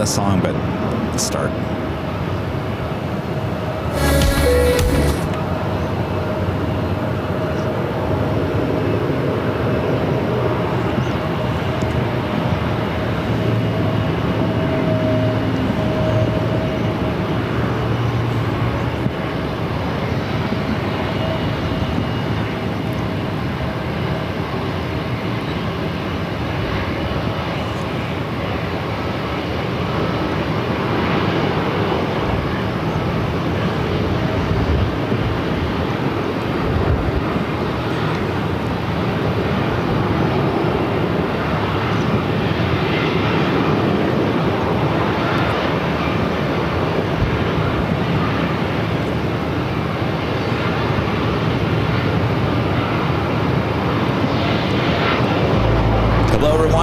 this song, but let's start.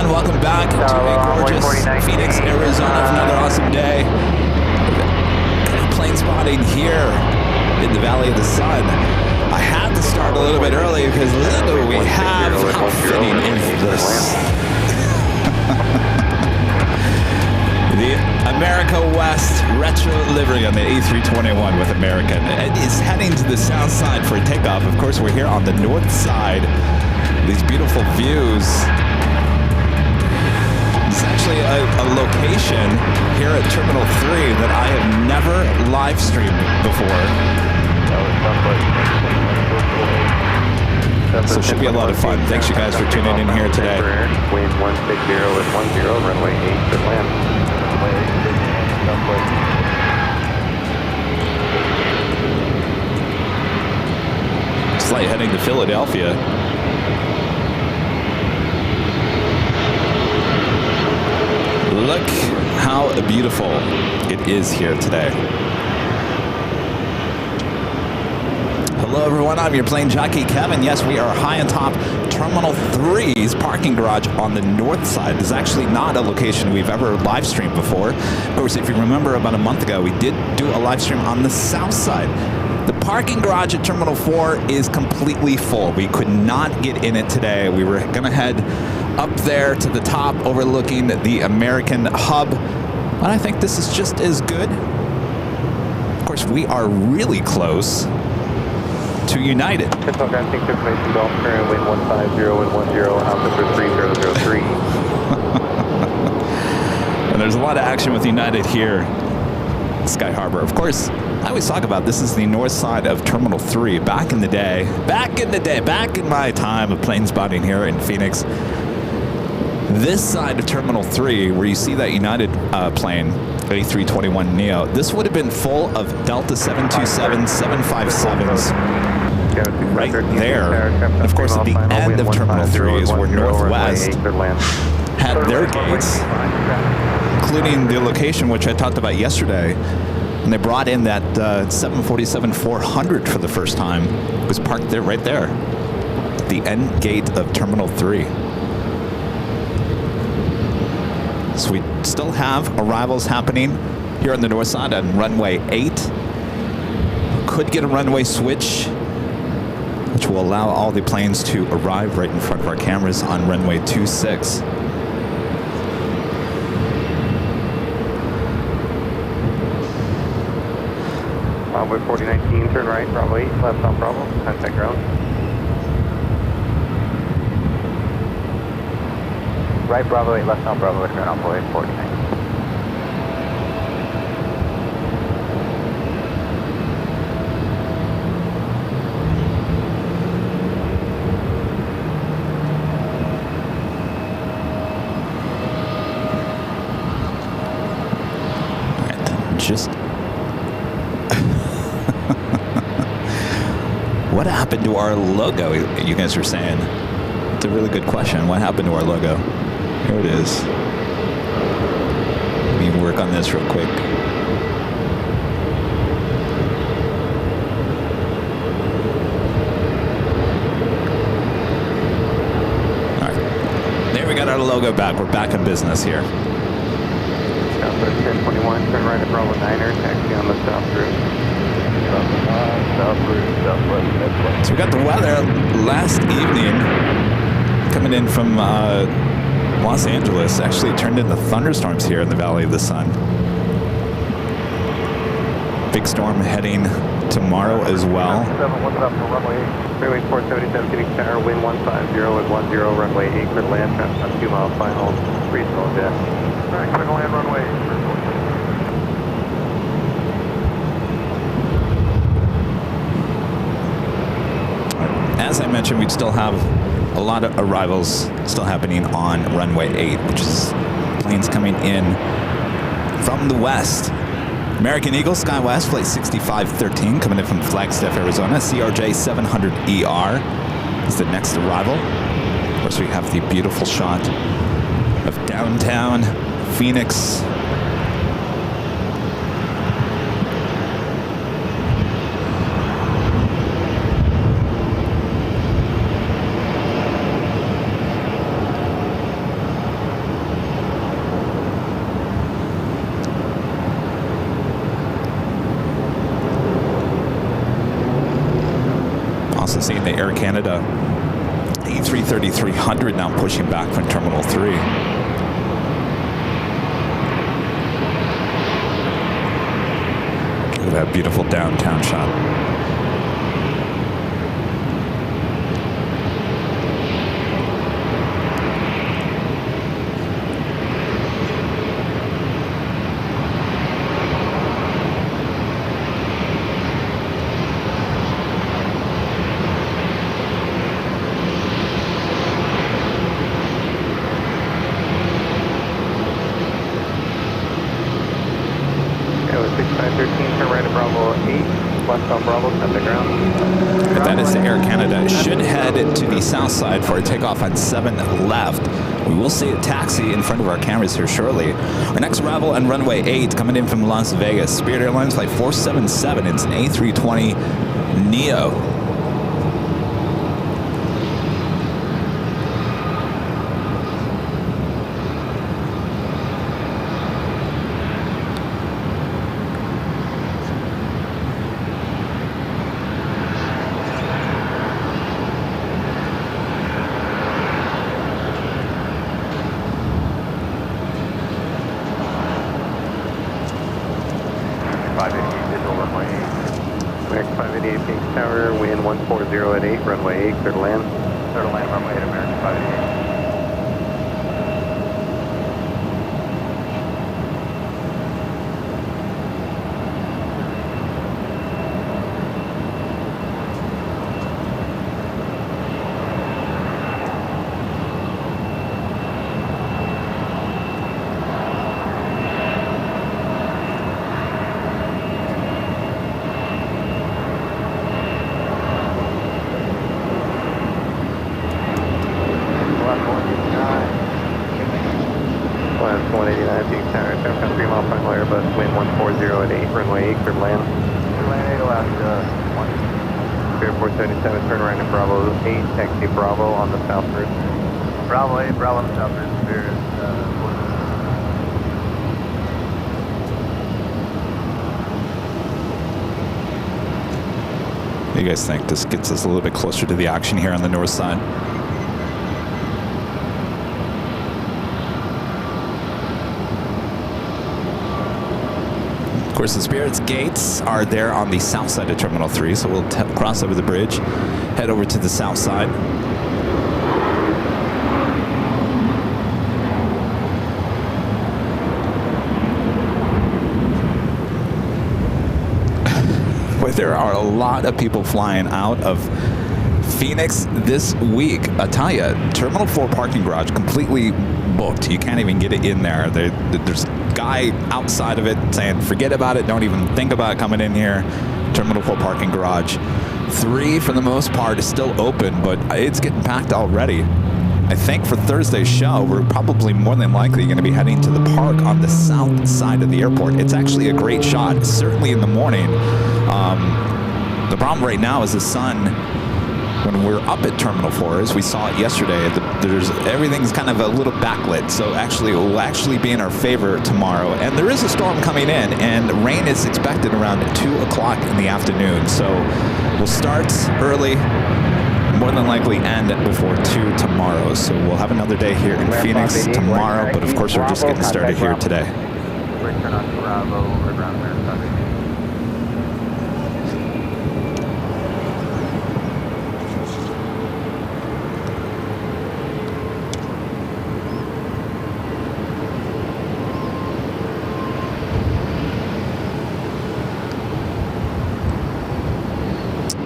Welcome back to a gorgeous Phoenix, Arizona for another awesome day. Plane spotting here in the Valley of the Sun. I had to start a little bit early because look what we have. How fitting is this? The America West retro livery on the A321 with American. It is heading to the south side for takeoff. Of course, we're here on the north side. These beautiful views. It's actually a location here at Terminal 3 that I have never live streamed before. So it should be a lot of fun. Thanks you guys for tuning in here today. Wind 160 is 10, runway 8 to land. Flight heading to Philadelphia. Look how beautiful it is here today. Hello everyone, I'm your plane jockey Kevin. Yes, we are high on top Terminal 3's parking garage on the north side. This is actually not a location we've ever live streamed before. Of course, if you remember about a month ago, we did do a live stream on the south side. The parking garage at Terminal 4 is completely full. We could not get in it today. We were gonna head up there to the top overlooking the American hub, but I think this is just as good. Of course, we are really close to United. Program takes information, Golf current wind 150 and 10, altimeter 3003. And there's a lot of action with United here, Sky Harbor. Of course, I always talk about this is the north side of Terminal 3. Back in my time of plane spotting here in Phoenix, this side of Terminal 3, where you see that United plane, A321neo, this would have been full of Delta 727, 757s right there. And of course, at the end of Terminal 3 is where Northwest had their gates, including the location which I talked about yesterday. And they brought in that 747-400 for the first time. It was parked there, right there, at the end gate of Terminal 3. So we still have arrivals happening here on the north side on runway 8. Could get a runway switch, which will allow all the planes to arrive right in front of our cameras on runway 26. Runway 4019, turn right, Bravo 8, left on Bravo, contact ground. Right Bravo 8, left on Bravo, turn on Bravo 8, 49. Just what happened to our logo? You guys are saying it's a really good question. What happened to our logo? Here it is. Let me work on this real quick. All right, there we got our logo back. We're back in business here. 1021, turn right at Bravo 9er, taxi on the south route. So we got the weather last evening coming in from Los Angeles actually turned into thunderstorms here in the Valley of the Sun. Big storm heading tomorrow as well. 7, what's up for runway 3 477 Phoenix Tower, wind 150 and 10, runway 8, clear to land, traffic on 2 mile final, regional jet. Alright, clear to land runway 8. As I mentioned, we'd still have a lot of arrivals still happening on runway 8, which is planes coming in from the west. American Eagle SkyWest flight 6513 coming in from Flagstaff, Arizona. CRJ 700ER is the next arrival. Of course, we have the beautiful shot of downtown Phoenix. Also seeing the Air Canada A330-300 now pushing back from Terminal 3. Look at that beautiful downtown shot. That is the Air Canada. Should head to the south side for a takeoff on 7 left. We will see a taxi in front of our cameras here shortly. Our next arrival on runway 8 coming in from Las Vegas. Spirit Airlines flight 477. It's an A320 Neo. American 588 Phoenix Tower, wind 140 at 8, runway 8, clear to land. Clear to land, runway 8, American 588. Last 189 Phoenix Tower, traffic on 3 mile final Airbus, wind 140 at 8, runway 8, clear to land. Clear to land 8, Alaska 1. Spirit 477, turn right to Bravo 8, taxi Bravo on the south route. Bravo 8, Bravo on the south route, Spirit 477. What do you guys think? This gets us a little bit closer to the action here on the north side. Of course, the Spirit's gates are there on the south side of Terminal 3, so we'll cross over the bridge, head over to the south side. But there are a lot of people flying out of Phoenix this week. I tell you, Terminal 4 parking garage completely booked. You can't even get it in there. There's a guy outside of it saying, forget about it, don't even think about coming in here. Terminal 4 parking garage. 3, for the most part, is still open, but it's getting packed already. I think for Thursday's show, we're probably more than likely going to be heading to the park on the south side of the airport. It's actually a great shot, certainly in the morning. The problem right now is the sun. When we're up at Terminal 4, as we saw it yesterday, everything's kind of a little backlit, so actually it will actually be in our favor tomorrow. And there is a storm coming in, and rain is expected around 2 o'clock in the afternoon. So we'll start early, more than likely end before 2 tomorrow. So we'll have another day here in Phoenix tomorrow, but of course we're just getting started here today. Return on Bravo, around there,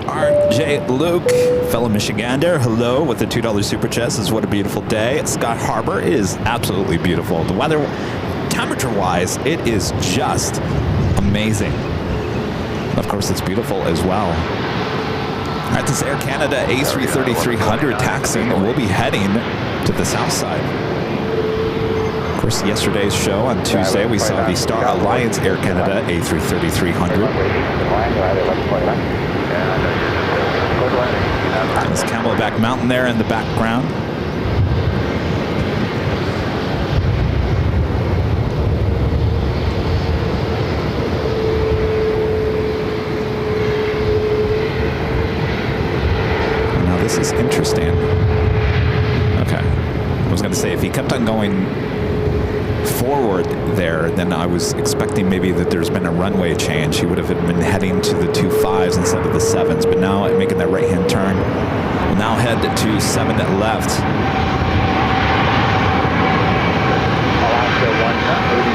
RJ Luke, fellow Michigander, hello with the $2 super chat. Says what a beautiful day. Sky Harbor is absolutely beautiful. The weather, temperature-wise, it is just amazing. Of course, it's beautiful as well. All right, this Air Canada A330-300 taxiing, and we'll be heading to the south side. Of course, yesterday's show on Tuesday, we saw the Star Alliance Air Canada A330-300. There's Camelback Mountain there in the background. Now this is interesting. Okay. I was going to say, if he kept on going forward there, then I was expecting maybe that there's been a runway change. He would have been heading to the 25s instead of the 7s, but now making that right-hand turn, we'll now head to 7 left. Alaska 189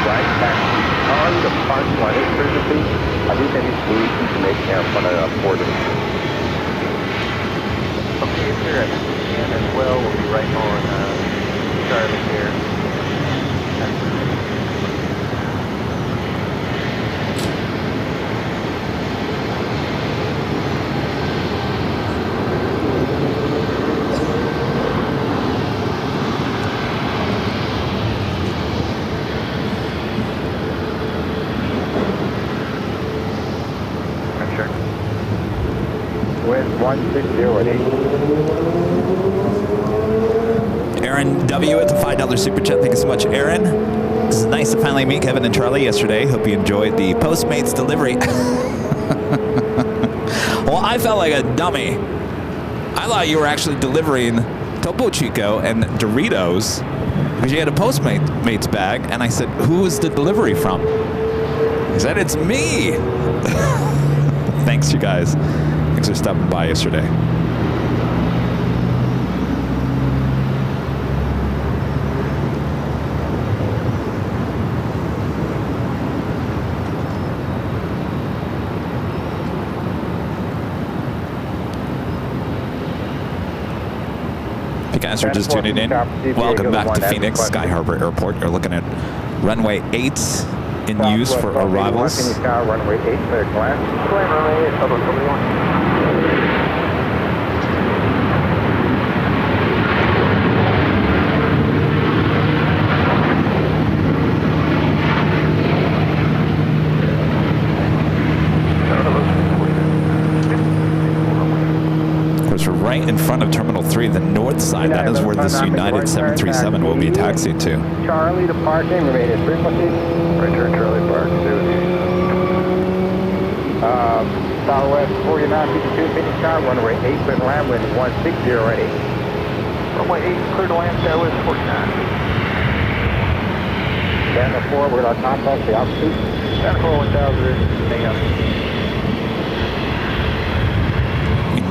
right, taxi on the front one is courtesy. I do any solution to make in front of Porter. Okay, if you're at and as well, we'll be right on Charlie here. With 160 Aaron W. at the $5 super chat. Thank you so much, Aaron. This is nice to finally meet Kevin and Charlie yesterday. Hope you enjoyed the Postmates delivery. Well, I felt like a dummy. I thought you were actually delivering Topo Chico and Doritos because you had a Postmates bag, and I said, who is the delivery from? He said, it's me. Thanks, you guys. Thanks for stopping by yesterday. If you guys are just tuning in, welcome back to Phoenix Sky Harbor Airport. You're looking at runway 8 in use for arrivals. Runway 8, clear climb. Climb runway 8, Public 21. Right in front of Terminal 3, the north side. That is where this United 737 will be taxiing to. Charlie to parking, remain at frequency. Right turn, Charlie, park. Southwest 4952, Phoenix Tower, runway 8, clear to land, wind 160 ready. Runway 8, clear to land, Southwest 49. Stand 4, we're going to contact the altitude. Stand 4, 1000 AM.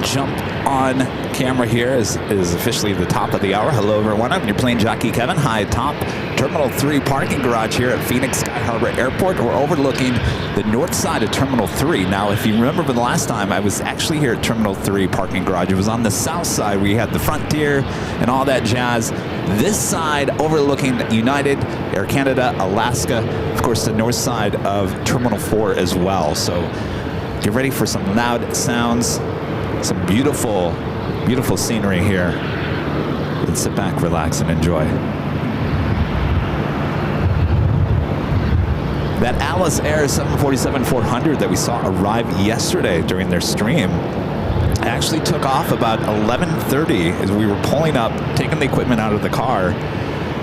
Jump on camera here is officially the top of the hour. Hello everyone, I'm your plane jockey Kevin, high top Terminal 3 parking garage here at Phoenix Sky Harbor Airport. We're overlooking the north side of Terminal 3. Now if you remember the last time I was actually here at Terminal 3 parking garage, it was on the south side. We had the Frontier and all that jazz. This side overlooking United, Air Canada, Alaska, of course the north side of Terminal 4 as well. So get ready for some loud sounds. Some beautiful, beautiful scenery here. And sit back, relax, and enjoy. That Alice Air 747-400 that we saw arrive yesterday during their stream actually took off about 11:30 as we were pulling up, taking the equipment out of the car.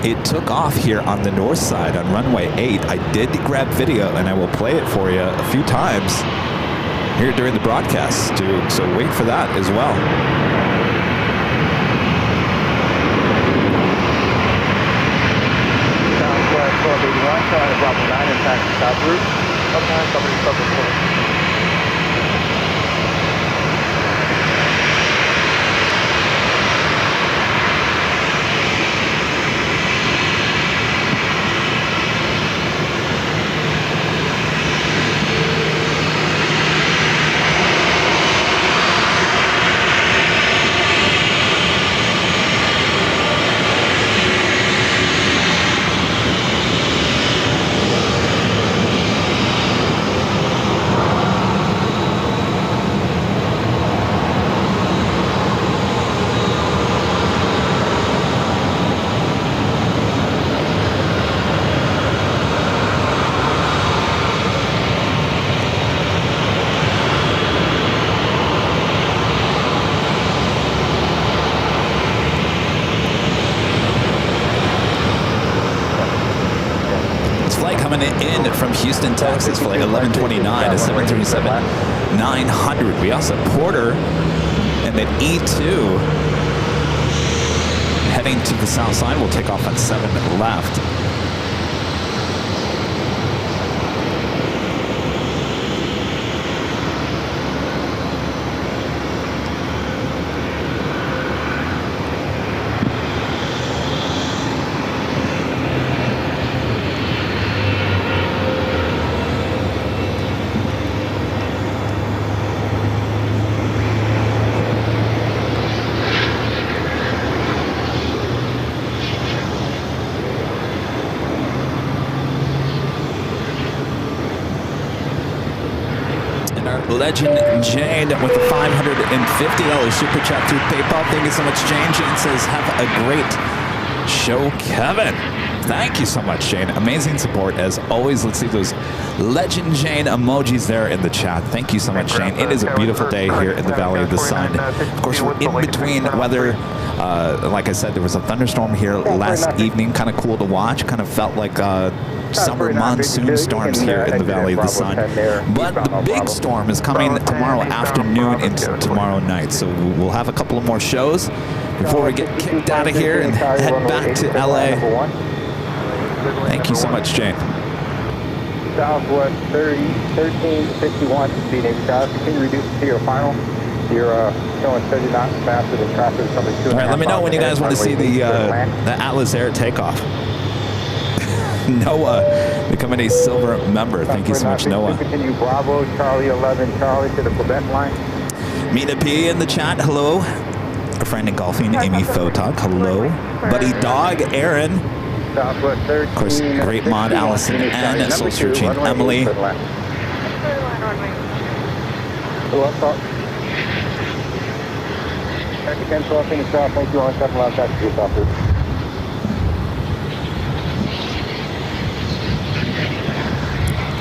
It took off here on the north side on runway 8. I did grab video, and I will play it for you a few times here during the broadcast, so wait for that as well. Coming in from Houston, Texas, flight 1129 to 737-900. We also have Porter and then E2 heading to the south side. We'll take off on 7 left. Legend Jane with the $550 super chat through PayPal. Thank you so much, Jane. Jane says, have a great show, Kevin. Thank you so much, Jane. Amazing support as always. Let's see those Legend Jane emojis there in the chat. Thank you so much, Jane. It is a beautiful day here in the Valley of the Sun. Of course, we're in between weather. Like I said, there was a thunderstorm here last evening. Kind of cool to watch. Kind of felt like summer monsoon storms here in the Valley of the Sun. But the big storm is coming tomorrow afternoon into tomorrow night. So we'll have a couple of more shows before we get kicked out of here and head back to LA. Thank you so much, Jane. Southwest 1351 speed 8 south. Can you reduce to your final? You're showing 30 knots faster than traffic coming to. All right, let me know when you guys want to see the Atlas Air takeoff. Noah becoming a silver member. Thank you so much, Noah. Continue Bravo, Charlie 11, Charlie to the Quebec line. Mina P in the chat. Hello. Our friend in golfing, Amy Photog. Hello. Buddy Dog, Aaron. Of course, great mod, Allison N. Soul Searching, Emily.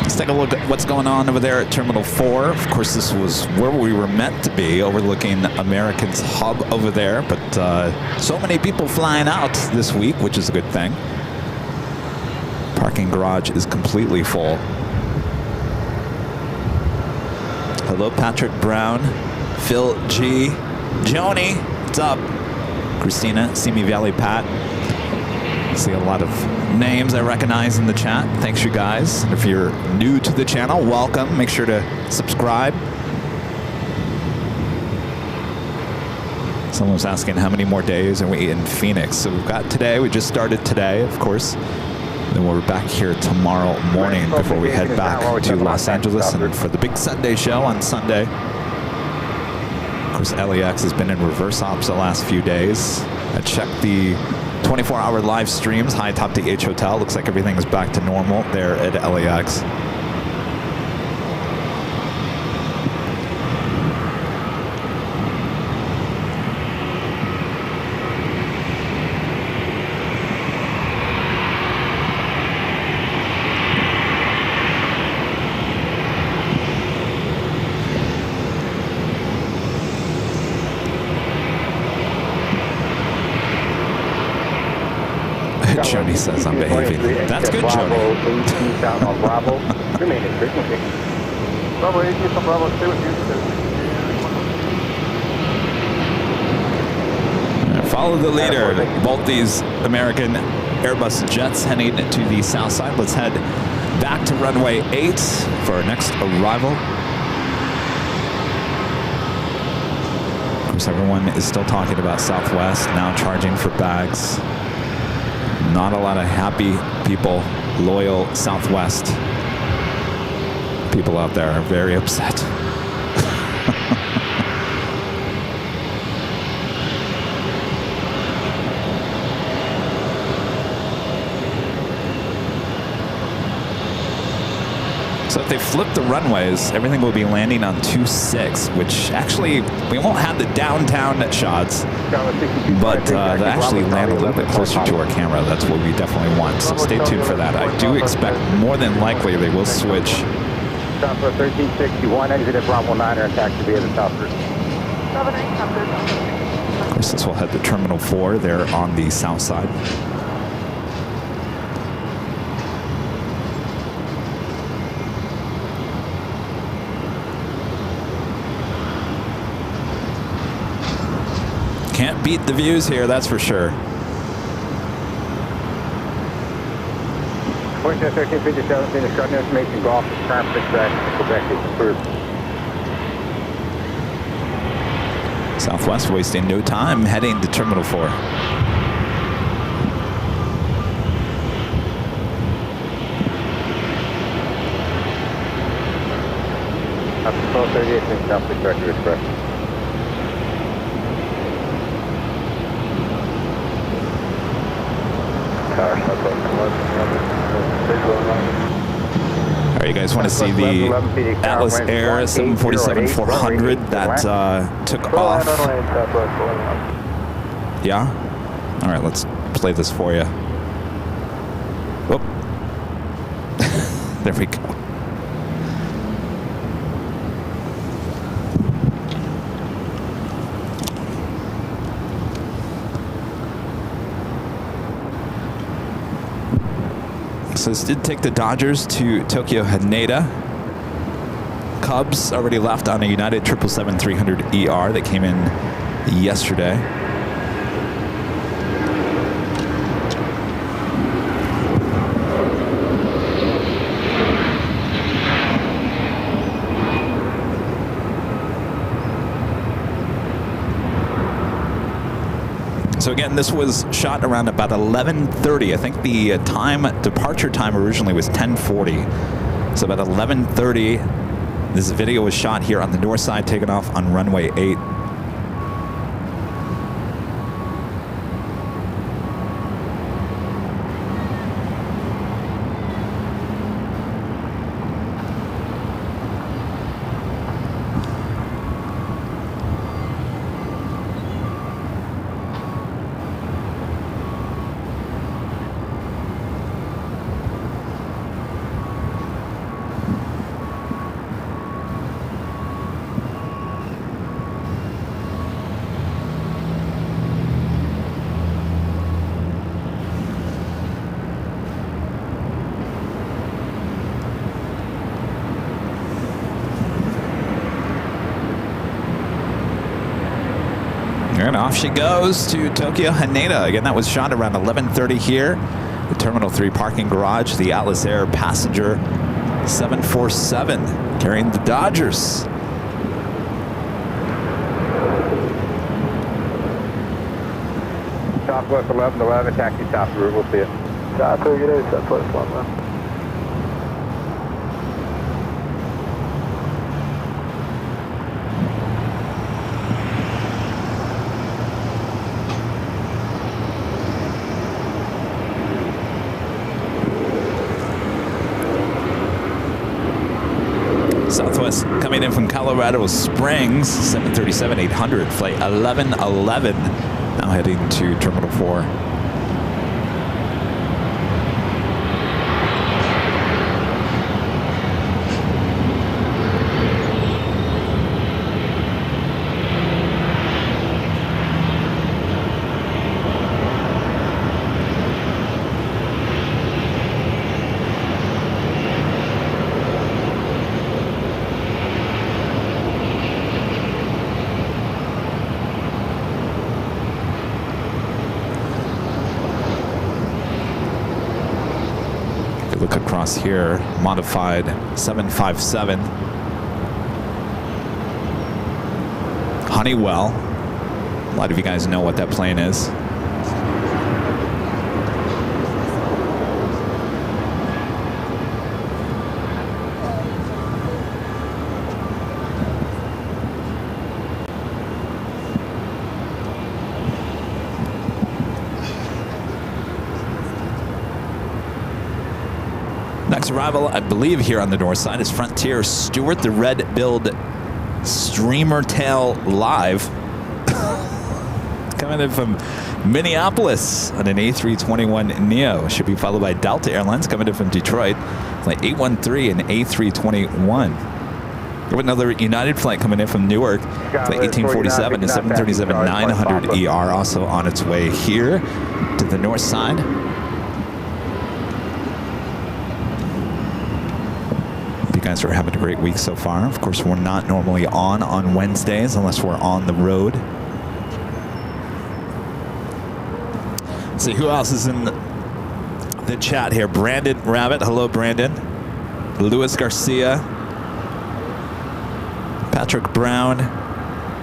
Let's take a look at what's going on over there at Terminal 4. Of course, this was where we were meant to be, overlooking American's hub over there. But so many people flying out this week, which is a good thing. Parking garage is completely full. Hello, Patrick Brown, Phil G, Joni, what's up? Christina, Simi Valley Pat. See a lot of names I recognize in the chat. Thanks, you guys. If you're new to the channel, welcome. Make sure to subscribe. Someone was asking how many more days are we in Phoenix. So we've got today. We just started today, of course. Then we're back here tomorrow morning before we head back to Los Angeles and for the big Sunday show on Sunday. Of course, LAX has been in reverse ops the last few days. I checked the 24-hour live streams, High Top DH Hotel. Looks like everything is back to normal there at LAX. Jody says I'm behaving. That's good, Jody. Follow the leader. Both these American Airbus jets heading to the south side. Let's head back to runway 8 for our next arrival. Of course, everyone is still talking about Southwest now charging for bags. Not a lot of happy people, loyal Southwest people out there are very upset. So if they flip the runways, everything will be landing on 2.6, which actually, we won't have the downtown shots, but they'll actually land a little bit closer to our camera. That's what we definitely want, so stay tuned for that. I do expect more than likely they will switch. Southwest 1361, exit at Bravo 9 and taxi via the south route. Of course, this will head to Terminal 4 there on the south side. Can't beat the views here, that's for sure. Point 1357, finish current information, golf, current track, Quebec is approved. Southwest wasting no time, heading to Terminal 4. Up to 1238, finish up the director express. All right, you guys want to see the Atlas Air 747-400 that took off? Yeah? All right, let's play this for you. Oh. There we go. So this did take the Dodgers to Tokyo Haneda. Cubs already left on a United 777-300ER that came in yesterday. So again, this was shot around about 11:30. I think the departure time originally was 10:40. So about 11:30, this video was shot here on the north side, taken off on runway 8. And off she goes to Tokyo Haneda. Again, that was shot around 11:30 here. The Terminal 3 parking garage, the Atlas Air passenger 747 carrying the Dodgers. Southwest 1111, taxi top route, we'll see it. Southwest 11. Southwest coming in from Colorado Springs, 737-800, flight 1111, now heading to Terminal 4. We look across here, modified 757. Honeywell. A lot of you guys know what that plane is. Next arrival, I believe, here on the north side is Frontier Stewart, the red build Streamer Tail Live. Coming in from Minneapolis on an A321neo. Should be followed by Delta Airlines coming in from Detroit. Flight 813 and A321. We have another United flight coming in from Newark. Flight 1847 and 737-900ER also on its way here to the north side. You guys are having a great week so far. Of course, we're not normally on Wednesdays unless we're on the road. Let's see who else is in the chat here. Brandon Rabbit. Hello, Brandon. Luis Garcia. Patrick Brown.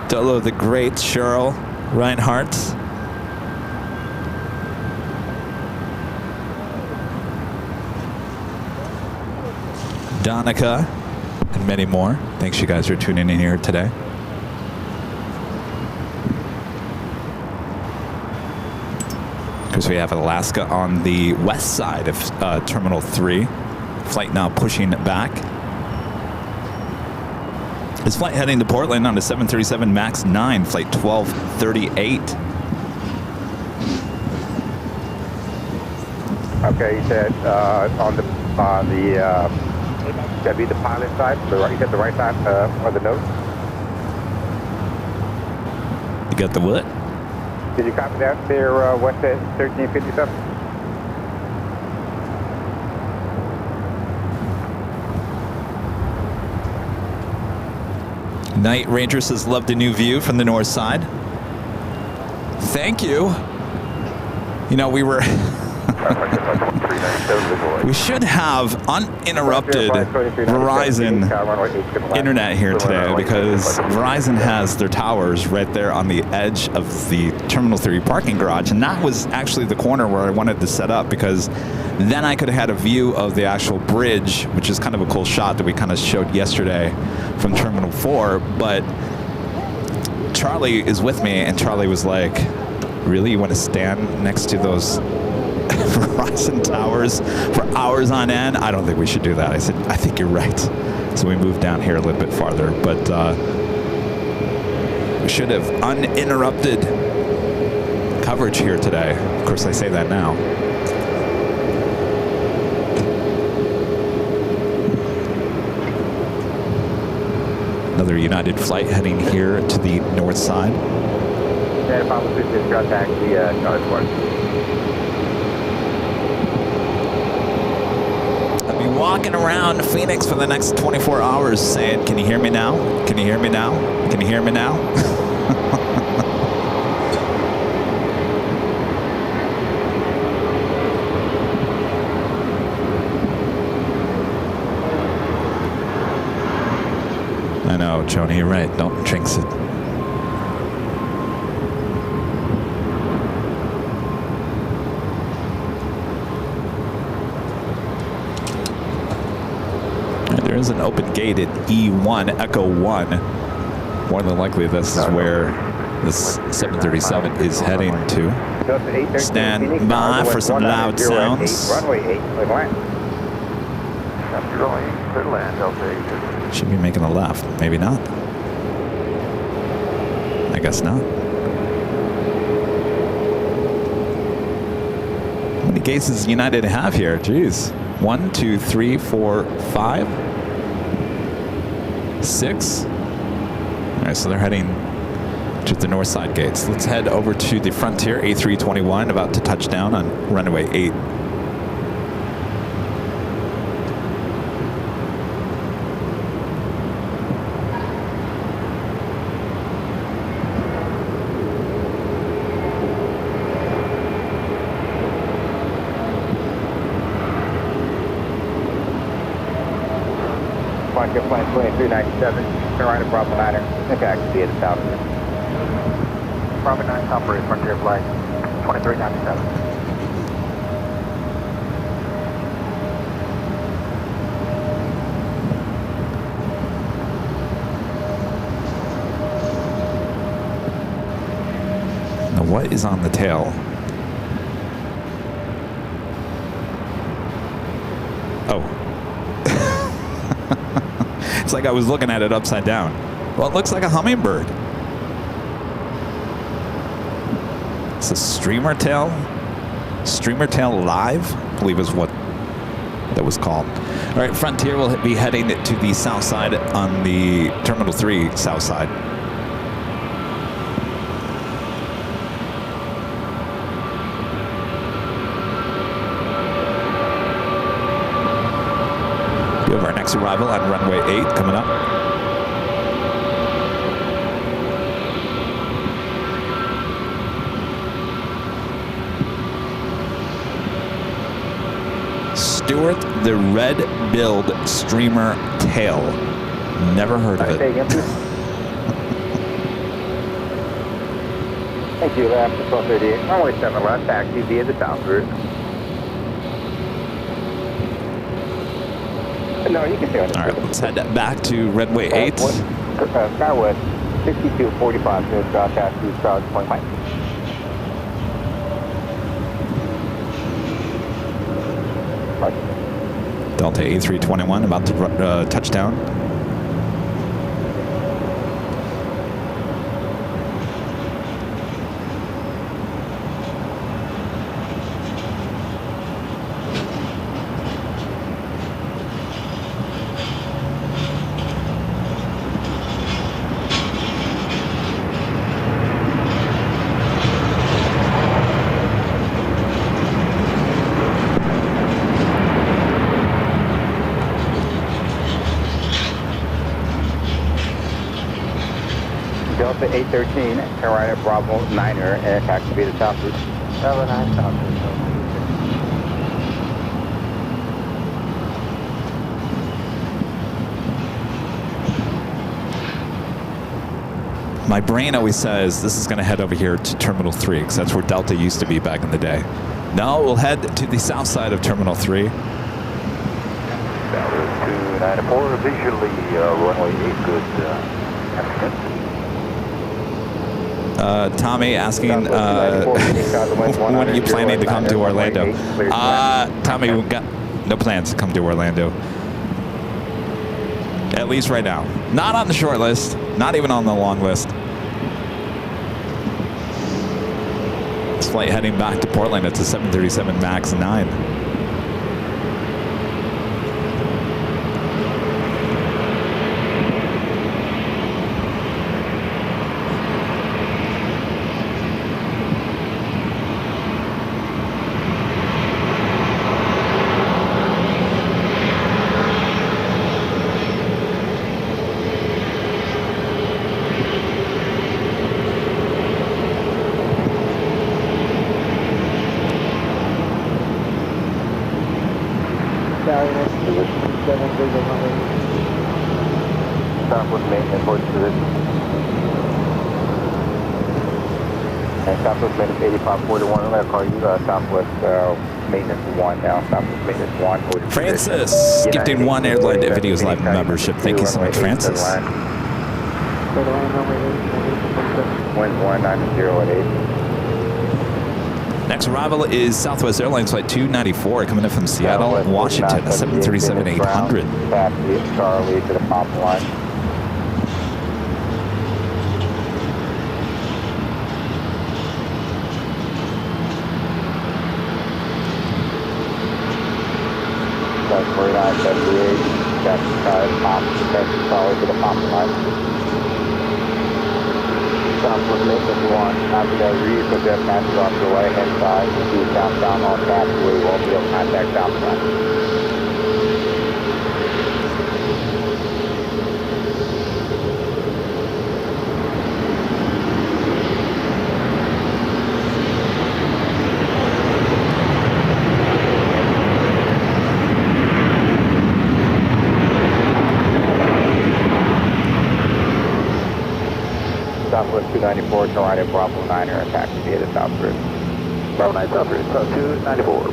Dolo the Great. Cheryl Reinhardt. Donica, and many more. Thanks you guys for tuning in here today. Because we have Alaska on the west side of Terminal 3. Flight now pushing back. This flight heading to Portland on the 737 MAX 9, flight 1238. Okay, you said on the that'd be the pilot side, you said the right side or the nose? You got the what? Did you copy that there, west at 1357? Night Ranger says, love the new view from the north side. Thank you. You know, we were... We should have uninterrupted Verizon internet here today because Verizon has their towers right there on the edge of the Terminal 3 parking garage, and that was actually the corner where I wanted to set up because then I could have had a view of the actual bridge, which is kind of a cool shot that we kind of showed yesterday from Terminal 4. But Charlie is with me, and Charlie was like, really, you want to stand next to those Verizon towers for hours on end? I don't think we should do that. I said, I think you're right. So we moved down here a little bit farther, but we should have uninterrupted coverage here today. Of course, I say that now. Another United flight heading here to the north side. I'll be walking around Phoenix for the next 24 hours saying, can you hear me now? Can you hear me now? Can you hear me now? I know, Joni, you're right. Don't jinx it. There is an open gate at E1, Echo 1. More than likely, this is where this 737 is heading to. Stand by for some loud sounds. Runway 8, clear land. Clear land, Should be making a left. Maybe not. I guess not. How many gates does United have here? Jeez. 1, 2, 3, 4, 5, 6. All right, so they're heading to the north side gates. Let's head over to the Frontier A321, about to touch down on runway 8. Frontier Flight 2397, turn right at Bravo 9er, and taxi via the south. Bravo 9, operate Frontier Flight 2397. Now, what is on the tail? Oh. It's like I was looking at it upside down. Well, it looks like a hummingbird. It's a streamer tail. Streamer tail live, I believe is what that was called. All right, Frontier will be heading to the south side on the Terminal 3 south side. We have our next arrival on runway 8 coming up. Stuart the red-billed streamer tail. Never heard of it. Thank you, left to 1238. Runway 7 left, taxi via the south route. No, you can stay on the All right, let's head back to runway 8. Skywest 6245, near taxi, Charles Point Mike. Delta A321 about to touch down. Delta 813, turn right at Bravo 9er, and taxi via the south route. Bravo 9 south route. My brain always says this is going to head over here to Terminal 3 because that's where Delta used to be back in the day. No, we'll head to the south side of Terminal 3. Delta 294, visually runway 8, good. Tommy asking, when are you planning to come to Orlando? Tommy, we've got no plans to come to Orlando. At least right now. Not on the short list, not even on the long list. This flight heading back to Portland, it's a 737 MAX 9. Southwest maintenance, voice position. And Southwest maintenance 8541, I'm going to call you Southwest maintenance 1 now. Southwest maintenance 1, voice Francis, gifting one Airline Videos Live membership. Thank you so much, Francis. Wind 190 Next arrival is Southwest Airlines Flight 294 coming in from Seattle, Washington, 737-800. Taxi Charlie to the pop line. That's 4978, taxi Charlie to the pop line. Southwest maintenance 1, after that read, put that passenger off the right hand side, do southbound on taxiway, won't be able to contact southbound. 294, turn right at Bravo 9, or taxi via the South Route. Bravo 9 South Route, 294.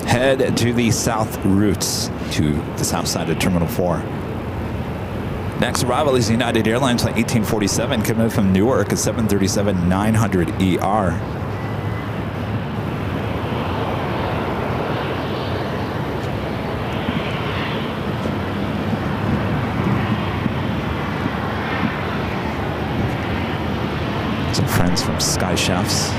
Head to the south routes to the south side of Terminal 4. Next arrival is United Airlines flight 1847 coming in from Newark, a 737-900ER. Some friends from Sky Chefs.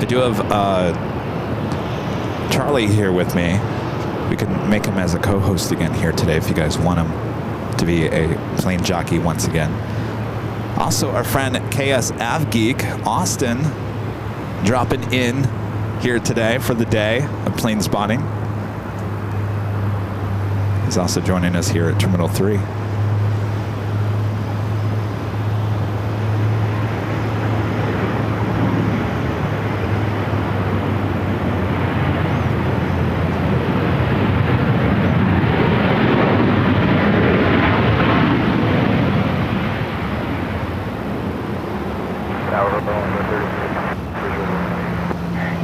I do have Charlie here with me. We can make him as a co-host again here today if you guys want him to be a plane jockey once again. Also, our friend KS Avgeek, Austin, dropping in here today for the day of plane spotting. He's also joining us here at Terminal 3.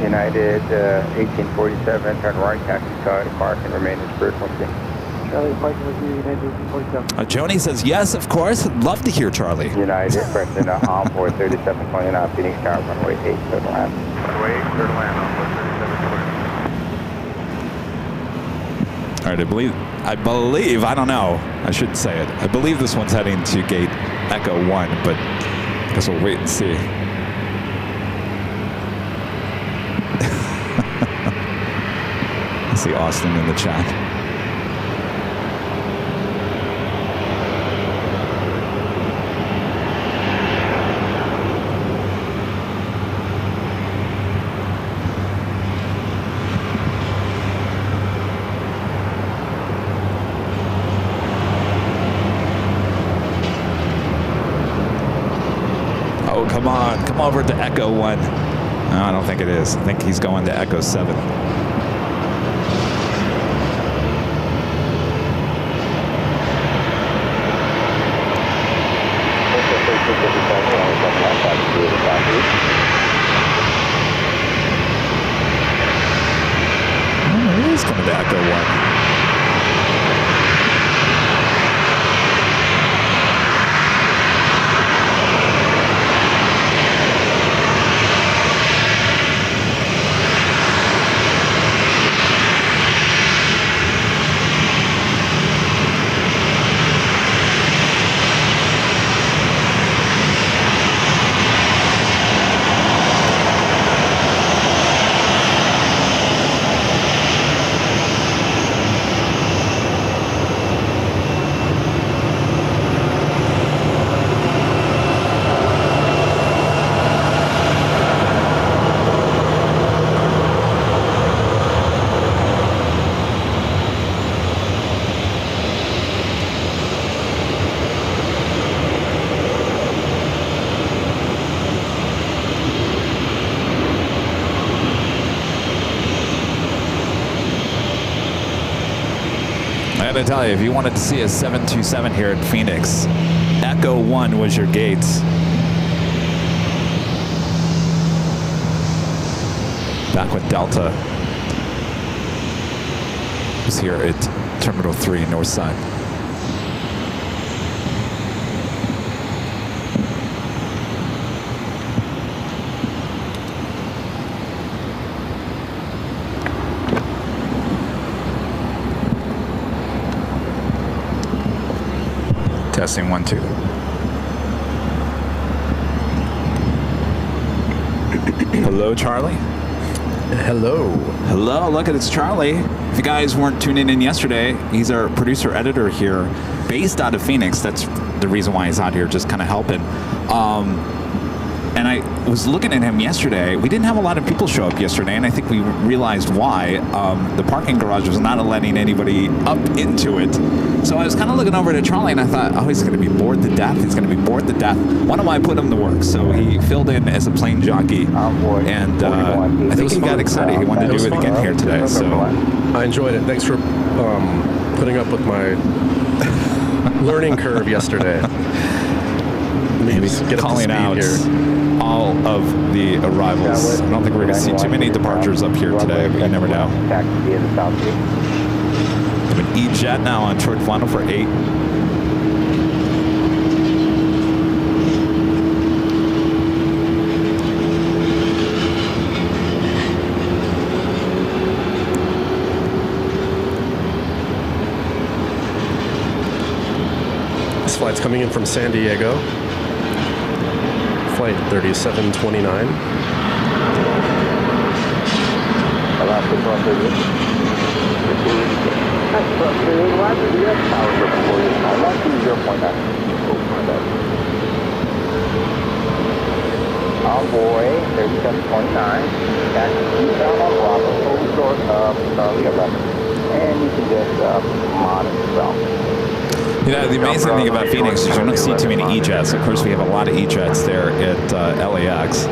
United 1847, turn right, taxi side, park and remain in Spirit 1. Charlie, parking with you, United 1847. Joni says, yes, of course. Love to hear Charlie. United, Preston, Onboard 3729, Phoenix Tower, runway 8, clear to land. Runway 8, clear to land, Onboard 3729. All right, I believe, I don't know. I shouldn't say it. I believe this one's heading to gate Echo 1, but I guess we'll wait and see. I see Austin in the chat. Oh, come on. Come over to Echo 1. No, I don't think it is. I think he's going to Echo 7. Oh, it is coming to Echo 1. I gotta tell you, if you wanted to see a 727 here in Phoenix, Echo 1 was your gate. Back when Delta was here at Terminal 3 North Side. Testing 1, 2. Hello, Charlie. Hello. Hello, look at it's Charlie. If you guys weren't tuning in yesterday, he's our producer editor here, based out of Phoenix. That's the reason why he's out here just kind of helping. And I was looking at him yesterday. We didn't have a lot of people show up yesterday, and I think we realized why. The parking garage was not letting anybody up into it. So I was kind of looking over to Charlie, and I thought, oh, he's going to be bored to death. He's going to be bored to death. Why don't I put him to work? So he filled in as a plane jockey, and I think he got excited. He wanted to do it again here today. So I enjoyed it. Thanks for putting up with my learning curve yesterday. Maybe calling out here all of the arrivals. I don't think we're going to see too many departures up here today, but you never know. An E-Jet now on short final for 8. This flight's coming in from San Diego. Flight 3729. Envoy 3729. Taxi eastbound on Bravo, short of Charlie 11. And you can just monitor yourself. You know, the amazing thing about Phoenix is you don't see too many E-Jets. Of course, we have a lot of E-Jets there at LAX.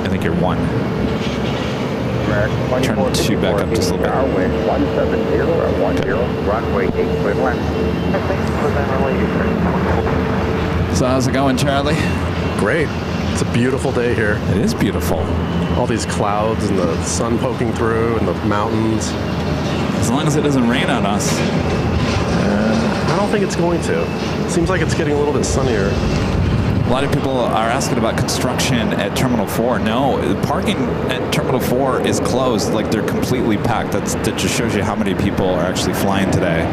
I think you're 1. Turn 2 back up just a little bit. 170 or 10. Runway 8 clear left. So how's it going, Charlie? Great. It's a beautiful day here. It is beautiful. All these clouds and the sun poking through and the mountains. As long as it doesn't rain on us. I don't think it's going to. Seems like it's getting a little bit sunnier. A lot of people are asking about construction at Terminal 4. No, the parking at Terminal 4 is closed. Like, they're completely packed. That just shows you how many people are actually flying today.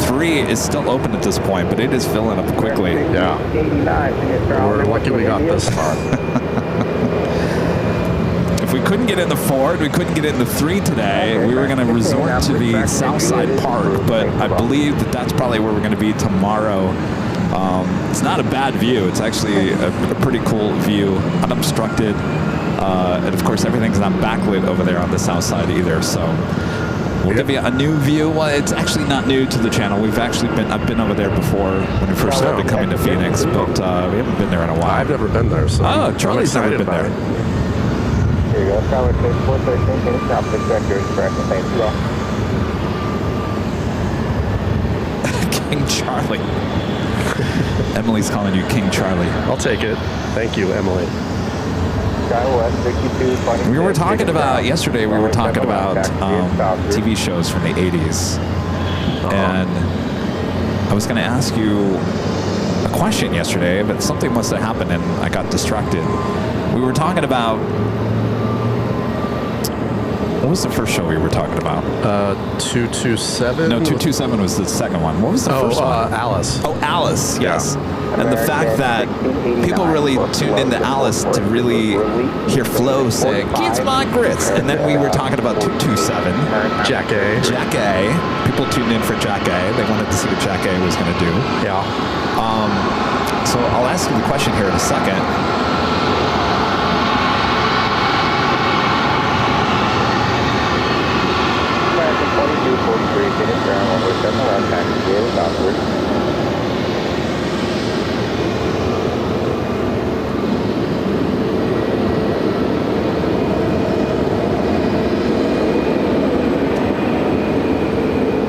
3 is still open at this point, but it is filling up quickly. Yeah. We're lucky we got this far. If we couldn't get in the 4, we couldn't get in the 3 today, we were going to resort to the Southside Park, but I believe that that's probably where we're going to be tomorrow. It's not a bad view. It's actually a pretty cool view, unobstructed, and of course everything's not backlit over there on the south side either. So we'll give you a new view. Well, it's actually not new to the channel. I've been over there before when we first started coming to Phoenix, but we haven't been there in a while. I've never been there. So Charlie's never been there. Here you go, Tower 413, finish up the vector is correct. Thanks, you all. King Charlie. Emily's calling you King Charlie. I'll take it. Thank you, Emily. Skywest 62, we were talking about, yesterday we were talking about TV shows from the 80s. And I was going to ask you a question yesterday, but something must have happened and I got distracted. We were talking about, what was the first show we were talking about? 227? No, 227 was the second one. What was the first one? Alice. Oh, Alice, yes. Yeah. And the fact that people really tuned into Alice to really hear Flo say, "Kids my grits." And then we were talking about 227. Jack A. Jack A. People tuned in for Jack A. They wanted to see what Jack A was going to do. Yeah. So I'll ask you the question here in a second.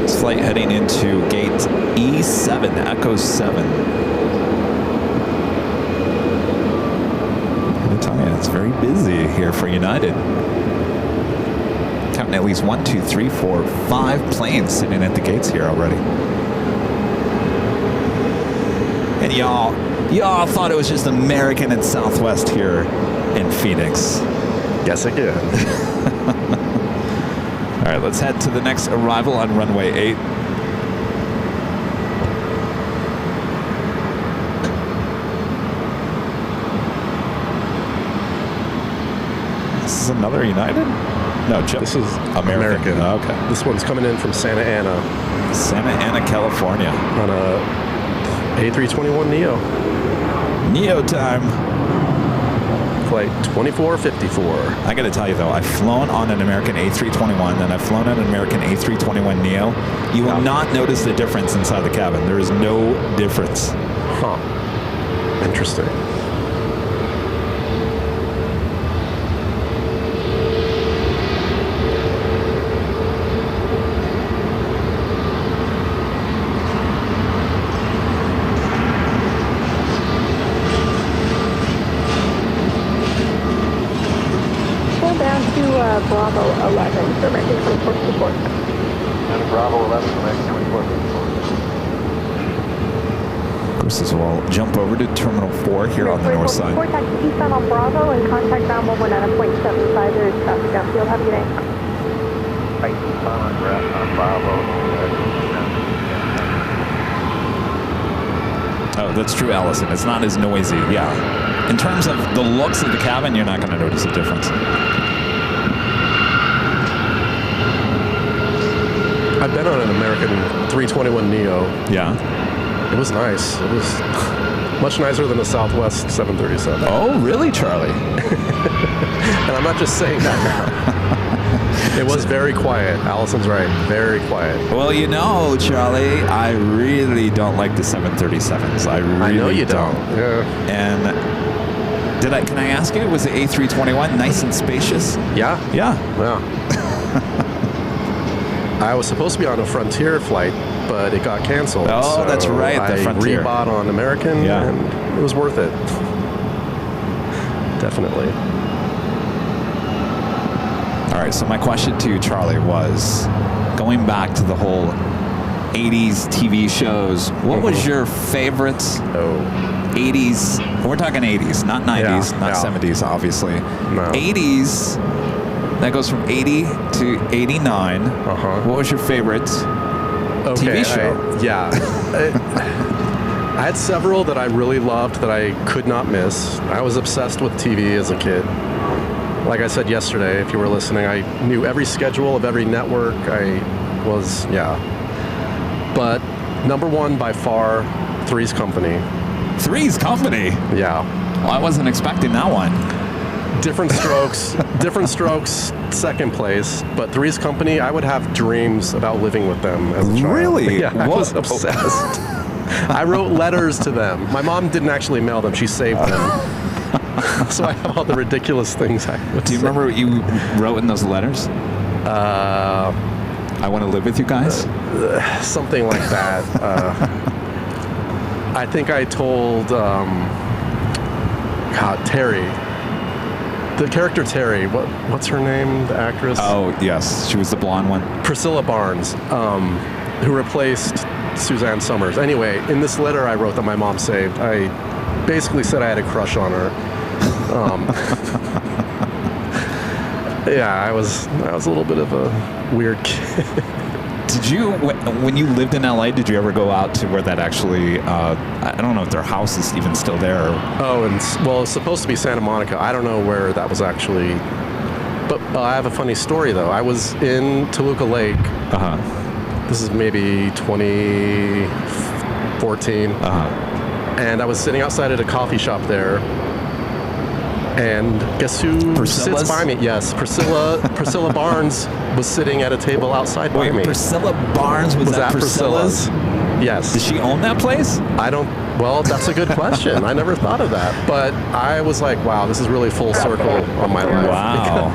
This flight heading into gate E7, Echo 7. I'm telling you, it's very busy here for United. Counting at least 1, 2, 3, 4, 5 planes sitting at the gates here already. And y'all thought it was just American and Southwest here in Phoenix. Guess again. All right, let's head to the next arrival on runway 8. This is another United? No, Chip. This is American. Oh, okay. This one's coming in from Santa Ana. Santa Ana, California. On a A321neo. Neo time. Flight 2454. I got to tell you, though, I've flown on an American A321 and I've flown on an American A321neo. You will not notice the difference inside the cabin. There is no difference. Huh. Interesting. Bravo 11, directed 2454. And Bravo 11, direct 2454. Of course, as well, jump over to Terminal 4 here on the north side. Taxi eastbound on Bravo and contact 911 at a .75. There is traffic downfield. Have a good day. Right eastbound on Bravo. Oh, that's true, Allison. It's not as noisy, yeah. In terms of the looks of the cabin, you're not going to notice a difference. I've been on an American 321neo. Yeah. It was nice. It was much nicer than the Southwest 737. Oh, really, Charlie? And I'm not just saying that now. It was very quiet. Allison's right. Very quiet. Well, you know, Charlie, I really don't like the 737s. I know you don't. Yeah. And can I ask you, was the A321 nice and spacious? Yeah. Yeah. Yeah. I was supposed to be on a Frontier flight, but it got canceled. Oh, so that's right, the Frontier. I rebought on American, Yeah. and it was worth it. Definitely. All right, so my question to you, Charlie, was going back to the whole 80s TV shows, what was your favorite 80s? We're talking 80s, not 90s, not 70s, obviously. No. 80s, that goes from 80 to 89. What was your favorite TV show? I had several that I really loved that I could not miss. I was obsessed with TV as a kid. Like I said yesterday, if you were listening, I knew every schedule of every network. But number one by far, Three's Company. Three's Company? Yeah. Well, I wasn't expecting that one. Different Strokes, second place. But Three's Company, I would have dreams about living with them as a child. Really? Yeah, I was obsessed. I wrote letters to them. My mom didn't actually mail them. She saved them. So I have all the ridiculous things I would Do you remember what you wrote in those letters? I want to live with you guys? Something like that. I think I told, Terry. The character Terry, what's her name, the actress? Oh, yes. She was the blonde one. Priscilla Barnes, who replaced Suzanne Summers. Anyway, in this letter I wrote that my mom saved, I basically said I had a crush on her. I was a little bit of a weird kid. Did you, when you lived in LA, did you ever go out to where that actually, I don't know if their house is even still there. It's supposed to be Santa Monica. I don't know where that was actually, but I have a funny story though. I was in Toluca Lake. This is maybe 2014. And I was sitting outside at a coffee shop there. And guess who sits by me? Yes, Priscilla Barnes was sitting at a table outside by me. Priscilla Barnes was at Priscilla's? Yes. Does she own that place? Well, that's a good question. I never thought of that. But I was like, wow, this is really full circle on my life. Wow.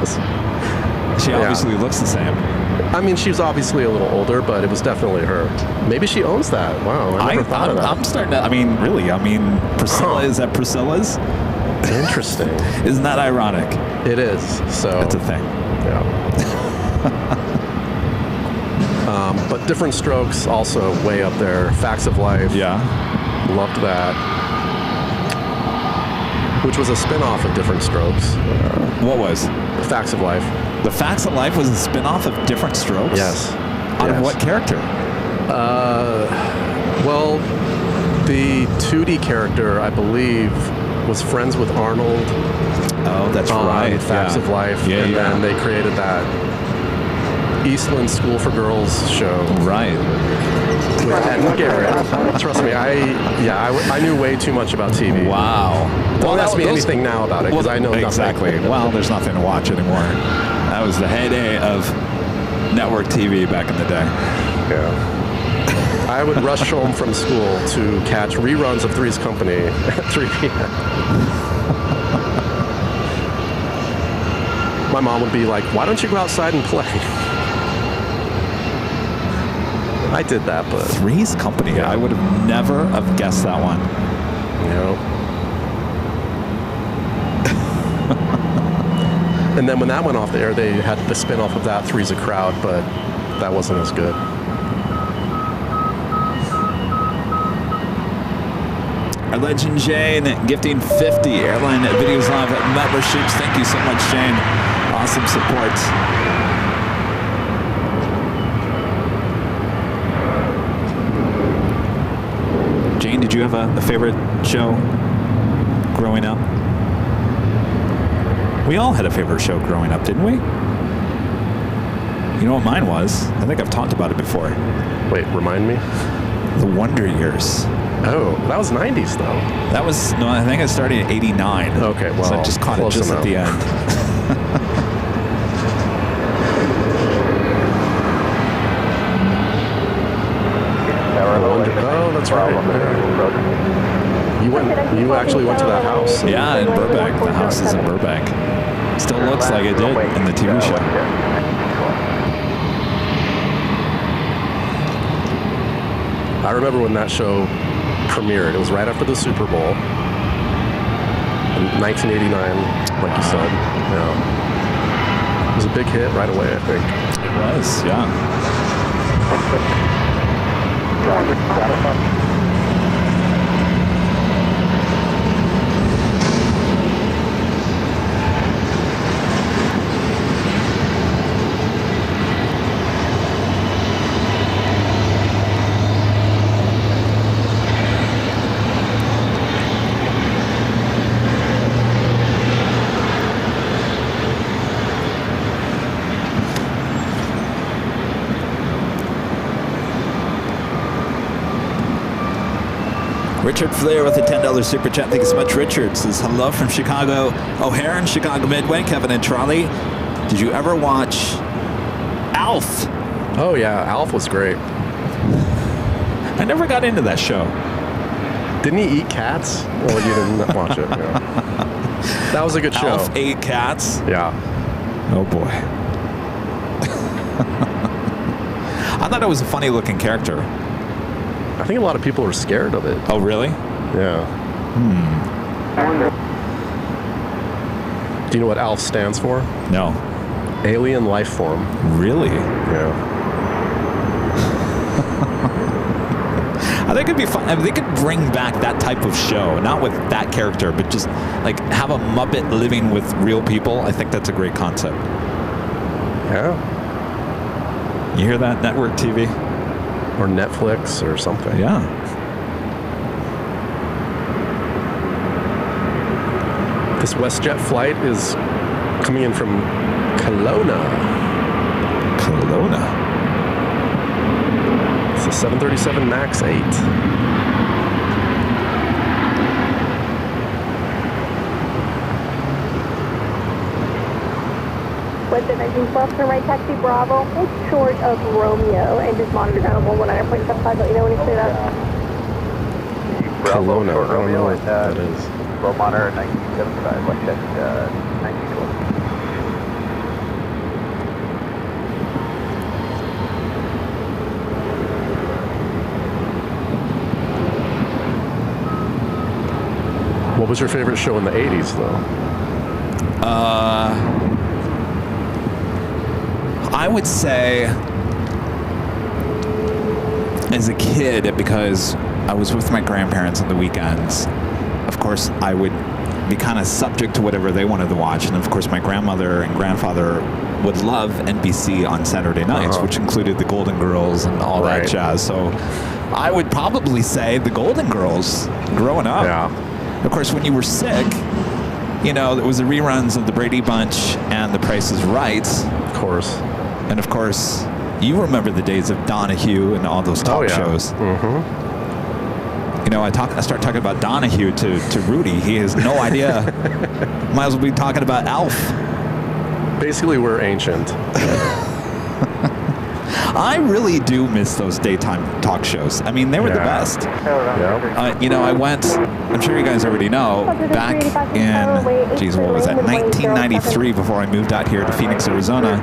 She obviously looks the same. I mean, she's obviously a little older, but it was definitely her. Maybe she owns that. Wow, I never thought of that. I'm starting to, Priscilla is at Priscilla's? Interesting. Isn't that ironic? It is. So it's a thing. Yeah. But Different Strokes also way up there. Facts of Life. Yeah. Loved that. Which was a spin-off of Different Strokes. What was? Facts of Life. The Facts of Life was a spin-off of Different Strokes? Yes. Out of what character? Well, the 2D character, I believe, was friends with Arnold Oh, that's right. Facts of Life. Yeah, and then they created that Eastland School for Girls show. Right. With Ed and Garrett. Trust me, I knew way too much about TV. Wow. Don't ask me anything now about it, because I know nothing. Exactly. Well, there's nothing to watch anymore. That was the heyday of network TV back in the day. Yeah. I would rush home from school to catch reruns of Three's Company at 3 p.m. My mom would be like, "Why don't you go outside and play?" I did that, but Three's Company. Yeah. I would have never have guessed that one. And then when that went off the air, they had the spin-off of that, Three's a Crowd, but that wasn't as good. Our legend Jane gifting 50 Airline Videos Live memberships. Thank you so much, Jane. Awesome support. Jane, did you have a favorite show growing up? We all had a favorite show growing up, didn't we? You know what mine was? I think I've talked about it before. Wait, remind me? The Wonder Years. Oh, that was 90s, though. That was, no, I think I started in 89. Okay, well, so I just caught it just enough. at the end. Oh, that's right. You actually went to that house. Yeah, in Burbank. The house is in Burbank. Still looks like it did in the TV show. I remember when that show premiered. It was right after the Super Bowl in 1989, like you said. Yeah. It was a big hit right away, I think. It was, yeah. Richard Flair with a $10 super chat. Thank you so much, Richard. Says hello from Chicago O'Hare and Chicago Midway. Kevin and Charlie, did you ever watch Alf? Oh yeah, Alf was great. I never got into that show. Didn't he eat cats? Well, you didn't watch it. Yeah. That was a good show. Alf ate cats? Yeah. Oh boy. I thought it was a funny looking character. I think a lot of people are scared of it. Oh, really? Yeah. Do you know what ALF stands for? No. Alien Life Form. Really? Yeah. I think it'd be fun. I mean, they could bring back that type of show, not with that character, but just like have a Muppet living with real people. I think that's a great concept. Yeah. You hear that, network TV? Or Netflix or something. Yeah. This WestJet flight is coming in from Kelowna. Kelowna. It's a 737 MAX 8. With the 1912 turn right taxi Bravo, hold short of Romeo and just monitor ground 119.75. Let you know when you clear that. Kelowna. I don't know what that is. Roll monitor 1975. Watch that 1912. What was your favorite show in the 80s, though? I would say as a kid, because I was with my grandparents on the weekends, of course, I would be kind of subject to whatever they wanted to watch. And of course, my grandmother and grandfather would love NBC on Saturday nights, which included the Golden Girls and all that jazz. So I would probably say the Golden Girls growing up. Yeah. Of course, when you were sick, you know, it was the reruns of the Brady Bunch and The Price is Right. Of course. And of course, you remember the days of Donahue and all those talk shows. You know, I start talking about Donahue to Rudy. He has no idea. Might as well be talking about Alf. Basically, we're ancient. I really do miss those daytime talk shows. I mean, they were the best. You know, I went, I'm sure you guys already know, back in, geez, what was that, 1993, before I moved out here to Phoenix, Arizona.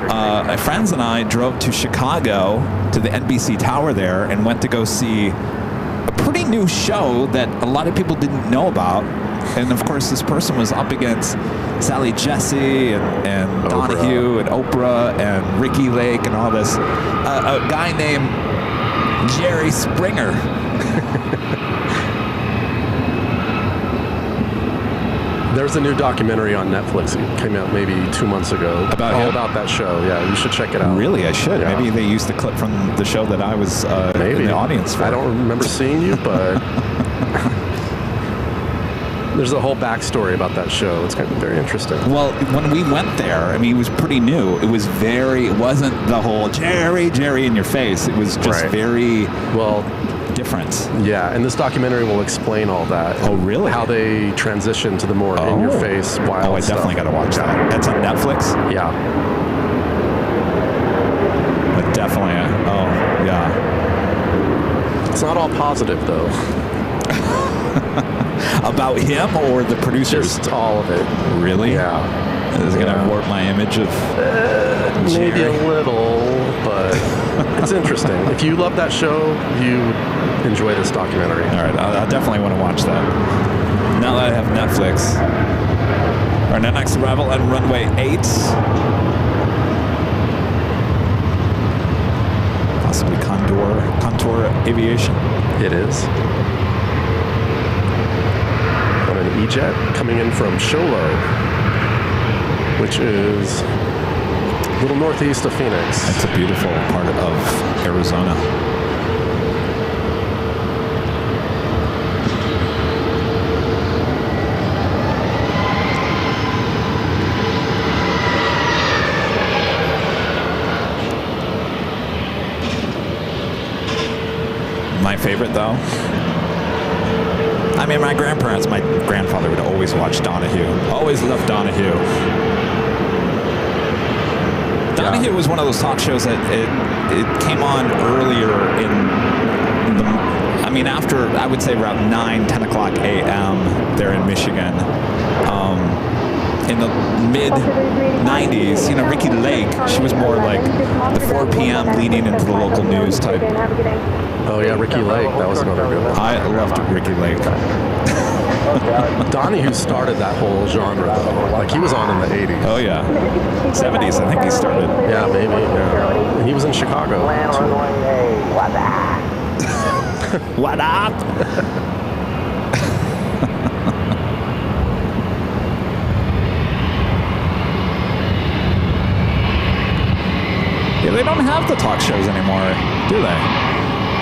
My friends and I drove to Chicago to the NBC Tower there and went to go see a pretty new show that a lot of people didn't know about. And of course, this person was up against Sally Jesse and Donahue and Oprah and Ricky Lake and all this. A guy named Jerry Springer. There's a new documentary on Netflix. It came out maybe 2 months ago. About that show. Yeah, you should check it out. Really? I should. Yeah. Maybe they used the clip from the show that I was in the audience for. I don't remember seeing you, but there's a whole backstory about that show. It's kind of very interesting. Well, when we went there, I mean, it was pretty new. It wasn't the whole Jerry in your face. It was just very different. Yeah, and this documentary will explain all that. Oh, really? How they transition to the more in-your-face wild I definitely got to watch that. That's on Netflix? Yeah. But definitely. Oh, yeah. It's not all positive, though. About him or the producers? Just all of it. Really? Yeah. Is it going to warp my image of maybe a little, but it's interesting. If you love that show, you would enjoy this documentary. All right, I definitely want to watch that. Now that I have Netflix. Our next arrival at runway 8. Possibly Contour Aviation. It is. On an E-Jet coming in from Sholo, which is a little northeast of Phoenix. It's a beautiful part of Arizona. My favorite, though, I mean, my grandfather would always watch Donahue. Always loved Donahue. Donahue was one of those talk shows that it came on earlier after, I would say, around 10 o'clock a.m. there in Michigan. In the mid-90s, you know, Ricky Lake, she was more like the 4 p.m. leading into the local news type. Oh, yeah, Ricky Lake. That was another good one. I loved Ricky Lake. Donahue started that whole genre, though. Like, he was on in the 80s. Oh, yeah. 70s, I think he started. Yeah, maybe. Yeah. And he was in Chicago. What up? Yeah, they don't have the talk shows anymore, do they?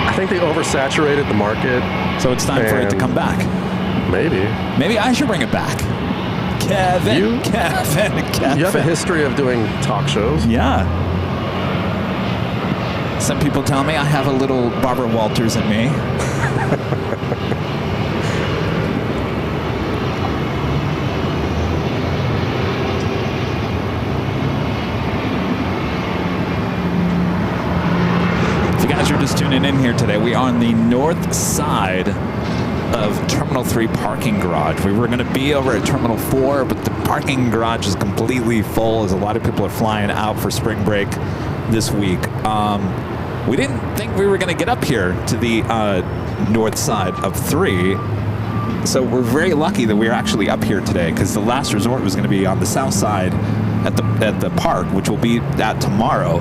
I think they oversaturated the market. So it's time for it to come back. Maybe. Maybe I should bring it back. Kevin. You have a history of doing talk shows. Yeah. Some people tell me I have a little Barbara Walters in me. If you guys are just tuning in here today, we are on the north side of Terminal 3 parking garage. We were going to be over at Terminal 4, but the parking garage is completely full as a lot of people are flying out for spring break this week. We didn't think we were going to get up here to the north side of 3, so we're very lucky that we're actually up here today, because the last resort was going to be on the south side at the park, which will be that tomorrow.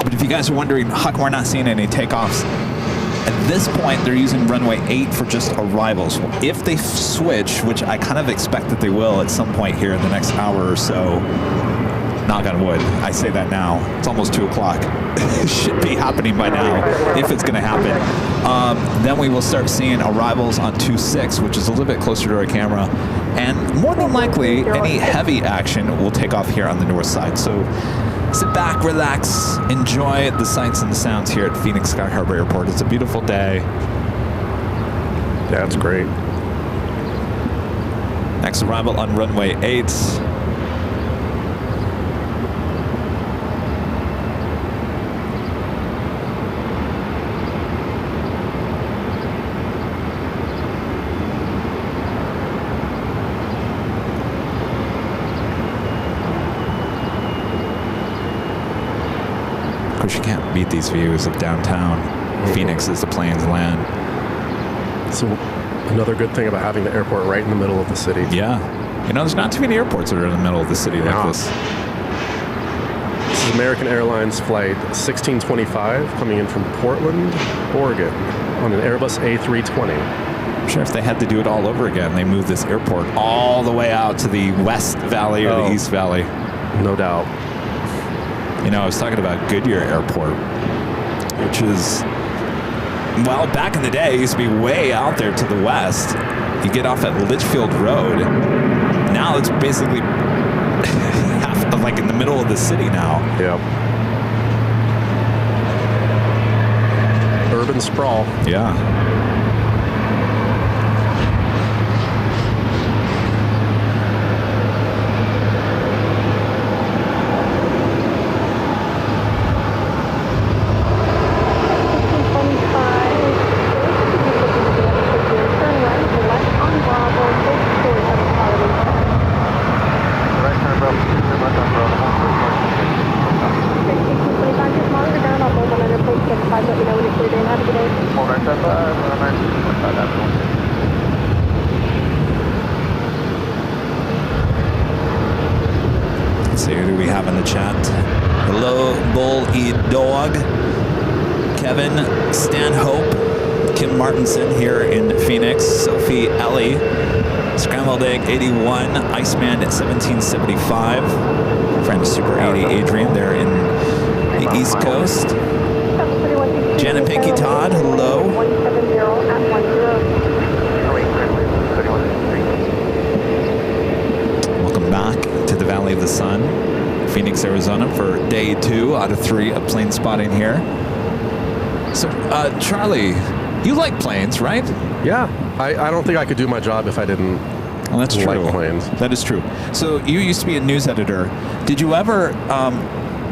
But if you guys are wondering how come we're not seeing any takeoffs, at this point they're using runway 8 for just arrivals. If they switch, which I kind of expect that they will at some point here in the next hour or so, knock on wood. I say that now. It's almost 2 o'clock. It should be happening by now, if it's going to happen. Then we will start seeing arrivals on 2-6, which is a little bit closer to our camera. And more than likely, any heavy action will take off here on the north side. So sit back, relax, enjoy the sights and the sounds here at Phoenix Sky Harbor Airport. It's a beautiful day. Yeah, it's great. Next arrival on runway 8. Of course, you can't beat these views of downtown Phoenix as the planes land. So another good thing about having the airport right in the middle of the city. Yeah. You know, there's not too many airports that are in the middle of the city like this. This is American Airlines flight 1625 coming in from Portland, Oregon on an Airbus A320. I'm sure if they had to do it all over again, they move this airport all the way out to the West Valley or the East Valley. No doubt. You know, I was talking about Goodyear Airport, which is, well, back in the day, it used to be way out there to the west. You get off at Litchfield Road. Now it's basically half of, like, in the middle of the city now. Yep. Urban sprawl. Yeah. Let's see, who do we have in the chat? Hello, Bull E Dog, Kevin Stanhope, Kim Martinson here in Phoenix, Sophie Ellie, Scrambled Egg 81, Iceman at 1775, friend Super 80 Adrian there in the East Coast. Jen and Pinky Todd, hello. 170 at 10. Welcome back to the Valley of the Sun, Phoenix, Arizona for day 2 out of 3 of plane spotting here. So, Charlie, you like planes, right? Yeah. I don't think I could do my job if I didn't Well, that's true. like planes. That is true. So you used to be a news editor. Did you ever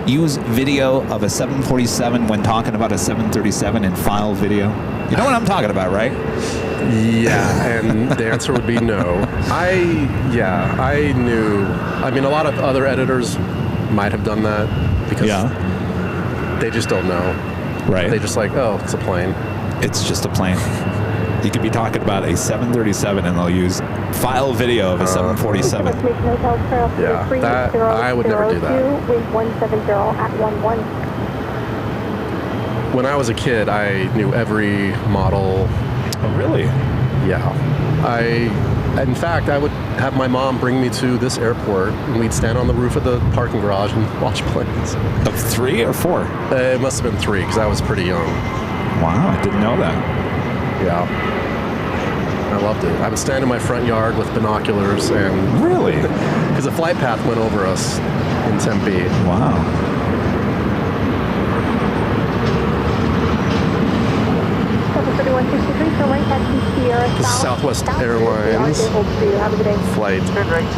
use video of a 747 when talking about a 737 and file video? You know what I'm talking about, right? Yeah, and the answer would be no. I knew. I mean, a lot of other editors might have done that because they just don't know. Right. They just like, oh, it's a plane. It's just a plane. You could be talking about a 737 and they'll use file video of a 747. Yeah, that, I would never do that. Wind 170 at 11. When I was a kid, I knew every model. Oh, really? Yeah. In fact, I would have my mom bring me to this airport, and we'd stand on the roof of the parking garage and watch planes. Of 3 or 4? It must have been 3, because I was pretty young. Wow, I didn't know that. Yeah. I loved it. I would stand in my front yard with binoculars and... Really? Because a flight path went over us in Tempe. Wow. This is Southwest Airlines flight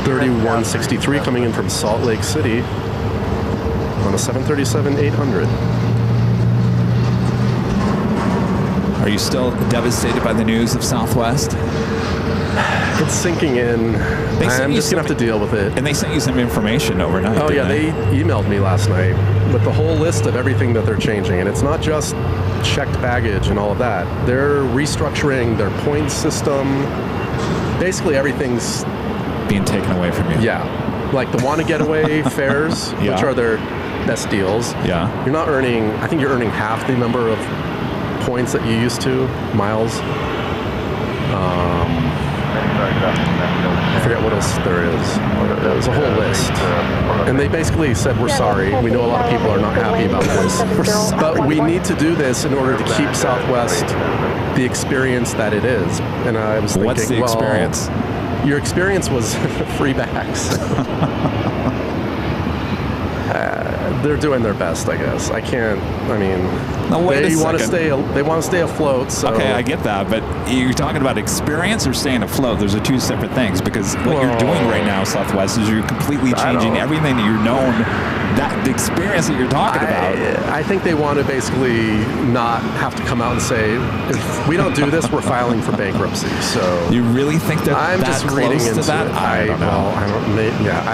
3163 coming in from Salt Lake City on a 737-800. Are you still devastated by the news of Southwest? It's sinking in. I'm just going to have to deal with it. And they sent you some information overnight. Oh, yeah, they emailed me last night with the whole list of everything that they're changing. And it's not just checked baggage and all of that. They're restructuring their points system. Basically, everything's being taken away from you. Yeah. Like the Wanna Getaway fares, which are their best deals. Yeah. You're not earning, I think you're earning half the number of points that you used to, miles. I forget what else there is. There's a whole list. And they basically said, we're sorry. We know a lot of people are not happy about this. But we need to do this in order to keep Southwest the experience that it is. And I was thinking, what's the experience? Your experience was free bags. They're doing their best, I guess. I can't. I mean, they want to stay. They want to stay afloat. So. Okay, I get that, but you're talking about experience or staying afloat. Those are two separate things. Because what you're doing right now, Southwest, is you're completely changing everything that you're known. That the experience that you're talking about. I think they want to basically not have to come out and say, if we don't do this, we're filing for bankruptcy. So you really think that I'm that just close reading to into that? it. I don't know. I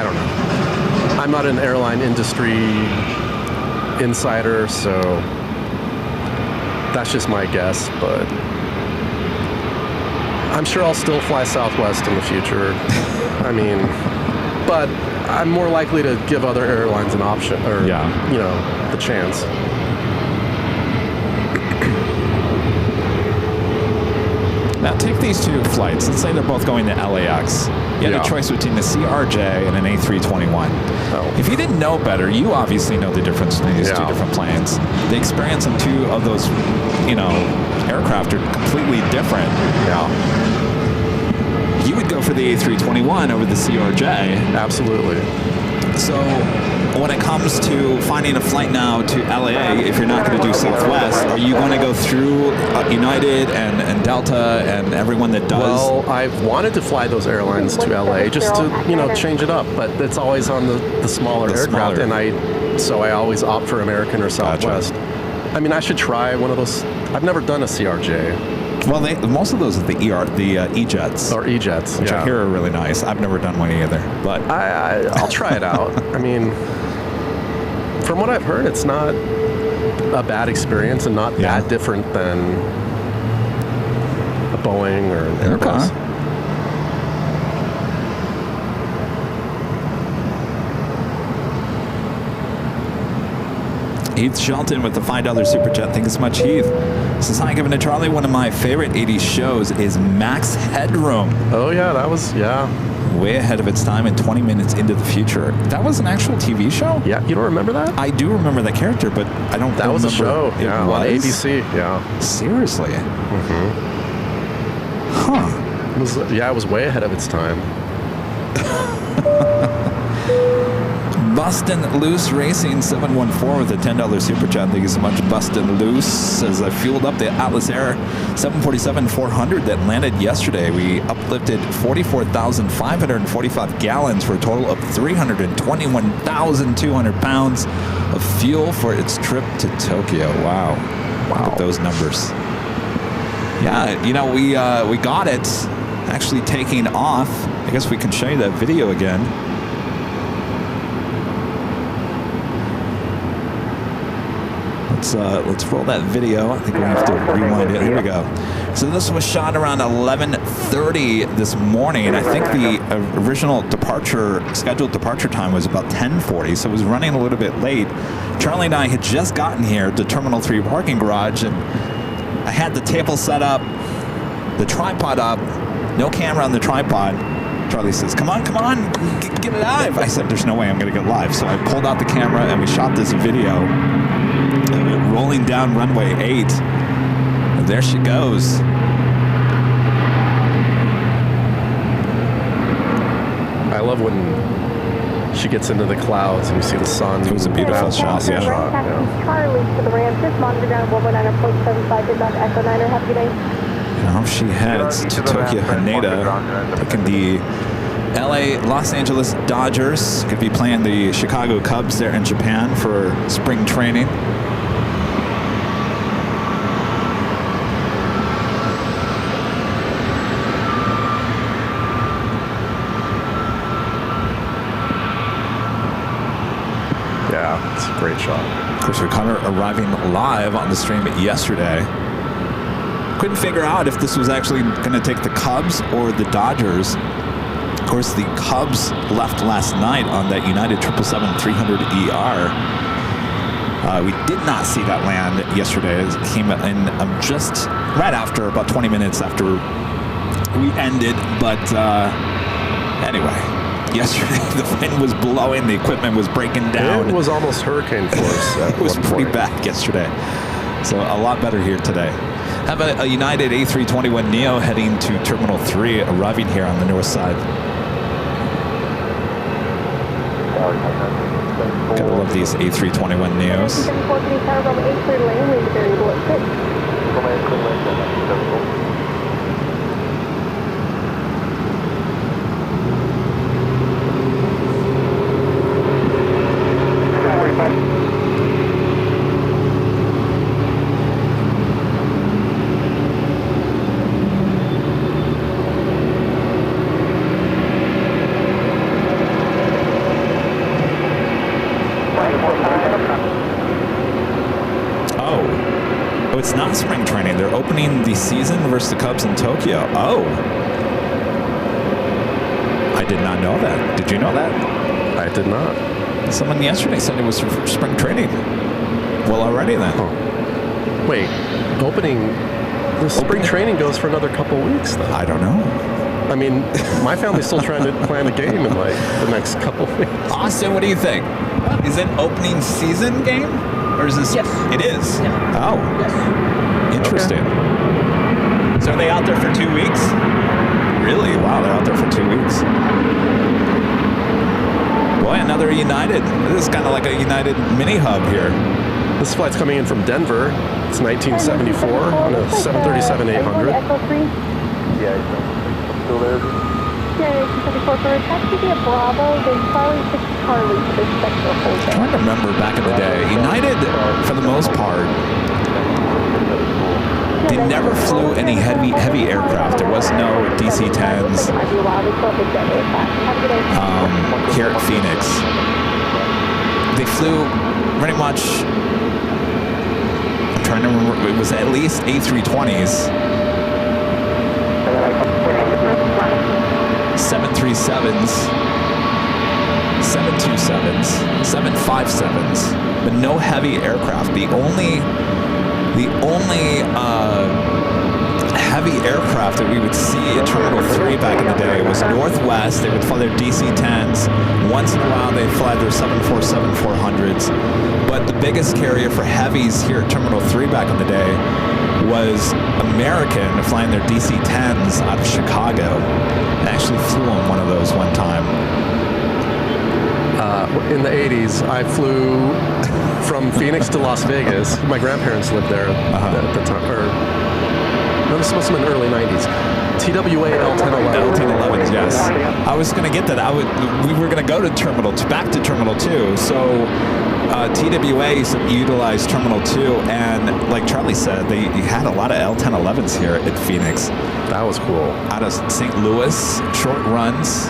don't know. I'm not an airline industry insider, so that's just my guess. But I'm sure I'll still fly Southwest in the future. I mean, but I'm more likely to give other airlines an option, or the chance. Now take these two flights. Let's say they're both going to LAX. You had a choice between the CRJ and an A321. Oh. If you didn't know better, you obviously know the difference between these two different planes. The experience on two of those, aircraft are completely different. Yeah. You would go for the A321 over the CRJ. Absolutely. So when it comes to finding a flight now to LA, if you're not going to do Southwest, are you going to go through United and Delta and everyone that does? Well, I've wanted to fly those airlines to LA just to, change it up, but it's always on the smaller aircraft, and I always opt for American or Southwest. Gotcha. I mean, I should try one of those. I've never done a CRJ. Well, most of those are the E-Jets. Or E-Jets, which I hear are really nice. I've never done one either, but I'll try it out. I mean, from what I've heard, it's not a bad experience and not that different than a Boeing or an Airbus. Okay. Heath Shelton with the $5 Super Chat. Thank you so much, Heath. Says, hi, Kevin and Charlie. One of my favorite 80s shows is Max Headroom. Oh, yeah, that was, way ahead of its time and 20 minutes into the future. That was an actual TV show? Yeah, you don't remember that? I do remember that character, but I don't remember. That was a show, on ABC, Seriously? Mm-hmm. Huh. It was way ahead of its time. Bustin' Loose Racing 714 with a $10 super chat. Thank you so much, Bustin' Loose. Says, I fueled up the Atlas Air 747-400 that landed yesterday. We uplifted 44,545 gallons for a total of 321,200 pounds of fuel for its trip to Tokyo. Wow. Look at those numbers. Yeah, we got it actually taking off. I guess we can show you that video again. Let's roll that video. I think we have to rewind it. Here we go. So this was shot around 11:30 this morning. I think the original scheduled departure time was about 10:40, so it was running a little bit late. Charlie and I had just gotten here to Terminal 3 parking garage, and I had the table set up, the tripod up, no camera on the tripod. Charlie says, come on, get live. I said, there's no way I'm going to get live. So I pulled out the camera and we shot this video of it rolling down runway 8. And there she goes. I love when she gets into the clouds and you see the sun. It was a beautiful shot. Charlie to the ramp. Just monitor ground 119.75. Did not Echo 9. Have a good day. Now she heads to Tokyo Haneda, taking the LA Los Angeles Dodgers. Could be playing the Chicago Cubs there in Japan for spring training. Yeah, it's a great shot. Of course, we caught her arriving live on the stream yesterday. Couldn't figure out if this was actually going to take the Cubs or the Dodgers. Of course, the Cubs left last night on that United 777-300ER. We did not see that land yesterday. It came in just right after, about 20 minutes after we ended, but anyway, yesterday the wind was blowing, the equipment was breaking down. It was almost hurricane force. It was pretty bad yesterday, so a lot better here today. Have a United A321neo heading to Terminal 3, arriving here on the north side. Gotta love these A321neos. 74 City Tower, Bravo 8, clear lane, wind variable at 6. It's not spring training. They're opening the season versus the Cubs in Tokyo. Oh. I did not know that. Did you know that? I did not. Someone yesterday said it was for spring training. Well, already then. Oh. Wait, the spring training goes for another couple weeks, though. I don't know. I mean, my family's still trying to plan a game in like the next couple weeks. Austin, what do you think? Is it an opening season game? Or is this? Yes. It is? Yeah. Oh. Yes. Interesting. Okay. So are they out there for 2 weeks? Really? Wow, they're out there for 2 weeks. Boy, another United. This is kind of like a United mini hub here. This flight's coming in from Denver. It's 1974 on a 737-800. Yeah, still there. Yeah, 74 for a taxi via Bravo, then Charlie 6 Charlie to the Spectre I'm Hotel. trying to remember back in the day. United, for the most part, they never flew any heavy aircraft. There was no DC-10s here at Phoenix. They flew pretty much, I'm trying to remember, it was at least A320s, 737s, 727s, 757s, but no heavy aircraft. The only heavy aircraft that we would see at Terminal 3 back in the day was Northwest. They would fly their DC-10s. Once in a while, they'd fly their 747-400s. But the biggest carrier for heavies here at Terminal 3 back in the day was American, flying their DC-10s out of Chicago. I actually flew on one of those one time. In the 80s, I flew from Phoenix to Las Vegas. My grandparents lived there at the time. No, this must have been early 90s. TWA L1011. L1011s, yes. I was going to get that. We were going to go to back to Terminal 2. So TWA utilized Terminal 2, and like Charlie said, they had a lot of L1011s here at Phoenix. That was cool. Out of St. Louis, short runs.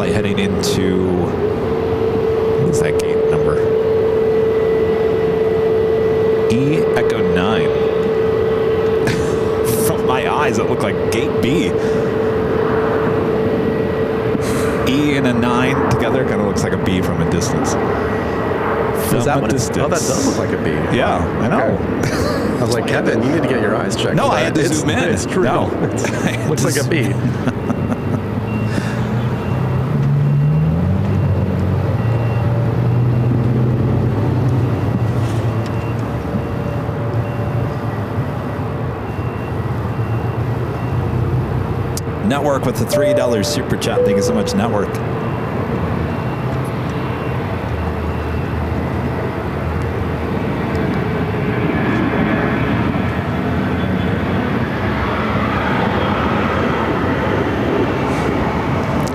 Heading into, what is that gate number? E Echo 9. From my eyes, it looked like gate B. E and a 9 together kind of looks like a B from a distance. Is that what distance? Oh, that does look like a B. Yeah, I know. Okay. I was like, Kevin, you need to get your eyes checked. No, I had to zoom in. It's true. No. It looks like a B. Network with the $3 super chat. Thank you so much, Network.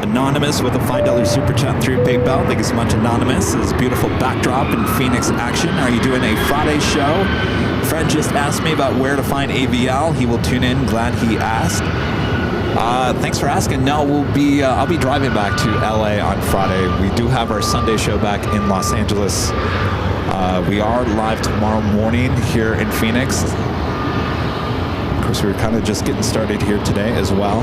Anonymous with a $5 super chat through PayPal. Thank you so much, Anonymous. This is beautiful backdrop in Phoenix action. Are you doing a Friday show? Fred just asked me about where to find AVL. He will tune in. Glad he asked. Thanks for asking. No, I'll be driving back to LA on Friday. We do have our Sunday show back in Los Angeles We are live tomorrow morning here in Phoenix. Of course, we were kind of just getting started here today as well.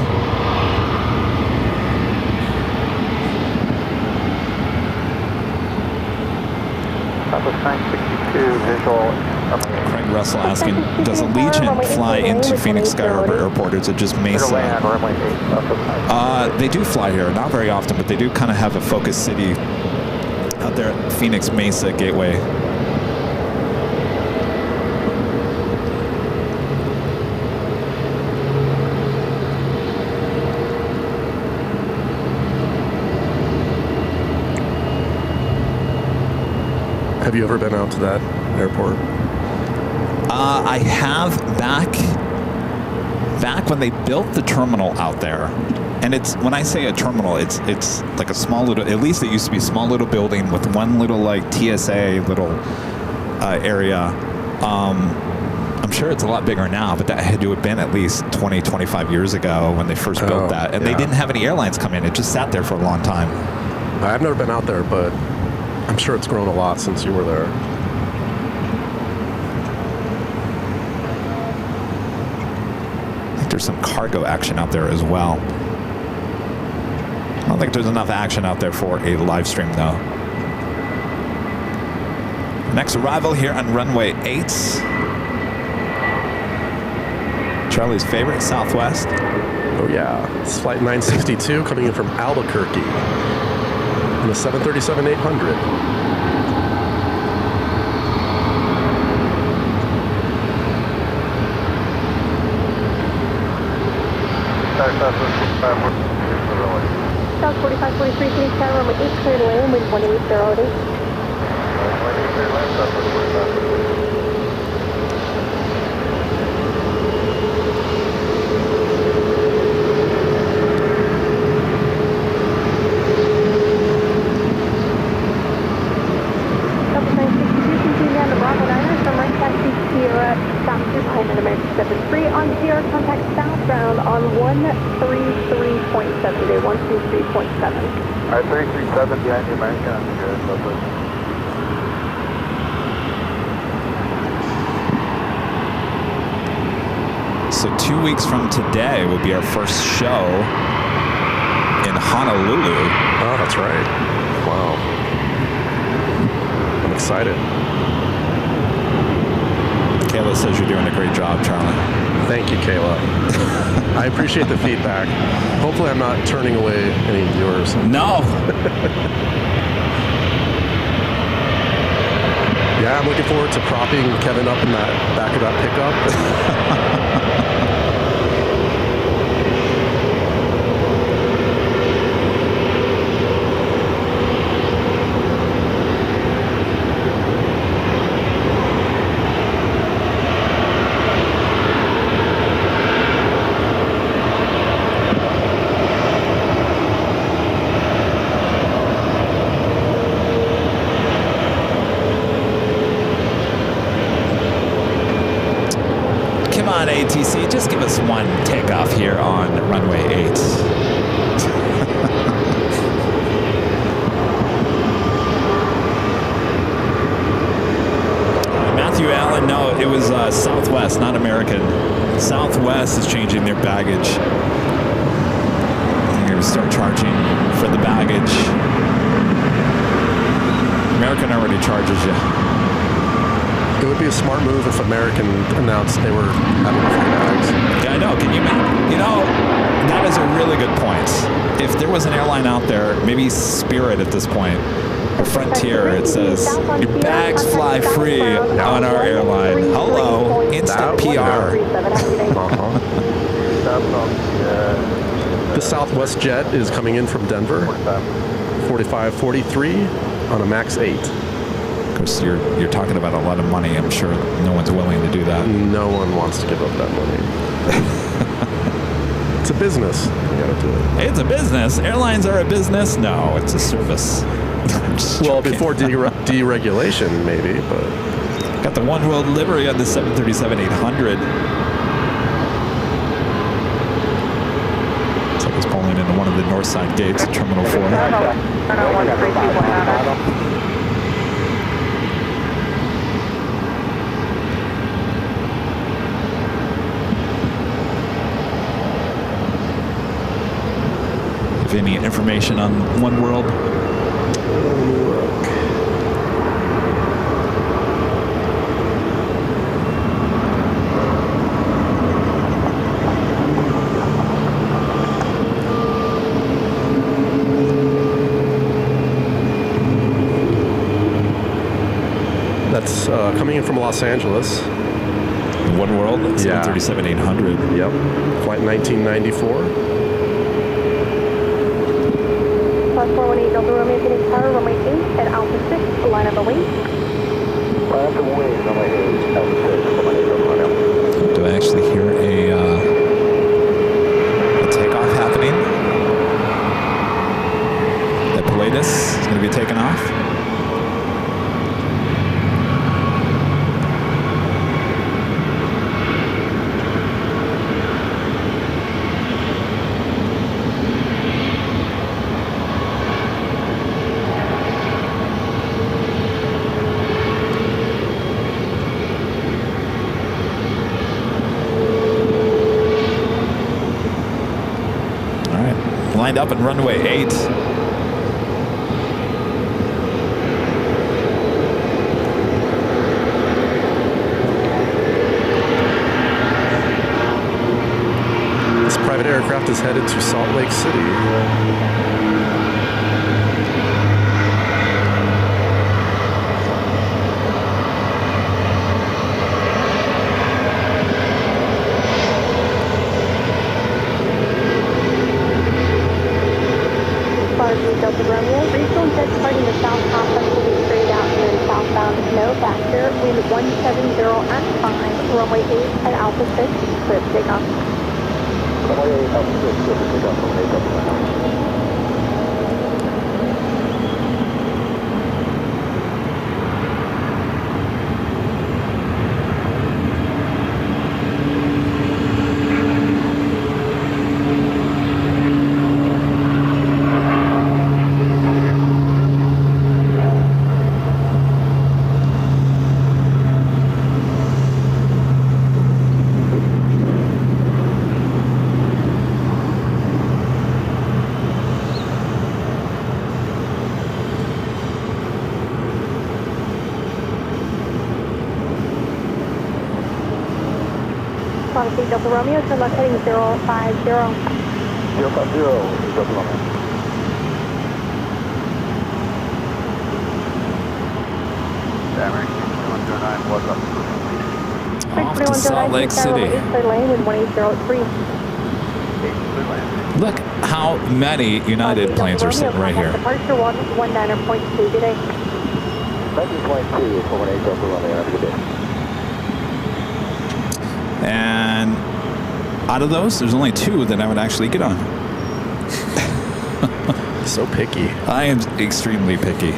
Southwest 962 visual. Craig Russell asking, does Allegiant fly into Phoenix Sky Harbor Airport, or is it just Mesa? They do fly here, not very often, but they do kind of have a focus city out there at Phoenix Mesa Gateway. Have you ever been out to that airport? I have back when they built the terminal out there. And it's, when I say a terminal, it's like a small little, at least it used to be a small little building with one little like TSA little area. I'm sure it's a lot bigger now, but that had to have been at least 20, 25 years ago when they first built that. And they didn't have any airlines come in. It just sat there for a long time. I've never been out there, but I'm sure it's grown a lot since you were there. I think there's some cargo action out there as well. I don't think there's enough action out there for a live stream though. Next arrival here on runway 8. Charlie's favorite, Southwest. Oh yeah, it's flight 962 coming in from Albuquerque. The 737-800. South 4543, please sky runway 8 clear to land with 180. On Sierra, contact southbound on 133.7 today, 123.7. Alright, 337 behind the American. Good, lovely. So 2 weeks from today will be our first show in Honolulu. Oh, that's right. Wow. I'm excited. Kayla says you're doing a great job, Charlie. Thank you, Kayla. I appreciate the feedback. Hopefully I'm not turning away any viewers. No. Yeah, I'm looking forward to propping Kevin up in that back of that pickup. ATC, just give us one takeoff here on runway 8. Matthew Allen, no, it was Southwest, not American. Southwest is changing their baggage. They're going to start charging for the baggage. American already charges you. It would be a smart move if American announced they were having free bags. Yeah, I know. Can you imagine? You know, that is a really good point. If there was an airline out there, maybe Spirit at this point, or Frontier, it says, your bags fly free on our airline. Hello, instant PR. The Southwest jet is coming in from Denver, 4543 on a MAX 8. Of course, you're talking about a lot of money. I'm sure no one's willing to do that. No one wants to give up that money. It's a business. You gotta do it. It's a business. Airlines are a business. No, it's a service. Well, before deregulation, maybe, but got the One World livery on the 737-800. Something's pulling into one of the north side gates at Terminal 4. any information on One World? That's coming in from Los Angeles. One World? That's Yeah. 737-800. Yep. Flight 1994. Plus 418 Delta Romeo Phoenix Tower, runway 8 at Alpha 6, line up await. Line up await, runway 8, Alpha 6, line up Romeo. Do I actually hear a takeoff happening? That Pilatus is going to be taken off. Lined up in runway 8. This private aircraft is headed to Salt Lake City. Delta Romeo, regional jet departing the south complex will be straight out and then southbound, no factor, wind 170 at 5, runway 8 at Alpha 6, clear for takeoff. Runway 8, Alpha 6, clear for takeoff, runway 8, Delta Romeo. Delta Romeo, turn left heading 050. 050, Delta Romeo. American 2109, what's up? Off to Salt Lake City. Lane with 1803. Look how many United planes are sitting right here. Departure 119.2 today. 19.2 for 18 Delta Romeo, have a good day. And out of those, there's only 2 that I would actually get on. So picky. I am extremely picky.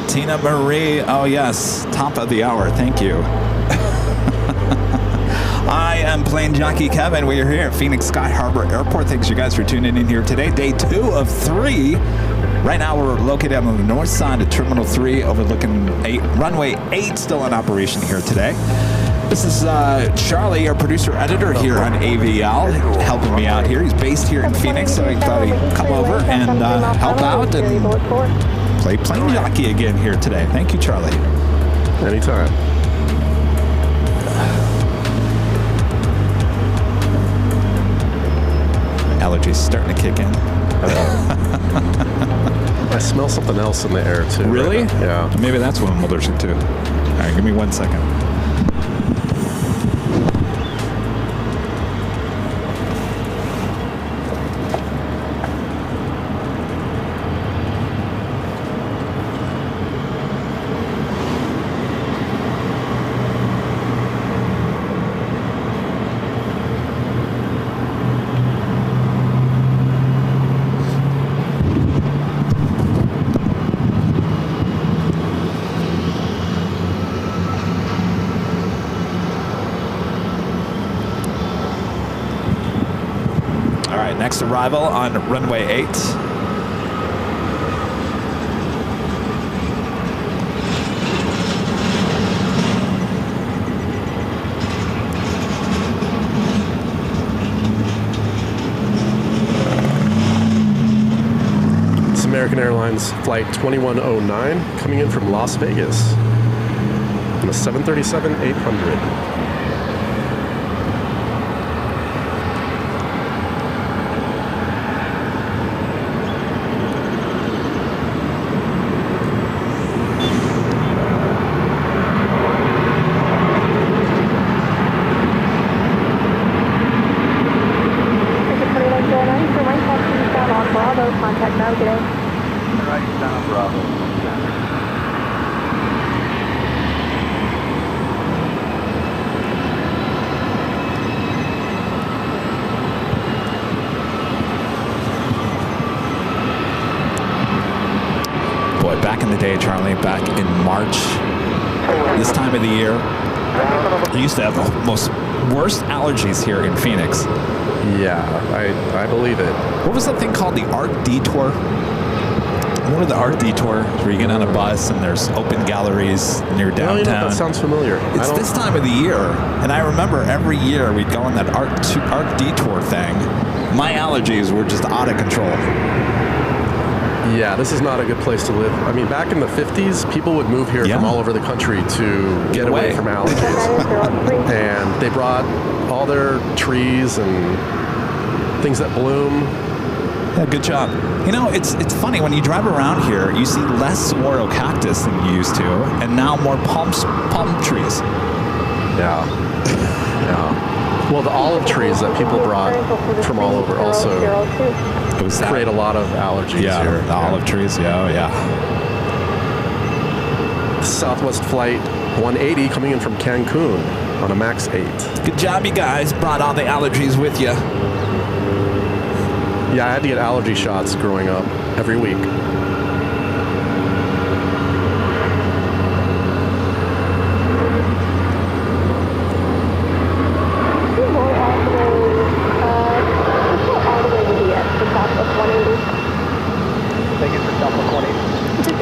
Tina Marie, oh yes, top of the hour, thank you. I am Plane Jockey Kevin. We are here at Phoenix Sky Harbor Airport. Thanks you guys for tuning in here today. Day 2 of 3. Right now we're located on the north side of Terminal 3 overlooking runway 8 still in operation here today. This is Charlie, our producer-editor here on AVL, helping me out here. He's based here in Phoenix, so I thought he'd come over and help out and play Plane Jockey again here today. Thank you, Charlie. Anytime. Allergies starting to kick in. I smell something else in the air, too. Really? Right now. Yeah. Maybe that's what I'm allergic to. All right, give me 1 second. Next arrival on runway 8. American Airlines Flight 2109 coming in from Las Vegas on a 737-800. Contact now today. Right, down Bravo. Boy, back in the day, Charlie, back in March, this time of the year, I used to have the most worst allergies here in Phoenix. Yeah, I believe it. What was that thing called? The Art Detour? Remember the Art Detour where you get on a bus and there's open galleries near downtown? Oh, you know, that sounds familiar. It's this time of the year, and I remember every year we'd go on that Art Detour thing. My allergies were just out of control. Yeah, this is not a good place to live. I mean, back in the 50s, people would move here from all over the country to get away from allergies. And they brought all their trees and things that bloom. Yeah, good job. You know, it's funny, when you drive around here, you see less saguaro cactus than you used to, and now more palm trees. Yeah. Yeah. Well, the olive trees that people brought from all over also create a lot of allergies here. The olive trees, yeah. Southwest Flight 180 coming in from Cancun on a MAX 8. Good job, you guys. Brought all the allergies with you. Yeah, I had to get allergy shots growing up every week.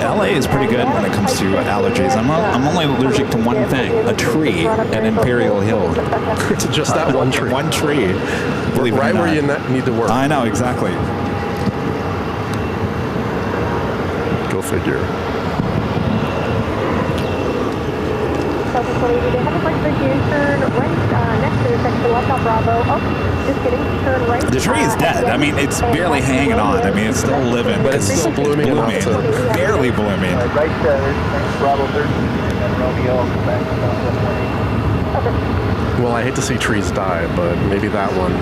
LA is pretty good when it comes to allergies. I'm only allergic to one thing, a tree at Imperial Hill. Just that one tree. One tree. Believe it or right not. where you need to work. I know, exactly. Go figure. They have a right for you, turn right next to the section left on Bravo. Oh, just kidding, turn right. The tree is dead. I mean, it's barely hanging on. I mean, it's still living. But it's still blooming enough to... Barely blooming. Right, Bravo 13, and Romeo, back to South. Well, I hate to see trees die, but maybe that one.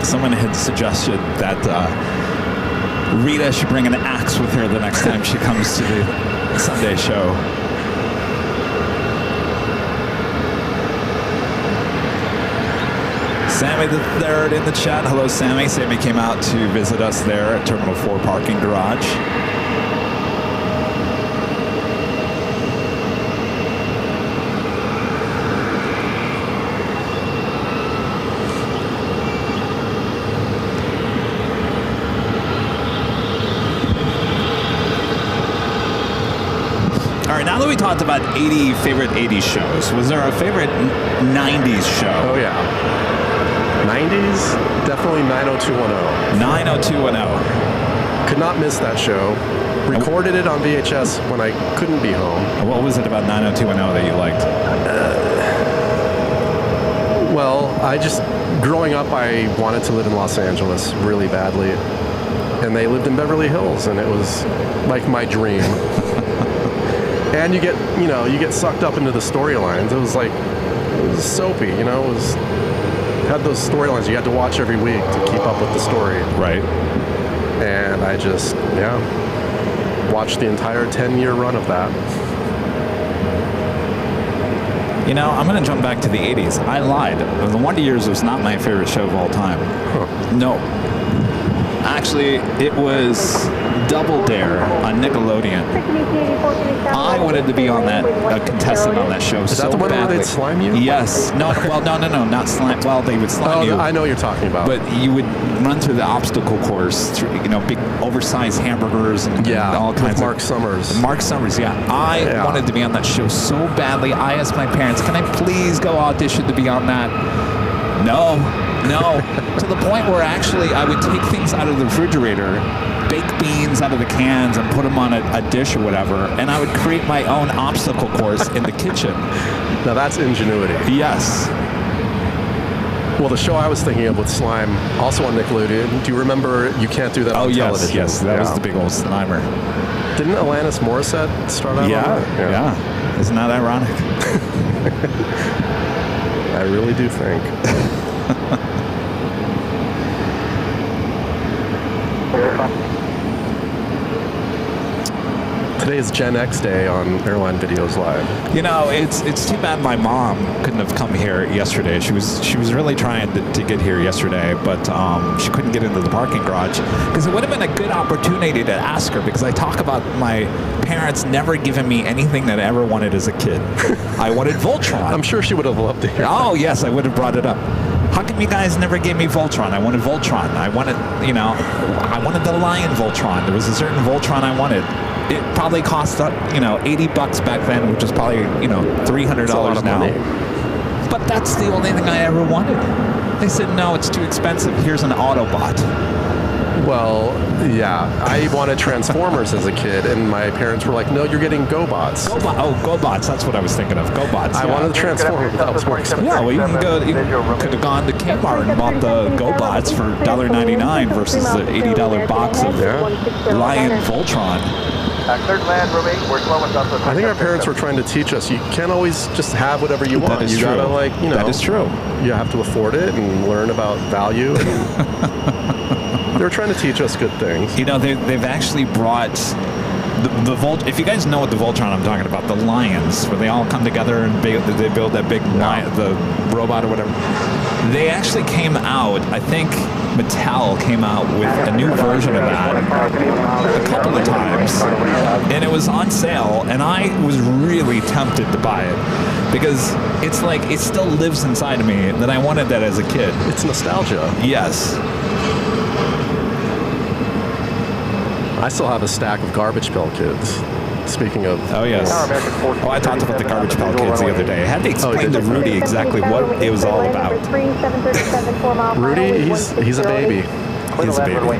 Someone had suggested that Rita should bring an axe with her the next time she comes to the Sunday show. Sammy the Third in the chat. Hello, Sammy. Sammy came out to visit us there at Terminal 4 parking garage. All right, now that we talked about favorite 80s shows, was there a favorite 90s show? Oh, yeah. 90s? Definitely 90210. 90210. Could not miss that show. Recorded it on VHS when I couldn't be home. What was it about 90210 that you liked? Well, growing up, I wanted to live in Los Angeles really badly. And they lived in Beverly Hills, and it was like my dream. And you get sucked up into the storylines. It was soapy, it had those storylines you had to watch every week to keep up with the story. Right. And I just, watched the entire 10-year run of that. I'm going to jump back to the 80s. I lied. The Wonder Years was not my favorite show of all time. Huh. No. Actually, it was Double Dare on Nickelodeon. I wanted to be on that, a contestant on that show Is so that the one badly. where they'd slime you? Yes. No, not slime. Well, they would slime you. I know what you're talking about. But you would run through the obstacle course, through, big oversized hamburgers and all kinds of... Mark Summers. Mark Summers, yeah. I wanted to be on that show so badly. I asked my parents, can I please go audition to be on that? No. No, to the point where actually I would take things out of the refrigerator, bake beans out of the cans and put them on a dish or whatever, and I would create my own obstacle course in the kitchen. Now that's ingenuity. Yes. Well, the show I was thinking of with slime, also on Nickelodeon, do you remember You Can't Do That on Television? Yes, that was the big old slimer. Didn't Alanis Morissette start out on that? Yeah. Isn't that ironic? I really do think. Today is Gen X Day on Airline Videos Live. You know, it's too bad my mom couldn't have come here yesterday. She was really trying to get here yesterday, but she couldn't get into the parking garage because it would have been a good opportunity to ask her, because I talk about my parents never giving me anything that I ever wanted as a kid. I wanted Voltron. I'm sure she would have loved to hear Oh, yes, I would have brought it up. How come you guys never gave me Voltron? I wanted Voltron. I wanted the Lion Voltron. There was a certain Voltron I wanted. It probably cost, $80 back then, which is probably, $300 now. Money. But that's the only thing I ever wanted. They said, no, it's too expensive. Here's an Autobot. Well, yeah. I wanted Transformers as a kid, and my parents were like, no, you're getting GoBots. GoBots. That's what I was thinking of. GoBots. I wanted the Transformers, but that was more expensive. Yeah, well, you could have gone to Kmart and bought the GoBots for $1.99 versus the $80 box of Lion Voltron. I think our parents were trying to teach us you can't always just have whatever you want. That is you true. gotta That is true. You have to afford it and learn about value. And they were trying to teach us good things. You know, they've actually brought the Volt. If you guys know what the Voltron I'm talking about, the Lions, where they all come together and they build that big lion, the robot or whatever. They actually came out. I think Mattel came out with a new version of that a couple of times, and it was on sale, and I was really tempted to buy it because it's like it still lives inside of me that I wanted that as a kid. It's nostalgia. Yes. I still have a stack of Garbage Pail Kids. Speaking of... Oh, yes. Oh, I talked about the Garbage Pail Kids the other day. I had to explain to Rudy exactly what it was all about. Rudy, he's a baby. He's a baby.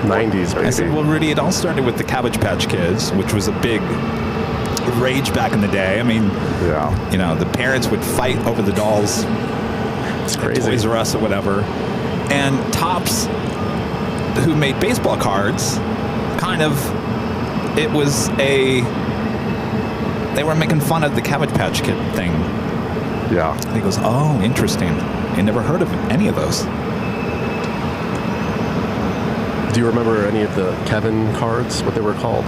90s baby. I said, well, Rudy, it all started with the Cabbage Patch Kids, which was a big rage back in the day. I mean, the parents would fight over the dolls. It's crazy. Toys R Us or whatever. And Topps, who made baseball cards, they were making fun of the Cabbage Patch Kid thing. Yeah. And he goes, oh, interesting. I never heard of any of those. Do you remember any of the Kevin cards, what they were called?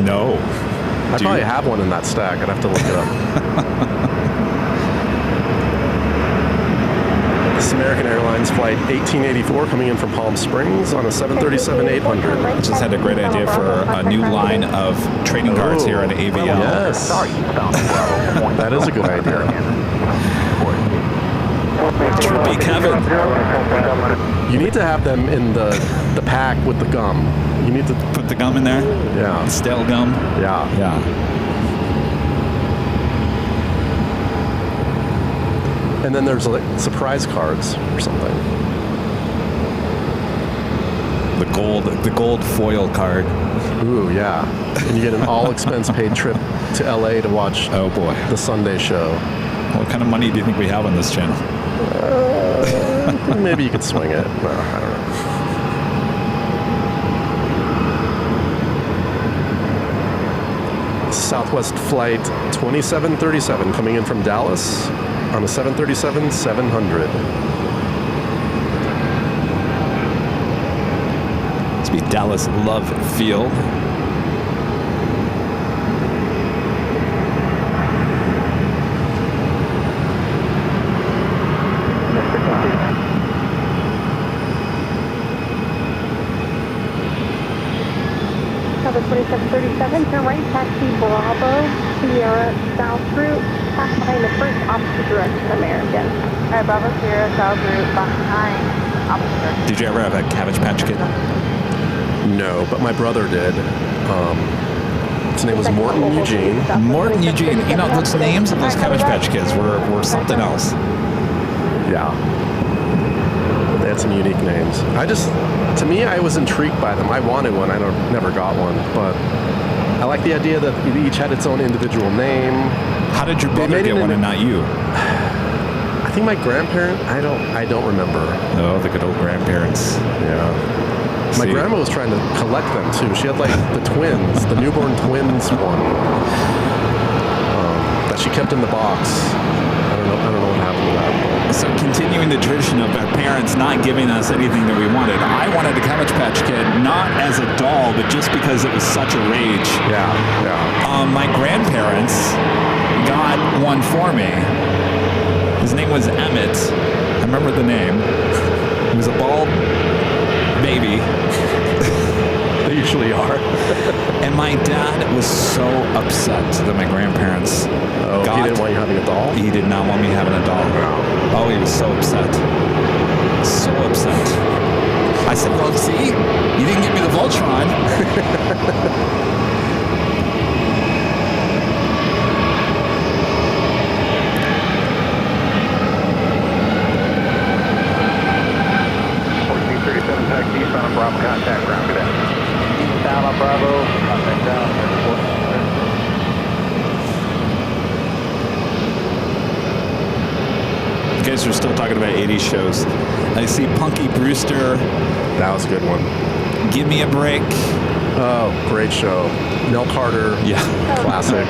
No. I probably have one in that stack. I'd have to look it up. This is American Airlines Flight 1884 coming in from Palm Springs on a 737-800. I just had a great idea for a new line of trading cards here at AVL. Yes. That is a good idea. Trippy Kevin. You need to have them in the pack with the gum. You need to put the gum in there? Yeah. Stale gum? Yeah. Yeah. And then there's like surprise cards or something. The gold foil card. Ooh, yeah. And you get an all-expense-paid trip to LA to watch the Sunday show. What kind of money do you think we have on this channel? Maybe you could swing it. No, I don't know. Southwest Flight 2737 coming in from Dallas on a 737-700. It's be Dallas Love Field. Cover 2737, turn right, taxi Bravo, Sierra South route, pass behind the first opposite direction American. All right, Bravo Sierra South route behind opposite direction. Did you ever have a Cabbage Patch Kid? No, but my brother did. His name was Morton Eugene. Morton Eugene. You know, those names of those Cabbage Patch Kids were something else. Yeah. They had some unique names. To me, I was intrigued by them. I wanted one. I never got one, but I like the idea that it each had its own individual name. How did your brother get one and not you? I think my grandparent. I don't remember. Oh, the good old grandparents. Yeah. My grandma was trying to collect them too. She had like the twins, the newborn twins one that she kept in the box. I don't know what happened to that. So continuing the tradition of our parents not giving us anything that we wanted, I wanted a Cabbage Patch Kid not as a doll, but just because it was such a rage. Yeah. My grandparents got one for me. His name was Emmett. I remember the name. He was a bald baby. They usually are. And my dad was so upset that my grandparents got... He didn't want you having a doll? He did not want me having a doll. Oh, he was so upset. So upset. I said, well, see, you didn't give me the Voltron. Taxi eastbound on Bravo, contact ground cadet. Eastbound on Bravo, contact down. You guys are still talking about 80s shows. I see Punky Brewster. That was a good one. Give Me a Break. Oh, great show. Nell Carter. Yeah. Classic.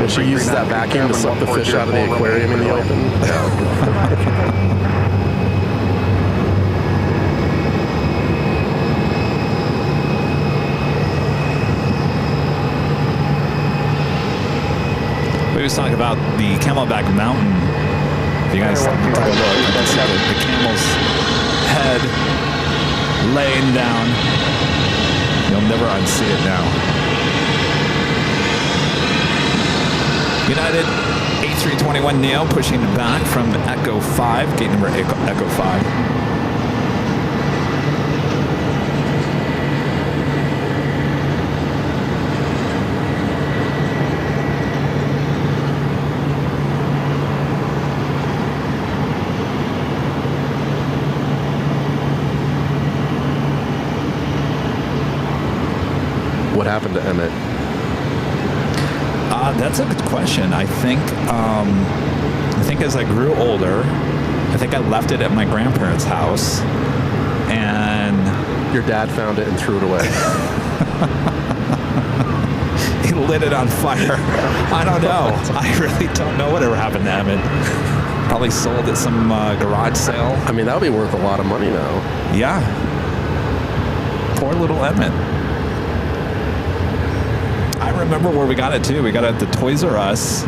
When she uses that vacuum to suck the fish out of the aquarium in the open. Yeah. We was talking about the Camelback Mountain. If you guys take a look, you can see the camel's head laying down. You'll never unsee it now. United A321neo pushing back from Echo 5, gate number Echo 5. What happened to Emmett? That's a good question. I think as I grew older, I think I left it at my grandparents' house, and your dad found it and threw it away. He lit it on fire. I don't know. I really don't know whatever happened to Emmett. Probably sold at some garage sale. I mean, that would be worth a lot of money now. Yeah. Poor little Emmett. I remember where we got it too. We got it at the Toys R Us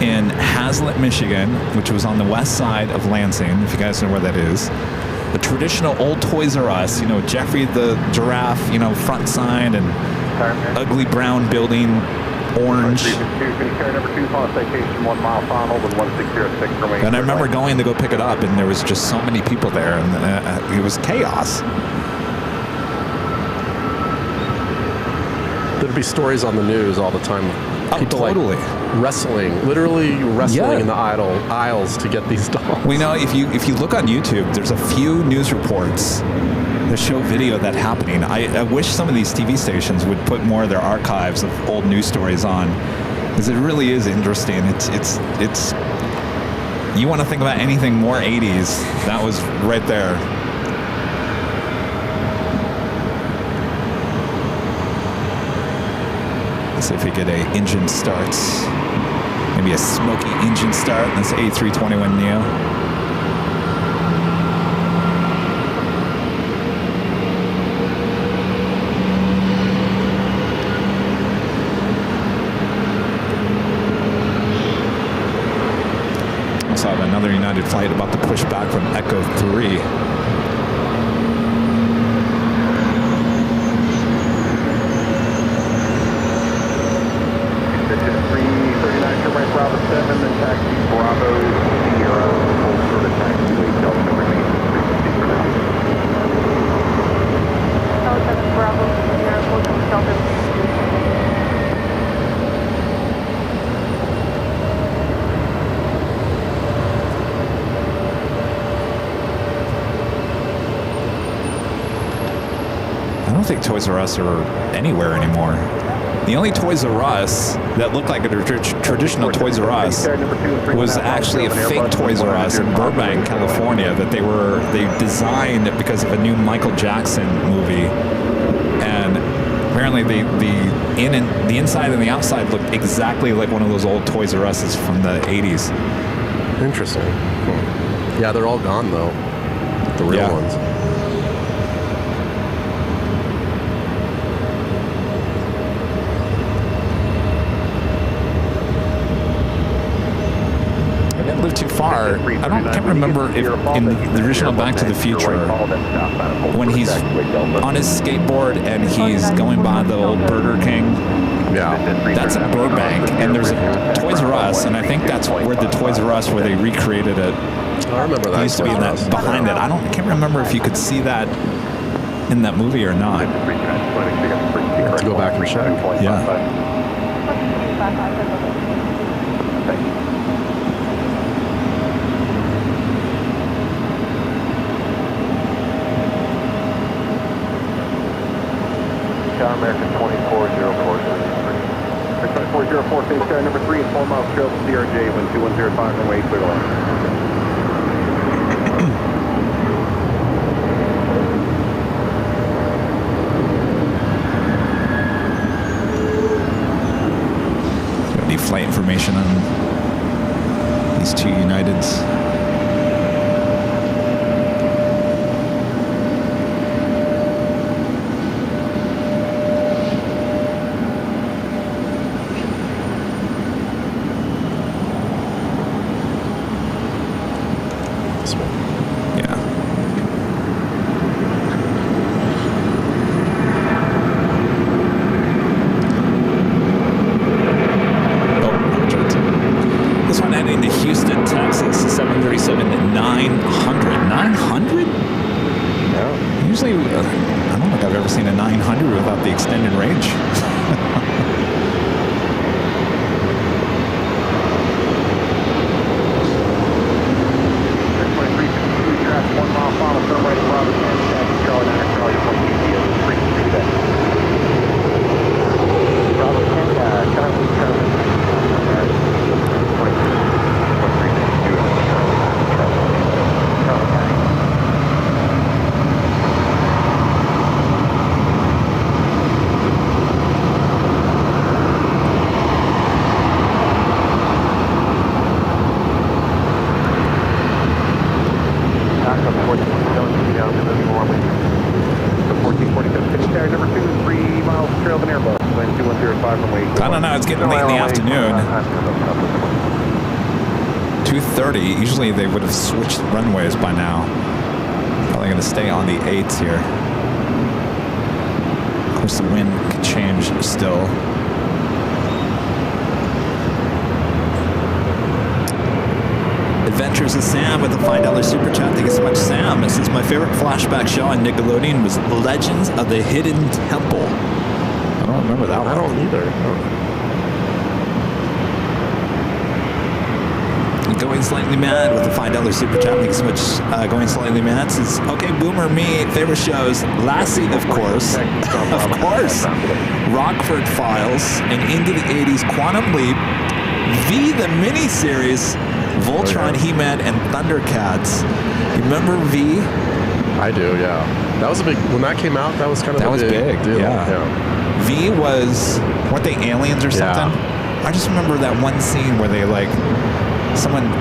in Hazlet, Michigan, which was on the west side of Lansing, if you guys know where that is. The traditional old Toys R Us, you know, Jeffrey the giraffe, you know, front side and ugly brown building, orange. And I remember going to go pick it up, and there was just so many people there, and it was chaos. There'd be stories on the news all the time. People totally. Like literally wrestling in the aisles to get these dolls. We know if you look on YouTube, there's a few news reports that show video that happening. I wish some of these TV stations would put more of their archives of old news stories on, because it really is interesting. It's you want to think about anything more 80s, that was right there. Let's see if we get a engine starts. Maybe a smoky engine start. That's A321neo. Also have another United flight about to push back from Echo 3. Bravo 7, then taxi Bravo Sierra, hold for the taxiway, Delta remains frequency for now. Delta 7 Bravo Sierra, hold for Delta. think Toys R Us are anywhere anymore. The only Toys R Us that looked like a traditional Toys R Us was actually a fake Toys R Us in Burbank, California, that they designed because of a new Michael Jackson movie. And apparently the inside and the outside looked exactly like one of those old Toys R Us's from the 80s. Interesting. Yeah, they're all gone though. The real ones. Live too far. Can't remember if in the original Back to the Future when he's on his skateboard and he's going by the old Burger King. Yeah, that's in Burbank, and there's a Toys R Us, and I think that's where the Toys R Us where they recreated it. I remember that. It used to be in that behind it. I can't remember if you could see that in that movie or not. Have to go back and check. Yeah. American 24043. 24043, phase car number 3 and 4 miles trail to CRJ, wind 2105, runway clear to land. Any flight information on these two Uniteds? I don't know, it's getting late in the afternoon. 2:30, usually they would have switched runways by now. Probably going to stay on the 8s here. Of course, the wind could change still. Adventures of Sam with a $5 super chat. Thank you so much, Sam. It says, my favorite flashback show on Nickelodeon was Legends of the Hidden Temple. I don't remember that one. I don't either. Going Slightly Mad with a $5 super chat. Thank you so much. Going Slightly Mad says, okay, Boomer, me, favorite shows, Lassie, of course. Of course. Rockford Files, and into the 80s, Quantum Leap, V, the miniseries, Voltron, He-Man, and Thundercats. You remember V? I do, yeah. That was a big, when that came out, that was kind of a big deal. Yeah. V was, weren't they aliens or something? Yeah. I just remember that one scene where they someone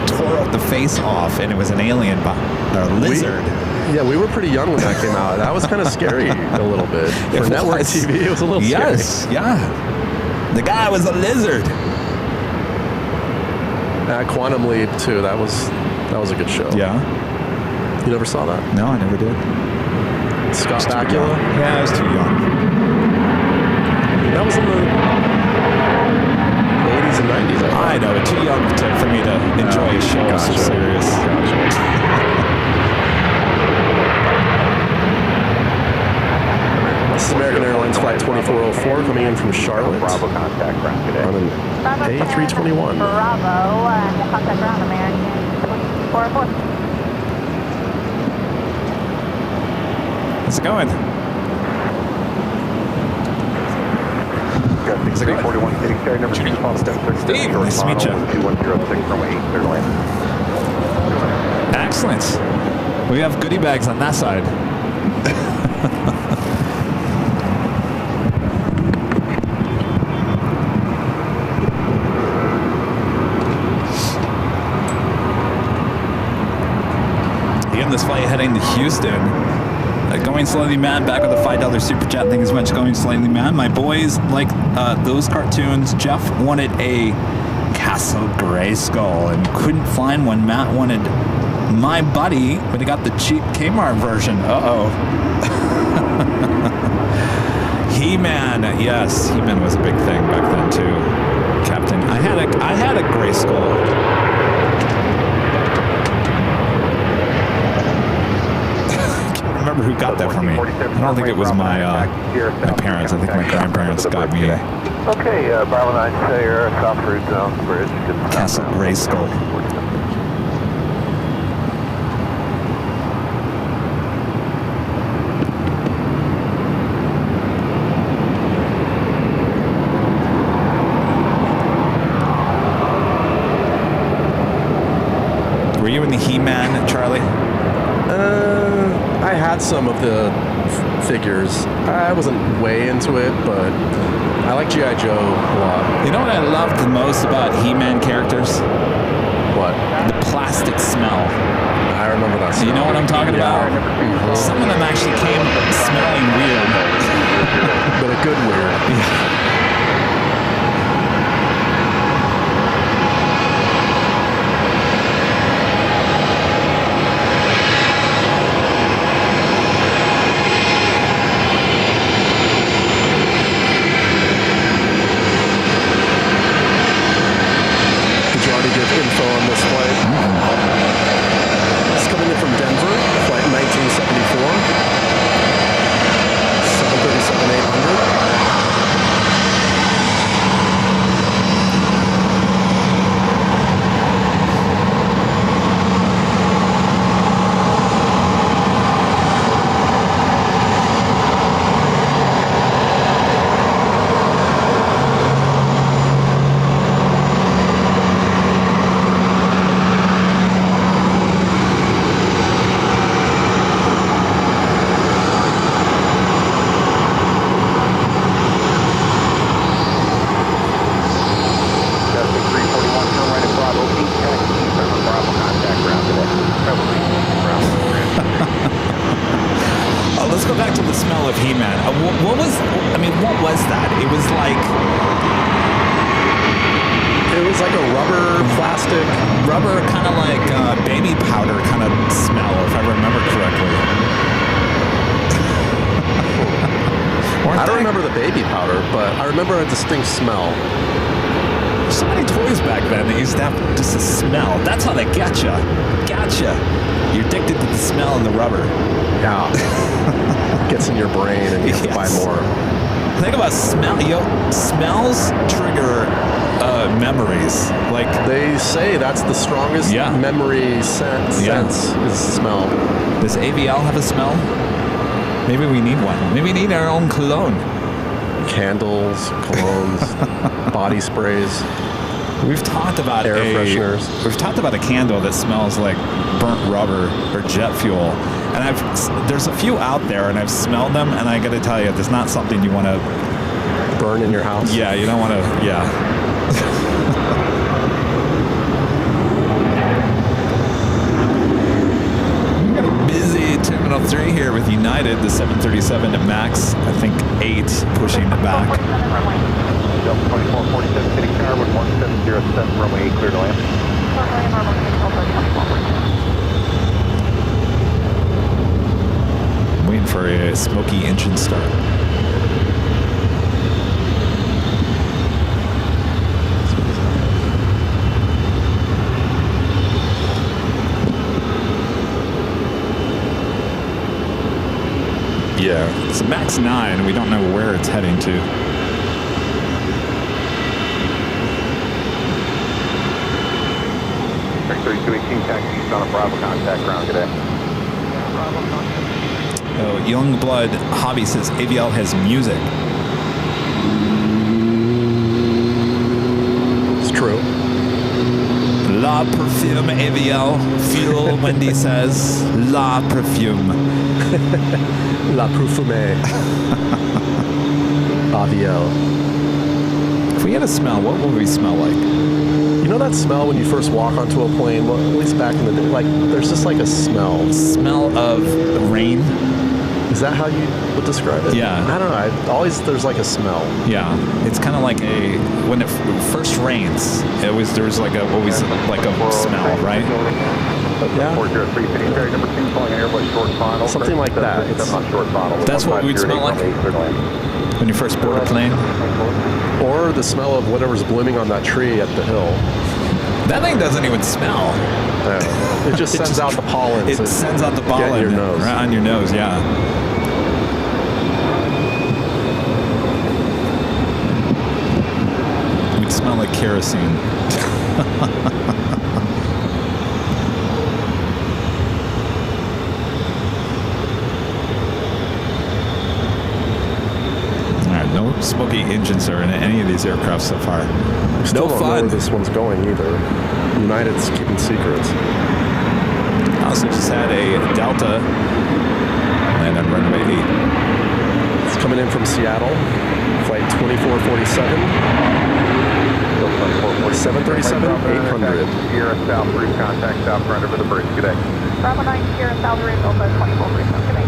tore out the face off and it was an alien, a lizard. We were pretty young when that came out. That was kind of scary a little bit. For network TV, it was a little scary. Yes, yeah. The guy was a lizard. Quantum Leap too. That was a good show. Yeah. You never saw that? No, I never did. Scott Bakula? Yeah, I was too young. That was in the 80s and 90s. I know, too young for me to enjoy a show so serious. This is American Airlines Flight 2404 coming in from Charlotte. Bravo contact ground today. On an A321. Bravo, and contact ground American 2404. How's it going? How's it going? 341 sitting car, number 2, call step 37, Steve, nice to meet you. 2106, runway 8, clear to land. Excellent. We have goodie bags on that side. Again, this flight heading to Houston. Going Slightly Mad, back with a $5 super chat. Thank you so much, Going Slightly Mad. My boys like those cartoons. Jeff wanted a Castle Grayskull and couldn't find one. Matt wanted My Buddy, but he got the cheap Kmart version. Uh-oh. He-Man. Yes, He-Man was a big thing back then, too. Captain, I had a Grayskull. Remember who got that for me. I don't think it was my parents. I think my grandparents got me Okay, Bravo 9, Sayer, South Route Zone Bridge. Castle Grayskull. Were you in the He-Man, Charlie? I had some of the figures. I wasn't way into it, but I like G.I. Joe a lot. You know what I loved the most about He-Man characters? What? The plastic smell. I remember that. You know what I'm talking about? Some of them actually came smelling weird. But a good weird. Yeah. Info on this flight. It's coming in from Denver, flight 1974, 737-800. Distinct smell. There's so many toys back then that used to have just a smell. That's how they get you. Gotcha. You're addicted to the smell of the rubber. Yeah. Gets in your brain and you have to buy more. Think about smell. Smells trigger memories. Like they say that's the strongest memory sense is smell. Does AVL have a smell? Maybe we need one. Maybe we need our own cologne. Candles, colognes, body sprays. We've talked about air fresheners. We've talked about a candle that smells like burnt rubber or jet fuel, and there's a few out there, and I've smelled them, and I got to tell you, there's not something you want to burn in your house. Yeah, you don't want to. Yeah. Terminal 3 here with United, the 737 at max, I think 8, pushing it back. 2447 sitting car with 1707, runway 8, clear to land. I'm waiting for a smoky engine start. Yeah, it's max 9. We don't know where it's heading to. Vector 218 taxi on a Bravo contact ground today. Oh, Youngblood Hobby says AVL has music. La Perfume Aviel. Fuel, Wendy says. La Perfume. La Perfume. Aviel. If we had a smell, what would we smell like? You know that smell when you first walk onto a plane? Well, at least back in the day, like there's just like a smell. Smell of rain. Is that how you would describe it? Yeah. I don't know. There's like a smell. Yeah, it's kind of like when it first rains. There's like always like a smell, right? Yeah. 403 City Ferry number 2 calling an Airbus short final. Something like that. That's what we'd smell like when you first board a plane. Or the smell of whatever's blooming on that tree at the hill. That thing doesn't even smell. It just sends out the pollen. It sends out the pollen in your nose. Right on your nose, yeah. We'd smell like kerosene. No smoky engines are in any of these aircraft so far. Still don't know where this one's going either. United's keeping secrets. I also just had a Delta land on runway 8. It's coming in from Seattle, flight 2447. 737 800. Sierra South Route contact South front over the bridge. Good day. Bravo 9 Sierra South Route Alpha 2447. Good day.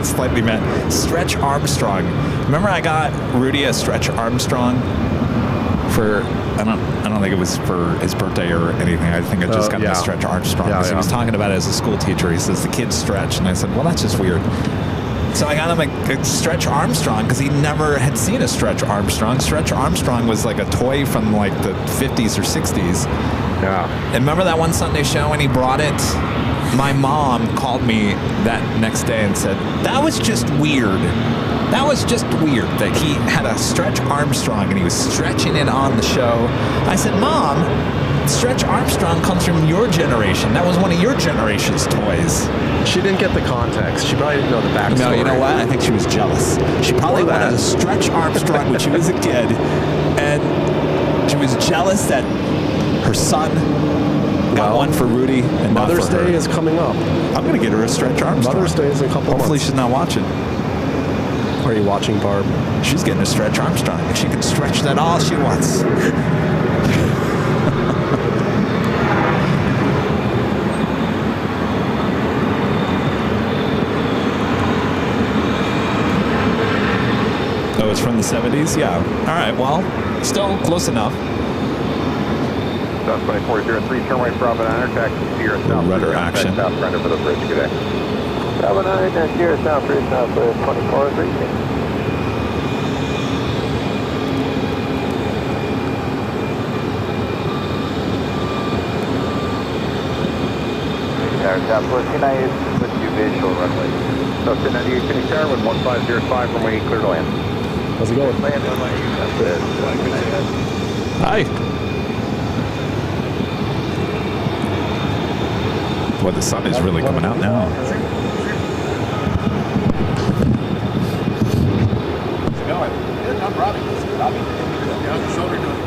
Slightly mad. Stretch Armstrong. Remember I got Rudy a Stretch Armstrong for, I don't think it was for his birthday or anything. I think I just got him a Stretch Armstrong because he was talking about it as a school teacher. He says the kids stretch, and I said, well, that's just weird. So I got him a Stretch Armstrong because he never had seen a Stretch Armstrong. Stretch Armstrong was like a toy from like the 50s or 60s. Yeah. And remember that one Sunday show when he brought it? My mom called me that next day and said, that was just weird. That was just weird that he had a Stretch Armstrong and he was stretching it on the show. I said, Mom, Stretch Armstrong comes from your generation. That was one of your generation's toys. She didn't get the context. She probably didn't know the backstory. No, you know what? I think she was jealous. She probably wanted a Stretch Armstrong when she was a kid. And she was jealous that her son got one for Rudy and Mother's not for Day her. is coming up. I'm going to get her a Stretch Armstrong. Mother's Day is in a couple months. Hopefully she's not watching. Are you watching, Barb? She's getting a Stretch Armstrong. And she can stretch that all she wants. Oh, it's from the 70s? Yeah. All right, well, still close enough. South 2403, turn right Bravo 9, taxi Sierra South. Rudder action. South front over the bridge. Good day. Bravo 9, Sierra South, Route Southwest 2403. Tower Southwest, can I with you visual runway? South 1098, Kenny Tower with 1505, runway 8, clear to land. How's it going? Land, that's it. Hi. Boy, the sun is really coming out now. How's it going? Good, I'm Robbie. Robbie. How's your shoulder doing?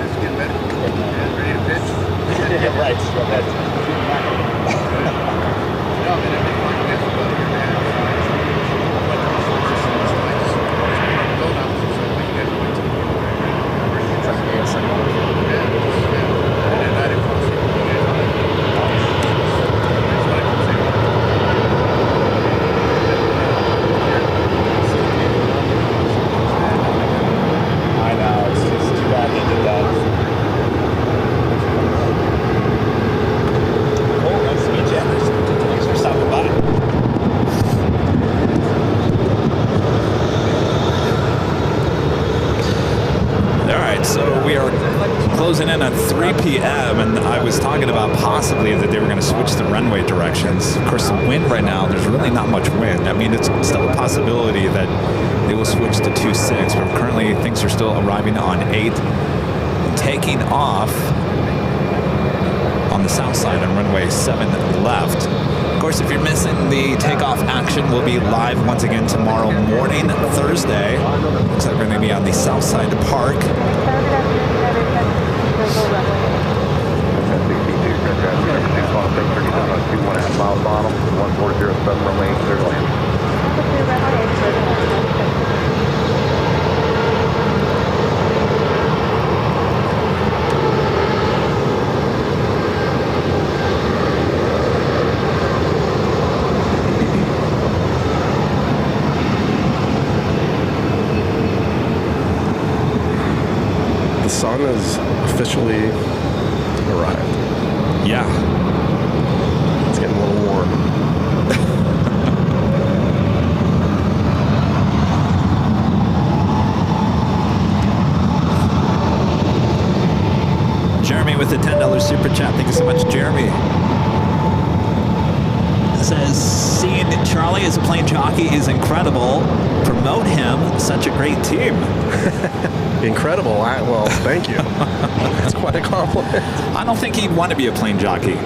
It's getting better. Yeah, ready to pitch? Yeah, right. Yeah, man, everything like this about your man. Closing in at 3 p.m. and I was talking about possibly that they were going to switch the runway directions. Of course, the wind right now, there's really not much wind. I mean, it's still a possibility that they will switch to 2-6, but currently things are still arriving on 8, taking off on the south side on runway 7 left. Of course, if you're missing the takeoff action, we'll be live once again tomorrow morning, Thursday. Looks like we're going to be on the south side park. The sun has officially arrived. Yeah. It's getting a little warm. Jeremy with the $10 super chat. Thank you so much, Jeremy. Says, seeing Charlie as a plane jockey is incredible. Promote him. Such a great team. Incredible. Well, thank you. That's quite a compliment. I don't think he'd want to be a plane jockey.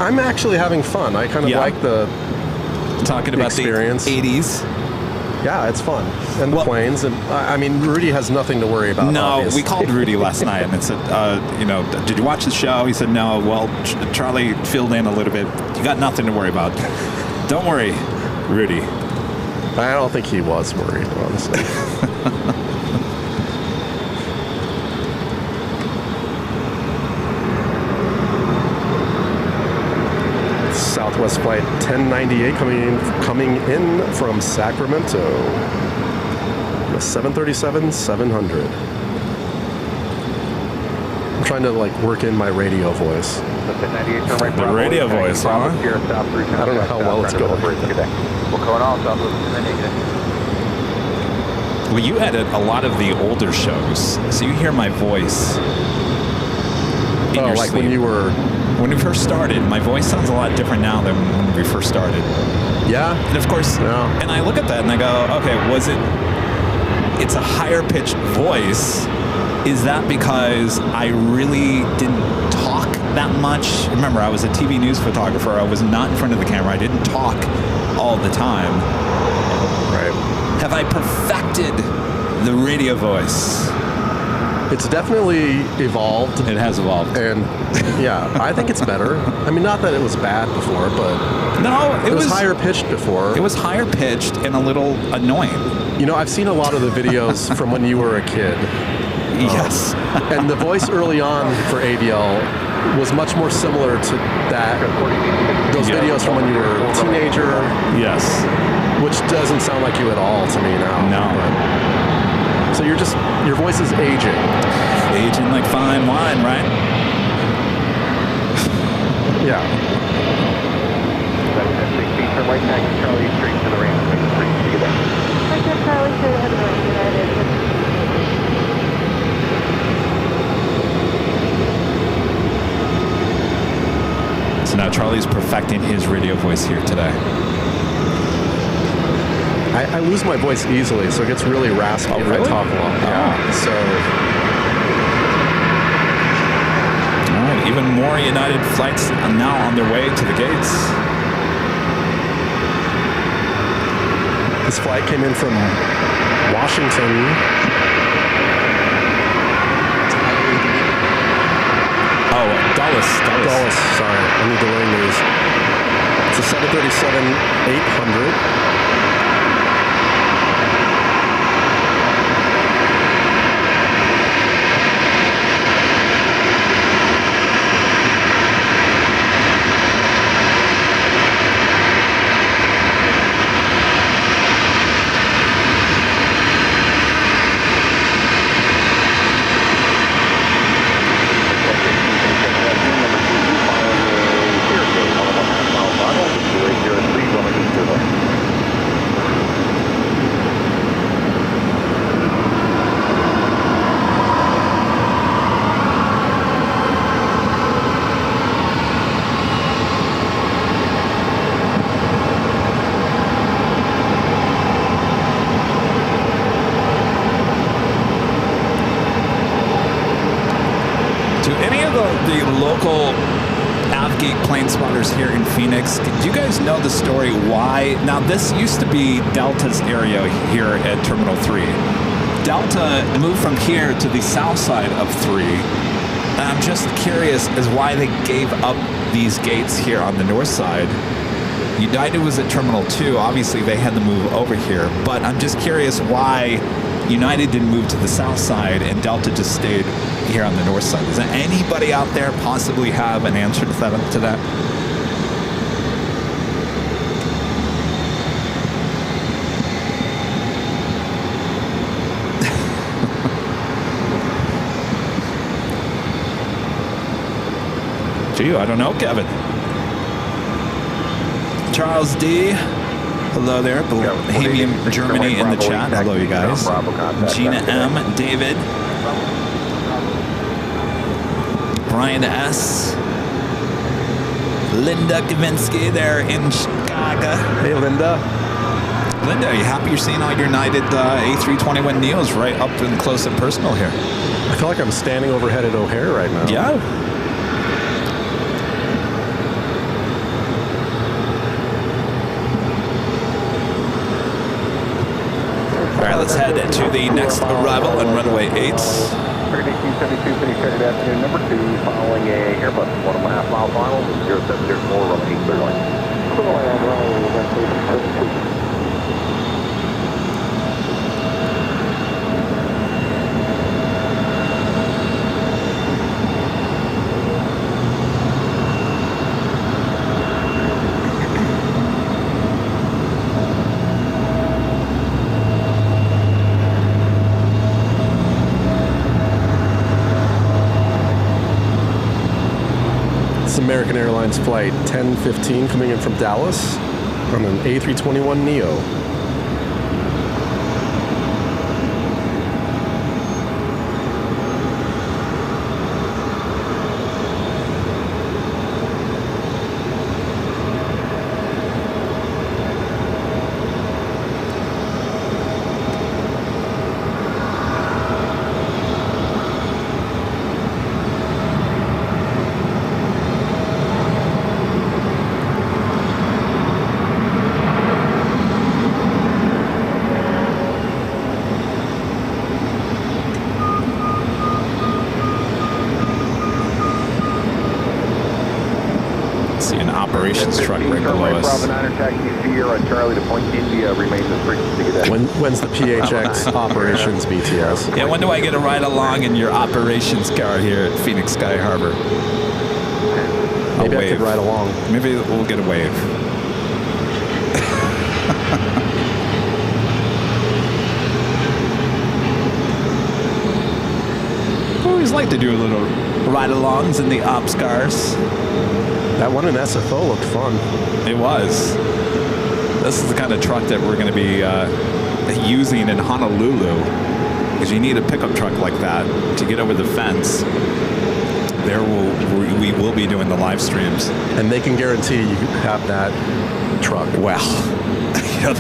I'm actually having fun. I kind of like the talking about experience. The 80s. Yeah, it's fun. And the planes. And I mean, Rudy has nothing to worry about. No, obviously. we called Rudy last night and it said, did you watch the show? He said, no. Well, Charlie filled in a little bit. You got nothing to worry about. Don't worry, Rudy. I don't think he was worried, honestly. Southwest Flight 1098 coming in from Sacramento. 737-700. I'm trying to work in my radio voice. The radio voice, huh? I don't know how well it's going. We're going off Southwest 1098. Well, you edit a lot of the older shows, so you hear my voice. Like when you were... When we first started, my voice sounds a lot different now than when we first started. Yeah. And of course, and I look at that and I go, okay, it's a higher pitched voice. Is that because I really didn't talk that much? Remember, I was a TV news photographer. I was not in front of the camera. I didn't talk all the time. Right. Have I perfected the radio voice? It's definitely evolved. It has evolved. And yeah, I think it's better. I mean, not that it was bad before, but no, it was higher pitched before. It was higher pitched and a little annoying. You know, I've seen a lot of the videos from when you were a kid. Yes. And the voice early on for AVL was much more similar to those videos from when you were a teenager. Yes. Which doesn't sound like you at all to me now. No. So your voice is aging. Aging like fine wine, right? Yeah. 6 feet from right taxi Charlie straight to the range. See you there. Right there, Charlie, straight ahead of the range. So now Charlie's perfecting his radio voice here today. I lose my voice easily, so it gets really raspy if I talk a lot. Yeah. So. All right, even more United flights are now on their way to the gates. This flight came in from Washington. Oh, Dulles. Dulles, sorry. I need to learn these. It's a 737-800. Here in Phoenix. Do you guys know the story why? Now, this used to be Delta's area here at Terminal 3. Delta moved from here to the south side of 3. And I'm just curious as why they gave up these gates here on the north side. United was at Terminal 2. Obviously, they had to move over here. But I'm just curious why United didn't move to the south side and Delta just stayed here on the north side. Does anybody out there possibly have an answer to that? Gee, I don't know, Kevin. Charles D. Hello there. Bohemian, Germany in the chat. Hello, you guys. Gina M. David. Brian S. Linda Kavinsky there in Chicago. Hey, Linda. Linda, are you happy you're seeing all your United A321 Neos right up and close and personal here? I feel like I'm standing overhead at O'Hare right now. Yeah. All right, let's head to the next arrival on runway 8. Turkish 72, finish credit afternoon number 2, following a Airbus 1.5 mile final, 0704, runway 8. American Airlines flight 1015 coming in from Dallas on an A321neo. Truck right below us. Charlie to Point India remains as frequency. When's the PHX operations BTS? Yeah, when do I get a ride along in your operations car here at Phoenix Sky Harbor? Maybe I could ride along. Maybe we'll get a wave. I always like to do a little ride-alongs in the ops cars. That one in SFO looked fun. It was. This is the kind of truck that we're going to be using in Honolulu, because you need a pickup truck like that to get over the fence. We will be doing the live streams, and they can guarantee you have that truck. Well, you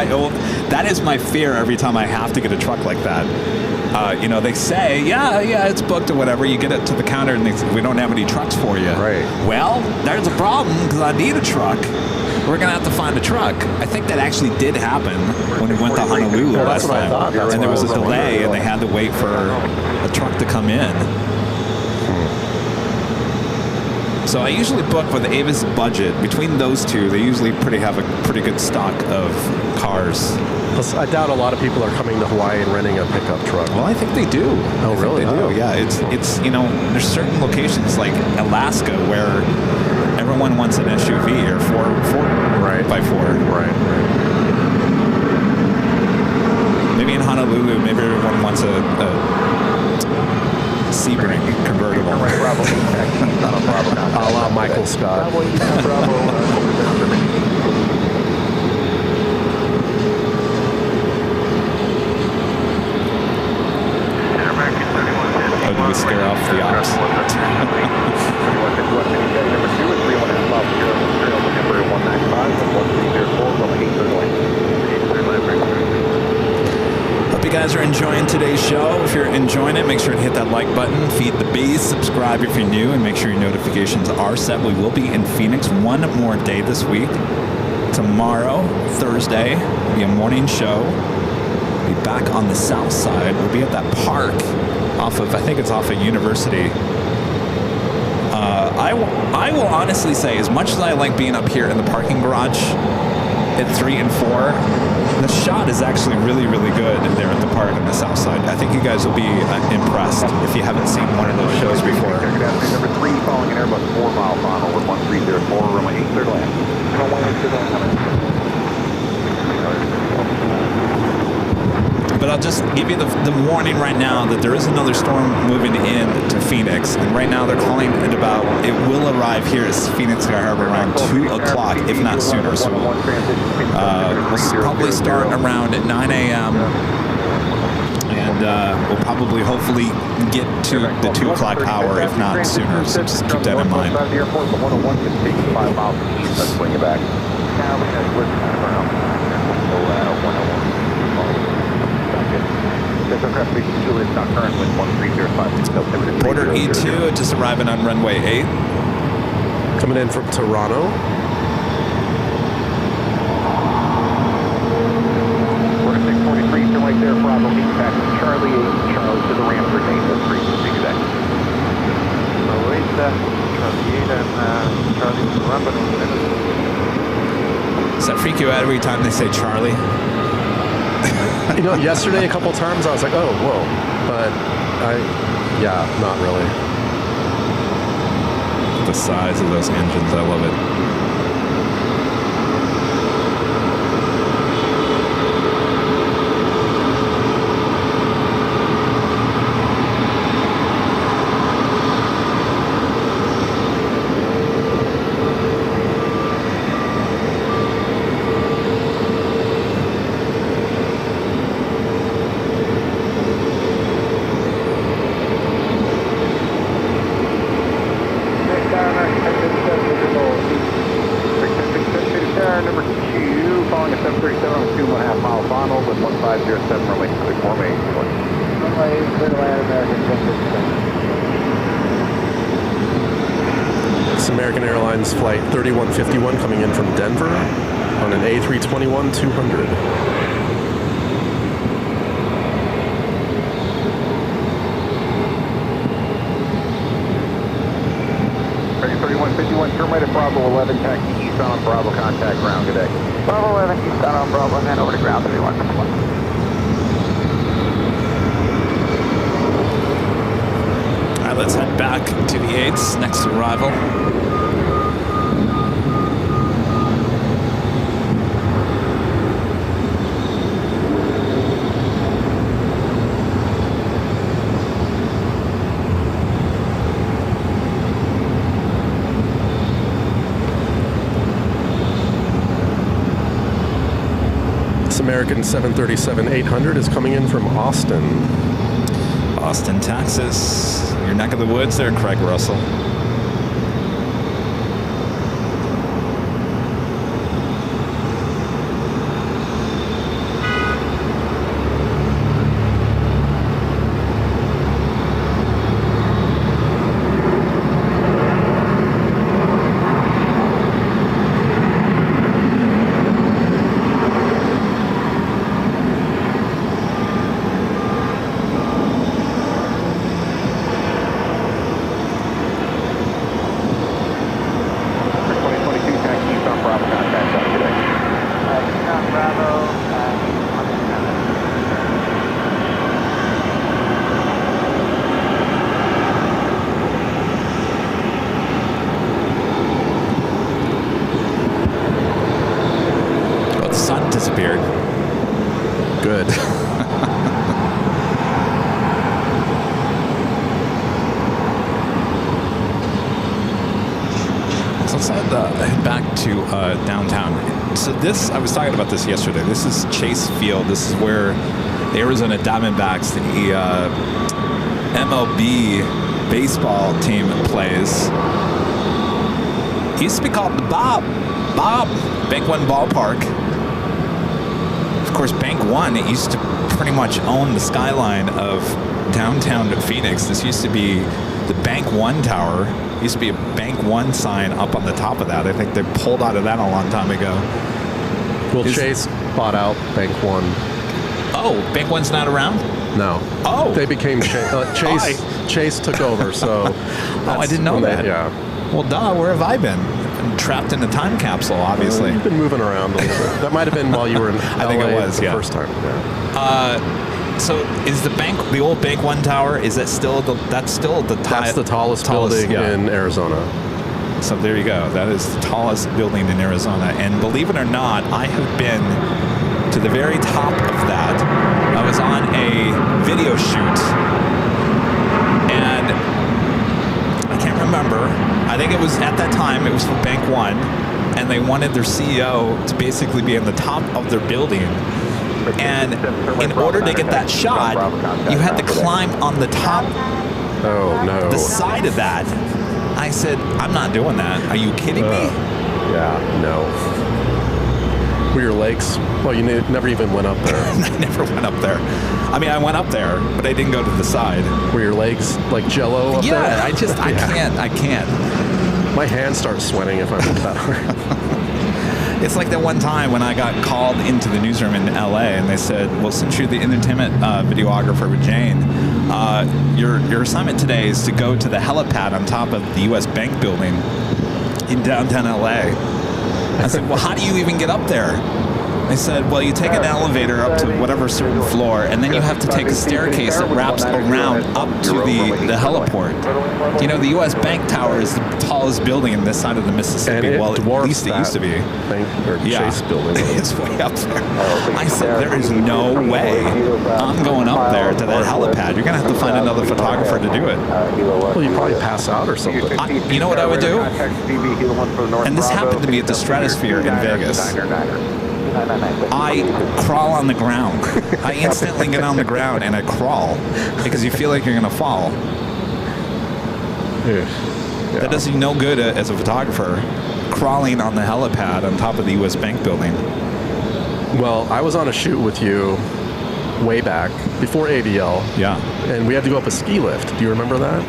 know, that is my fear every time I have to get a truck like that. You know, they say, yeah, it's booked or whatever. You get it to the counter and they say, we don't have any trucks for you. Right. Well, there's a problem because I need a truck. We're going to have to find a truck. I think that actually did happen when we went to Honolulu last time. And there was a delay and they had to wait for a truck to come in. So I usually book with Avis Budget. Between those two, they usually have a pretty good stock of cars. Plus, I doubt a lot of people are coming to Hawaii and renting a pickup truck. Well, I think they do. Oh, really? They do. Yeah, it's you know, there's certain locations like Alaska where everyone wants an SUV or 4x4. Right. Maybe in Honolulu, maybe everyone wants a Sebring convertible. A la Michael Scott. Oh, did we scare off the ops? Hope you guys are enjoying today's show. If you're enjoying it, make sure to hit that like button, feed the bees, subscribe if you're new, and make sure your notifications are set. We will be in Phoenix one more day this week. Tomorrow, Thursday, will be a morning show. We'll be back on the south side. We'll be at that park off of University. I will honestly say, as much as I like being up here in the parking garage at 3 and 4, the shot is actually really, really good there at the park on the south side. I think you guys will be impressed if you haven't seen one of those shows before. Number 3, following an Airbus 4 mile final with 1304, runway 8, clear to land. But I'll just give you the warning right now that there is another storm moving in to Phoenix. And right now they're calling it about, it will arrive here at Phoenix Sky Harbor around 2 o'clock, if not sooner. So we'll probably start around at 9 a.m. And we'll probably, hopefully, get to the 2 o'clock hour, if not sooner. So just keep that in mind. The airport, the 101 can take 5 miles east. Let's bring it back. Now we're going to around 101. This aircraft fuel is not current with 1305. Porter E2 just arriving on runway 8. Coming in from Toronto. Porter 643, still right there, Bravo 8, passing Charlie 8, Charlie to the ramp for Dana 3, exact. Bravo 8, Charlie 8, and Charlie to the ramp. Does that freak you out every time they say Charlie? You know, yesterday a couple times I was like, oh, whoa. But yeah, not really. The size of those engines, I love it. American Airlines flight 3151 coming in from Denver on an A321-200. Turn right at Bravo 11, taxi east on Bravo, contact ground today. Bravo 11, east on Bravo, and then over to ground 3151. All right, let's head back to the 8's next arrival. American 737-800 is coming in from Austin. Austin, Texas. Your neck of the woods there, Craig Russell. Disappeared. Good. So let's head back to downtown. So this, I was talking about this yesterday. This is Chase Field. This is where the Arizona Diamondbacks, the MLB baseball team plays. It used to be called the Bob Bank One Ballpark. Of course, Bank One, it used to pretty much own the skyline of downtown Phoenix. This used to be the Bank One Tower. It used to be a Bank One sign up on the top of that. I think they pulled out of that a long time ago. Well, Chase bought out Bank One. Oh, Bank One's not around? No. Oh. They became Chase. Chase took over, so... Oh, I didn't know that. Yeah. Well, duh, where have I been? I've been trapped in a time capsule, obviously. You've been moving around a little bit. That might have been while you were in LA. I think it was, the first time. Yeah. So is the old Bank One Tower, is that still that's the tallest building in Arizona. So there you go. That is the tallest building in Arizona. And believe it or not, I have been to the very top of that. I was was on a video shoot, and I can't remember. I think it was at that time, it was for Bank One, and they wanted their CEO to basically be on the top of their building. And in order to get that shot, you had to climb on the top, the side of that. I said, I'm not doing that. Are you kidding me? Yeah, no. Were your legs? Well, you never even went up there. I never went up there. I mean, I went up there, but I didn't go to the side. Were your legs like jello up there? Yeah, I can't. My hands start sweating if I'm up that hard. It's like that one time when I got called into the newsroom in LA and they said, well, since you're the entertainment videographer with Jane, your assignment today is to go to the helipad on top of the US Bank building in downtown LA. I said, well, how do you even get up there? They said, well, you take an elevator up to whatever certain floor, and then you have to take a staircase that wraps around up to the heliport. You know, the U.S. Bank Tower is the tallest building in this side of the Mississippi. And well, at least it used to be. Chase building. It's way up there. I said, there is no way I'm going up there to that helipad. You're going to have to find another photographer to do it. Well, you probably pass out or something. You know what I would do? And this happened to me at the Stratosphere in Vegas. I crawl on the ground. I instantly get on the ground and I crawl because you feel like you're going to fall. Yeah. That does you no good as a photographer, crawling on the helipad on top of the US Bank building. Well, I was on a shoot with you way back, before ADL. Yeah. And we had to go up a ski lift. Do you remember that?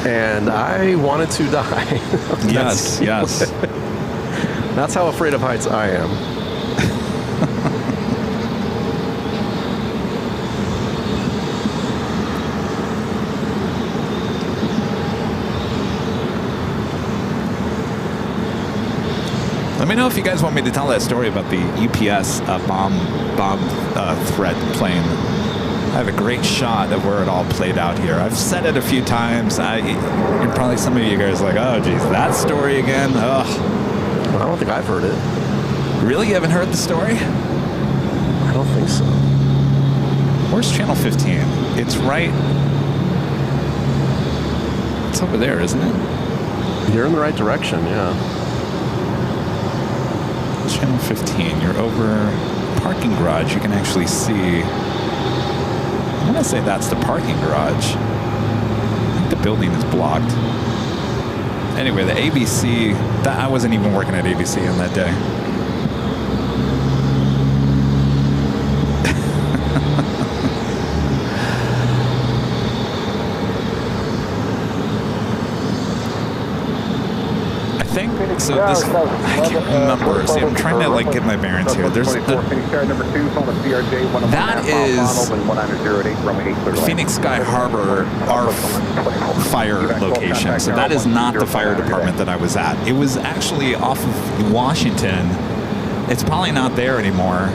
And I wanted to die. Yes, yes. That's how afraid of heights I am. Let me know if you guys want me to tell that story about the UPS bomb threat plane. I have a great shot of where it all played out here. I've said it a few times. You're probably some of you guys are like, oh, geez, that story again? Ugh. Well, I don't think I've heard it. Really? You haven't heard the story? I don't think so. Where's channel 15? It's right... It's over there, isn't it? You're in the right direction, yeah. Channel 15. You're over parking garage. You can actually see... I'm going to say that's the parking garage. I think the building is blocked. Anyway, the ABC, I wasn't even working at ABC on that day. I think, so this, I can't remember. See, I'm trying to like get my bearings here. There's that is Phoenix Sky Harbor, our fire location. So that is not the fire department that I was at. It was actually off of Washington. It's probably not there anymore.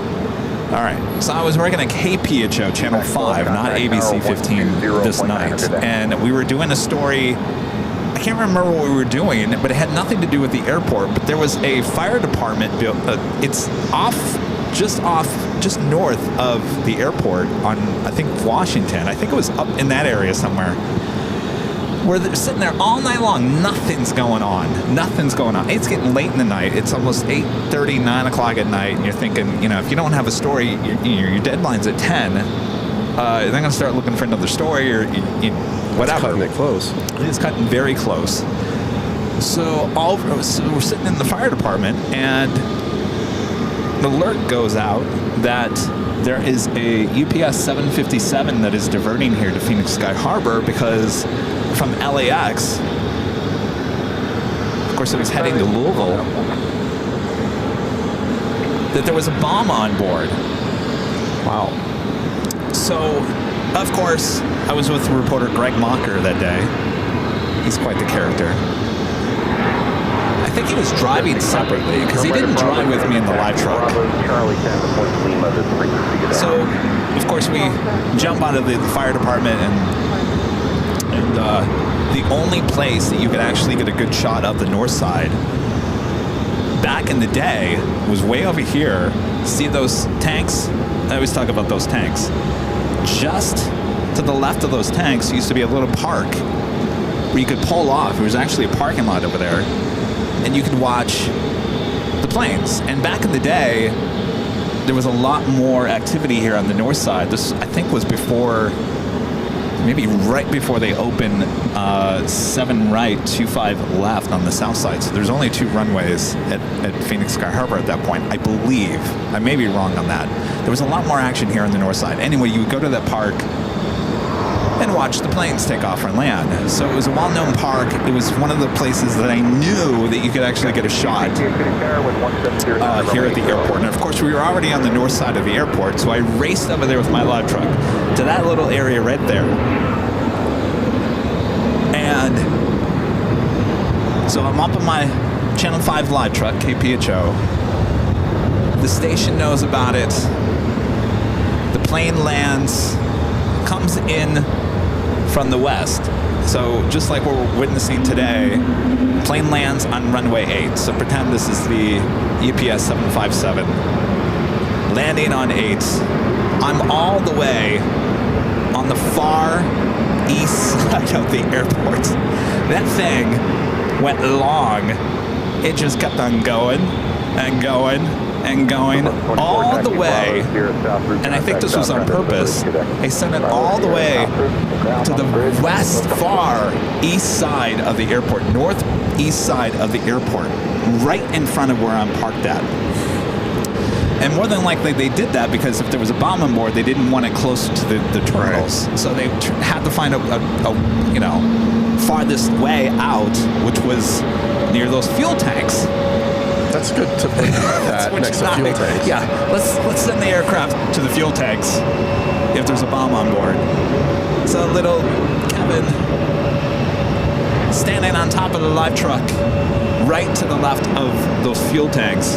All right, so I was working at KPHO Channel 5, not ABC 15 this night. And we were doing a story. I can't remember what we were doing, but it had nothing to do with the airport. But there was a fire department built. It's just north of the airport on, I think, Washington. I think it was up in that area somewhere. Where they're sitting there all night long. Nothing's going on. Nothing's going on. It's getting late in the night. It's almost 8:30, 9 o'clock at night, and you're thinking, you know, if you don't have a story, your deadline's at 10. They're going to start looking for another story or whatever. It's cutting it close. It's cutting very close. So we're sitting in the fire department, and the alert goes out that there is a UPS 757 that is diverting here to Phoenix Sky Harbor because from LAX, of course it was heading to Louisville, that there was a bomb on board. Wow. So, of course, I was with reporter Greg Mocker that day. He's quite the character. I think he was driving separately because he didn't drive with me in the live truck. So, of course, we jump out of the fire department, and the only place that you could actually get a good shot of the north side back in the day was way over here. See those tanks I always talk about those tanks. Just to the left of those tanks used to be a little park where you could pull off. There was actually a parking lot over there, and you could watch the planes. And back in the day, there was a lot more activity here on the north side. This, I think, was before, maybe right before they opened 7 right, 25 left on the south side. So there's only 2 runways at Phoenix Sky Harbor at that point, I believe. I may be wrong on that. There was a lot more action here on the north side. Anyway, you would go to that park and watch the planes take off and land. So it was a well-known park. It was one of the places that I knew that you could actually get a shot here at the airport. And of course, we were already on the north side of the airport, so I raced over there with my live truck to that little area right there. And so I'm up on my Channel 5 live truck, KPHO. The station knows about it. The plane lands, comes in from the west. So just like we're witnessing today, plane lands on runway 8. So pretend this is the UPS 757 landing on 8. I'm all the way on the far east side of the airport. That thing went long. It just kept on going and going and going all the way, and I think this was on purpose. They sent it all the way to the west far east side of the airport, northeast side of the airport, right in front of where I'm parked at. And more than likely they did that because if there was a bomb on board, they didn't want it close to the terminals. Right. So they had to find a you know, farthest way out, which was near those fuel tanks. That's good to put that next to fuel tanks. Yeah, let's send the aircraft to the fuel tanks if there's a bomb on board. So little Kevin standing on top of the live truck, right to the left of those fuel tanks.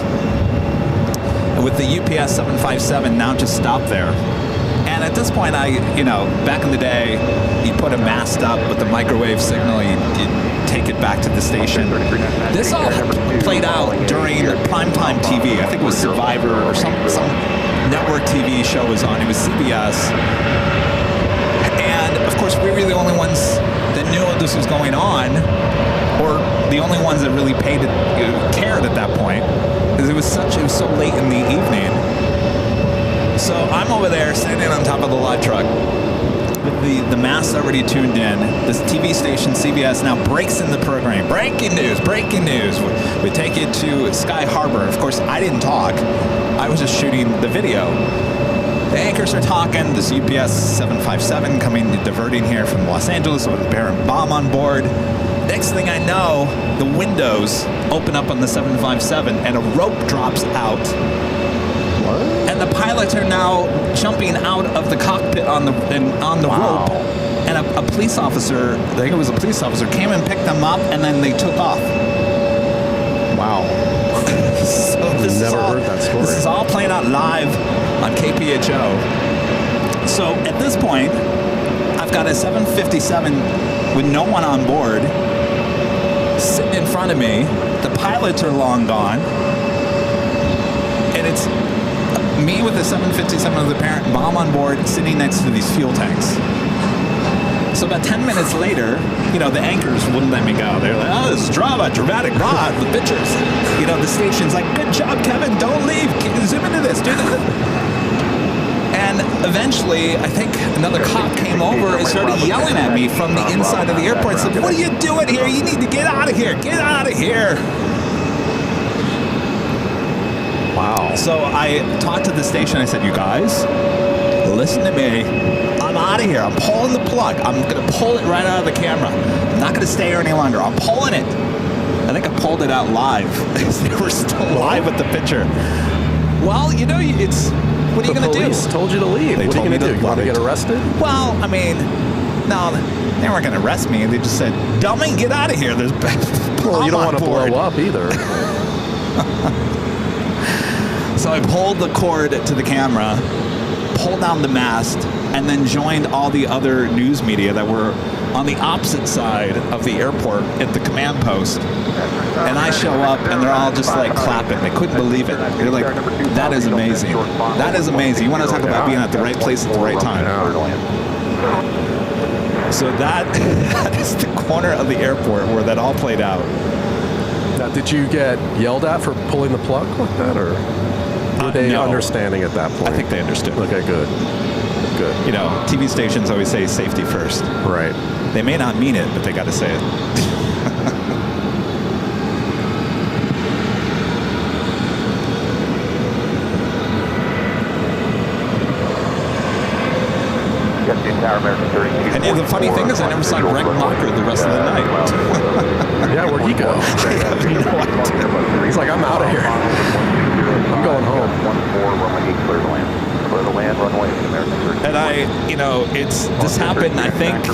And with the UPS 757 now just stopped there. And at this point, back in the day, you put a mast up with the microwave signal, you take it back to the station. This all played out during primetime TV. I think it was Survivor or some network TV show was on. It was CBS. And of course, we were the only ones that knew this was going on, or the only ones that really cared at that point, because it was so late in the evening. So I'm over there standing on top of the live truck with the mast already tuned in. This TV station, CBS, now breaks in the program. Breaking news, breaking news. We take you to Sky Harbor. Of course, I didn't talk. I was just shooting the video. The anchors are talking. This UPS 757 diverting here from Los Angeles with a apparent bomb on board. Next thing I know, the windows open up on the 757 and a rope drops out. What? And the pilots are now jumping out of the cockpit on the rope. And a police officer, I think it was a police officer, came and picked them up, and then they took off. Wow. So heard that story. This is all playing out live on KPHO. So at this point, I've got a 757 with no one on board sitting in front of me. The pilots are long gone. And it's me with the 757 with the parent bomb on board sitting next to these fuel tanks. So about 10 minutes later, the anchors wouldn't let me go. They're like, oh, this is dramatic rod with pictures. The station's like, good job, Kevin, don't leave. Zoom into this, do this. And eventually, I think another cop came over and started yelling at me from the inside of the airport. Said, what are you doing here? You need to get out of here. Get out of here. Wow. So I talked to the station. I said, you guys, listen to me. I'm out of here. I'm pulling the plug. I'm going to pull it right out of the camera. I'm not going to stay here any longer. I'm pulling it. I think I pulled it out live. They were still live with the picture. Well, it's... What are you going to do? The police told you to leave. What are you going to do? You want to get arrested? Well, no, they weren't going to arrest me. They just said, dummy, get out of here. There's well, you don't want to blow up either. So I pulled the cord to the camera, pulled down the mast, and then joined all the other news media that were on the opposite side of the airport at the command post. And I show up, and they're all just like clapping. They couldn't believe it. They're like, that is amazing. That is amazing. You want to talk about being at the right place at the right time. So that is the corner of the airport where that all played out. Now, did you get yelled at for pulling the plug like that, or were they no. understanding at that point? I think they understood. Okay, good. Good. You know, TV stations always say safety first. Right. They may not mean it, but they got to say it. And yeah, the funny thing is, I never saw Greg Locker the rest of the night. Yeah, where'd he go? He's like, I'm out of here. I'm going home. And you know, this happened, I think,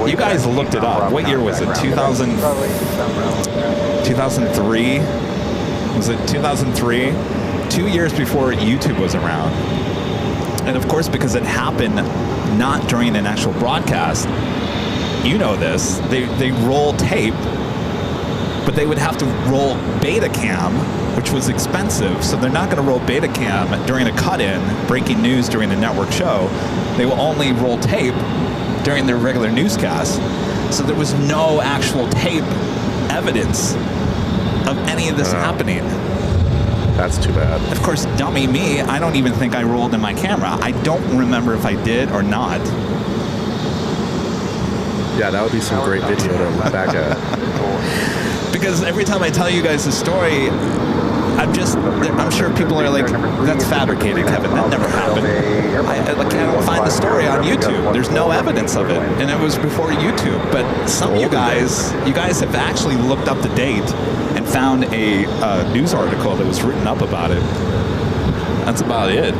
you guys looked it up. What year was it? 2003? Was it 2003? 2 years before YouTube was around. And of course, because it happened not during an actual broadcast, you know this, they roll tape, but they would have to roll Betacam, which was expensive, so they're not going to roll Betacam during a cut-in, breaking news during a network show. They will only roll tape during their regular newscast. So there was no actual tape evidence of any of this happening. That's too bad. Of course, dummy me, I don't even think I rolled in my camera. I don't remember if I did or not. Yeah, that would be some great video to look back at. Because every time I tell you guys the story, I'm sure people are like, that's fabricated, Kevin. That never happened. I don't find the story on YouTube. There's no evidence of it. And it was before YouTube. But some of you guys have actually looked up the date and found a news article that was written up about it. That's about it.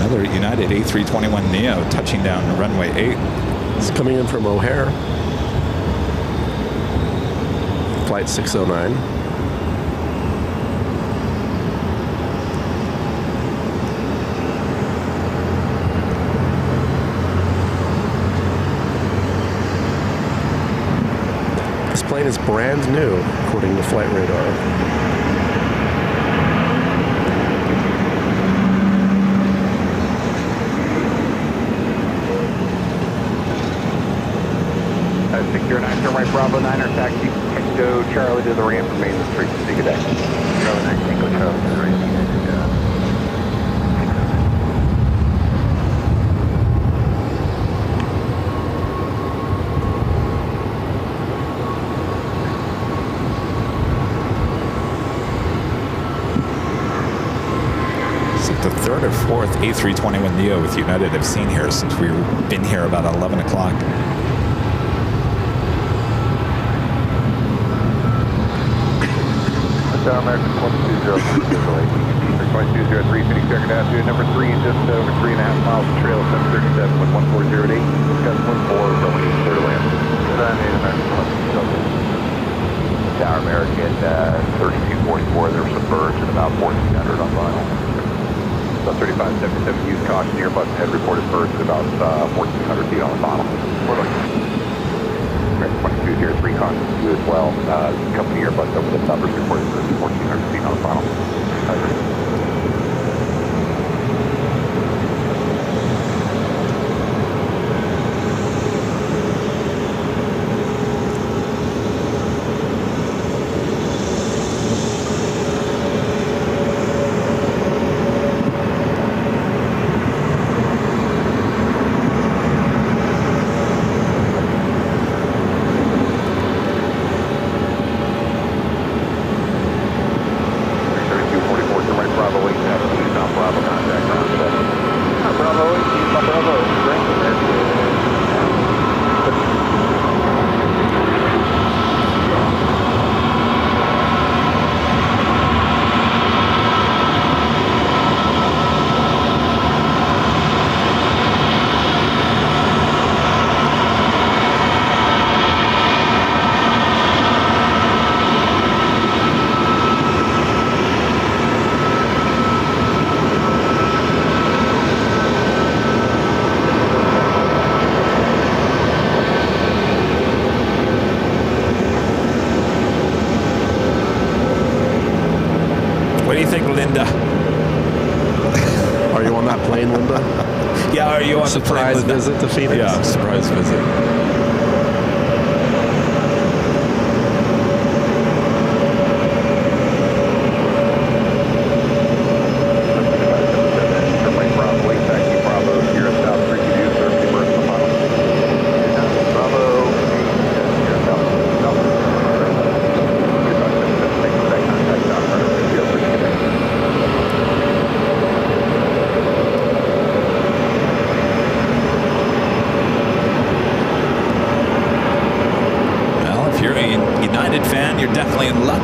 Another United A321neo touching down runway 8. It's coming in from O'Hare. Flight 609. This plane is brand new, according to Flight Radar. 609, turn right, Bravo 9, or taxi, Tango Charlie to the ramp, remain the street, take a deck. Bravo 9, Tango Charlie to the ramp, It's like the third or fourth A321neo with United I've seen here since we've been here about 11 o'clock. American 1203, Phoenix Aircraft Altitude number 3, just over 3.5 miles of trail, 737 with 1408. Discuss 14, runway 8, clear to land. Tower American 3244, there were some birds at about 1400 on vinyl. About 3577, use caution, Airbus head reported birds at about 1400 feet on the bottom. 2203 caution you as well. Company Airbus over the numbers reported birds at 1400 feet on the bottom. do you think, Linda? Are you on that plane, Linda? Yeah, are you on the plane, Surprise Linda? visit to Phoenix? Yeah, surprise visit.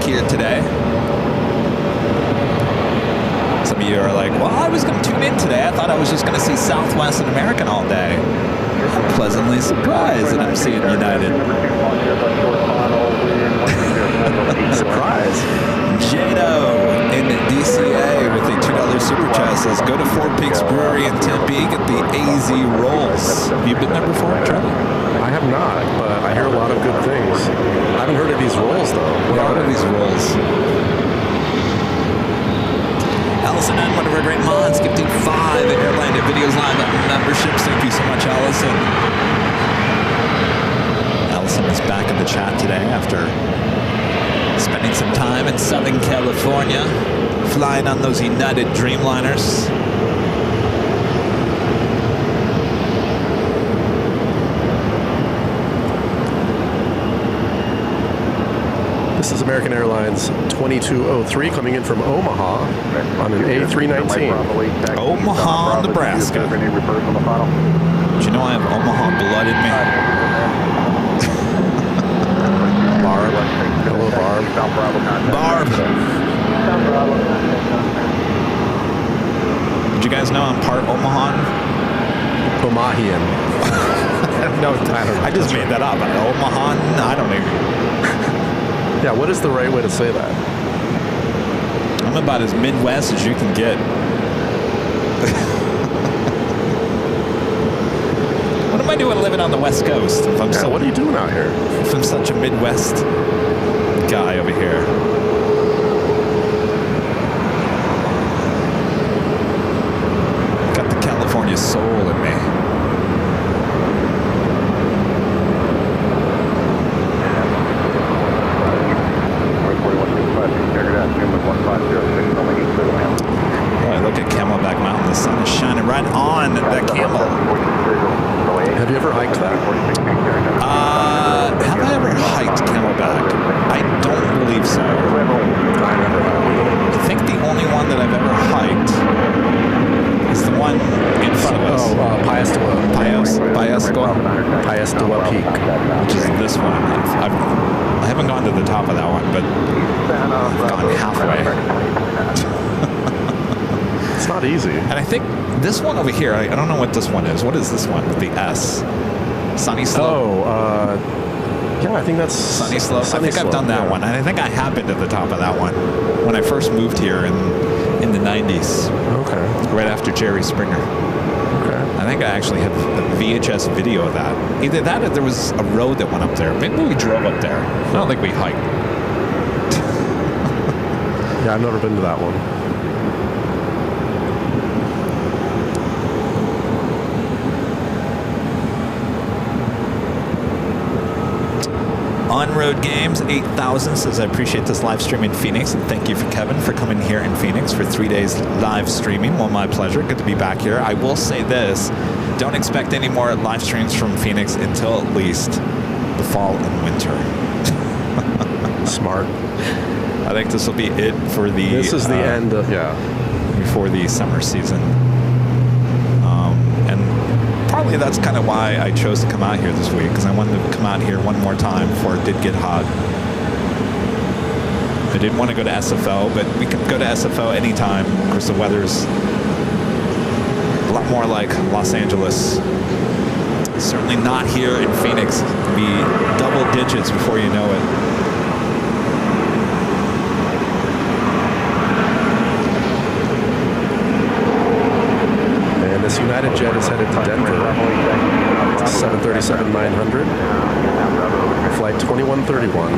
Here today. Some of you are like, well, I was going to tune in today. I thought I was just going to see Southwest and American all day. I'm pleasantly surprised that I'm seeing United. Surprise. Jado in DCA with a $2 super chat says, go to Four Peaks Brewery in Tempe, get the AZ rolls. Have you been there before, Charlie? I have not, but I hear a lot of good things. I haven't heard of these rolls, though. What are these rolls? Allison and one of our great mods, gifting 5 AirLineVideos Live memberships. Thank you so much, Allison. Allison is back in the chat today after spending some time in Southern California, flying on those United Dreamliners. This is American Airlines 2203 coming in from Omaha on an A319. Omaha, Nebraska. Do you know I have Omaha blood in me? Barb. Hello, Barb. Barb. Did you guys know I'm part Omahan? Omahian. No, I just made that up. Omahan? I don't even. Yeah, what is the right way to say that? I'm about as Midwest as you can get. What am I doing living on the West Coast? If I'm what are you doing out here? If I'm such a Midwest guy over here. Got the California soul in me. Look at Camelback Mountain. The sun is shining right on that camel. Have you ever hiked that? Have I ever hiked Camelback? I don't believe so. I never have. I think the only one that I've ever hiked is the one in front of us. Oh, Payastawa Peak. Which is this one. I haven't gone to the top of that one, but I've gone halfway. It's not easy. And I think this one over here, I don't know what this one is. What is this one with the S? Sunny Slope? Oh, yeah, I think that's Sunny Slope. I think I've done that one. And I think I have been to the top of that one when I first moved here in the 90s. Okay. Right after Jerry Springer. Okay. I think I actually have a VHS video of that. Either that or there was a road that went up there. Maybe we drove up there. I don't think we hiked. Yeah, I've never been to that one. On-Road Games 8000 says, I appreciate this live stream in Phoenix, and thank you for Kevin for coming here in Phoenix for 3 days live streaming. Well, my pleasure. Good to be back here. I will say this, don't expect any more live streams from Phoenix until at least the fall and winter. Smart. I think this will be it for the... This is the end of, before the summer season. And partly that's kind of why I chose to come out here this week, because I wanted to come out here one more time before it did get hot. I didn't want to go to SFO, but we could go to SFO anytime. Of course, the weather's a lot more like Los Angeles. Certainly not here in Phoenix. It'll be double digits before you know it. This United jet is headed to Denver. It's a 737-900, flight 2131.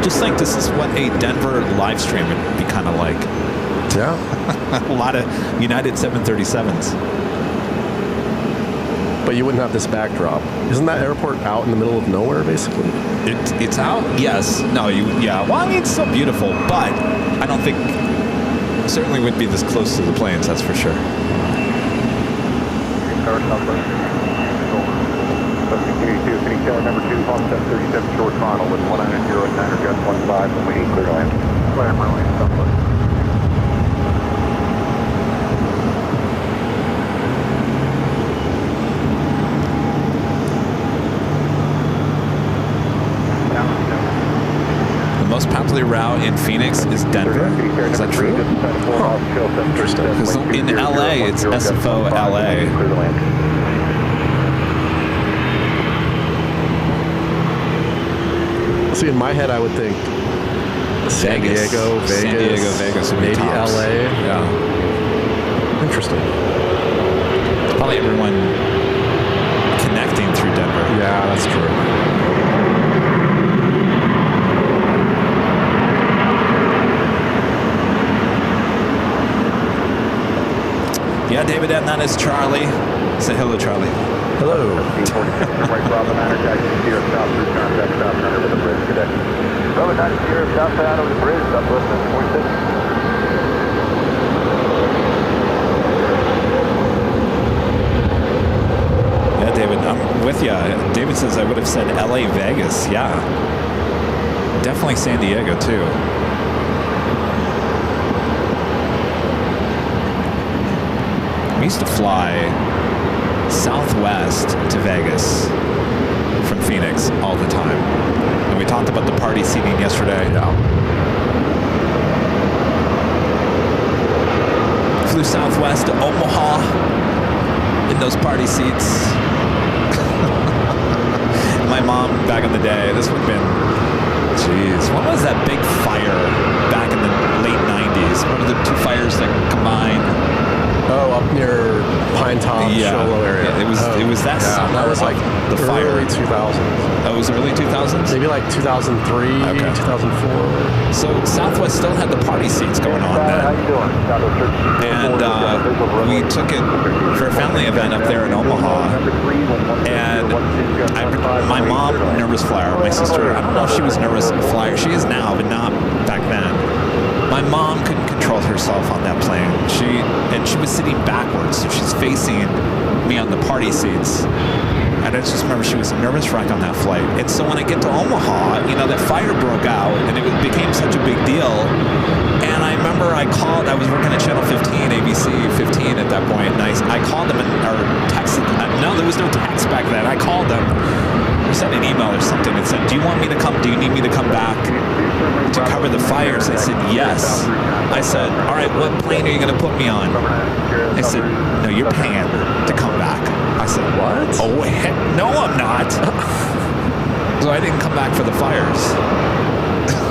Just think this is what a Denver live stream would be kind of like. Yeah. A lot of United 737s. But you wouldn't have this backdrop. Isn't that airport out in the middle of nowhere, basically? It's out? Yes. No, yeah. Well, I mean, it's still beautiful, but I don't think, certainly wouldn't be this close to the planes, that's for sure. Number 2, Palm 737 short final with 190 at 9 gust 15 when we need clear to land. Clear runway, Southwest. The most popular route in Phoenix is Denver. Is that true? Interesting. Because in LA, it's SFO LA. See, in my head, I would think San Diego, Vegas, would be maybe tops. LA. Yeah. Interesting. Probably everyone connecting through Denver. Yeah, that's true. Yeah, David, and that is Charlie. Say hello, Charlie. Hello. Right, Bravo 9, taxi 0 south through contact south under with the bridge cadet. Bravo 9 0 southbound over the bridge, Southwest 46. Yeah, David, I'm with you. David says I would have said LA, Vegas. Yeah. Definitely San Diego, too. We used to fly Southwest to Vegas from Phoenix all the time. And we talked about the party seating yesterday. Yeah. Flew Southwest to Omaha in those party seats. My mom, back in the day, this would have been, geez, what was that big fire back in the late 90s? What were the two fires that combined? Oh, up near Pine Top, Sholo area. Yeah, it was that summer. That was like the fire. early 2000s. Oh, was it early 2000s? Maybe like 2003, Okay. 2004. So Southwest still had the party seats going on How then. you doing? And we took it for a family event up there in Omaha. And my mom, nervous flyer, my sister, I don't know if she was nervous flyer. She is now, but not back then. My mom couldn't control herself on that plane. She was sitting backwards, so she's facing me on the party seats. And I just remember she was a nervous wreck on that flight. And so when I get to Omaha, that fire broke out, and it became such a big deal. And I remember I was working at Channel 15, ABC 15 at that point, and I called them or texted them. No, there was no text back then. I called them. I sent an email or something and said, do you need me to come back to cover the fires? I said, yes. I said, all right, what plane are you going to put me on? They said, no, you're paying to come back. I said, what? Oh, heck, no, I'm not. So I didn't come back for the fires.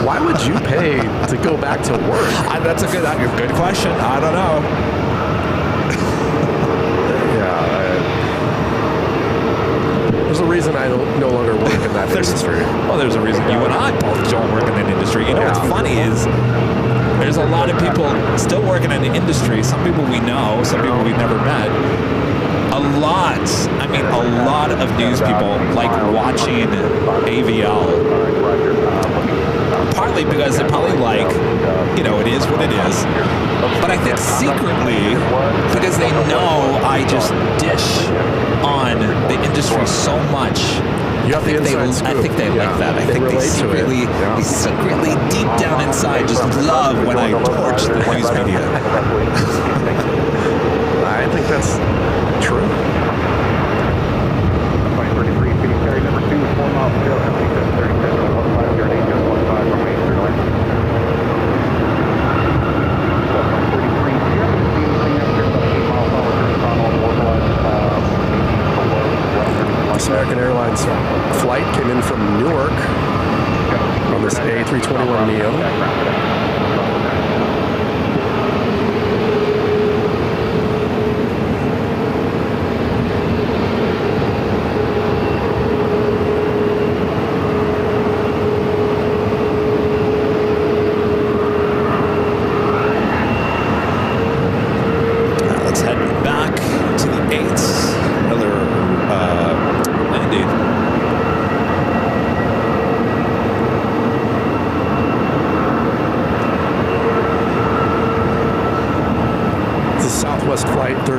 Why would you pay to go back to work? That's a good question. I don't know. There's a reason I no longer work in that industry. Well, there's a reason you and I both don't work in that industry. What's funny is there's a lot of people still working in the industry. Some people we know, some people we've never met. A lot of news people like watching AVL. Partly because they probably like, it is what it is. But I think secretly, because they know I just dish on the industry so much, You have the inside scoop. I think they like that. I think they secretly, deep down inside, just love when I torch the news media. I think that's true. 2033, Phoenix area number 2, 4 miles to go, 37, 37, 15, 08, 15, from Main Street Line. 2033, This American Airlines flight came in from Newark on this A321neo.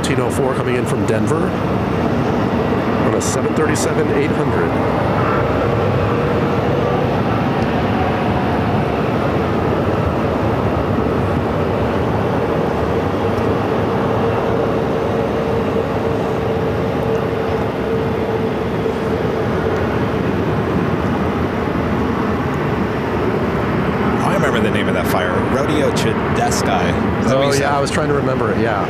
1304 coming in from Denver on a 737-800. Oh yeah, I was trying to remember it. Yeah,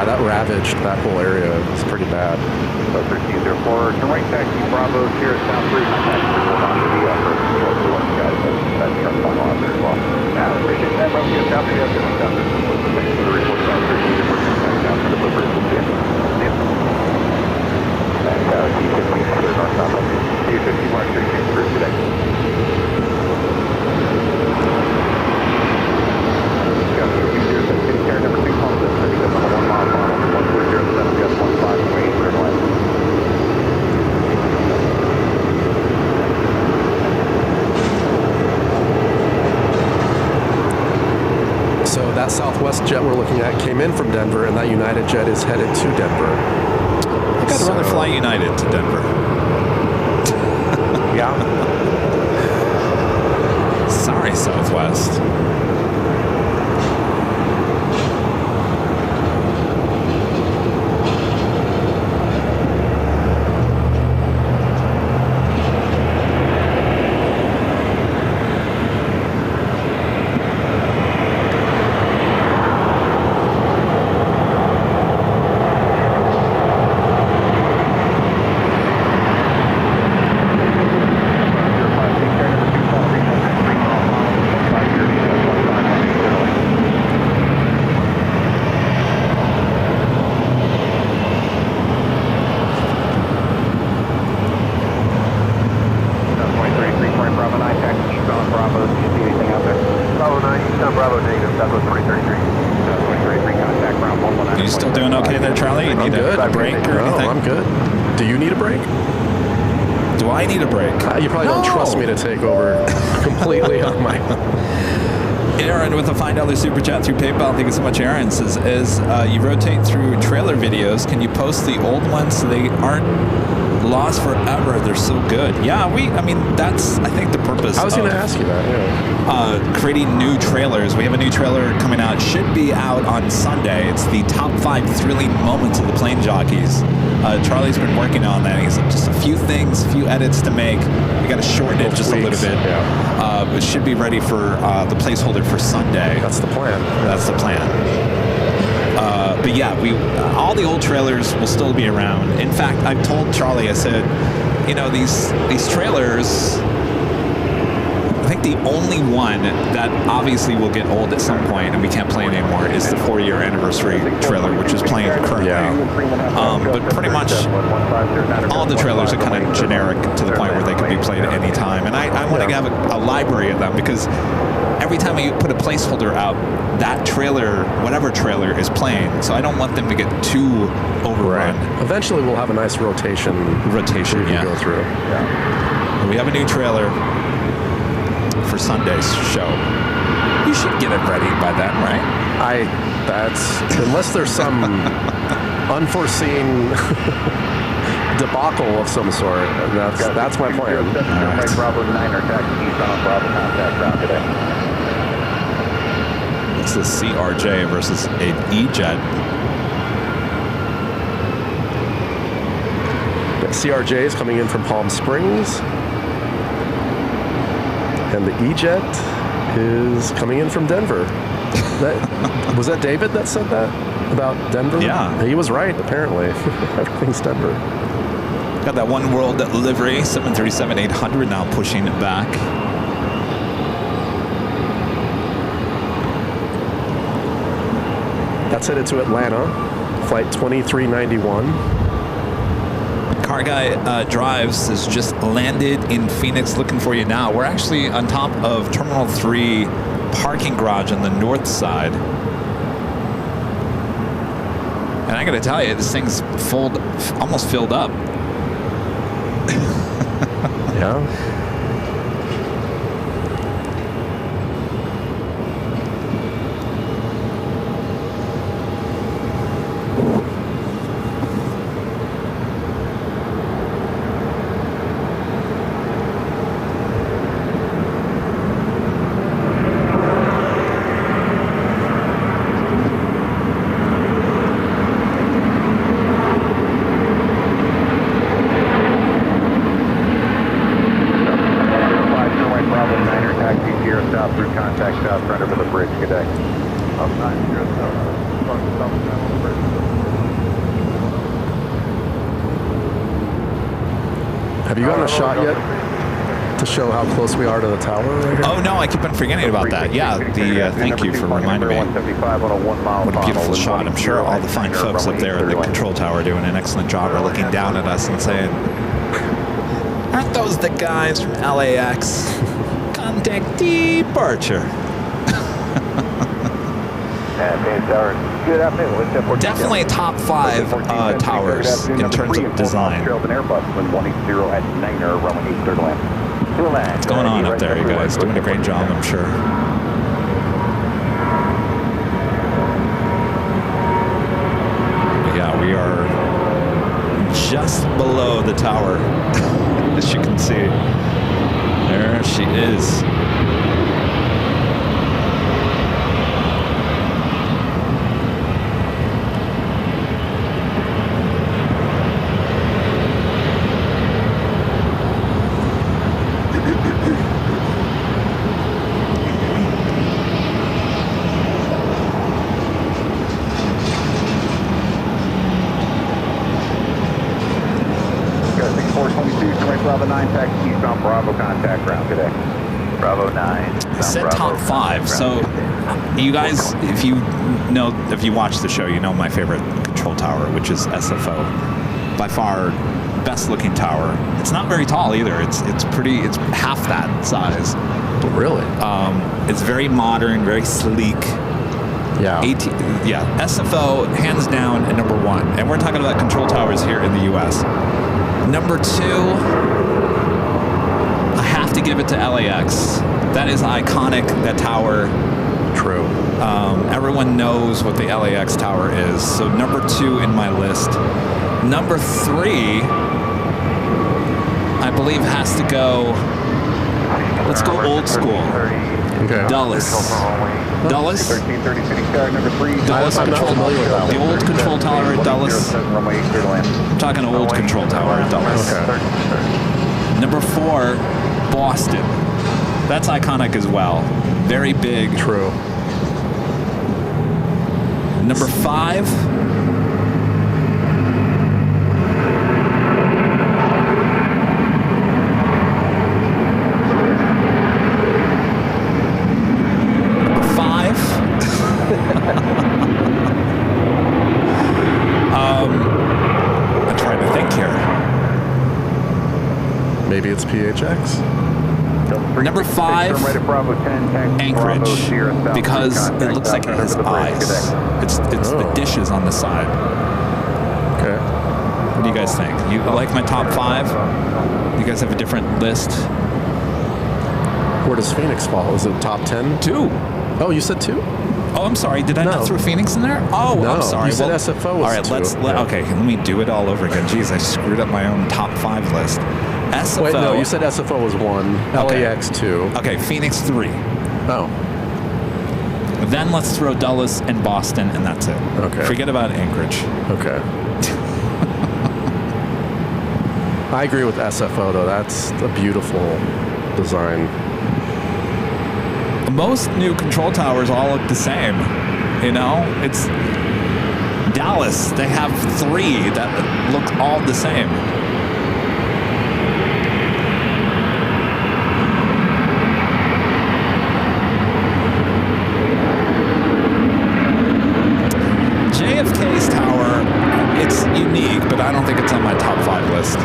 that ravaged that whole area. It's pretty bad. 1304, turn right taxi Bravo, Sierra South 3, contact hold on to the first one, guys. That's truck on off there as well. Yeah, appreciate that. Bravo, Sierra South 3, I'll get one down there. Thanks for the report, guys. 1304, down for the Blue Bridge. See ya. And D50 clear north south. D50 mark 36 through today. So that Southwest jet we're looking at came in from Denver, and that United jet is headed to Denver. I'd rather fly United to Denver. Yeah. Sorry, Southwest. Take over completely on my Aaron with a $5 super chat through PayPal. Thank you so much, Aaron. Says, as you rotate through trailer videos, can you post the old ones so they aren't lost forever? They're so good. Yeah, I mean, that's, I think, the purpose. I was going to ask you that, yeah. Creating new trailers. We have a new trailer coming out. Should be out on Sunday. It's the top 5 thrilling moments of the plane jockeys. Charlie's been working on that. He's just a few things, a few edits to make. We got to shorten it just a little bit. Yeah. It should be ready for the placeholder for Sunday. That's the plan. That's the plan. But yeah, all the old trailers will still be around. In fact, I've told Charlie, I said, you know, these trailers, I think the only one that obviously will get old at some point and we can't play it anymore is the 4-year anniversary trailer, which is playing currently. Yeah. But pretty much all the trailers are kind of generic to the point where they can be played at any time. And I want to have a library of them, because every time you put a placeholder out, that trailer, whatever trailer, is playing. So I don't want them to get too overrun. Right. Eventually we'll have a nice rotation yeah. Go through. Yeah. We have a new trailer for Sunday's show. You should get it ready by then, right? Unless there's some unforeseen debacle of some sort. That's my plan. Right. Bravo 9 or taxi east on Bravo contact route today. It's the CRJ versus an E-Jet. CRJ is coming in from Palm Springs. And the E-Jet is coming in from Denver. Was that David that said that about Denver? Yeah. He was right, apparently. Everything's Denver. Got that One World livery, 737-800 now pushing it back. That's headed to Atlanta, flight 2391. Car Guy Drives has just landed in Phoenix, looking for you now. We're actually on top of Terminal 3 parking garage on the north side. And I gotta tell you, this thing's almost filled up. Yeah. south through contact south front over the bridge. Good day. Up 907. Have you gotten a shot yet to show how close we are to the tower right here? Oh no, I keep on forgetting about that. Yeah, thank you for reminding me. What a beautiful shot. I'm sure all the fine folks up there at the control tower are doing an excellent job are looking down at us and saying, aren't those the guys from LAX? Contact departure. Good afternoon. Definitely top 5 towers in terms of design. What's going on up there, you guys? Doing a great job, I'm sure. Yeah, we are just below the tower, as you can see. There she is. I said top 5, so you guys, if you watch the show, you know my favorite control tower, which is SFO. By far, best looking tower. It's not very tall either. It's half that size. Really? It's very modern, very sleek. Yeah. SFO, hands down, and number 1. And we're talking about control towers here in the U.S. Number 2, I have to give it to LAX. That is iconic, that tower. True. Everyone knows what the LAX tower is. So number 2 in my list. Number 3, I believe has to go, let's go old school. Okay. Dulles. Dulles? Dulles I'm not control, familiar with that the one. old control tower at Dulles. I'm talking old control tower at Dulles. Okay. Number 4, Boston. That's iconic as well. Very big. True. Number 5. I'm trying to think here. Maybe it's PHX. Number 5, Anchorage, because it looks like it has eyes. It's the dishes on the side. Okay. What do you guys think? You like my top 5? You guys have a different list? Where does Phoenix fall? Is it top 10? 2. Oh, you said 2? Oh, I'm sorry. Did I not throw Phoenix in there? Oh, no, I'm sorry. You said SFO was all right, 2. Okay, let me do it all over again. Jeez, I screwed up my own top 5 list. SFO. Wait, no, you said SFO was 1, Okay. LAX 2. Okay, Phoenix 3. Oh. Then let's throw Dulles and Boston, and that's it. Okay. Forget about Anchorage. Okay. I agree with SFO, though. That's a beautiful design. Most new control towers all look the same. You know, it's Dallas. They have 3 that look all the same. JFK's tower, it's unique, but I don't think it's on my top 5 list.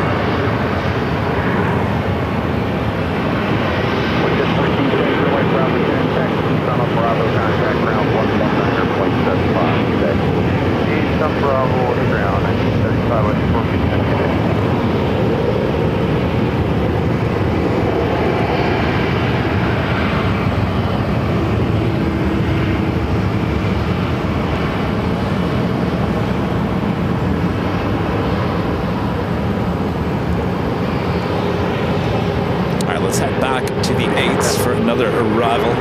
Let's head back to the 8s for another arrival.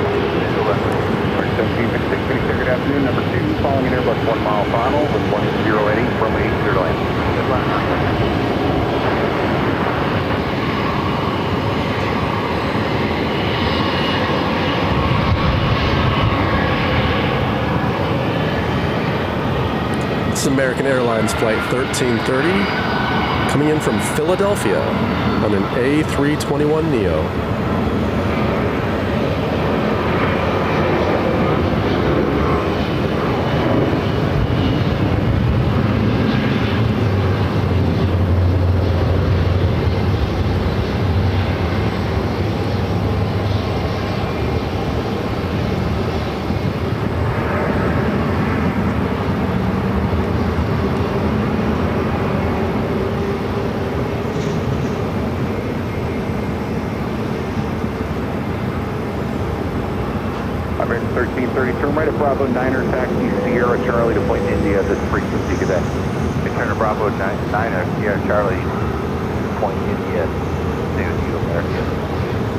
Good afternoon, number 2, following an Airbus 1 mile final with 1080 from 8 clear to land. American Airlines Flight 1330, coming in from Philadelphia on an A321neo. American 1330, turn right at Bravo 9er, taxi Sierra Charlie to point India, this frequency cadet. Turn to Bravo 9er, Sierra Charlie, point India, new to American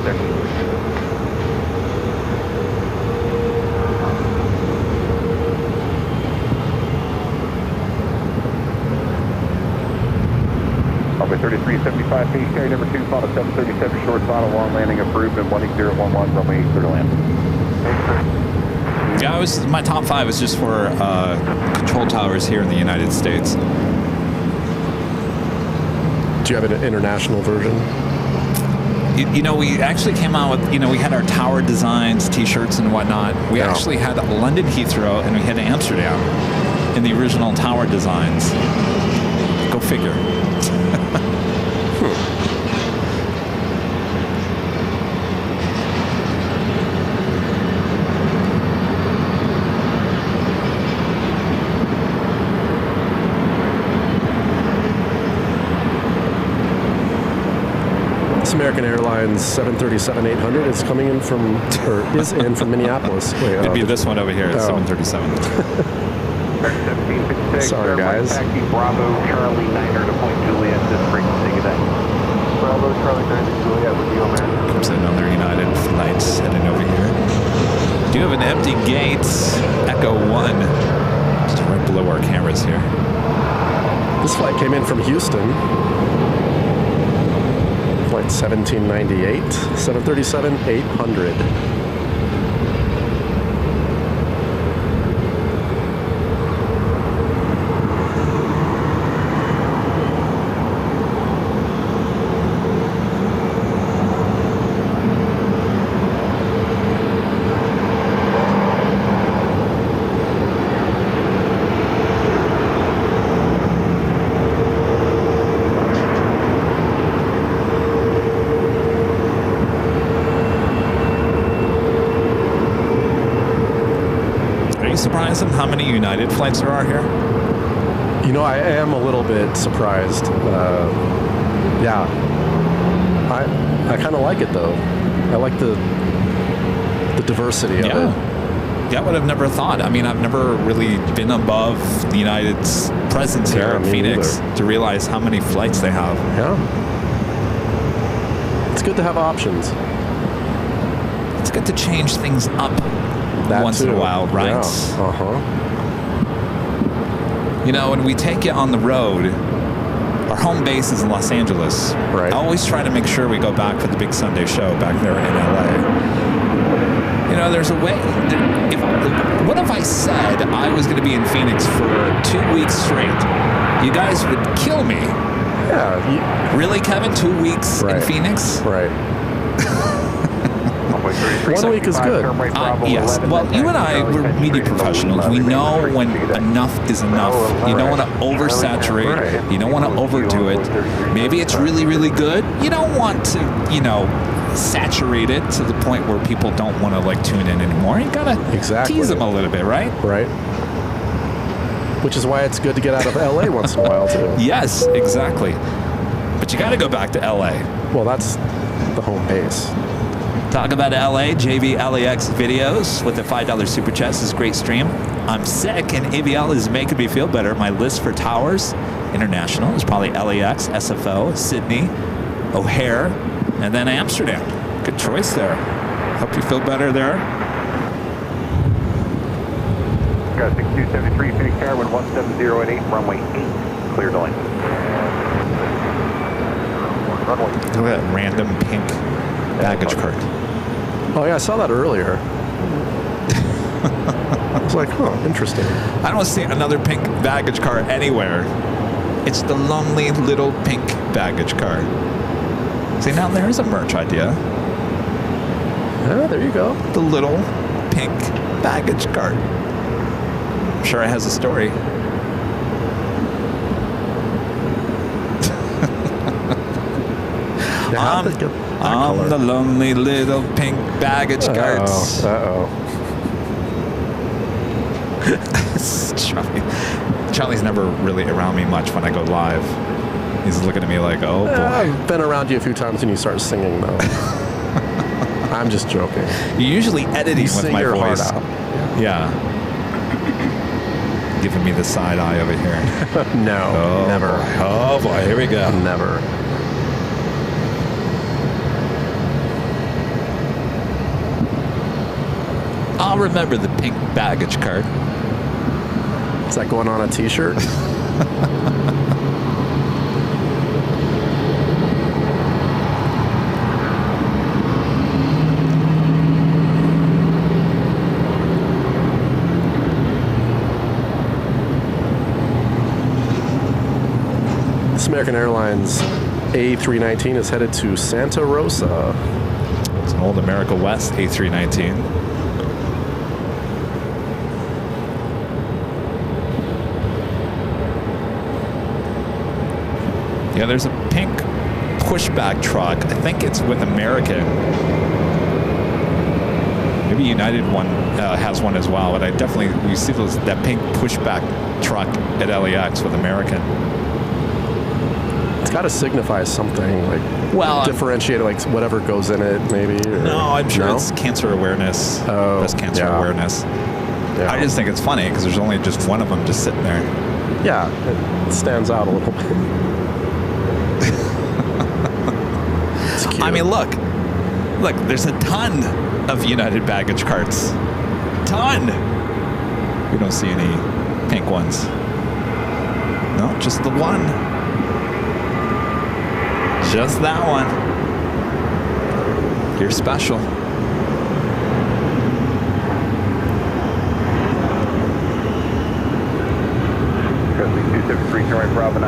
1330. Runway 3375, phase carry number 2, final 737, short final, long landing approved, and 18011, runway 8 clear to land. Yeah, my top 5 is just for control towers here in the United States. Do you have an international version? You know, we actually came out with, we had our tower designs, t-shirts and whatnot. We actually had London Heathrow and we had Amsterdam in the original tower designs. Go figure. American Airlines 737-800 is coming in from, or is in from Minneapolis. Wait, it'd be this one over here, it's 737. 1756. Sorry, guys. Taxi Bravo Charlie 9er to point Juliet, this frequency cadet. Bravo Charlie 9er to Juliet with you, American. Comes in on their United flights heading over here. Do you have an empty gate? Echo 1. Just right below our cameras here. This flight came in from Houston. Flight 1798, 737-800. Surprised at how many United flights there are here? You know, I am a little bit surprised. Yeah, I kind of like it though. I like the diversity of it. Yeah, I would have never thought. I mean, I've never really been above the United's presence here in Phoenix to realize how many flights they have. Yeah, it's good to have options. It's good to change things up. That once in a while, right? Yeah. You know, when we take you on the road, our home base is in Los Angeles. Right. I always try to make sure we go back for the big Sunday show back there in LA. You know, there's a way. What if I said I was going to be in Phoenix for 2 weeks straight? You guys would kill me. Yeah. Really, Kevin? 2 weeks in Phoenix? Right. 1 week is good. Yes. Well, you and I, we're media professionals. We know when enough is enough. You don't want to oversaturate. You don't want to overdo it. Maybe it's really, really good. You don't want to, saturate it to the point where people don't want to tune in anymore. You gotta tease them a little bit, right? Right. Which is why it's good to get out of LA once in a while too. Yes, exactly. But you got to go back to LA. Well, that's the home base. Talk about LA, JV LAX videos with the $5 super chat. This is a great stream. I'm sick and AVL is making me feel better. My list for towers international is probably LAX, SFO, Sydney, O'Hare, and then Amsterdam. Good choice there. Hope you feel better there. Got 6273, Phoenix Tower, wind 170 at 8, runway 8, clear to land. Runway. Look at that random pink baggage cart. Oh yeah, I saw that earlier. It's like, huh, interesting. I don't see another pink baggage car anywhere. It's the lonely little pink baggage car. See, now there's a merch idea. Yeah, there you go. The little pink baggage cart. I'm sure it has a story. I'm the lonely little pink baggage carts. Charlie's never really around me much when I go live. He's looking at me like, oh boy. I've been around you a few times and you start singing though. I'm just joking. You're usually editing with my voice. Heart out. Yeah. Giving me the side eye over here. No, never. Boy. Oh boy, here we go. Never. I'll remember the pink baggage cart. Is that going on a t-shirt? This American Airlines A319 is headed to Santa Rosa. It's an old America West A319. Yeah, there's a pink pushback truck. I think it's with American. Maybe United one has one as well, but I definitely, you see that pink pushback truck at LAX with American. It's got to signify something, like differentiate, like whatever goes in it, maybe. Or, no, I'm sure it's cancer awareness. Oh, breast cancer awareness. Yeah. I just think it's funny because there's only just one of them just sitting there. Yeah, it stands out a little bit. It's cute. I mean, look, there's a ton of United baggage carts. Ton. We don't see any pink ones. No, just the one. Just that one. You're special.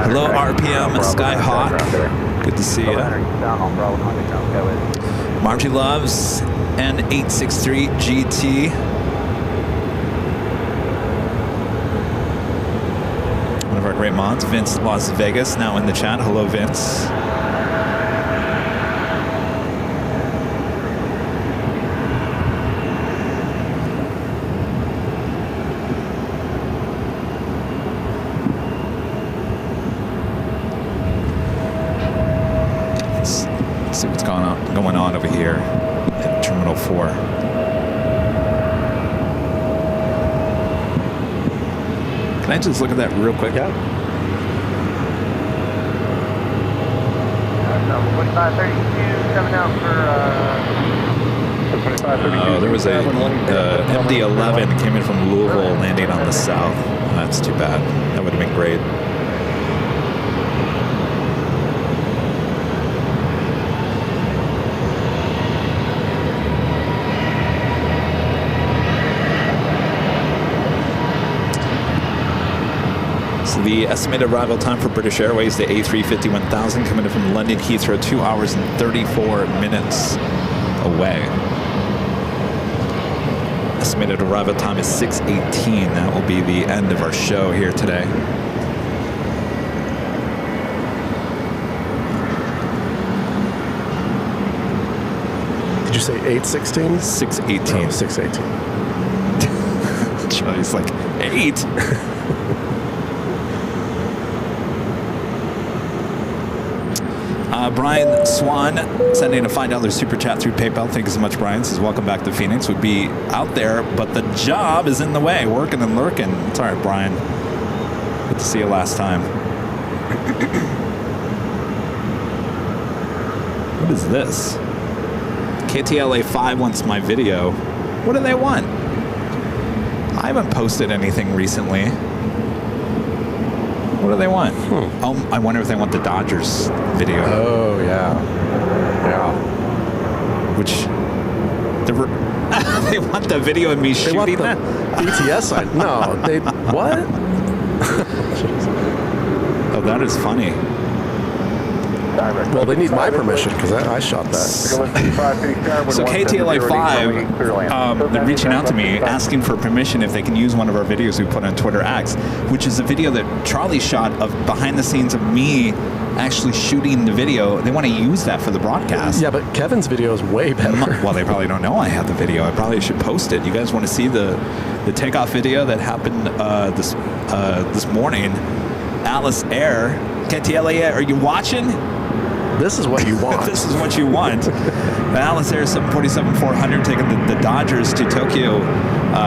Hello, RPM, Sky Hawk. Good to see you. Margie loves N863 GT. One of our great mods, Vince Las Vegas, now in the chat. Hello, Vince. See what's going on over here at Terminal 4. Can I just look at that real quick? Yeah. 2532 coming out for 2532. There was a MD-11 that came in from Louisville, landing on the south. That's too bad. That would have been great. The estimated arrival time for British Airways, the A350-1000, coming in from London Heathrow, 2 hours and 34 minutes away. Estimated arrival time is 6:18. That will be the end of our show here today. Did you say 8:16? 6:18. Oh, 6:18. Charlie's like, 8? Brian Swan sending a $5 super chat through PayPal. Thank you so much, Brian. Says, welcome back to Phoenix. Would be out there, but the job is in the way. Working and lurking. It's all right, Brian. Good to see you last time. What is this? KTLA 5 wants my video. What do they want? I haven't posted anything recently. What do they want? Oh, I wonder if they want the Dodgers video. Oh, yeah. Yeah. Which They want the video of me They want shooting the that? BTS side. No, they what? Oh, that is funny. Well, they need my permission because I shot that. So KTLA 5, they're reaching out to me asking for permission if they can use one of our videos we put on Twitter X, which is a video that Charlie shot of behind the scenes of me actually shooting the video. They want to use that for the broadcast. Yeah, but Kevin's video is way better. Well, they probably don't know I have the video. I probably should post it. You guys want to see the takeoff video that happened this morning? Alice Air, KTLA Air, are you watching? This is what you want. This is what you want. Alice Air 747-400 taking the Dodgers to Tokyo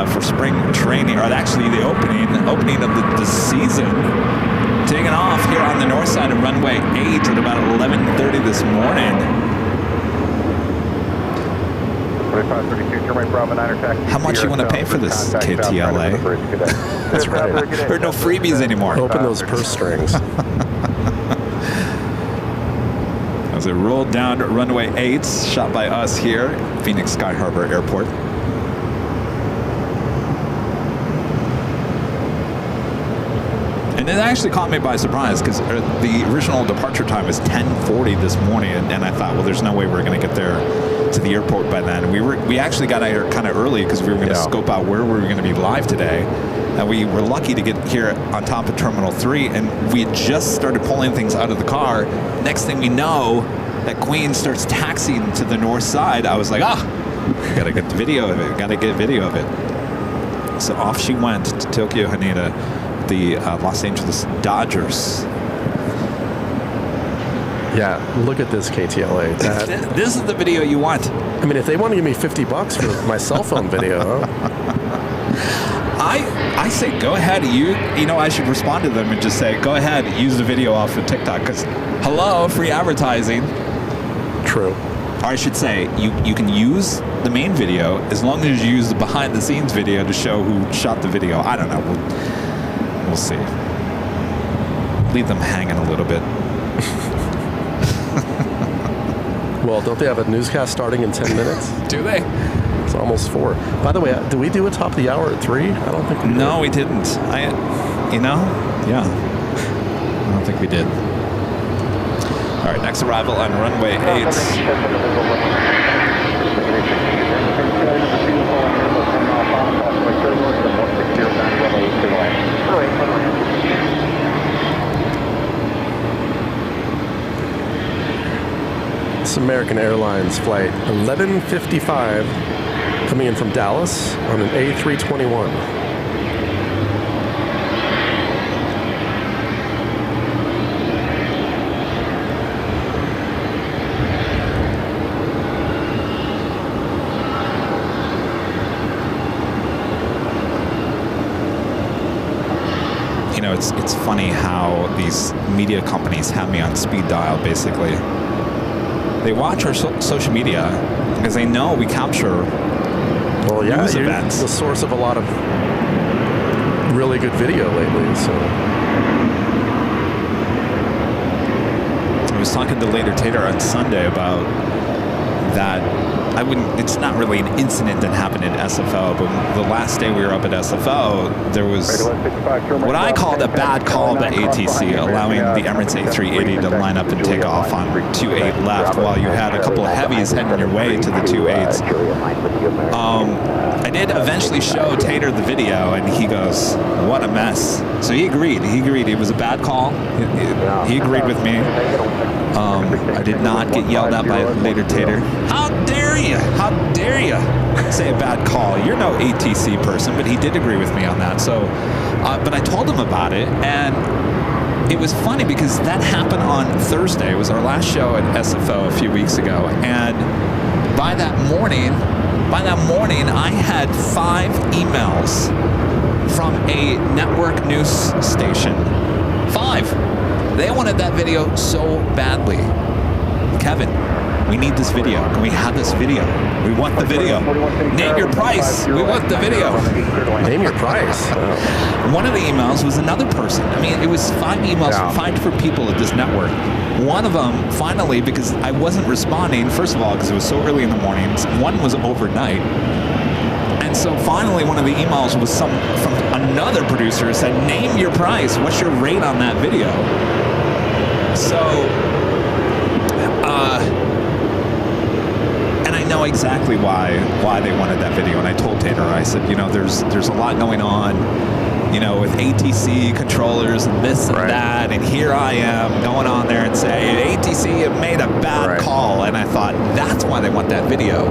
for spring training, or actually the opening of the season. Taking off here on the north side of runway 8 at about 11:30 this morning. How much you want to pay for this, KTLA? That's right. There are no freebies anymore. Open those purse strings. As it rolled down runway 8, shot by us here, Phoenix Sky Harbor Airport. And it actually caught me by surprise because the original departure time is 10:40 this morning, and I thought, well, there's no way we're going to get there to the airport by then. We actually got out here kind of early because we were going to scope out where we were going to be live today. And we were lucky to get here on top of Terminal 3, and we had just started pulling things out of the car. Next thing we know, that Queen starts taxiing to the north side. I was like, gotta get the video of it, gotta get video of it. So off she went to Tokyo Haneda, the Los Angeles Dodgers. Yeah, look at this KTLA. This is the video you want. I mean, if they want to give me $50 for my cell phone video, I say go ahead. You know I should respond to them and just say go ahead, use the video off of TikTok because hello, free advertising. True. Or I should say you can use the main video as long as you use the behind the scenes video to show who shot the video. I don't know. We'll see. Leave them hanging a little bit. Well, don't they have a newscast starting in 10 minutes? Do they? It's almost 4. By the way, did we do a top of the hour at 3? I don't think we did. No, we didn't. Yeah. I don't think we did. All right, next arrival on runway 8. It's American Airlines flight 1155 coming in from Dallas on an A321. You know, it's funny how these media companies have me on speed dial, basically. They watch our social media because they know we capture news events. The source of a lot of really good video lately. So I was talking to Later Tater on Sunday about that. It's not really an incident that happened in SFO, but the last day we were up at SFO, there was what I called a bad call by ATC, allowing the Emirates A380 to line up and take off on 28 left while you had a couple of heavies heading your way to the 28s. I did eventually show Tater the video, and he goes, what a mess. So he agreed. It was a bad call. He agreed with me. I did not get yelled at by Later Tater. How dare you? How dare you say a bad call? You're no ATC person, but he did agree with me on that. So, but I told him about it, and it was funny because that happened on Thursday. It was our last show at SFO a few weeks ago, and by that morning, I had 5 emails from a network news station. 5. They wanted that video so badly. Kevin, we need this video. Can we have this video? We want the video. Name your price. We want the video. Name your price. One of the emails was another person. I mean, it was 5 emails from 5 different people at this network One of them, finally, because I wasn't responding, first of all, because it was so early in the mornings. One was overnight. And so finally, one of the emails was from another producer who said, name your price. What's your rate on that video? So, and I know exactly why they wanted that video. And I told Tater, I said, you know, there's a lot going on, you know, with ATC controllers and this and that. And here I am going on there and saying, ATC have made a bad call. And I thought, that's why they want that video.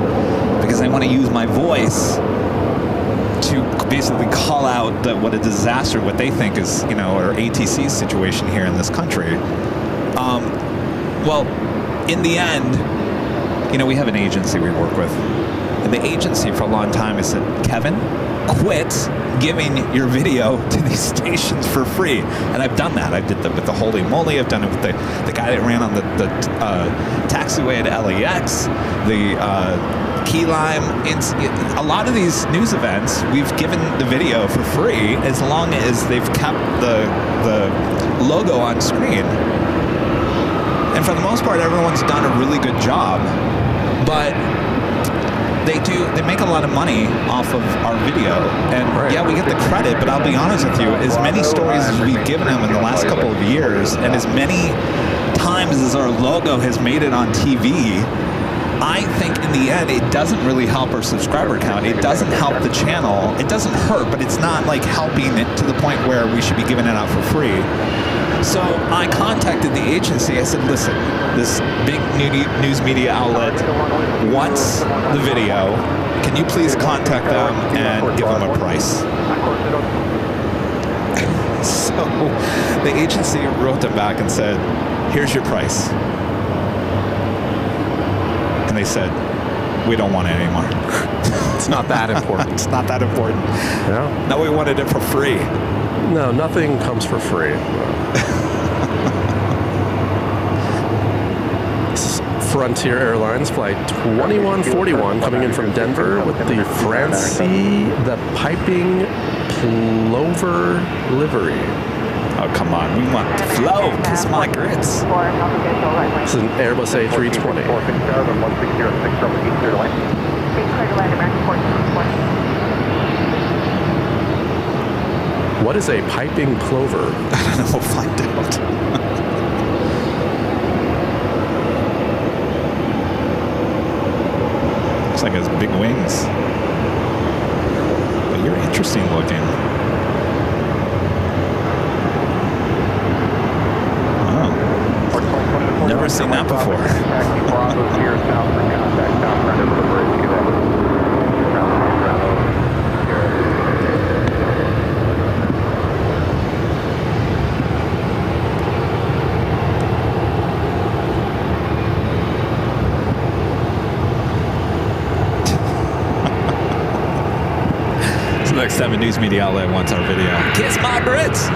Because they want to use my voice to basically call out what a disaster, what they think is, you know, our ATC situation here in this country. Well, in the end, you know, we have an agency we work with. And the agency for a long time has said, Kevin, quit giving your video to these stations for free. And I've done that. I did that with the Holy Moly. I've done it with the guy that ran on the taxiway at LAX, the Key Lime. A lot of these news events, we've given the video for free as long as they've kept the logo on screen. And for the most part, everyone's done a really good job. But they make a lot of money off of our video. And yeah, we get the credit, but I'll be honest with you, as many stories as we've given them in the last couple of years, and as many times as our logo has made it on TV, I think in the end, it doesn't really help our subscriber count. It doesn't help the channel. It doesn't hurt, but it's not like helping it to the point where we should be giving it out for free. So I contacted the agency. I said, listen, this big news media outlet wants the video. Can you please contact them and give them a price? So the agency wrote them back and said, here's your price. And they said, we don't want it anymore. It's not that important. It's not that important. Yeah. No, we wanted it for free. No, nothing comes for free. This is Frontier Airlines Flight 2141 coming in from Denver with the Francie the Piping Plover livery. Oh, come on. We want the flow. Kiss my grits. This is an Airbus A320. What is a piping plover? I don't know. We'll find out. Looks like it has big wings. But you're interesting looking. Wow. Never seen that before. Next time a news media outlet wants our video. Kiss my grits!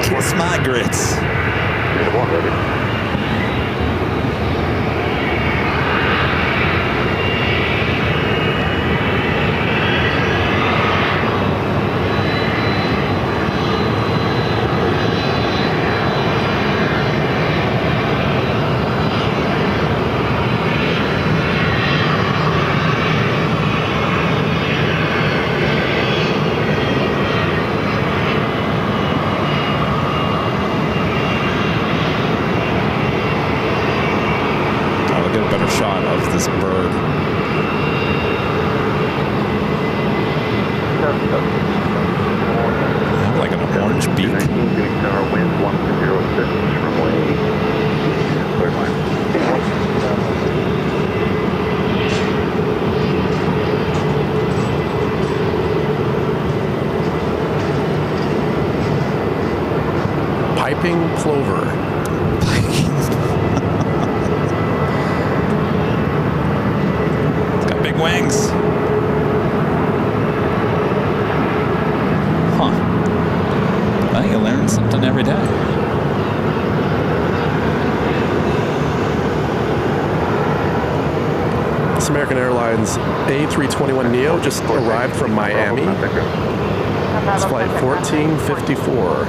Kiss my grits. Piping plover. It's got big wings. Huh. Well, you learn something every day. This American Airlines A321neo just arrived from Miami. It's flight 1454.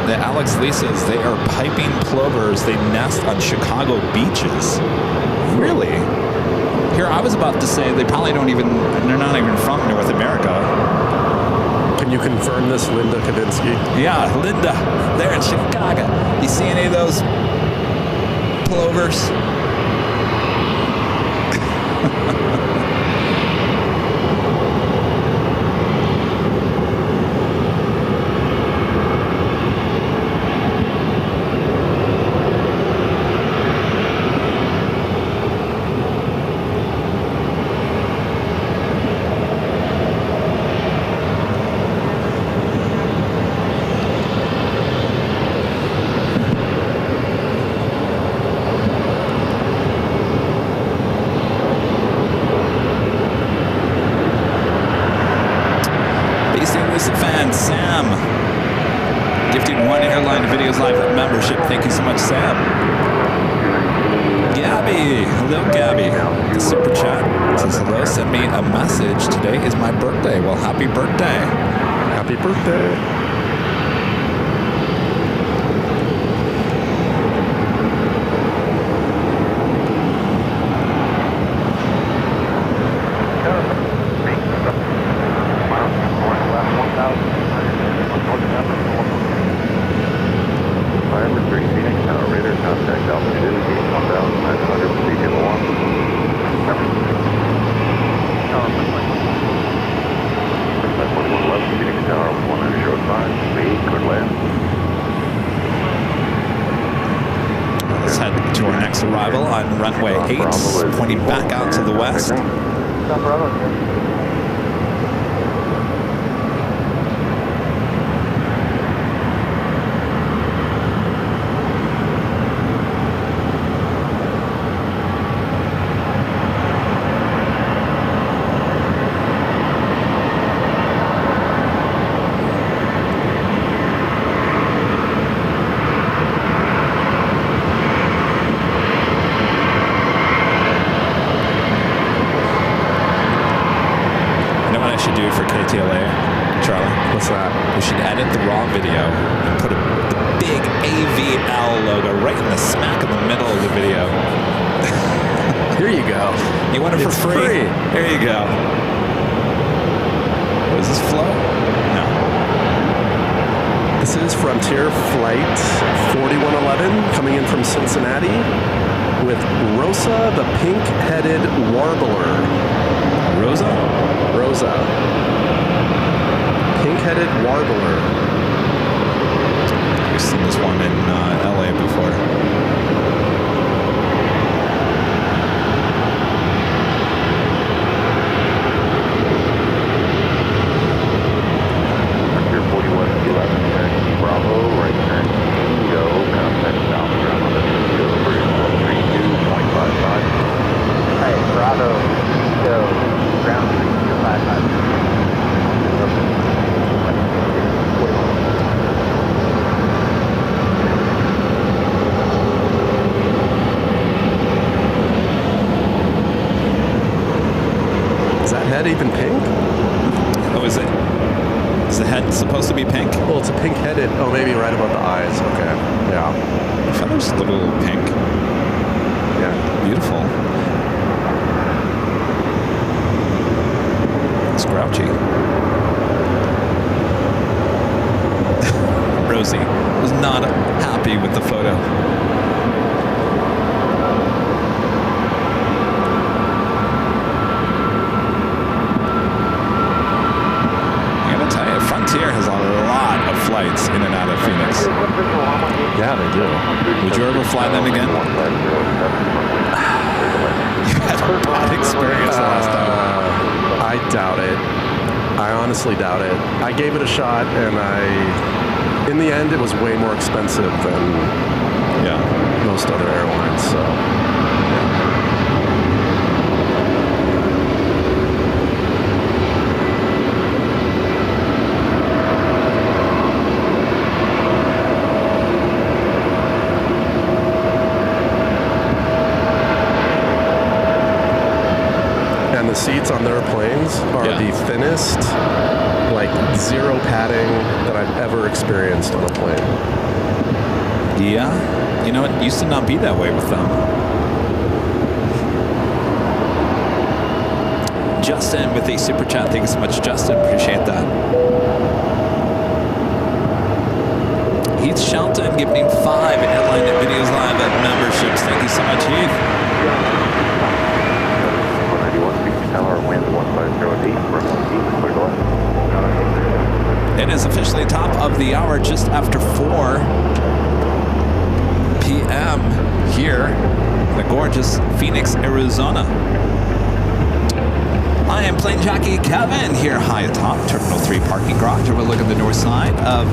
The Alex Lisas, they are piping plovers. They nest on Chicago beaches. Really? Here, I was about to say they probably don't even, they're not even from North America. Can you confirm this, Linda Kavinsky? Yeah, Linda, they're in Chicago. You see any of those plovers? Sam, gifted 1 Airline Videos Live membership. Thank you so much, Sam. Gabby, hello Gabby. The super chat says hello. Send me a message. Today is my birthday. Well, happy birthday. Happy birthday. Let's head to our next arrival on runway 8, pointing back out to the west. What's that? We should edit the raw video and put the big AVL logo right in the smack in the middle of the video. Here you go. You want it for free? Here you go. What is this, flow? No. This is Frontier Flight 4111 coming in from Cincinnati with Rosa the pink-headed warbler. Rosa? Rosa. Pink-headed warbler. We've seen this one in LA before. Frontier 4111, taxi Bravo, right turn Tango, contact southbound on the Tango, bridge 132.55. Hey, Bravo, Tango, ground 3255. Is that head even pink? Oh, is it? Is the head supposed to be pink? Well, it's a pink-headed. Oh, maybe right above the eyes. Okay. Yeah. The feathers look a little pink. Yeah. Beautiful. It's grouchy. Rosie was not happy with the photo. Frontier has a lot of flights in and out of Phoenix. Yeah, they do. Would you ever fly them again? You had a bad experience last time. I doubt it. I honestly doubt it. I gave it a shot, and in the end, it was way more expensive than most other airlines. So. Yeah. seats on their planes are the thinnest, like zero padding that I've ever experienced on a plane. Yeah. You know, it used to not be that way with them. Justin with a super chat. Thank you so much, Justin. Appreciate that. Heath Shelton giving 5 Airline Videos Live at memberships. Thank you so much, Heath. 191, It is officially top of the hour, just after 4 p.m. here in the gorgeous Phoenix, Arizona. I am plane jockey Kevin here high atop Terminal 3 parking garage overlooking the north side of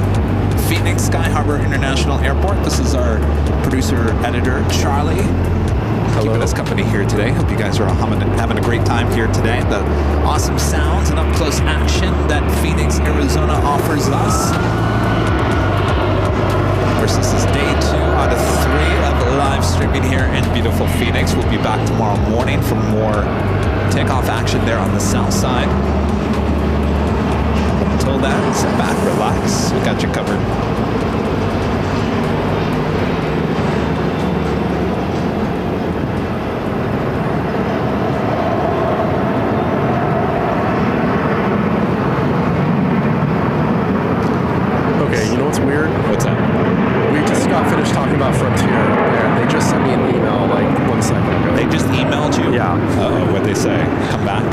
Phoenix Sky Harbor International Airport. This is our producer, editor, Charlie. Keeping us company here today. Hope you guys are all having a great time here today. The awesome sounds and up-close action that Phoenix, Arizona offers us. Of course, this is day 2 out of 3 of live streaming here in beautiful Phoenix. We'll be back tomorrow morning for more takeoff action there on the south side. Until then, sit back, relax. We got you covered. Okay, you know what's weird? What's that? We just got finished talking about Frontier, and they just sent me an email like 1 second ago. They just emailed you? Yeah. Uh-oh, what'd they say? Come back?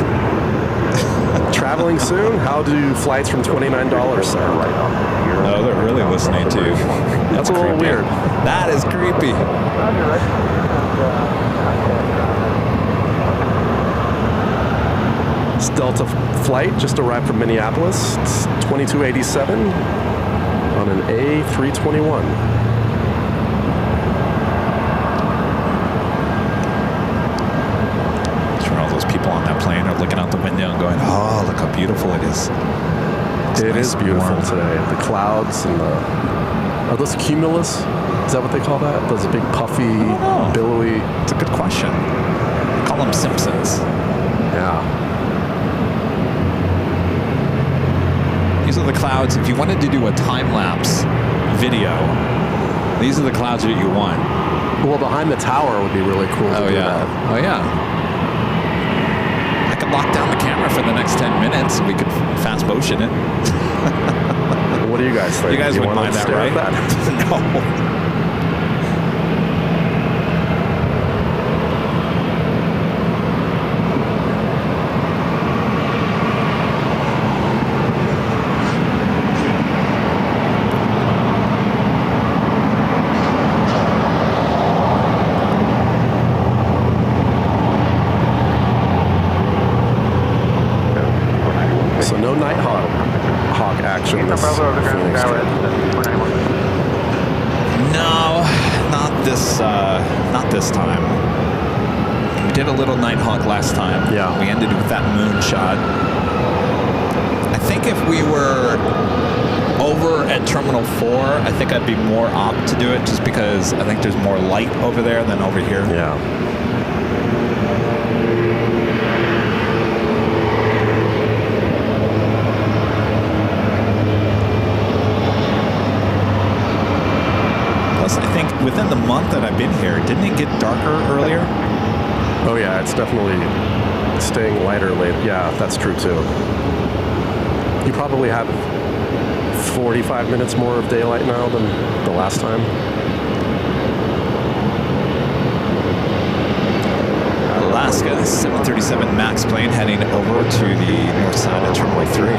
Traveling soon? How do flights from $29 sound? Oh, they're really listening to you. That's a little creepy. weird. That is creepy. This Delta flight just arrived from Minneapolis. It's 2287 on an A321. Sure, all those people on that plane are looking out the window and going, oh, look how beautiful it is. It is beautiful today. The clouds and the... Are those cumulus? Is that what they call that? Those big puffy, billowy... It's a good question. They call them Simpsons. Yeah. These are the clouds. If you wanted to do a time-lapse video, these are the clouds that you want. Well, behind the tower would be really cool to do that. Oh, yeah. I could lock down the camera for the next 10 minutes. We could fast motion it. What do you guys think? You guys wouldn't mind that, right? No. So no Nighthawk action this Phoenix trip. No, not this time. We did a little Nighthawk last time. Yeah. We ended with that moon shot. I think if we were over at Terminal 4, I think I'd be more apt to do it just because I think there's more light over there than over here. Yeah. Plus, I think within the month that I've been here, didn't it get darker earlier? Oh yeah, it's definitely staying lighter late. Yeah, that's true too. You probably have 45 minutes more of daylight now than the last time. Alaska 737 MAX plane heading over to the north side of Terminal 3.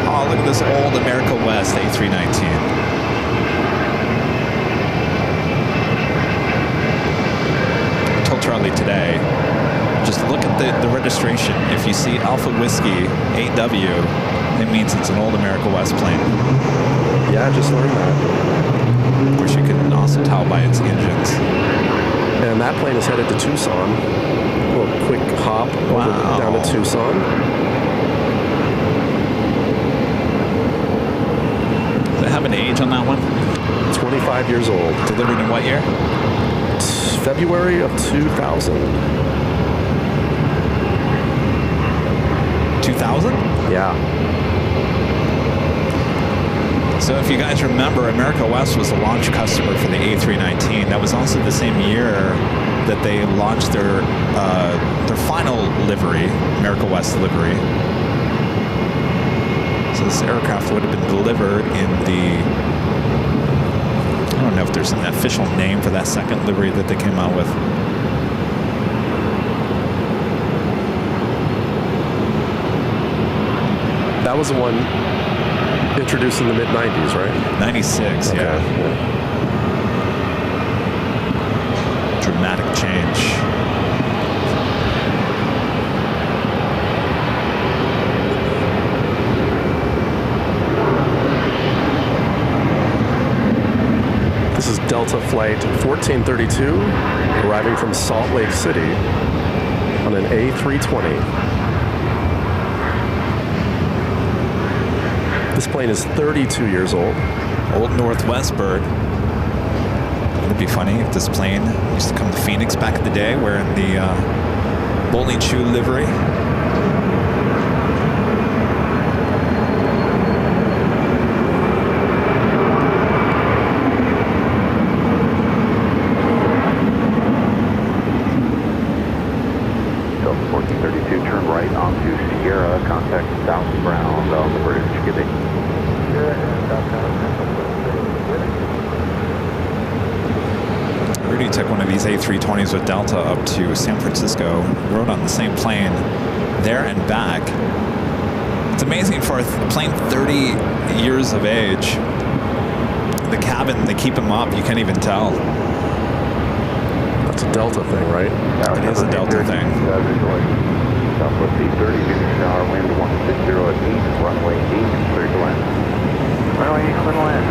Oh, look at this old America West A319. I told Charlie today, just look at the registration. If you see Alpha Whiskey 8W, it means it's an old America West plane. Yeah, just learned that. Of course, you can also tell by its engines. And that plane is headed to Tucson. A little quick hop down to Tucson. Does it have an age on that one? 25 years old. Delivered in what year? February of 2000. 2000? Yeah. So if you guys remember, America West was a launch customer for the A319. That was also the same year that they launched their final livery, America West livery. So this aircraft would have been delivered in the, I don't know if there's an official name for that second livery that they came out with. That was the one introduced in the mid-90s, right? 96, Okay. yeah. Dramatic change. This is Delta Flight 1432, arriving from Salt Lake City on an A320. This plane is 32 years old. Old Northwest bird. It'd be funny if this plane used to come to Phoenix back in the day wearing the bowling shoe livery. Delta 1432, turn right onto Sierra, contact southbound on the bridge. Good day. Rudy took one of these A320s with Delta up to San Francisco, rode on the same plane there and back. It's amazing for a plane 30 years of age. The cabin, they keep them up, you can't even tell. That's a Delta thing, right? It is a Delta thing. Southwest 830, Phoenix Tower, wind 160 at 8, runway 8, clear to land. Runway 8, clear to land.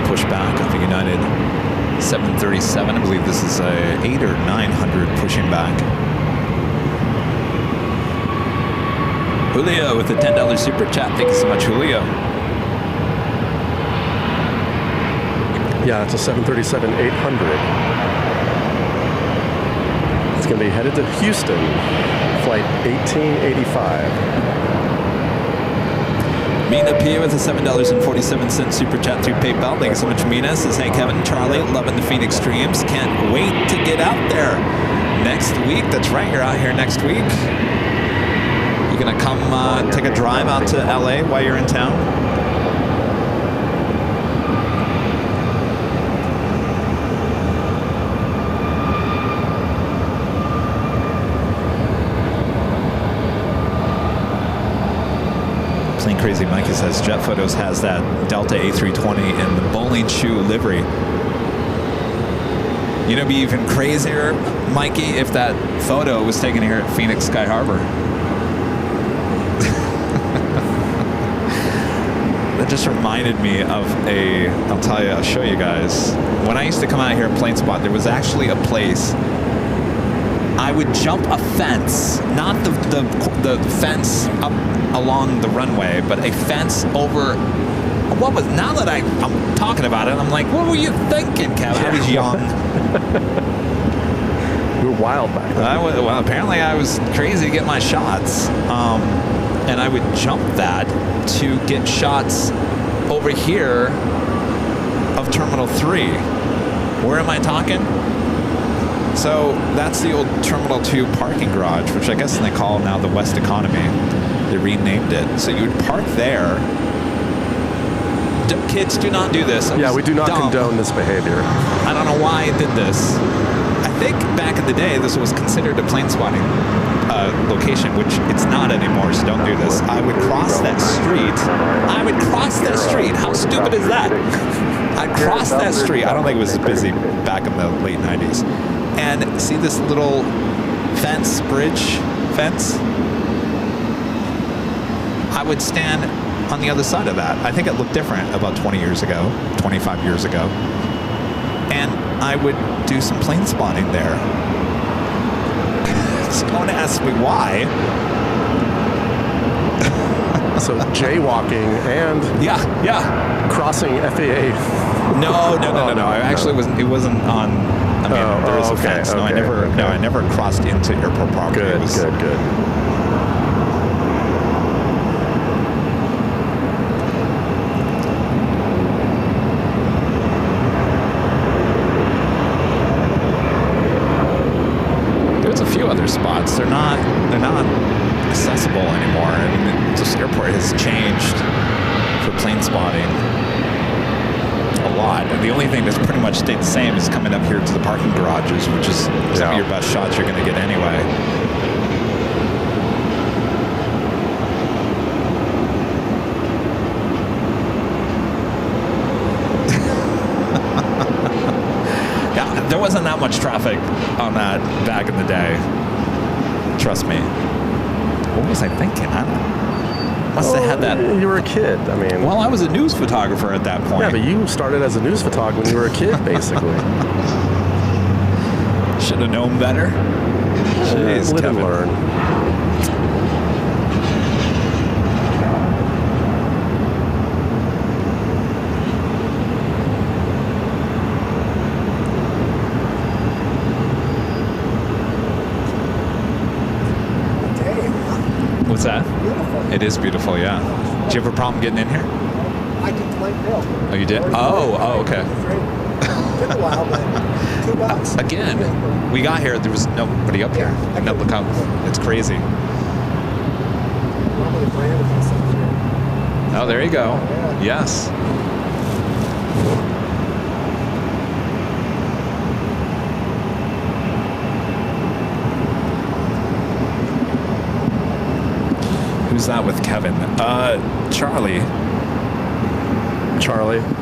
Pushback of the United 737. I believe this is a 8 or 900 pushing back. Julio with a $10 super chat. Thank you so much, Julio. Yeah, it's a 737-800. It's going to be headed to Houston, flight 1885. Mina P with a $7.47 super chat through PayPal. Thank you so much, Mina. Says, hey, Kevin, Charlie, loving the Phoenix streams. Can't wait to get out there next week. That's right, you're out here next week. You gonna come take a drive out to LA while you're in town? Plane Crazy Mikey says Jet Photos has that Delta A320 in the bowling shoe livery. You know, it'd be even crazier, Mikey, if that photo was taken here at Phoenix Sky Harbor. That just reminded me of I'll show you guys. When I used to come out here at Plane Spot, there was actually a place I would jump a fence, not the fence up along the runway, but a fence over. What was? Now that I'm talking about it, I'm like, what were you thinking, Kevin? I was young. You were wild back then. Well, apparently I was crazy to get my shots, and I would jump that to get shots over here of Terminal 3. Where am I talking? So that's the old Terminal 2 parking garage, which I guess they call now the West Economy. They renamed it. So you would park there. Kids, do not do this. Yeah, we do not condone this behavior. I don't know why I did this. I think back in the day, this was considered a plane spotting location, which it's not anymore, so don't do this. I would cross that street. How stupid is that? I'd cross that street. I don't think it was as busy back in the late 90s. And see this little bridge fence? I would stand on the other side of that. I think it looked different about 20 years ago, 25 years ago. And I would do some plane spotting there. So don't ask me why. So jaywalking and crossing FAA. No. I actually wasn't. It wasn't on. I mean, there is a fence. No, I never crossed into airport property. Good. There's a few other spots. They're not accessible anymore. I mean, this airport has changed for plane spotting a lot. And the only thing that's pretty much stayed the same is coming up here to the parking garages, which is some of your best shots you're going to get anyway. Yeah, there wasn't that much traffic on that back in the day. Trust me. What was I thinking? I don't know. Must have had that. You were a kid. I mean. Well, I was a news photographer at that point. Yeah, but you started as a news photographer when you were a kid, basically. Should have known better. Jeez, live Kevin. and learn. What's that? Beautiful. It is beautiful, yeah. Did you have a problem getting in here? I did my bill. Oh, you did? Oh, okay. Took a while, but $2. Again, we got here, there was nobody up here. No, look how, it's crazy. Oh, there you go. Yes. Who's that with Kevin? Charlie.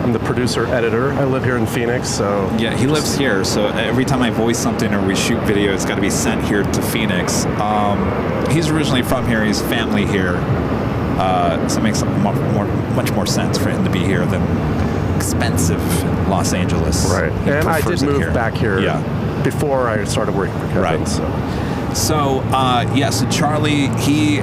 I'm the producer, editor. I live here in Phoenix, so... Yeah, he lives here, so every time I voice something or we shoot video, it's got to be sent here to Phoenix. He's originally from here. He's family here. So it makes much more sense for him to be here than expensive Los Angeles. Right. And I did move back here before I started working for Kevin. Right. So Charlie, he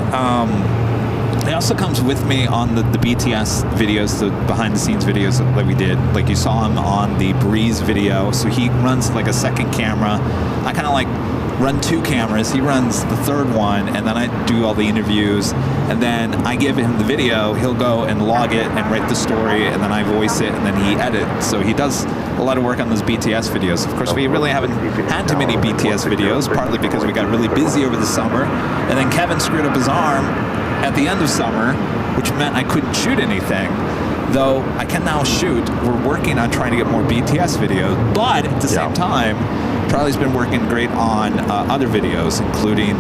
also comes with me on the BTS videos, the behind-the-scenes videos that we did. Like you saw him on the Breeze video. So he runs like a second camera. I kind of like run two cameras. He runs the third one, and then I do all the interviews. And then I give him the video. He'll go and log it and write the story, and then I voice it, and then he edits. So he does a lot of work on those BTS videos. Of course, we really haven't had too many BTS videos, partly because we got really busy over the summer. And then Kevin screwed up his arm at the end of summer, which meant I couldn't shoot anything. Though I can now shoot. We're working on trying to get more BTS videos, but at the same time, Charlie's been working great on other videos, including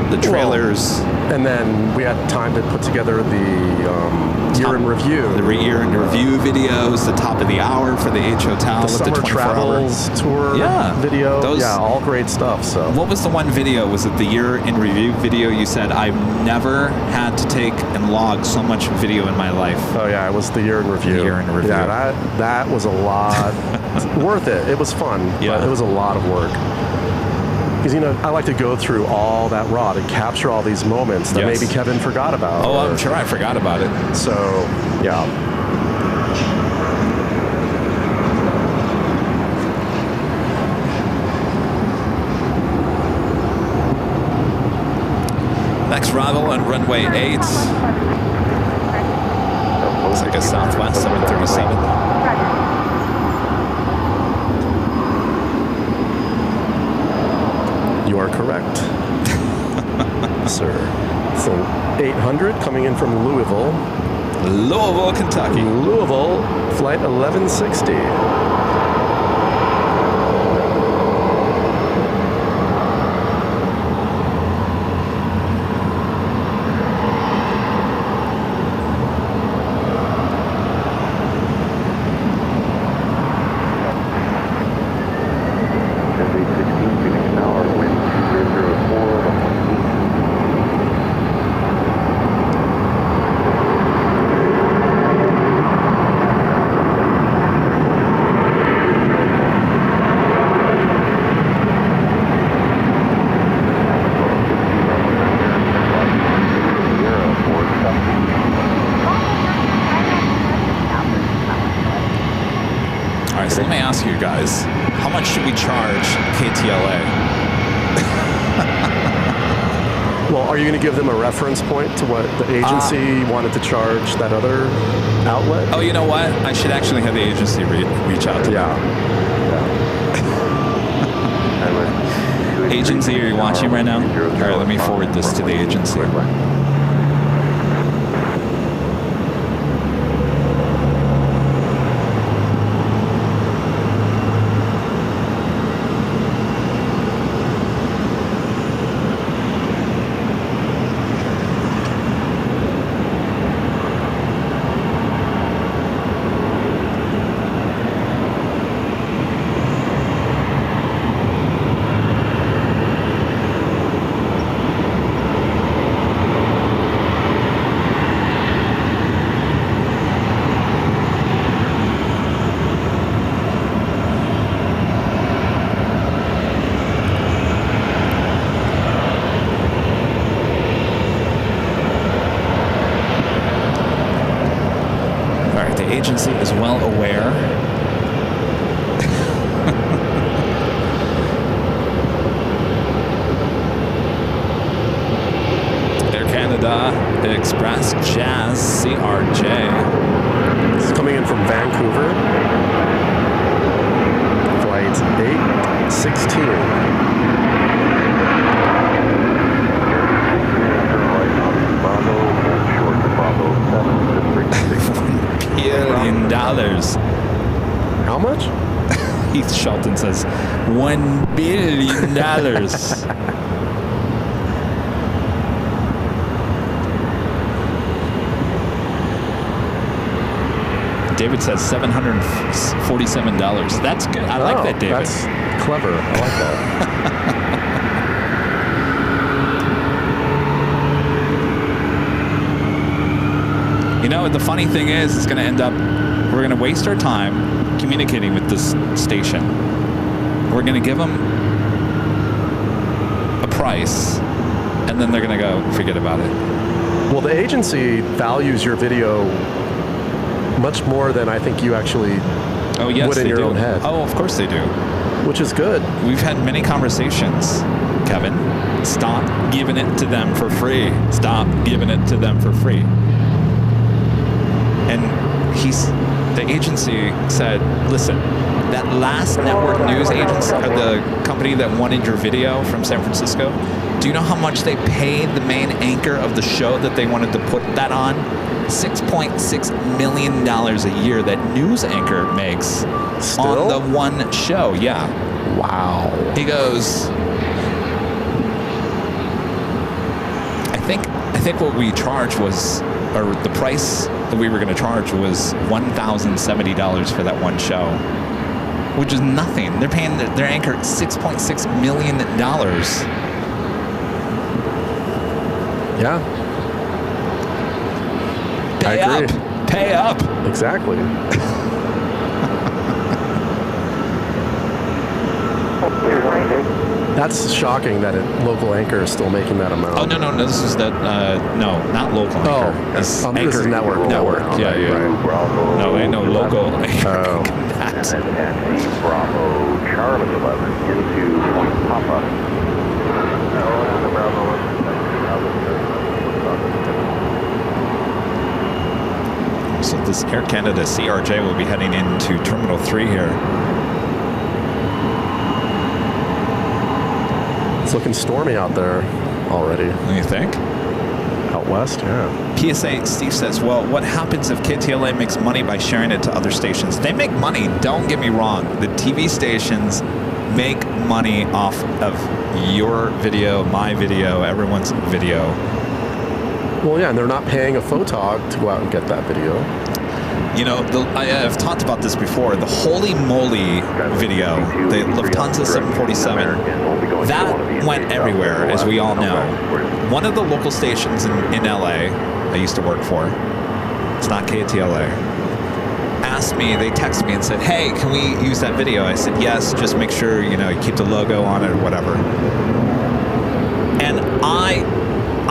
the trailers. And then we had time to put together the year in review. The year in review videos, the top of the hour for the H Hotel, the summer travels tour video. All great stuff. So what was the one video? Was it the year in review video? You said, I've never had to take and log so much video in my life. Oh yeah, it was the year in review. The year in review. Yeah, that was a lot. Worth it. It was fun, but it was a lot of work. Because, I like to go through all that raw to capture all these moments that maybe Kevin forgot about. Oh, I'm sure I forgot about it. So, yeah. Next arrival on runway 8. Looks like a Southwest 737. You are correct, sir. So 800 coming in from Louisville. Louisville, Kentucky. Louisville, flight 1160. All right, so let me ask you guys, how much should we charge KTLA? Well, are you going to give them a reference point to what the agency wanted to charge that other outlet? Oh, you know what? I should actually have the agency reach out to them. Agency, are you watching right now? All right, let me forward this to the agency. Agency is well aware. Air Canada Express Jazz CRJ. It's coming in from Vancouver. Flight 816. $1 billion. How much? Heath Shelton says $1 billion. David says $747. That's good. I like that, David. That's clever. I like that. You know, the funny thing is, it's going to end up, we're going to waste our time communicating with this station. We're going to give them a price, and then they're going to go, forget about it. Well, the agency values your video much more than I think you actually would in your own head. Oh, of course they do. Which is good. We've had many conversations, Kevin. Stop giving it to them for free. Stop giving it to them for free. And the agency said, listen, that last network news agency, or the company that wanted your video from San Francisco, do you know how much they paid the main anchor of the show that they wanted to put that on? $6.6 million a year that news anchor makes on the one show. Yeah. Wow. He goes, I think what we charged was, or the price that we were going to charge was $1,070 for that one show, which is nothing. They're paying their anchor $6.6 million. Yeah. Pay I agree. up. Pay up. Exactly. That's shocking that a local anchor is still making that amount. Oh, no. This is that, no, not local anchor. This Anchor is network. Yeah. No, ain't no local anchor. And then taxi Bravo Charlie 11 into Point Papa. So this Air Canada CRJ will be heading into Terminal 3 here. It's looking stormy out there already. What do you think? Out west, yeah. PSA Steve says, well, what happens if KTLA makes money by sharing it to other stations? They make money, don't get me wrong. The TV stations make money off of your video, my video, everyone's video. Well, yeah, and they're not paying a photog to go out and get that video. You know, I've talked about this before. The Holy Moly video, the Lufthansa 747, that went everywhere, as we all know. One of the local stations in LA I used to work for, it's not KTLA, asked me, they texted me and said, hey, can we use that video? I said, yes, just make sure, you keep the logo on it or whatever. And I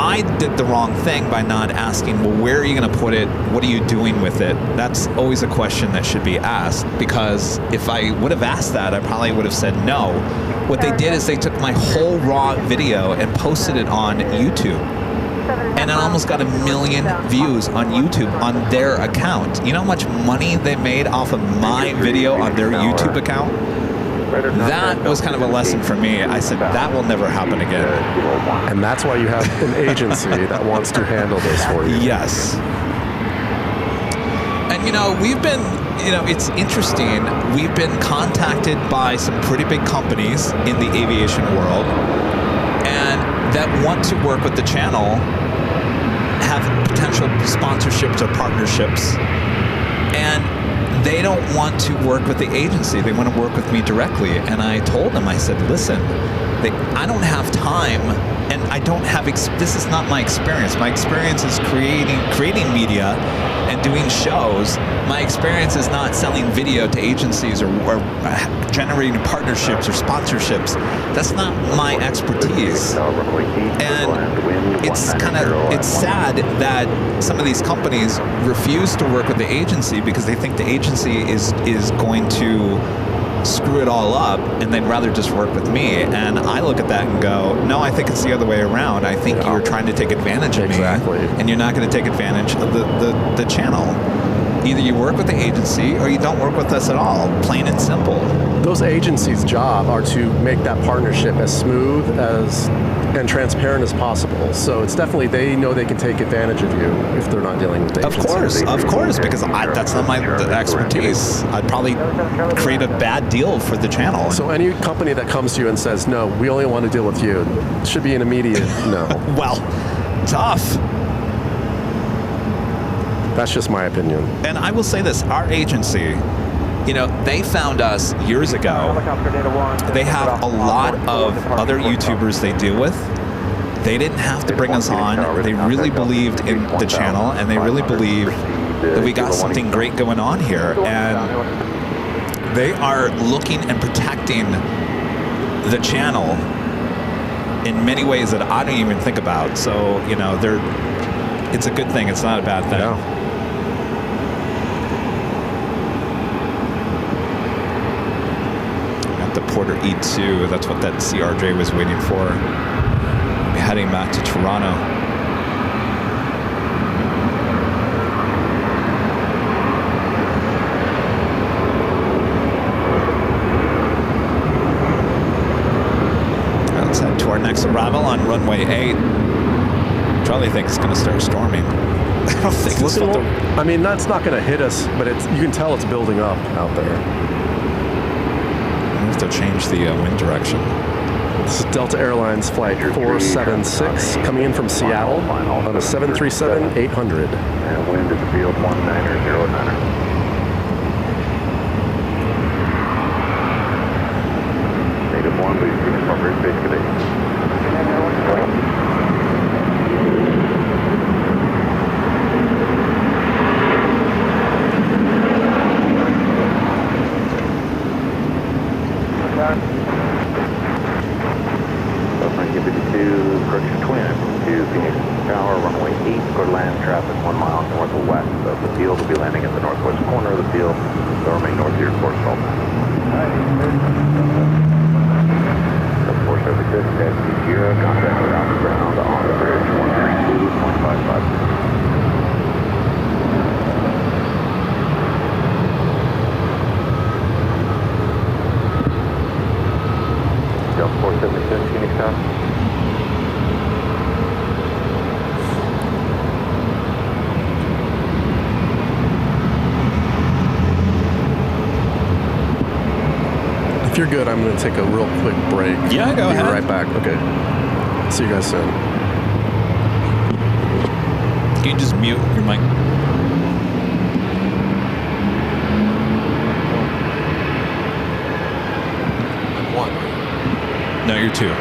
I did the wrong thing by not asking, well, where are you going to put it? What are you doing with it? That's always a question that should be asked, because if I would have asked that, I probably would have said no. What they did is they took my whole raw video and posted it on YouTube. And it almost got 1 million views on YouTube on their account. You know how much money they made off of my video on their YouTube account? That was kind of a lesson for me. I said, that will never happen again. And that's why you have an agency that wants to handle this for you. Yes. And you know, we've been, you know, it's interesting. We've been contacted by some pretty big companies in the aviation world, and that want to work with the channel, have potential sponsorships or partnerships, and they don't want to work with the agency. They want to work with me directly. And I told them, I said, listen, I don't have time, and I don't have, this is not my experience. My experience is creating media and doing shows. My experience is not selling video to agencies or generating partnerships or sponsorships. That's not my expertise. And it's sad that some of these companies refuse to work with the agency because they think the agency is going to screw it all up, and they'd rather just work with me. And I look at that and go, no, I think it's the other way around. I think you're trying to take advantage of me, and you're not going to take advantage of the channel. Either you work with the agency or you don't work with us at all, plain and simple. Those agencies' job are to make that partnership as smooth and transparent as possible. So it's definitely, they know they can take advantage of you if they're not dealing with the agency. Of course, because that's not my expertise. I'd probably create a bad deal for the channel. So any company that comes to you and says, no, we only want to deal with you, it should be an immediate no. Well, tough. That's just my opinion. And I will say this, our agency, you know, they found us years ago. They have a lot of other YouTubers they deal with. They didn't have to bring us on. They really believed in the channel, and they really believe that we got something great going on here. And they are looking and protecting the channel in many ways that I don't even think about. So, you know, it's a good thing. It's not a bad thing. No. The Porter E2, that's what that CRJ was waiting for. Heading back to Toronto. Let's head to our next arrival on runway 8. Charlie thinks it's going to start storming. I don't think this will. I mean, that's not going to hit us, but you can tell it's building up out there. To change the wind direction. This is Delta Airlines flight 476 coming in from Seattle on a 737-800. And wind at the field 1909er. Native 1, please give me appropriate space conditions. Correction twin to Phoenix Tower, runway 8, go to land traffic 1 mile northwest of the field. Will be landing at the northwest corner of the field. So remain north of your course 12 miles. 476, taxi Sierra, contact around the ground on the bridge 132.55. Delta 476, Phoenix Tower. If you're good, I'm going to take a real quick break. Yeah, go ahead. Be right back. Okay. See you guys soon. Can you just mute your mic? One. No, you're 2.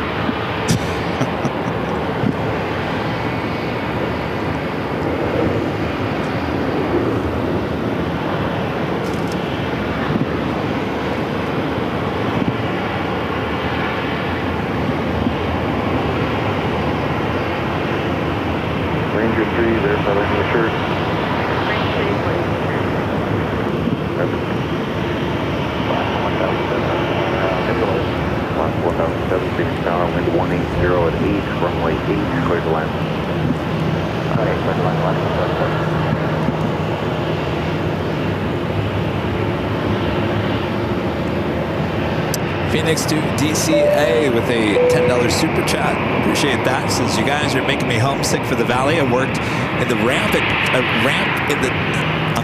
runway 8, clear to land. Alright, clear to land. Phoenix to DCA with a $10 super chat. Appreciate that. Says, you guys are making me homesick for the valley. I worked in the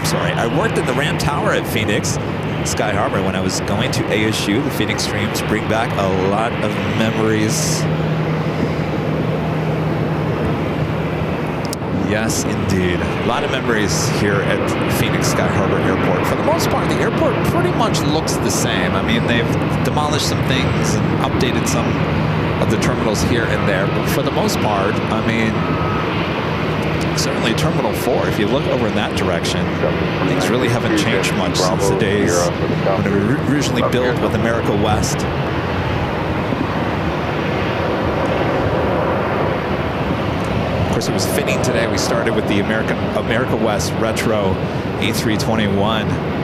I worked in the ramp tower at Phoenix Sky Harbor when I was going to ASU. The Phoenix streams bring back a lot of memories. Yes, indeed. A lot of memories here at Phoenix Sky Harbor Airport. For the most part, the airport pretty much looks the same. I mean, they've demolished some things and updated some of the terminals here and there. But for the most part, I mean, certainly Terminal 4, if you look over in that direction, things really haven't changed much since the days when it was originally built with America West. Of course, it was fitting today. We started with the America West Retro A321.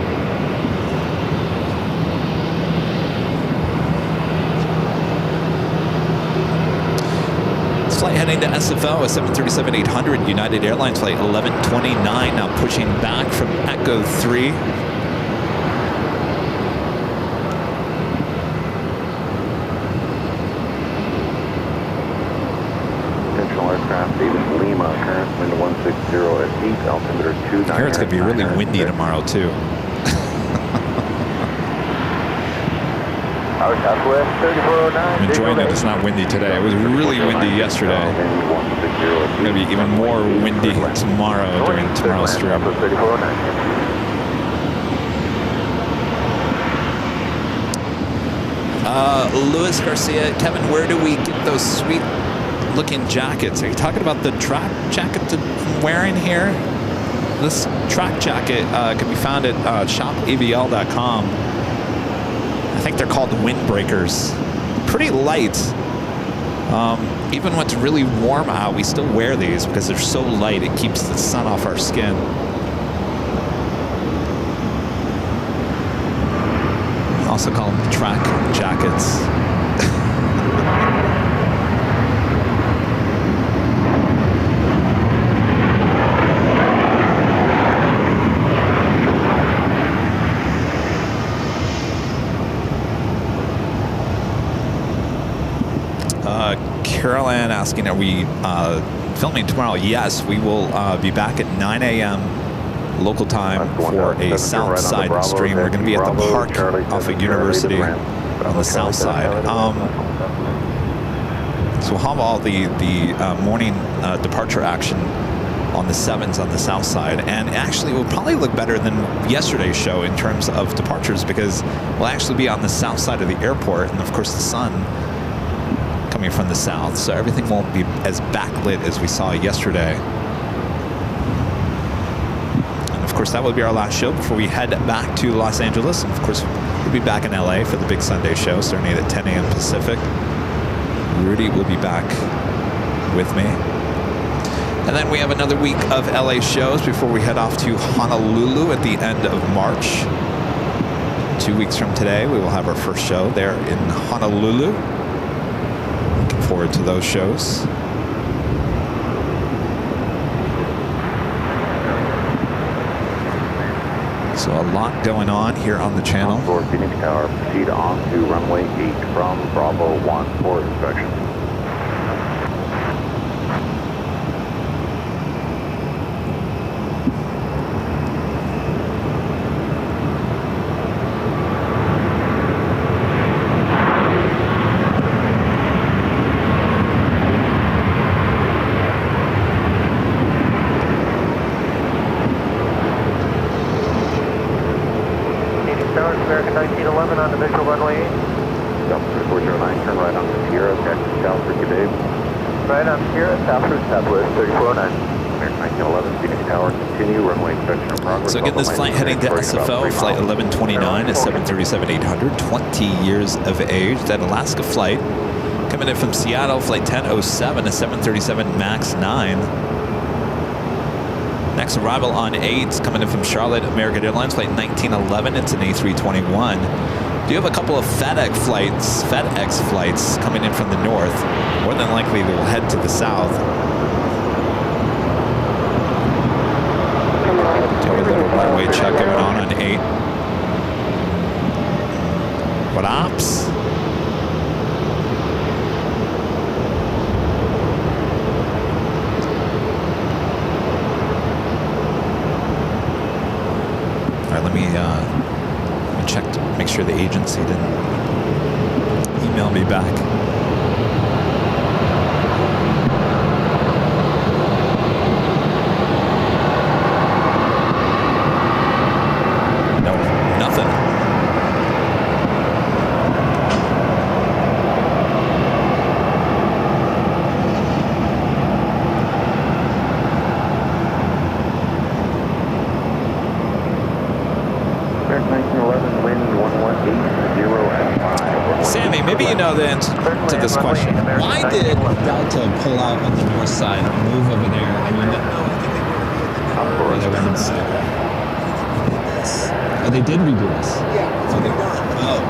Flight heading to SFO, a 737-800 United Airlines flight 1129, now pushing back from Echo 3. Intentional aircraft, David Lima, current wind 160 at 8, altimeter 29. I hear it's going to be really windy tomorrow, too. I'm enjoying that it's not windy today. It was really windy yesterday. It's going to be even more windy tomorrow during tomorrow's stream. Luis Garcia, Kevin, where do we get those sweet looking jackets? Are you talking about the track jacket that I'm wearing here? This track jacket can be found at shopavl.com. I think they're called windbreakers. Pretty light. Even when it's really warm out, we still wear these because they're so light, it keeps the sun off our skin. I also call them track jackets. Caroline asking, are we filming tomorrow? Yes, we will be back at 9 a.m. local time for a south side stream. We're going to be at the park off of University on the south side. So we'll have all the morning departure action on the 7s on the south side. And actually, it will probably look better than yesterday's show in terms of departures because we'll actually be on the south side of the airport. And of course, the sun coming from the south, so everything won't be as backlit as we saw yesterday. And of course, that will be our last show before we head back to Los Angeles. And of course, we'll be back in LA for the big Sunday show, starting at 10 a.m. Pacific. Rudy will be back with me. And then we have another week of LA shows before we head off to Honolulu at the end of March. 2 weeks from today, we will have our first show there in Honolulu. Forward to those shows. So a lot going on here on the channel. For Phoenix Tower, proceed on to runway 8 from Bravo 1 for inspection. So again, this flight heading to SFO, flight 1129, a 737-800, 20 years of age. That Alaska flight coming in from Seattle, flight 1007, a 737 MAX 9. Next arrival on 8, coming in from Charlotte, American Airlines, flight 1911. It's an A321. Do you have a couple of FedEx flights coming in from the north? More than likely they will head to the south. Do a little runway check going on 8. What ops? All right, let me check to make sure the agency didn't email me back. No, nothing. Sammy, maybe you know the answer to this question. Why did Delta pull out on the north side and move over there? I mean, they went inside. Oh, they did redo this. Yeah, it's redone. Oh.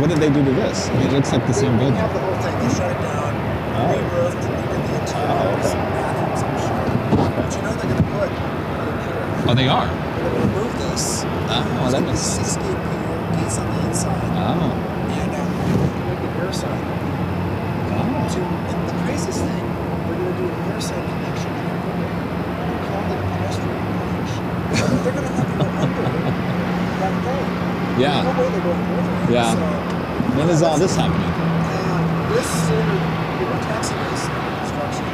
What did they do to this? I mean, it looks like the same They building. have the whole thing. They shut it down, re-roofed, redid the interiors, bathrooms, and shit. But you know they're going to put right here. Oh, they are? They're going to remove this. Oh, that makes sense. 6 gate pier, gates on the inside. Oh. And make an airside. And the craziest thing, we're going to do an airside connection in the river. We call it a pedestrian bridge. They're going to have to go under that thing. Yeah. No way they're going over it. Yeah. So, When is all this happening? this we're taxing this construction.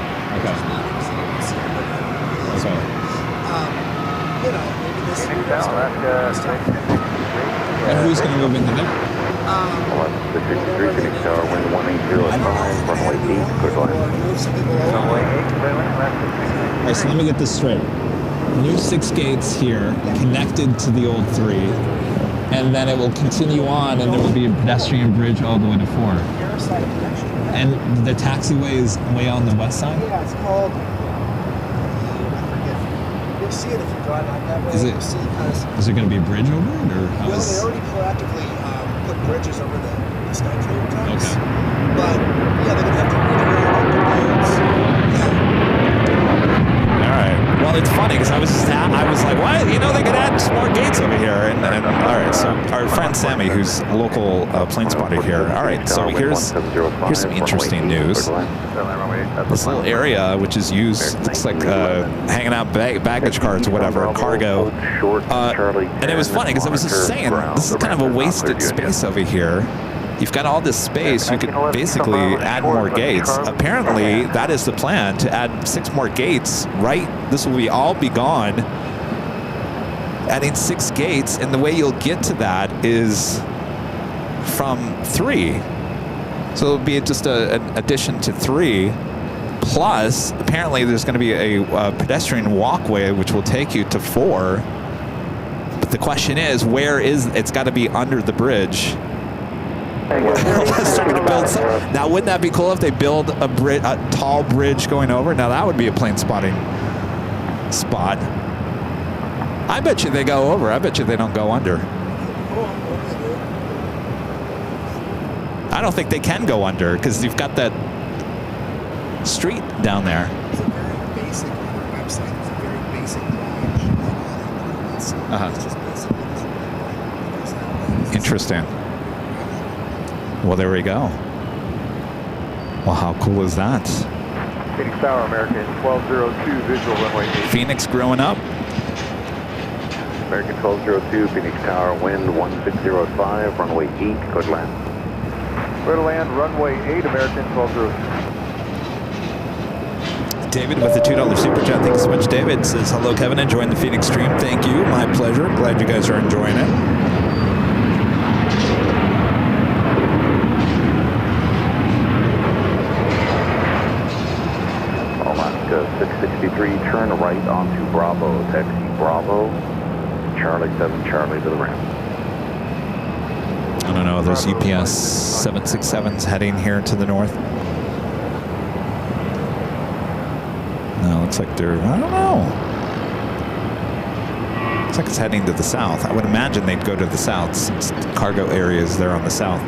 Okay. Which is not easy to see. Okay. You know, maybe this Phoenix Tower, And who's going to move into there? 663 Phoenix Tower, wind 1805, runway 8, good line. Move some people over. Runway 8, clear line, left All right, so let me get this straight. New 6 gates here, connected to the old 3, and then it will continue on, and there will be a pedestrian bridge all the way to 4. Airside connection. And the taxiway is way on the west side? Yeah, it's called. I forget. You'll see it if you drive out that way. Is it- You'll see kind of. Is there going to be a bridge over it, or how Well, is? they already proactively put bridges over the SkyTrader tracks. Okay. But yeah, they're gonna have to redirect the roads. Yeah. All right. Well, it's funny because I was like, what? You know, they could add some more gates over here. And all right, so our friend Sammy, who's a local plane spotter here. All right, so here's some interesting news. This little area, which is used, looks like hanging out baggage carts or whatever, cargo. And it was funny because I was just saying, this is kind of a wasted space over here. You've got all this space, you could basically add more gates. Apparently, that is the plan, to add 6 more gates, right? This will all be gone. Adding 6 gates, and the way you'll get to that is from 3. So it'll be just an addition to 3. Plus, apparently there's going to be a pedestrian walkway which will take you to 4. But the question is, where is it's got to be under the bridge. Unless they're going to build some. Now, wouldn't that be cool if they build a tall bridge going over? Now, that would be a plane spotting spot. I bet you they go over. I bet you they don't go under. I don't think they can go under because you've got that street down there. It's a very basic website. It's a very basic page. It's just basically this. Interesting. Well, there we go. Well, how cool is that? Phoenix Tower, American 1202, visual runway 8. Phoenix growing up. American 1202, Phoenix Tower, wind 1605, runway 8, good land. Clear to land, runway 8, American 1202. David with the $2 super chat. Thank you so much, David. Says, hello, Kevin. Enjoying the Phoenix stream. Thank you. My pleasure. Glad you guys are enjoying it. Alaska 663, turn right onto Bravo. Taxi Bravo, Charlie 7, Charlie to the ramp. I don't know. There's UPS 767s heading here to the north. No, looks like they're, I don't know. Looks like it's heading to the south. I would imagine they'd go to the south since the cargo area is there on the south.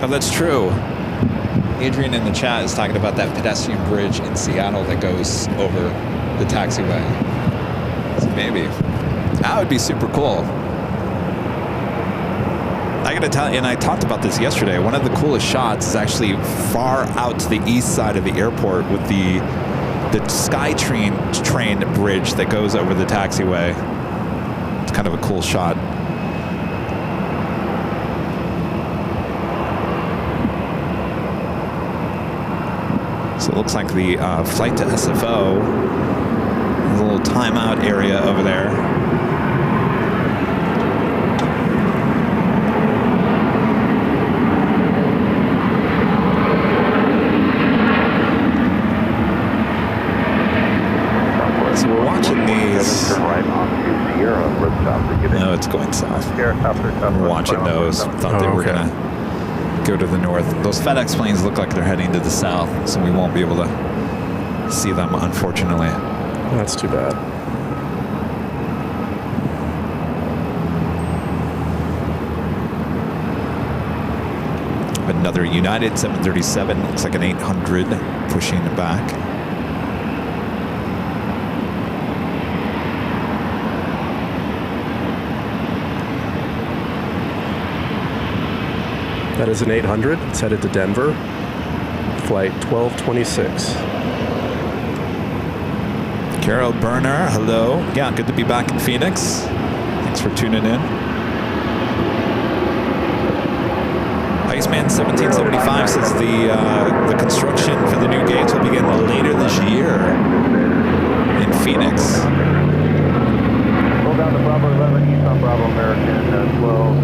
Oh, that's true. Adrian in the chat is talking about that pedestrian bridge in Seattle that goes over the taxiway. So maybe. That would be super cool. I gotta tell you, and I talked about this yesterday, one of the coolest shots is actually far out to the east side of the airport with the SkyTrain bridge that goes over the taxiway. It's kind of a cool shot. So it looks like the flight to SFO, there's a little timeout area over there. So we're watching these. No, it's going south. We're watching those. Thought they were gonna go to the north. Those FedEx planes look like they're heading to the south, so we won't be able to see them, unfortunately. That's too bad. Another United 737, looks like an 800 pushing back. That is an 800. It's headed to Denver. Flight 1226. Carol Berner, hello. Yeah, good to be back in Phoenix. Thanks for tuning in. Iceman 1775 says the construction for the new gates will begin later this year in Phoenix. Hold down to Bravo 11, East on Bravo American 12.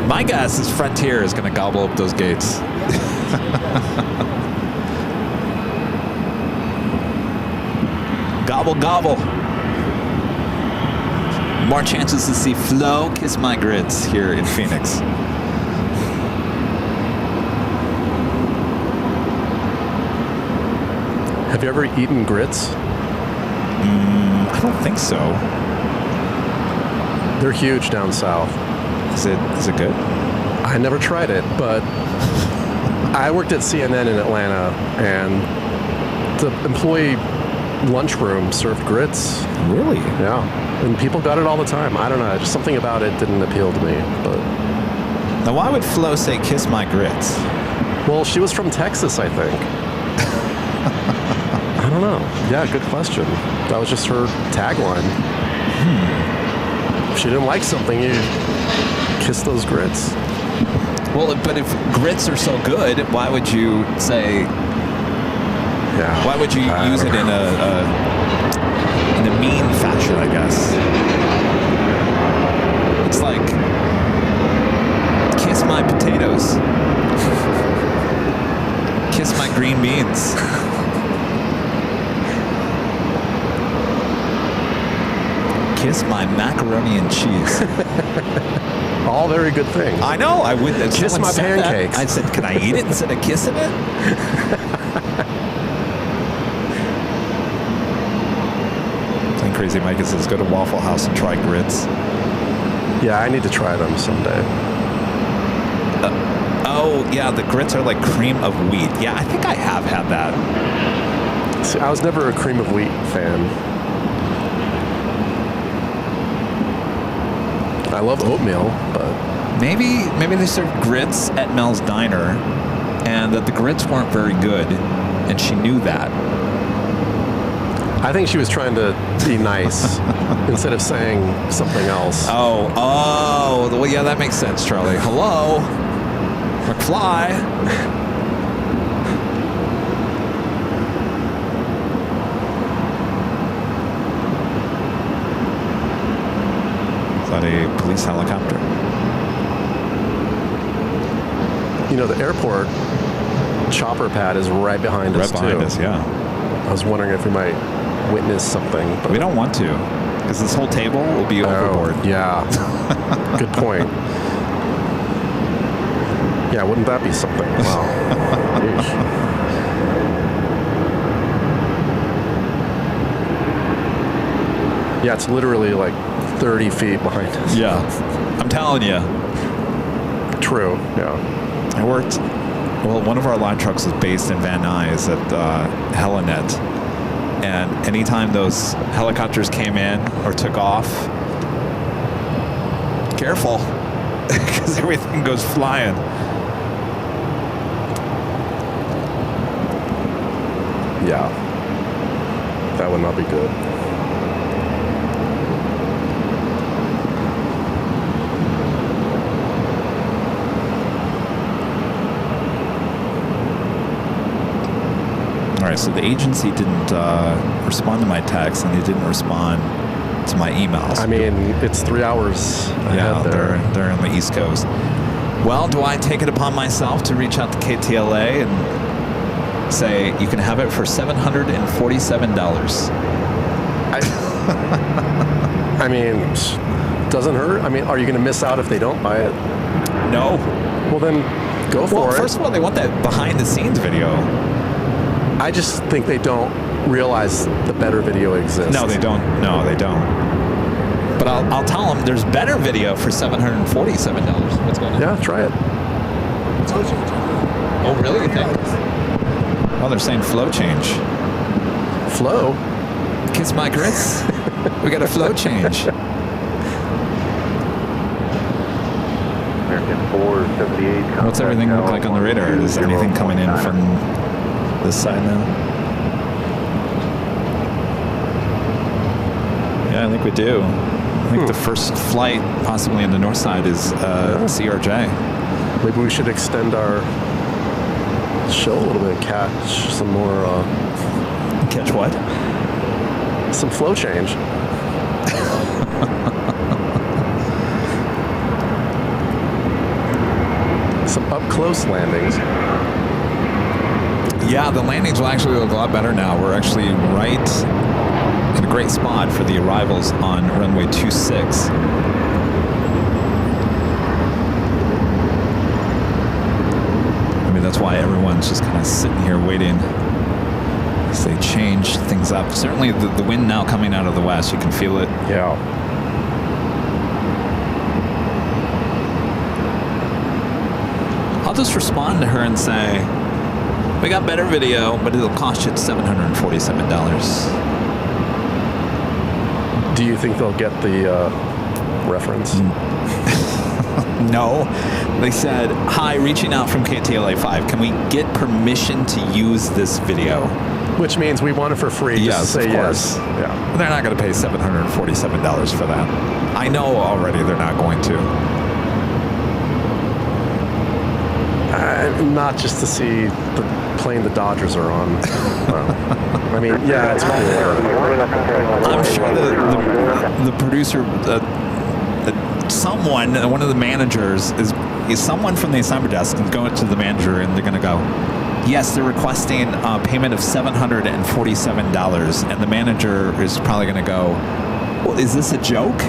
My guess is Frontier is going to gobble up those gates. Gobble, gobble. More chances to see Flo kiss my grits here in Phoenix. Have you ever eaten grits? I don't think so. They're huge down south. Is it good? I never tried it, but I worked at CNN in Atlanta, and the employee lunchroom served grits. Really? Yeah. And people got it all the time. I don't know. Just something about it didn't appeal to me. But now, why would Flo say "kiss my grits"? Well, she was from Texas, I think. I don't know. Yeah, good question. That was just her tagline. If she didn't like something, you kiss those grits. Well, but if grits are so good, why would you say? Yeah. Why would you use it in a mean fashion? I guess it's like kiss my potatoes, kiss my green beans. Kiss my macaroni and cheese. All very good things. I know. I would kiss my pancakes. I said, can I eat it instead of kissing it? And Crazy Mike says, go to Waffle House and try grits. Yeah, I need to try them someday. Oh, yeah, the grits are like cream of wheat. Yeah, I think I have had that. See, I was never a cream of wheat fan. I love oatmeal, but maybe they served grits at Mel's Diner, and that the grits weren't very good, and she knew that. I think she was trying to be nice instead of saying something else. Oh, well, yeah, that makes sense, Charlie. Hello, McFly. A police helicopter. You know, the airport chopper pad is right behind us, too. Right behind us, yeah. I was wondering if we might witness something. But we don't want to, because this whole table will be overboard. Yeah. Good point. Yeah, wouldn't that be something? Wow. Yeesh. Yeah, it's literally like 30 feet behind us. Yeah, I'm telling you. True, yeah. I worked, well, one of our line trucks is based in Van Nuys at Helinet. And anytime those helicopters came in or took off, careful, because everything goes flying. Yeah. That would not be good. All right, so the agency didn't respond to my text, and they didn't respond to my emails. I mean, it's 3 hours ahead there. They're on the East Coast. Well, do I take it upon myself to reach out to KTLA and say, you can have it for $747? I mean, doesn't hurt. I mean, are you going to miss out if they don't buy it? No. Well, then go for it. First of all, they want that behind-the-scenes video. I just think they don't realize the better video exists. No, they don't. No, they don't. But I'll tell them there's better video for $747. What's going on? Yeah, try it. Oh, really? You think? Oh, they're saying flow change. Flow? Kiss my grits. We got a flow change. American 478. What's everything look like on the radar? Is anything coming in from this side now? Yeah, I think we do. I think the first flight, possibly in the north side, is CRJ. Maybe we should extend our show a little bit and catch some more... Catch what? Some flow change. Some up-close landings. Yeah, the landings will actually look a lot better now. We're actually right in a great spot for the arrivals on runway 26. I mean, that's why everyone's just kind of sitting here waiting as they change things up. Certainly the wind now coming out of the west, you can feel it. Yeah. I'll just respond to her and say, we got better video, but it'll cost you $747. Do you think they'll get the reference? No. They said, hi, reaching out from KTLA 5. Can we get permission to use this video? Which means we want it for free. Yes, just say of course. Yes. Yeah. They're not going to pay $747 for that. I know already they're not going to. Not just to see the plane the Dodgers are on. I mean, yeah, it's cool. I'm sure the producer, someone, one of the managers, is someone from the assignment desk is going to the manager and they're going to go, yes, they're requesting a payment of $747. And the manager is probably going to go, well, is this a joke?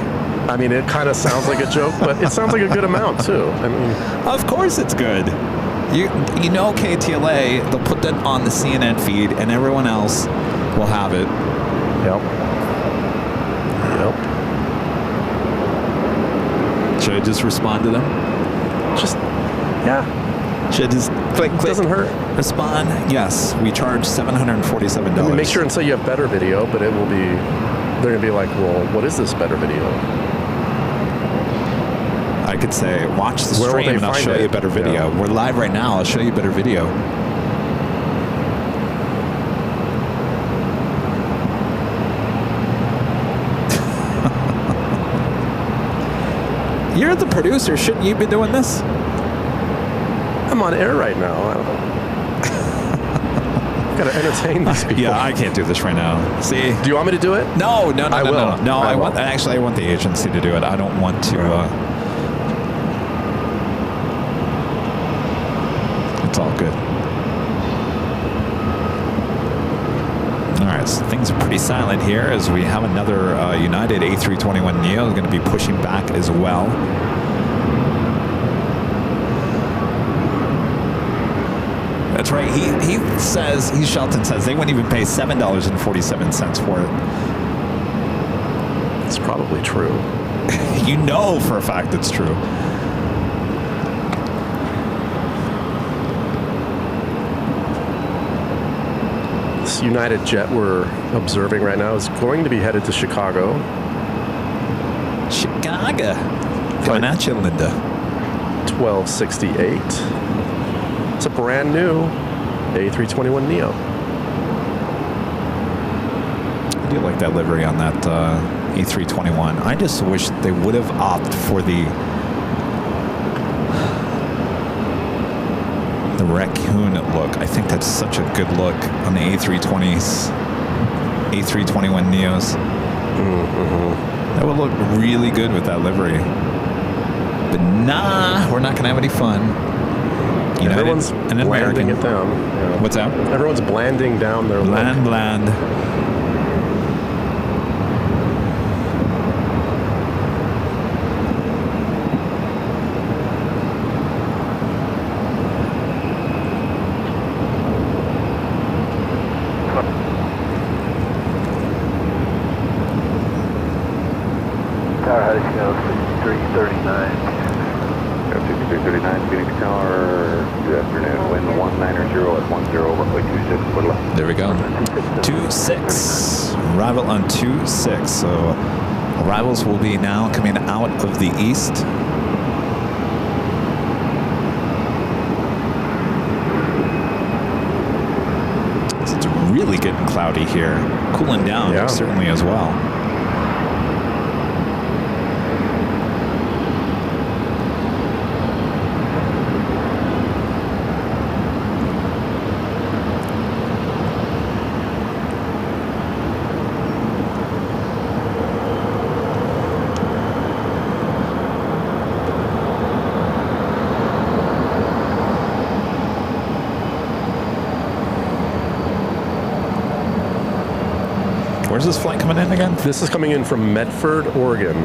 I mean, it kind of sounds like a joke, but it sounds like a good amount, too. I mean, of course it's good. You know KTLA, they'll put that on the CNN feed, and everyone else will have it. Yep. Should I just respond to them? Just, yeah. Should I just click? It doesn't hurt. Respond, yes, we charge $747. I mean, make sure and say you have better video, but it will be, they're going to be like, well, what is this better video? I could say, watch the stream and I'll show you a better video. Yeah. We're live right now. I'll show you a better video. You're the producer. Shouldn't you be doing this? I'm on air right now. Got to entertain these people. Yeah, I can't do this right now. See? Do you want me to do it? No. I will. No, I want the agency to do it. I don't want to... It's all good. All right, so things are pretty silent here as we have another United A321neo going to be pushing back as well. That's right. Shelton says they wouldn't even pay $7.47 for it. It's probably true. You know for a fact it's true. This United jet we're observing right now is going to be headed to Chicago. Chicago. Coming at you, Linda. 1268. It's a brand new A321neo. I do like that livery on that A321. I just wish they would have opted for the raccoon look. I think that's such a good look on the A320s, A321 Neos. That would look really good with that livery. But nah, we're not going to have any fun. United Everyone's and blanding American. it down. Yeah. What's that? Everyone's blanding down their look. Bland. Tower, how did you go? 6339. 6339, Phoenix Tower. Good afternoon. Wind 190 at 10, runway 26, quarter left. There we go. 26. Arrival on 26. So arrivals will be now coming out of the east. It's really getting cloudy here. Cooling down certainly as well. Where's this flight coming in again? This is coming in from Medford, Oregon.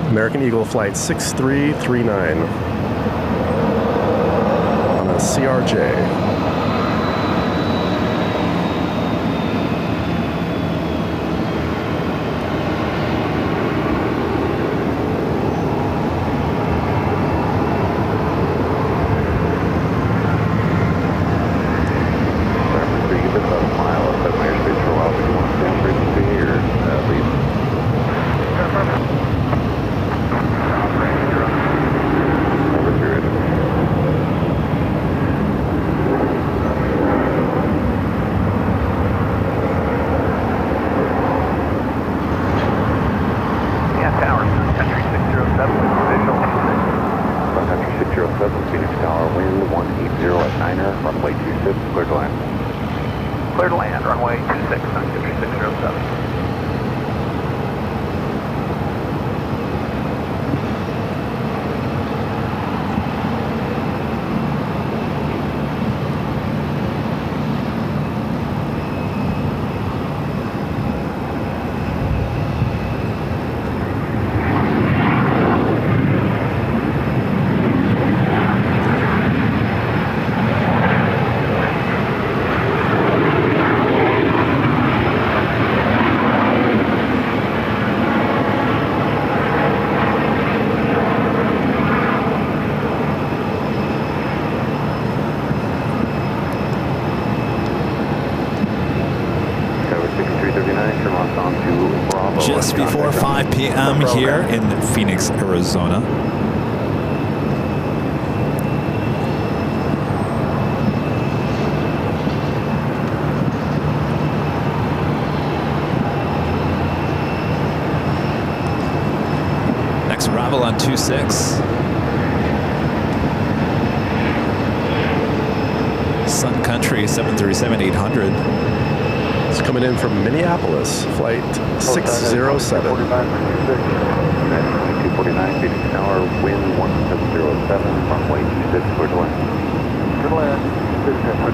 American Eagle flight 6339 on a CRJ. Just before 5 p.m. here in Phoenix, Arizona. Next arrival on 26. Sun Country 737-800. It's coming in from Minneapolis, flight 607. 2249, Phoenix Tower, wind 1707, runway 26, clear to land. Clear to land, 610,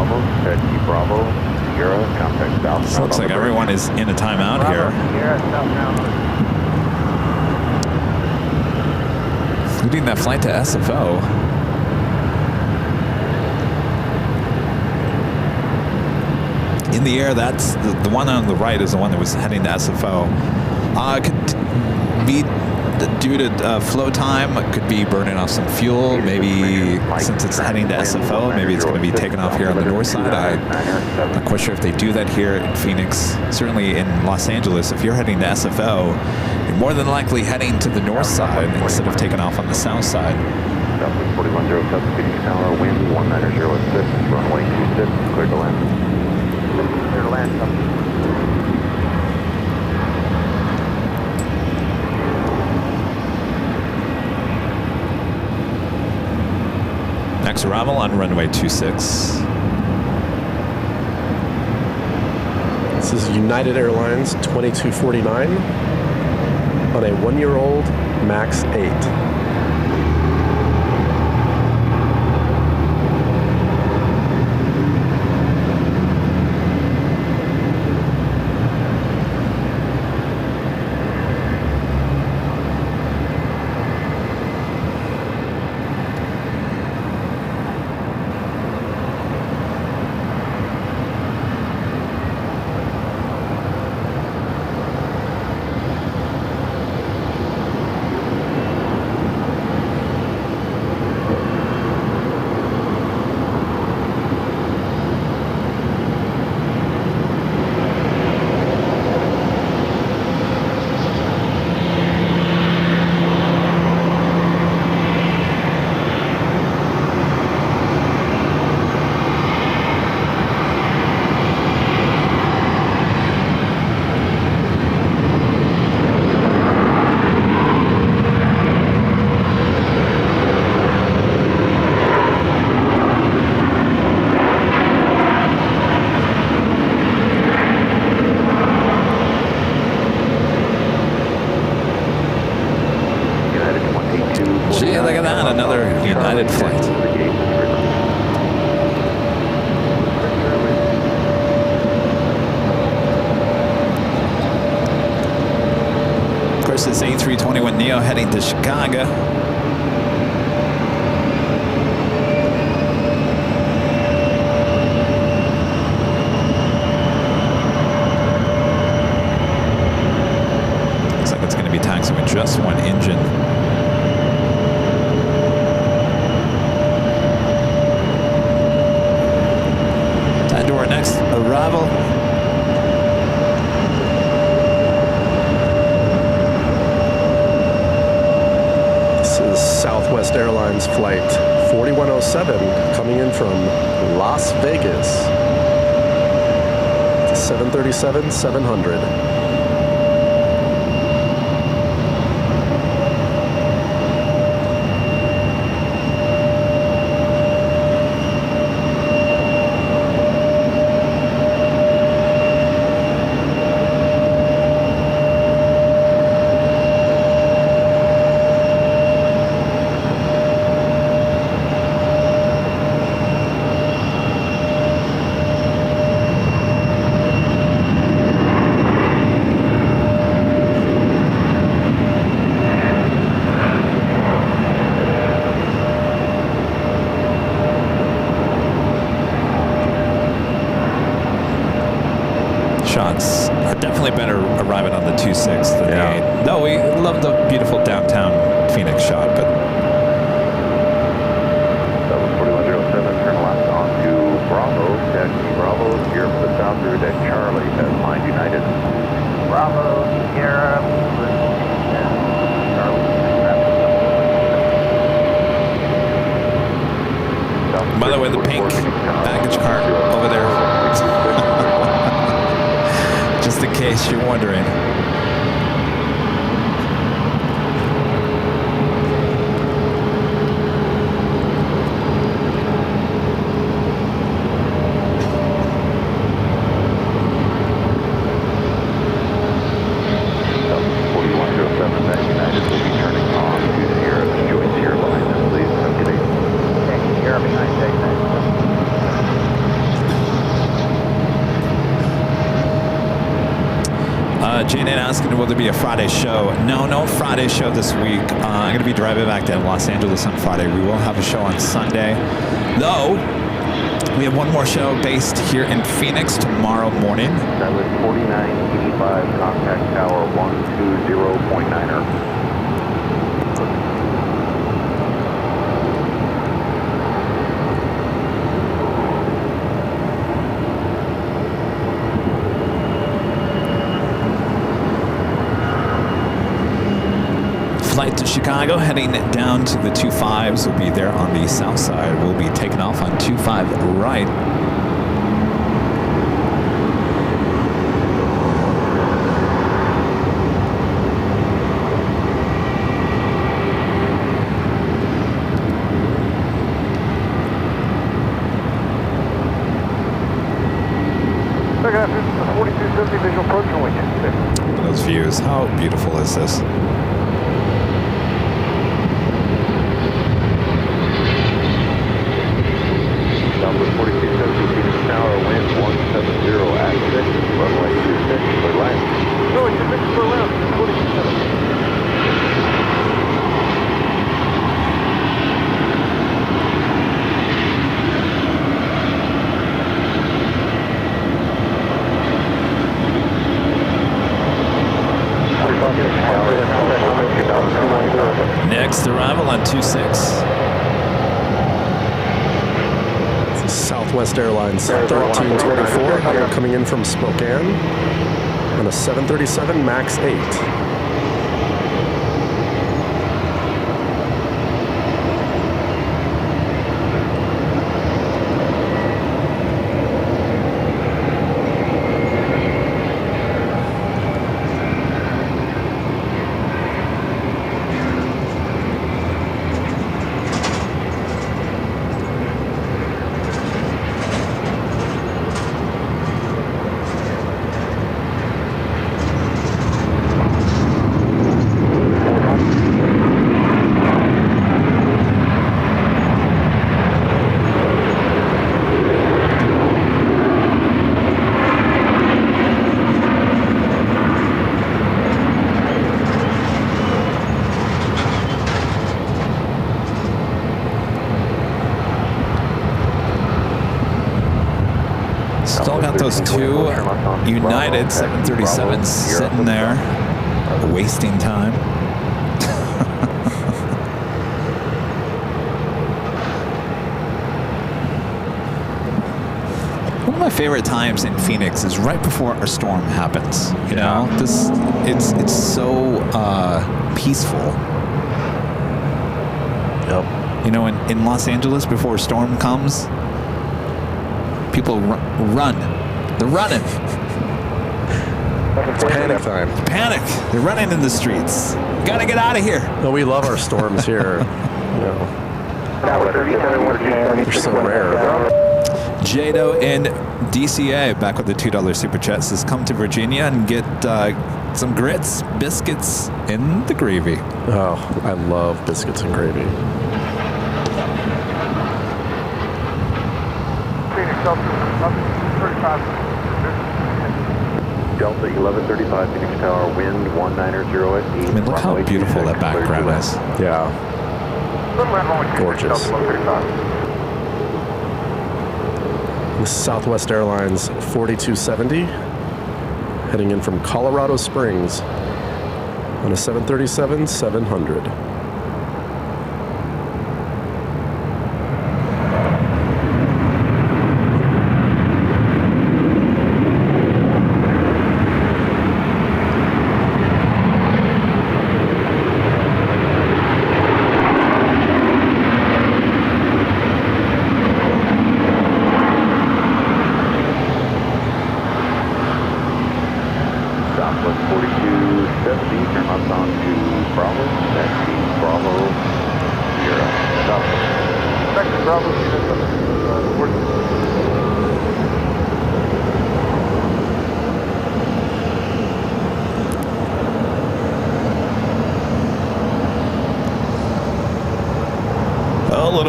Bravo, taxi Bravo, Sierra, contact south. This looks like everyone is in a timeout here. Sierra, southbound. Including that flight to SFO. In the air, that's the one on the right is the one that was heading to SFO. Could be due to flow time, could be burning off some fuel. Maybe since it's heading to SFO, maybe it's going to be taken off here on the north side. I'm not quite sure if they do that here in Phoenix. Certainly in Los Angeles, if you're heading to SFO, you're more than likely heading to the north side instead of taking off on the south side. Southwest 410 South Phoenix Tower, wind 1906, runway 26, clear to land. Clear to land. Next arrival on runway 26. This is United Airlines 2249 on a 1-year-old MAX 8. Gee, look at that, another United flight. Of course, this A321neo heading to Chicago. Looks like it's going to be taxiing with just one engine. To our next arrival. This is Southwest Airlines flight 4107 coming in from Las Vegas. 737-700. Shots are definitely better arriving on the 26 than the 8. No, we love the beautiful downtown Phoenix shot, but That was 4107, turn left onto Bravo, taxi Bravo, Sierra for the south route at Charlie, at Line United. Bravo, Sierra, Charlie. by the way, the pink baggage car over there. Just in case you're wondering. Jane asking, will there be a Friday show? No Friday show this week. I'm going to be driving back to Los Angeles on Friday. We will have a show on Sunday. Though, we have one more show based here in Phoenix tomorrow morning. That was 4985, contact tower 120.9er. Flight to Chicago, heading down to the 25s. We'll be there on the south side. We'll be taking off on 25 right. Look at that, this is the 4270 visual approach runway 26. Those views, how beautiful is this? Number 4270 Phoenix Tower, wind 170 at 6, runway 26, clear line. Runway 26, clear line, 4270. Next arrival on 26. Southwest Airlines 1324 coming in from Spokane on a 737 MAX 8. Still got those two United 737s sitting there, wasting time. One of my favorite times in Phoenix is right before a storm happens. You know, it's so peaceful. Yep. You know, in Los Angeles, before a storm comes, people run. They're running. It's panic time. Panic. They're running in the streets. Gotta get out of here. No, we love our storms here. You know, they're so rare. Jado in DCA back with the $2 super chat says, come to Virginia and get some grits, biscuits, and the gravy. Oh, I love biscuits and gravy. Delta 1135 Phoenix Tower, wind 190 at 8. I mean, look how beautiful that background is. Yeah. Gorgeous. This is Southwest Airlines 4270 heading in from Colorado Springs on a 737-700.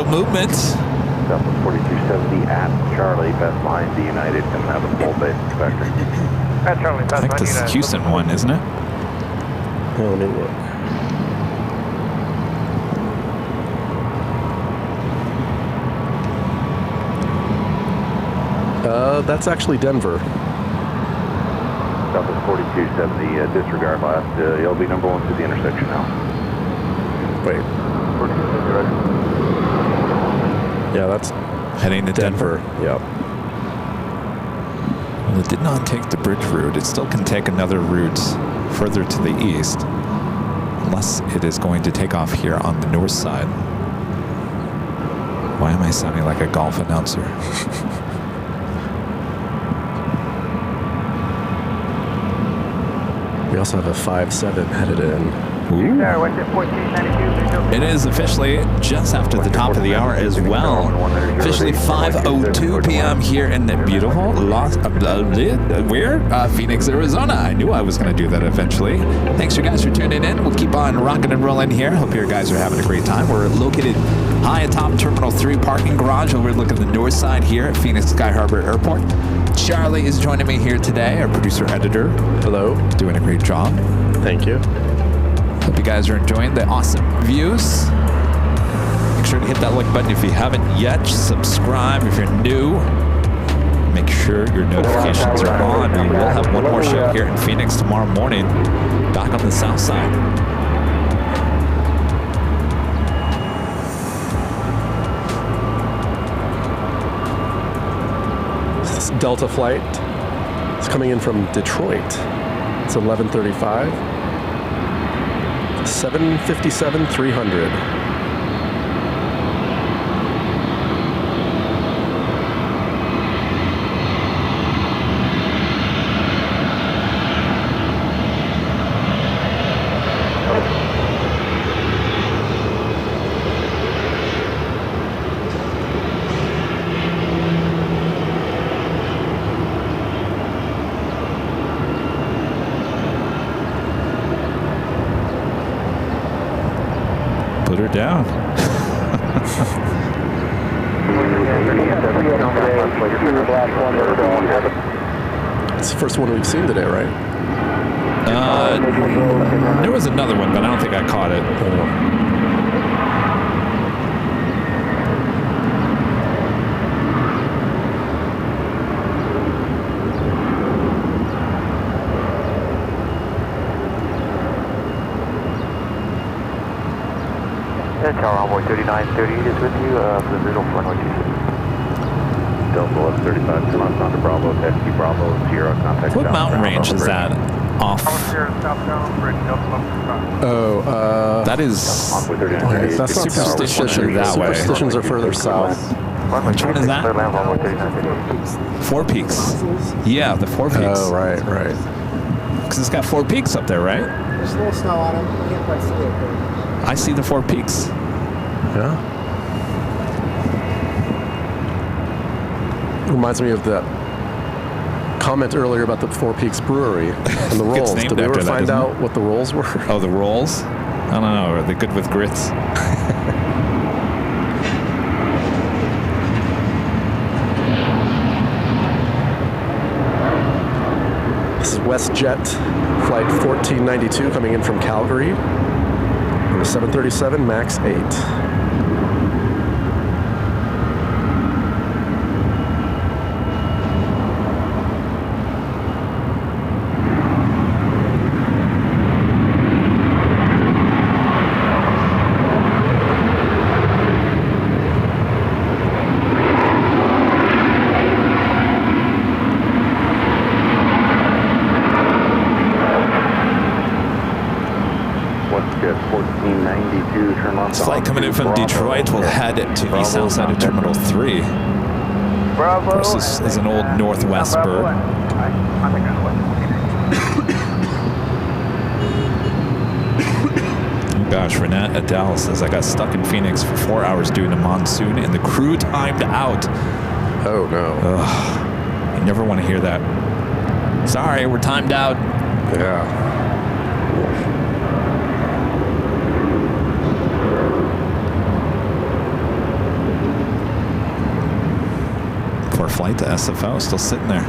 Movement. Southwest 4270 at Charlie, best line, the United, coming out of the full base inspector. I think this is Houston one, isn't it? Oh, let me look. That's actually Denver. Southwest 4270, disregard last. LB number 1 to the intersection now. Wait. Yeah, that's Heading to Denver. Yep. Well, it did not take the bridge route. It still can take another route further to the east, unless it is going to take off here on the north side. Why am I sounding like a golf announcer? We also have a 5-7 headed in. Ooh. It is officially just after the top of the hour as well. Officially 5:02 p.m. here in the beautiful Phoenix, Arizona. I knew I was going to do that eventually. Thanks you guys for tuning in. We'll keep on rocking and rolling here. Hope you guys are having a great time. We're located high atop Terminal 3 parking garage overlooking the north side here at Phoenix Sky Harbor Airport. Charlie is joining me here today, our producer-editor. Hello. Doing a great job. Thank you. Hope you guys are enjoying the awesome views. Make sure to hit that like button if you haven't yet. Subscribe if you're new. Make sure your notifications are on. We will have one more show here in Phoenix tomorrow morning, back on the south side. This Delta flight is coming in from Detroit. It's 11:35. 757-300. Put her down. It's the first one we've seen today, right? There was another one, but I don't think I caught it. Tower Envoy 3938 is with you for the visual for Runway 26. Delta 1135, turn on Santa Bravo, taxi Bravo, Sierra, contact. What mountain range is that off? Oh, That is that's not Superstition that way. Superstitions are further south. Which one is that? Four Peaks. Yeah, the Four Peaks. Oh, right. Because it's got Four Peaks up there, right? There's a little snow on them. You can't quite see it. I see the Four Peaks. Yeah. Reminds me of that comment earlier about the Four Peaks Brewery and the rolls. Did we ever find out what the rolls were? Oh, the rolls? I don't know. Are they good with grits? This is WestJet flight 1492 coming in from Calgary. 737 MAX 8. This flight coming in from Detroit will head to the south side of Terminal 3. Of course, this is an old Northwest bird. Oh gosh, Renat Adele says, I got stuck in Phoenix for 4 hours due to monsoon and the crew timed out. Oh no. Ugh, you never want to hear that. Sorry, we're timed out. Yeah. Poor flight to SFO, still sitting there.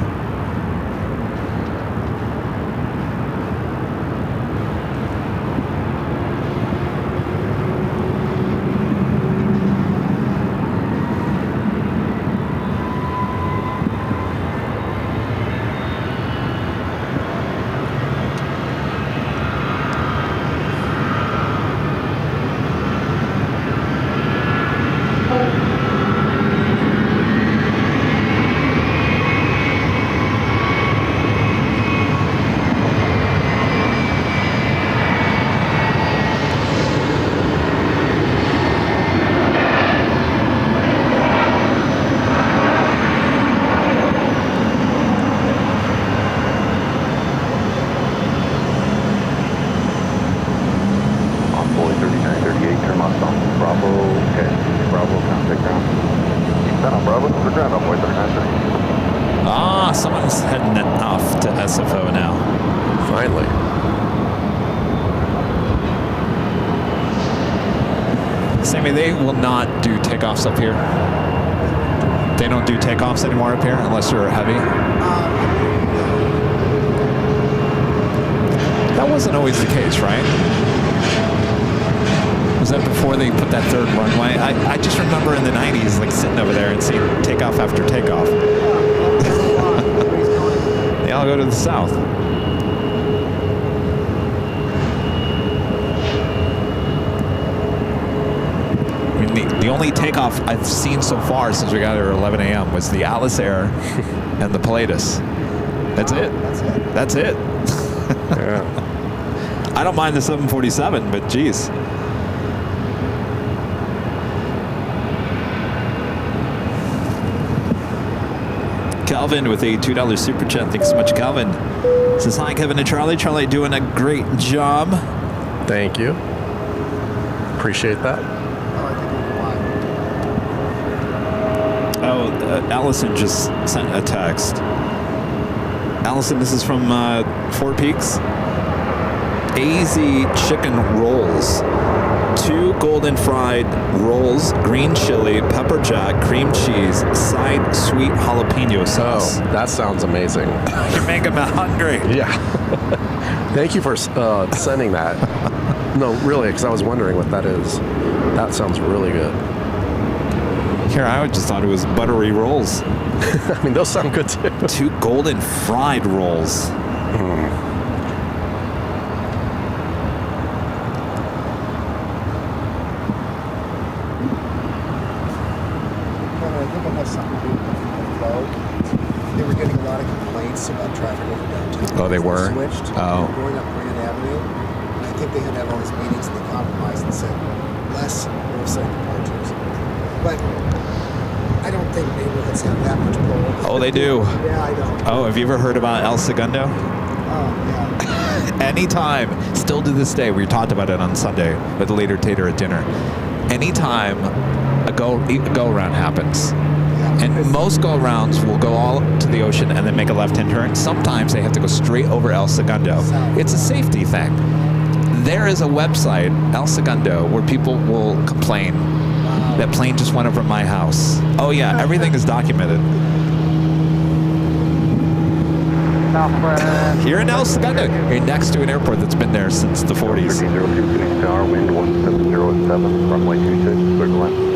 someone's heading off to SFO now. Finally. Sammy, they will not do takeoffs up here. They don't do takeoffs anymore up here unless you're heavy. That wasn't always the case, right? Was that before they put that third runway? I just remember in the 90s, like sitting over there and seeing takeoff after takeoff. They all go to the south. I mean, the only takeoff I've seen so far since we got here at 11 a.m. was the Alice Air and the Pilatus. That's it. That's it. Yeah. I don't mind the 747, but geez. Calvin with a $2 super chat. Thanks so much, Calvin. Says, hi, Kevin and Charlie. Charlie doing a great job. Thank you. Appreciate that. Oh, Allison just sent a text. Allison, this is from Fort Peaks. AZ chicken rolls. 2 golden fried rolls, green chili, pepper jack, cream cheese, side sweet jalapeno sauce. Oh, that sounds amazing. You're making me hungry. Yeah. Thank you for sending that. No, really, because I was wondering what that is. That sounds really good. Here, I just thought it was buttery rolls. I mean, those sound good too. 2 golden fried rolls. They were getting a lot of complaints about traffic over downtown. Oh, they were? Switched. Oh. They were going up Grand Avenue. And I think they had to have all these meetings and they compromised and said less north-side departures. But I don't think neighborhoods have that much pull. Oh, they do. Yeah, I don't. Oh, have you ever heard about El Segundo? Oh, yeah. Anytime, still to this day, we talked about it on Sunday with Later Tater at dinner. Anytime a go-around happens, and most go-arounds will go all to the ocean and then make a left-hand turn. Sometimes they have to go straight over El Segundo. It's a safety thing. There is a website, El Segundo, where people will complain that plane just went over my house. Oh yeah, everything is documented. You're in El Segundo. You're next to an airport that's been there since the 40s. 1302 Phoenix Tower, wind 1707, runway 26, clear to land.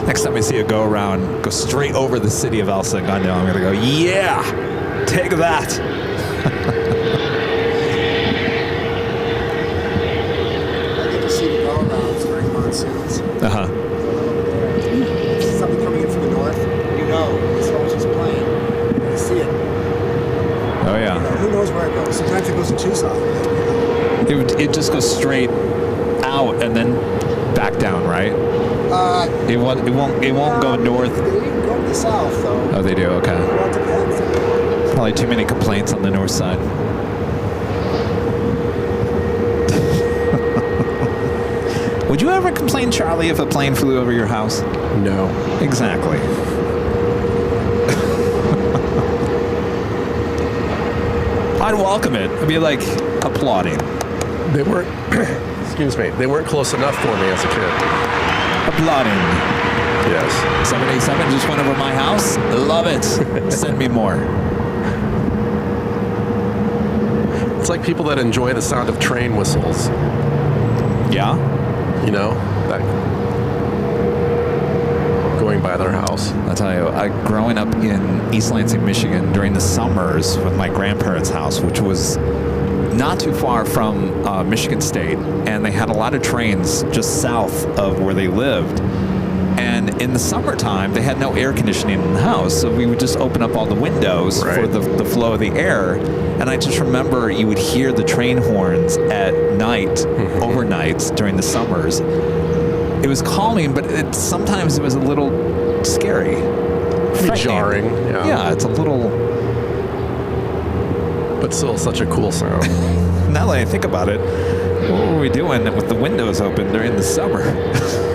Next time I see a go around, go straight over the city of El Segundo, I'm going to go, yeah, take that. I get to see the go-arounds during monsoons. Uh-huh. Something coming in from the north, you know, as long as it's playing, you see it. Oh, yeah. Who knows where it goes? Sometimes it goes to Tucson. It just goes straight out and then back down, right? It won't go north. They go to the south, though. Oh, they do. Okay. Well, it depends. Probably too many complaints on the north side. Would you ever complain, Charlie, if a plane flew over your house? No. Exactly. I'd welcome it. I'd be like applauding. They weren't, excuse me, they weren't close enough for me as a kid. Applauding. Yes. 787 just went over my house. Love it. Send me more. It's like people that enjoy the sound of train whistles. Yeah? You know, that going by their house. I'll tell you, growing up in East Lansing, Michigan, during the summers with my grandparents' house, which was not too far from Michigan State, and they had a lot of trains just south of where they lived. And in the summertime, they had no air conditioning in the house, so we would just open up all the windows for the flow of the air. And I just remember you would hear the train horns at night, overnights during the summers. It was calming, but sometimes it was a little scary. Jarring. Yeah. Yeah, it's a little... But still such a cool sound. Now that I think about it, what were we doing with the windows open during the summer?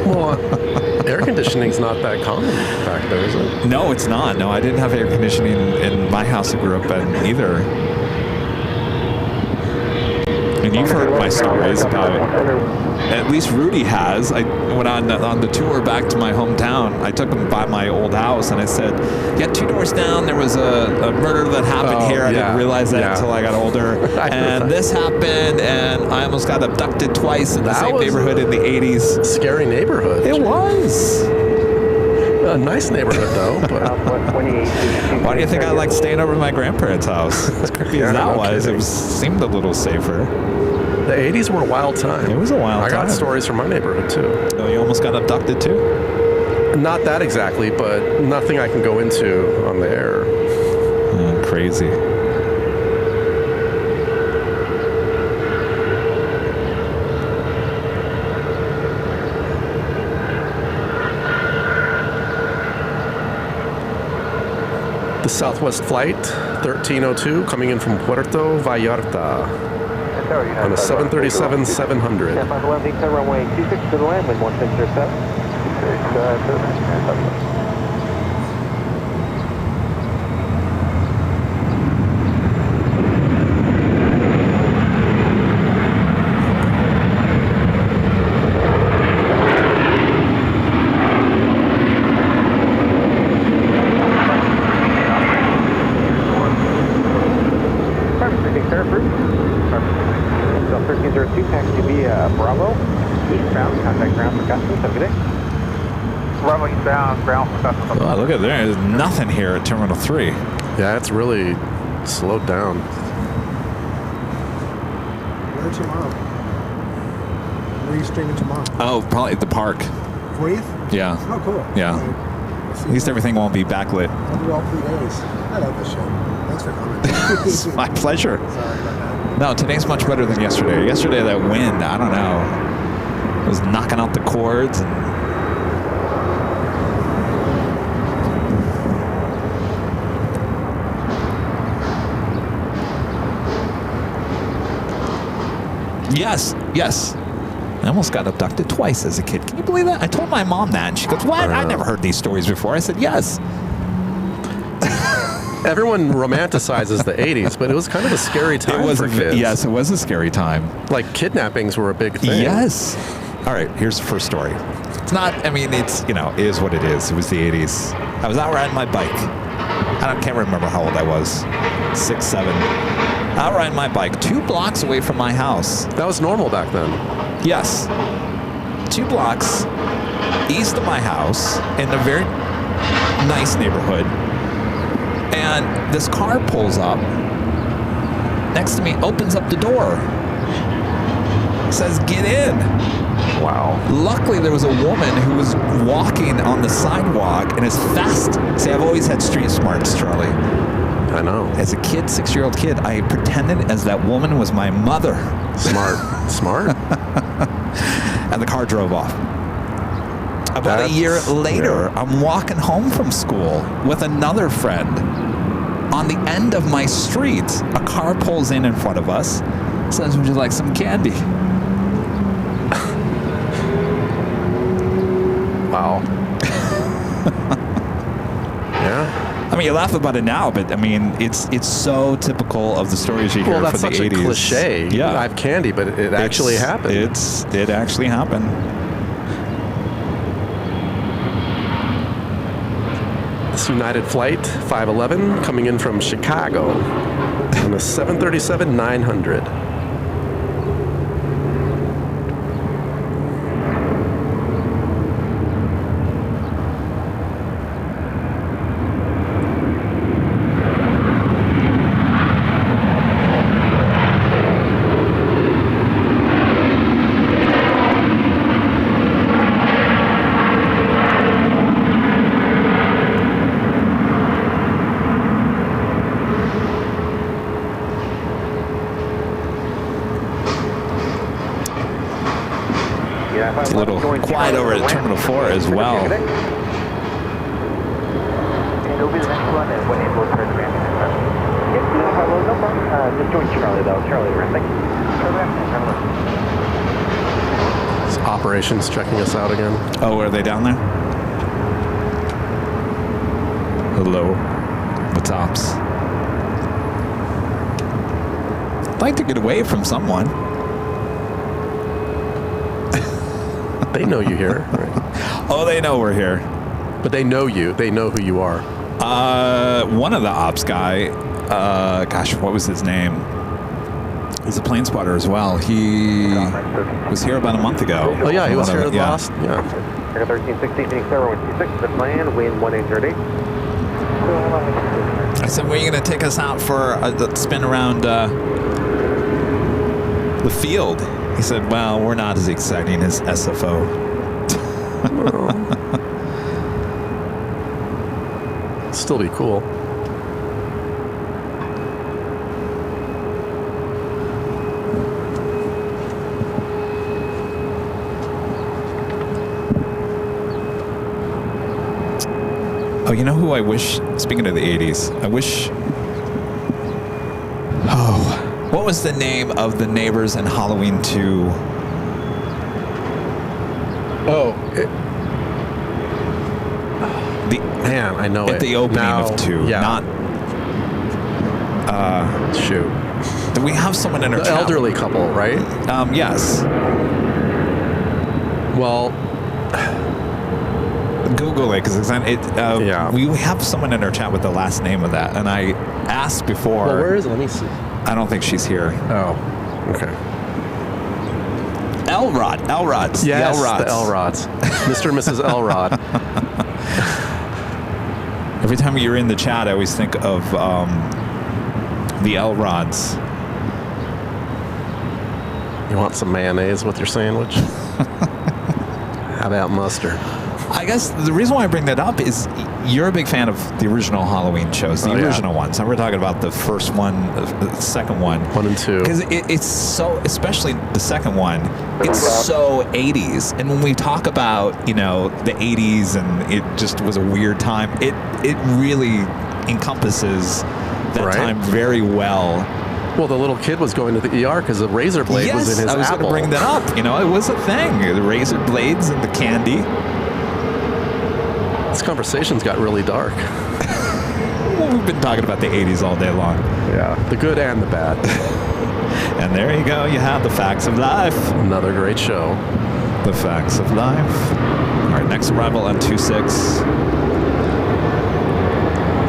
Well, Air conditioning's not that common back there, is it? No, it's not. No, I didn't have air conditioning in my house I grew up in either. And you've heard my stories about it. At least Rudy has. I went on the tour back to my hometown. I took him by my old house and I said, yeah, 2 doors down, there was a murder that happened here. I didn't realize that until I got older. And this happened, and I almost got abducted twice in the same neighborhood in the 80s. Scary neighborhood. It was. A nice neighborhood, though. But why do you think I like staying over at my grandparents' house? As creepy as that was, it seemed a little safer. The 80s were a wild time. It was a wild time. I got stories from my neighborhood, too. Oh, you almost got abducted, too? Not that exactly, but nothing I can go into on the air. Crazy. The Southwest Flight 1302 coming in from Puerto Vallarta on a 737-700. Runway 26 to the land, wind 1607. Bravo, eastbound, contact ground for customs. Have a good day. Bravo eastbound, ground for customs. Oh, look at there. There's nothing here at Terminal 3. Yeah, it's really slowed down. Where tomorrow? Where are you streaming tomorrow? Oh, probably at the park. 40th? Yeah. Oh, cool. Yeah. At least everything won't be backlit. I'll do all 3 days. I love this show. Thanks for coming. It's my pleasure. Sorry about that. No, today's much better than yesterday. Yesterday, that wind, I don't know, it was knocking out the cords. And yes. I almost got abducted twice as a kid. Can you believe that? I told my mom that, and she goes, what? I never heard these stories before. I said, yes. Everyone romanticizes the 80s, but it was kind of a scary time for kids. Yes, it was a scary time. Like, kidnappings were a big thing. Yes. All right, here's the first story. It's not, I mean, it's, it is what it is. It was the 80s. I was out riding my bike. Can't remember how old I was. 6, 7. Out riding my bike 2 blocks away from my house. That was normal back then. Yes. 2 blocks east of my house in a very nice neighborhood. And this car pulls up next to me, opens up the door, says, get in. Wow. Luckily, there was a woman who was walking on the sidewalk and as fast. See, I've always had street smarts, Charlie. I know. As a kid, 6-year-old kid, I pretended as that woman was my mother. Smart. Smart. And the car drove off. About a year later, I'm walking home from school with another friend. On the end of my street, a car pulls in front of us, says, would you like some candy? Wow. Yeah. I mean, you laugh about it now, but I mean, it's so typical of the stories you hear from the 80s. Well, that's such a cliche. Yeah. I have candy, but it actually happened. It actually happened. United Flight 511 coming in from Chicago on a 737-900. It's a little quiet over at Terminal 4 as well. And it'll be the next one, and when it will turn around. Yes, no problem. Just join Charlie, though. Charlie, ramping. Operations checking us out again. Oh, are they down there? Hello. The tops. I'd like to get away from someone. They know you here. Right? Oh, they know we're here. But they know you. They know who you are. One of the ops guy, gosh, what was his name? He's a plane spotter as well. He was here about a month ago. Oh, yeah, he was here last. Yeah. 1360, Phoenix Tower 126, the plan, wind 1830. I said, where are you going to take us out for a spin around the field? He said, well, we're not as exciting as SFO. Still be cool. Oh, you know who I wish, speaking of the 80s, I wish, oh, what was the name of the neighbors in Halloween 2? Oh. Man, I know at the opening of 2, yeah. not, shoot. do we have someone in our The elderly couple, right? Yes. Well, Google it, because yeah. we have someone in our chat with the last name of that, and I asked before. well, where is it? Let me see. I don't think she's here. Oh, okay. Elrod. Yes, the Elrods. Mr. and Mrs. Elrod. Every time you're in the chat, I always think of the Elrods. You want some mayonnaise with your sandwich? How about mustard? I guess the reason why I bring that up is you're a big fan of the original Halloween shows, the original ones. And we're talking about the first one, the second one. 1 and 2. Because it's so, especially the second one, it's so 80s. And when we talk about, the 80s and it just was a weird time, it really encompasses that time very well. Well, the little kid was going to the ER because the razor blade was in his apple. I was going to bring that up. It was a thing. The razor blades and the candy. This conversation's got really dark. Well, we've been talking about the 80s all day long. Yeah, the good and the bad. And there you go. You have the facts of life. Another great show. The facts of life. All right, next arrival on 26.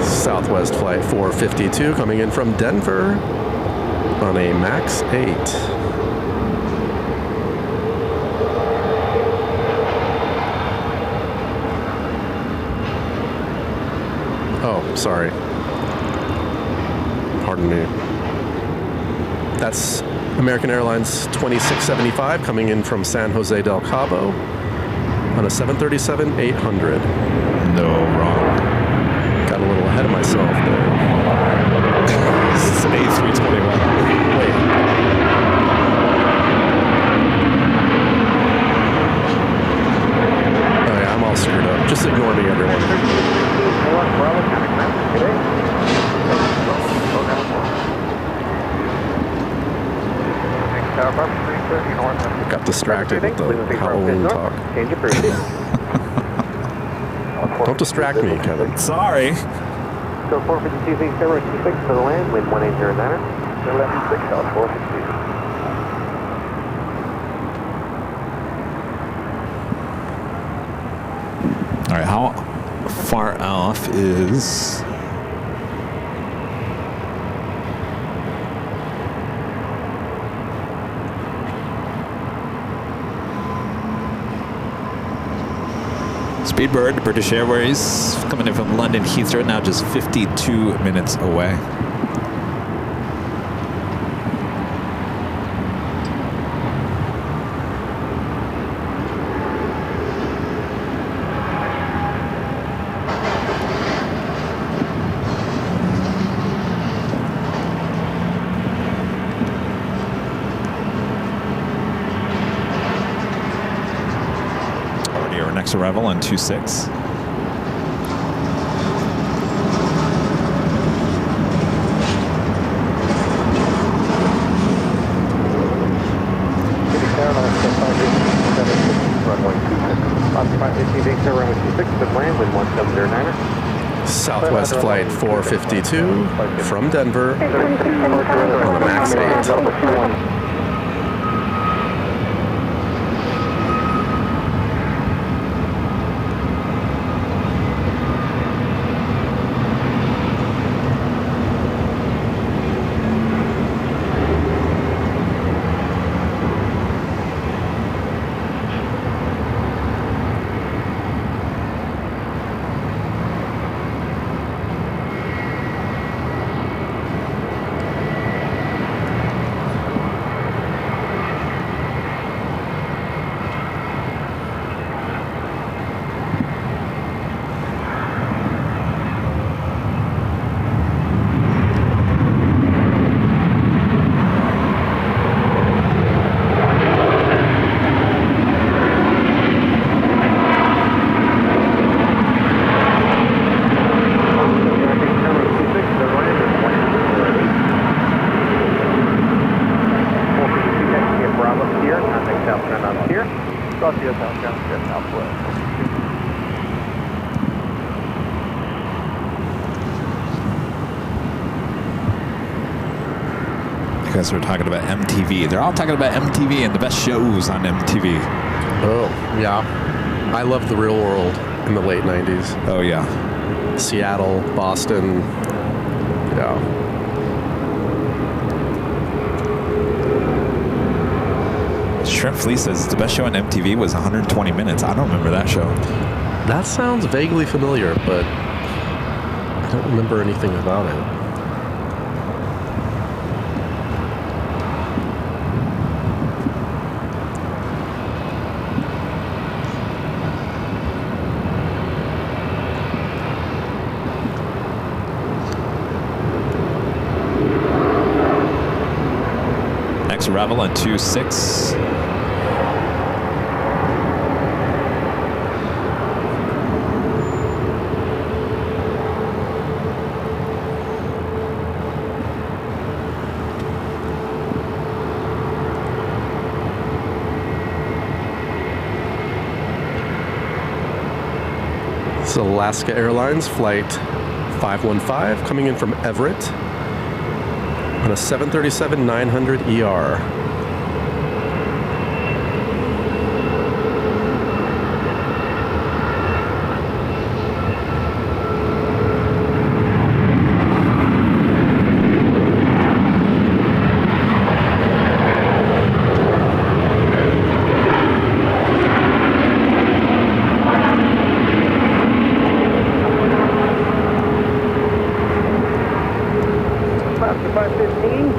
Southwest Flight 452 coming in from Denver on a MAX 8. Oh, sorry. Pardon me. That's American Airlines 2675 coming in from San Jose del Cabo on a 737-800. No, wrong. Got a little ahead of myself there. This is an A321. Wait. Oh yeah, I'm all screwed up. Just ignore me, everyone. Got distracted with the Halloween talk. Don't distract me, Kevin. Sorry. So 452 Phoenix Tower 26 for the land, wind 1809. 11-6 out 452. All right, how far off is... Speedbird, British Airways, coming in from London Heathrow, now just 52 minutes away. Next arrival on 26. Southwest Flight 452 from Denver on a MAX 8. Because we're talking about MTV. They're all talking about MTV and the best shows on MTV. Oh, yeah. I loved the real world in the late 90s. Oh, yeah. Seattle, Boston. Yeah. Shrimp Flea says the best show on MTV was 120 Minutes. I don't remember that show. That sounds vaguely familiar, but I don't remember anything about it. Arrival on 26. It's Alaska Airlines Flight 515 coming in from Everett on a 737-900 ER.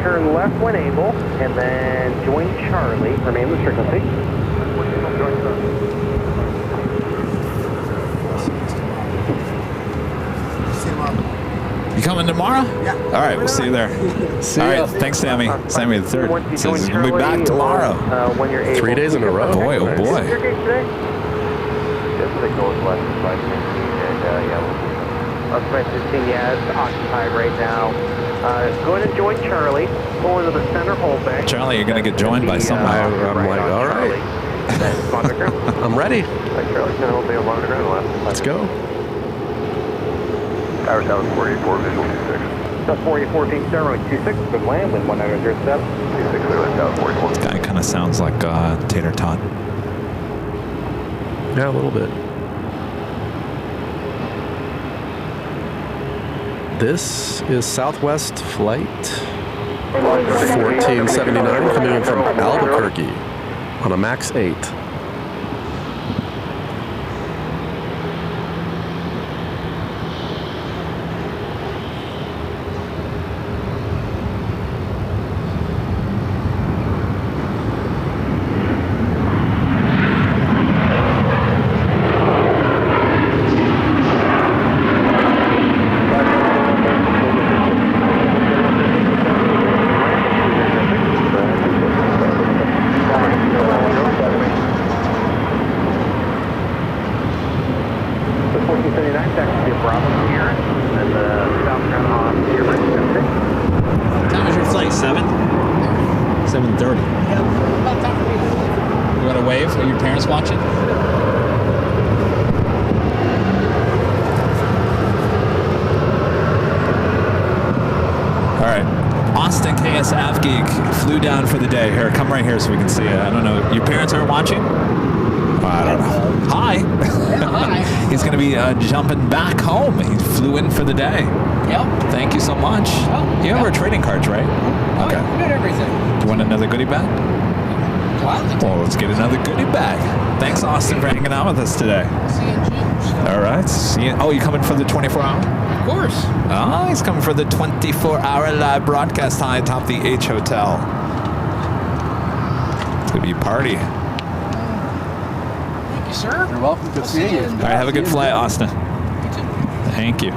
Turn left when able, and then join Charlie. Remain with frequency. See you tomorrow. You coming tomorrow? Yeah. All right, we'll see you there. See All ya. right, thanks, Sammy. Sammy the third Once you says join he'll be back tomorrow. When you're able. 3 days in a row. Boy, oh boy. Your gate today? This is the gold left flight 15, and yeah, left flight 15, yeah, it's occupied right now. Go ahead and join Charlie. Pull into the center hold bay. Charlie, you're going to get joined by someone. I'm like, all right. I'm ready. Charlie, center hold bay along the ground left. Let's go. Tower 484, visual 26. South 484, being Starway 26, good land, wind 1907. 26, clear land, South 484. This guy kind of sounds like Tater Tot. Yeah, a little bit. This is Southwest Flight 1479 coming in from Albuquerque on a MAX 8. KSF geek flew down for the day. Here, come right here so we can see it. I don't know. Your parents aren't watching? I don't know. Hi. Yeah, hi. He's going to be jumping back home. He flew in for the day. Yep. Thank you so much. Oh, You have our trading cards, right? Okay. We got everything. You want another goodie bag? Gladly. Well, let's get another goodie bag. Thanks, Austin, for hanging out with us today. See you in June. All right. See you. Oh, you coming for the 24-hour? Of course. Oh, he's coming for the 24-hour live broadcast high atop the H Hotel. It's going to be a party. Thank you, sir. You're welcome. Good seeing you. All right, have a good flight, Austin. You too. Thank you.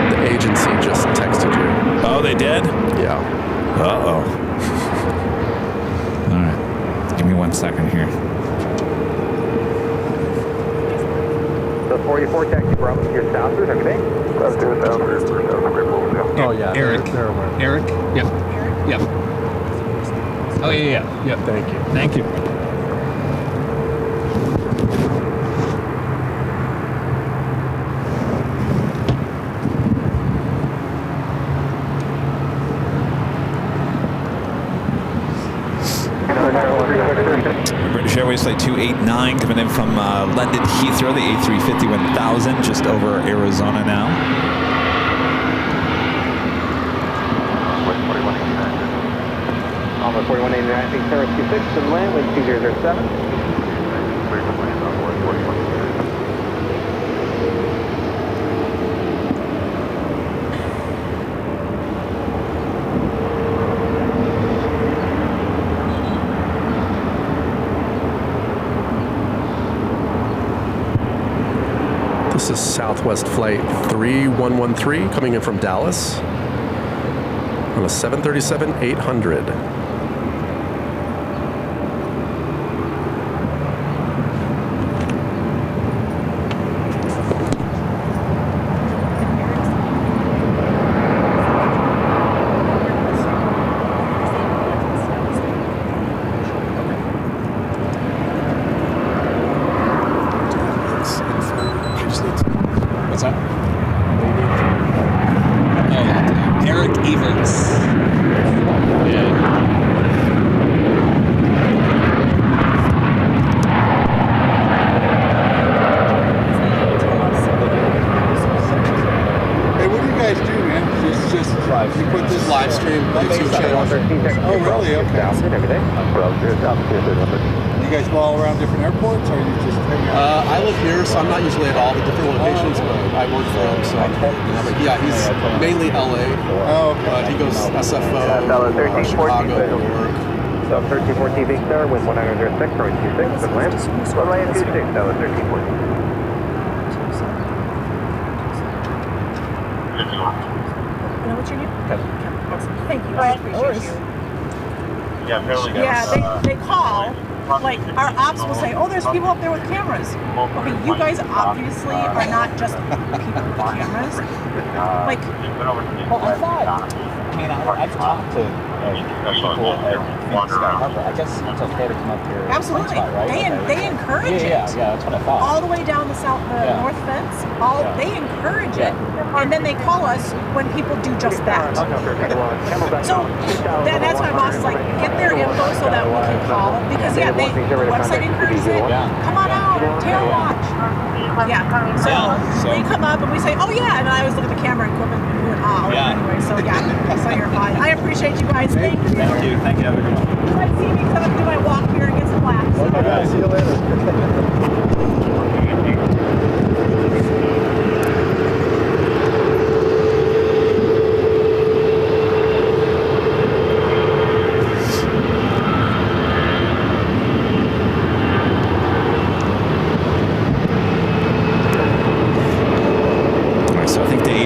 The agency just texted you. Oh, they did? Yeah. Uh-oh. All right. Give me 1 second here. The 44 taxi Bravo to your southward, okay? Bravo to your southward. Oh, yeah. Eric. They're aware. Eric? Yep. Yep. Oh, yeah. Yep. Thank you. Thank you. British Airways Flight 289 coming in from London Heathrow, the A350 1000, just over Arizona now. On the 4189, I think 026 and land wind 2007. This is Southwest Flight 3113 coming in from Dallas on a 737-800. What's that? Oh, Eric Evans. Yeah. Hey, what do you guys do, man? Just you put this Live stream YouTube channel. Oh, really? Okay. Everything. Bravo to your southward. You guys go all around different airports, or you just hang out? I live here, so I'm not usually at all the different locations, but I work for him, so but yeah, he's mainly LA, Oh, okay. but he goes SFO, Chicago, New York. So 1314 Victor, wind 106, runway 26, and land. Runway 26, that was 1314. Know what you need? Thank you. I appreciate you. Yeah, they call. Like, our ops will say, oh, there's people up there with cameras. Okay, you guys obviously are not just people with cameras. Like, Well, I thought, I mean, I've talked to people at Phoenix Sky Harbor. I guess it's okay to come up here. absolutely. Spot, right? They encourage it. Yeah, that's what I thought. All the way down the north fence. They encourage it. And then they call us when people do just that. So that's why boss is like, get their info so that we can call. Because the website encourages it. Come on out, tail watch. Yeah. So they come up and we say, oh yeah, and I always look at the camera equipment and do it all. Anyway, so so you're fine. I appreciate you guys. Thank you. Thank you. Have a good one. You might see me come and do my walk here and get some laps. Okay, see you later.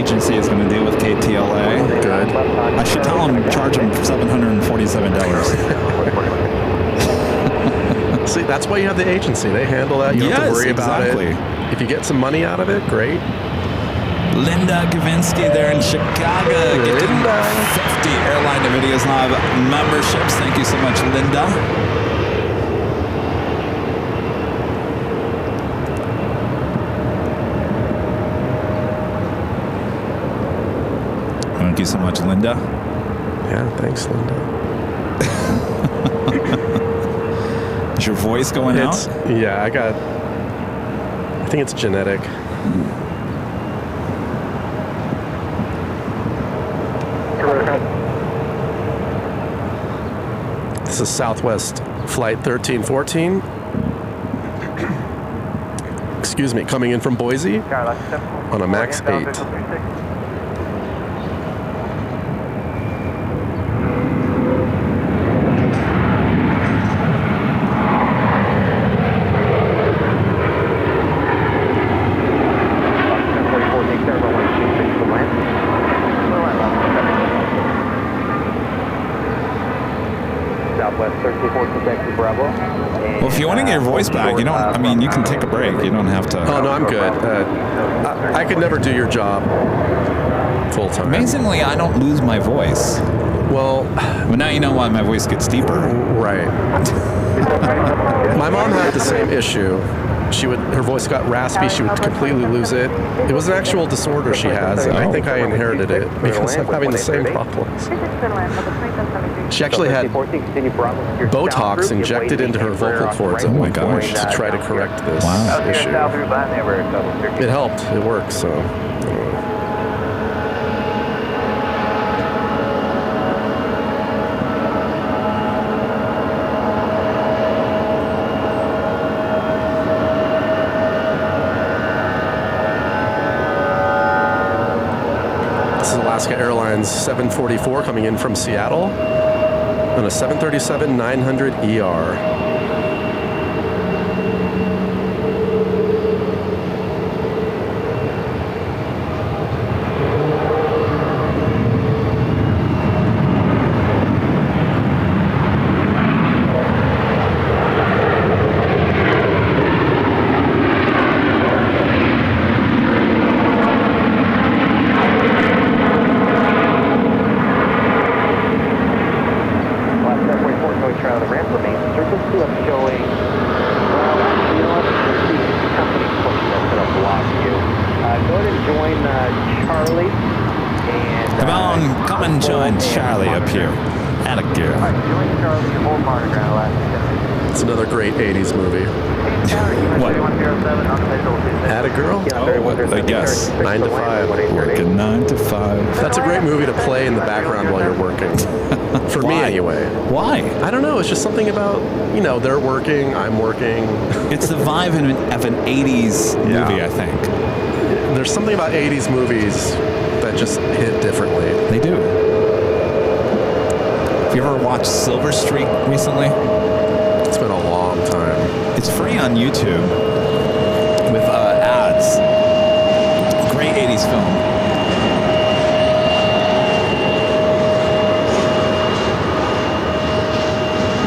Is going to deal with KTLA. Good. I should tell them, charge them $747. See, that's why you have the agency. They handle that. You don't have to worry about it. If you get some money out of it, great. Linda Kavinsky there in Chicago getting 50 AirLineVideos Live memberships. Thank you so much, Linda. Thank you so much, Linda. Yeah, thanks, Linda. Is your voice going out? Yeah, I think it's genetic. This is Southwest Flight 1314. Excuse me, coming in from Boise on a MAX 8. Well, if you want to get your voice back, you don't. I mean, you can take a break. You don't have to. Oh no, I'm good. I could never do your job full time. Amazingly, I don't lose my voice. Well, but now you know why my voice gets deeper. Right. My mom had the same issue. Her voice got raspy. She would completely lose it. It was an actual disorder she has, and I think I inherited it because I'm having the same problems. She actually had Botox injected into her vocal cords. Oh my gosh! To try to correct this issue. It helped. It worked. So. Alaska Airlines 744 coming in from Seattle on a 737-900ER. It's another great 80s movie. What? Had a Girl? Oh, I guess. 9 to 5. Working 9 to 5. That's a great movie to play in the background while you're working. For me, anyway. Why? I don't know. It's just something about, they're working, I'm working. It's the vibe of an 80s movie, I think. There's something about 80s movies that just hit differently. They do. Have you ever watched Silver Streak recently? It's been a long time. It's free on YouTube with ads. Great 80s film.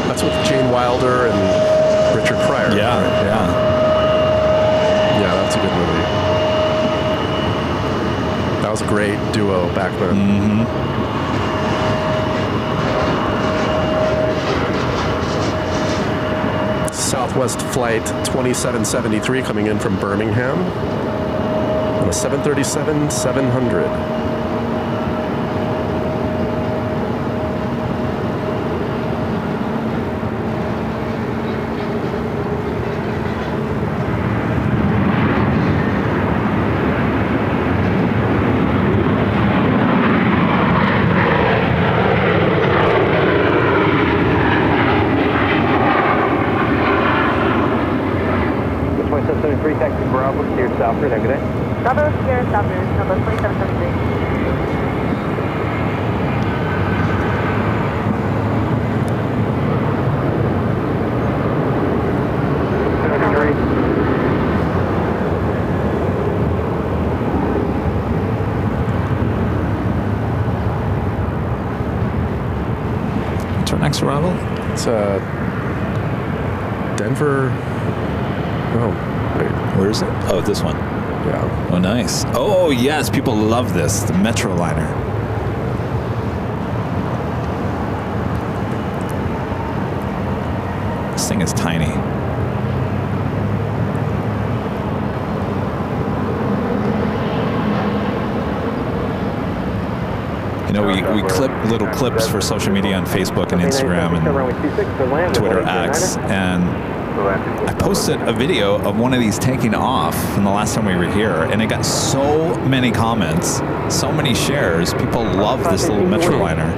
That's with Gene Wilder and Richard Pryor. Yeah, yeah. Yeah, that's a good movie. That was a great duo back then. Mm-hmm. Southwest Flight 2773 coming in from Birmingham on a 737-700. It's Denver. Oh, wait. Where is it? Oh, this one. Yeah. Oh, nice. Oh, yes. People love this. The Metroliner. This thing is tiny. You know, we clip little clips for social media on Facebook and Instagram and Twitter X, and I posted a video of one of these taking off from the last time we were here, and it got so many comments, so many shares. People love this little Metroliner.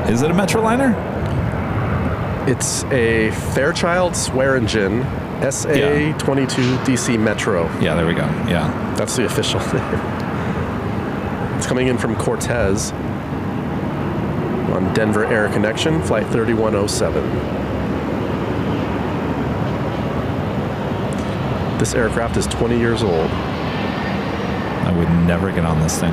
Is it a Metroliner? It's a Fairchild Swearingen SA22 DC Metro. Yeah, there we go. Yeah. That's the official name. It's coming in from Cortez on Denver Air Connection, flight 3107. This aircraft is 20 years old. I would never get on this thing.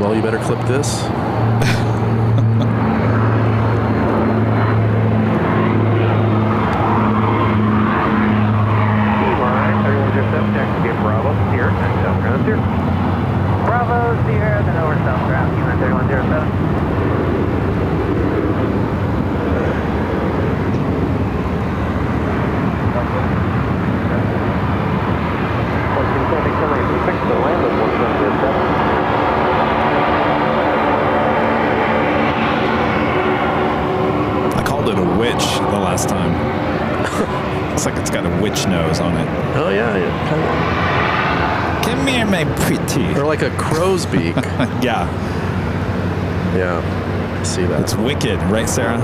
Well, you better clip this. Bravo, Sierra, then over South Ground, Q-Man 3107. I called it a witch the last time. Looks like it's got a witch nose on it. Oh, yeah. Come here, my pretty. Or like a crow's beak. Yeah. Yeah, I see that. It's wicked, right, Sarah? Yeah.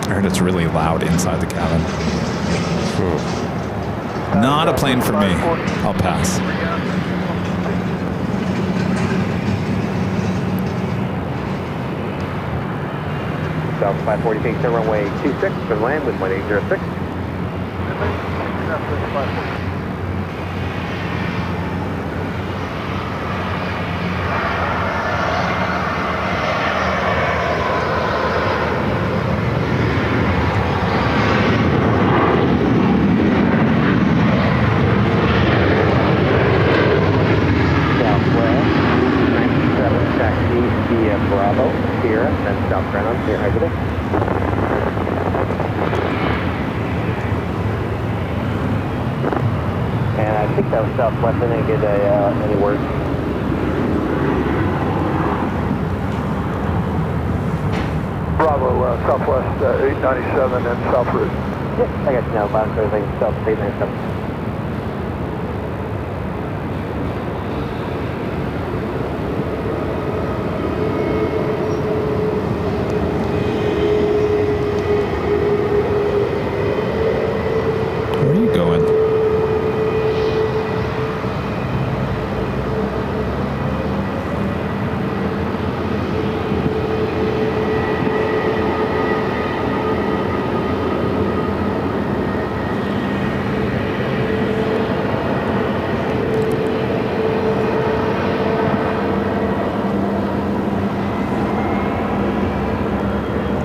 I heard it's really loud inside the cabin. Not a plane for me. I'll pass. South 540 feet to runway 26, for land with 1806. Bravo, Sierra, and South Ground on Sierra. Good day. And I think that was Southwest. I didn't get any word. Bravo, Southwest 897 and South Route. Yep, I got you now. Last everything, South 897.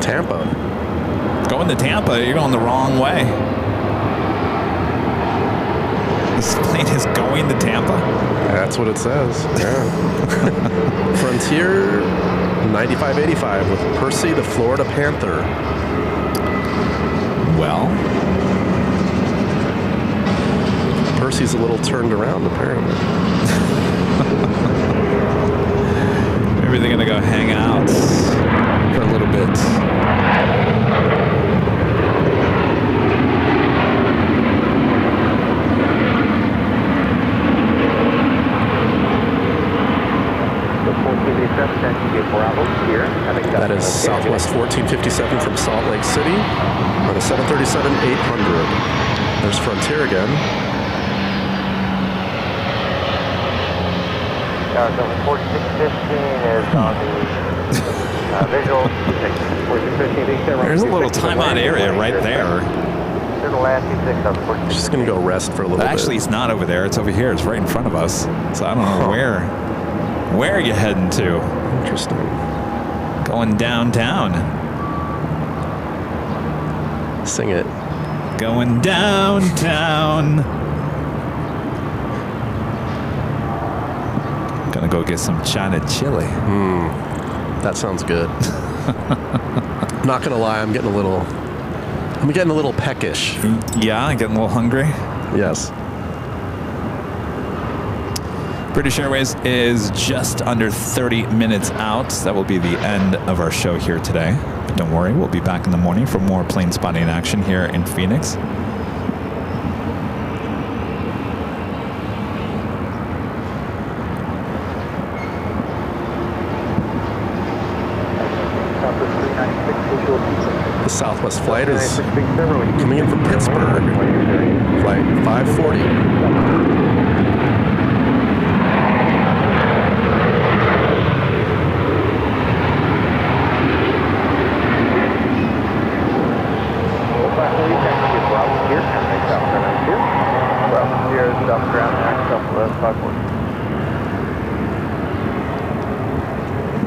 Tampa. Going to Tampa, you're going the wrong way. This plane is going to Tampa? That's what it says. Yeah. Frontier 9585 with Percy, the Florida Panther. Well, Percy's a little turned around, apparently. maybe they're gonna go hang out for a little bit. That is Southwest 1457 from Salt Lake City on a 737-800. There's Frontier again. So 4615 is on the visual. 4615. There's a little timeout area right there. There's the last 26 on the 46. Just gonna go rest for a little bit. Actually, it's not over there. It's over here. It's right in front of us. So I don't know where are you heading to? Interesting. Going downtown. Sing it. Going downtown. Gonna go get some China chili. That sounds good. Not gonna lie, I'm getting a little peckish. Yeah, getting a little hungry. Yes. British Airways is just under 30 minutes out. That will be the end of our show here today. But don't worry, we'll be back in the morning for more plane spotting action here in Phoenix. The Southwest flight is coming in from Pittsburgh. Flight 540.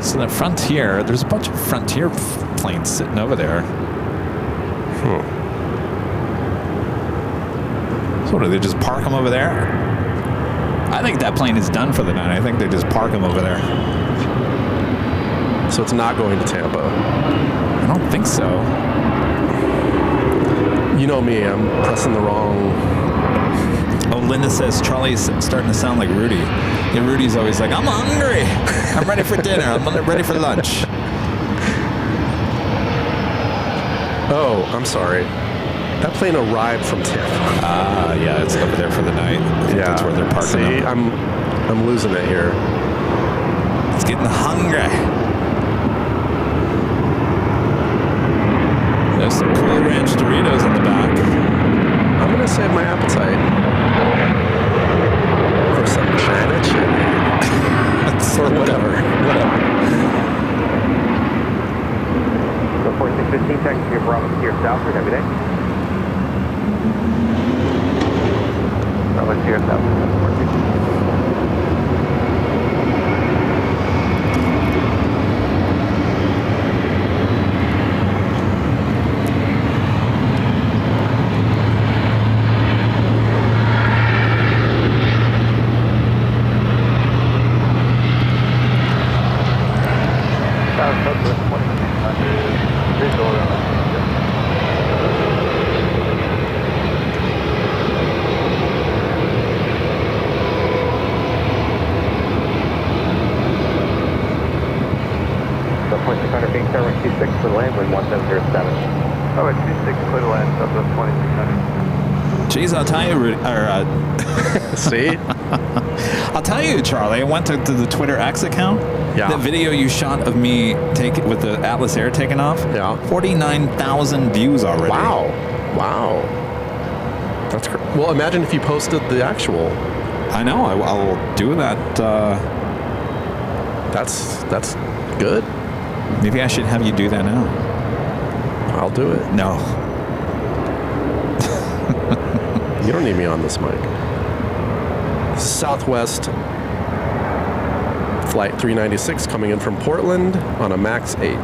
So the Frontier, there's a bunch of Frontier planes sitting over there. So what, do they just park them over there? I think that plane is done for the night. I think they just park them over there. So it's not going to Tampa. I don't think so. You know me, I'm pressing the wrong... Oh, Linda says Charlie's starting to sound like Rudy. Yeah, Rudy's always like, I'm hungry. I'm ready for dinner. I'm ready for lunch. Oh, I'm sorry. That plane arrived from Tampa. Ah, yeah, it's over there for the night. I think that's where they're parking See, them. I'm losing it here. It's getting hungry. There's some Cool Ranch Doritos in the back. I'm gonna save my appetite for some China chili. Or whatever. So 4615, taxi to Bravo Sierra Southward, every day. Bravo Sierra Southward, 4615. Jeez, I'll tell you, See? I'll tell you, Charlie, I went to the Twitter X account. Yeah. The video you shot of me with the Atlas Air taking off. Yeah. 49,000 views already. Wow. That's great. Well, imagine if you posted the actual. I know. I'll do that. That's good. Maybe I should have you do that now. I'll do it. No. You don't need me on this mic. Southwest Flight 396 coming in from Portland on a MAX 8.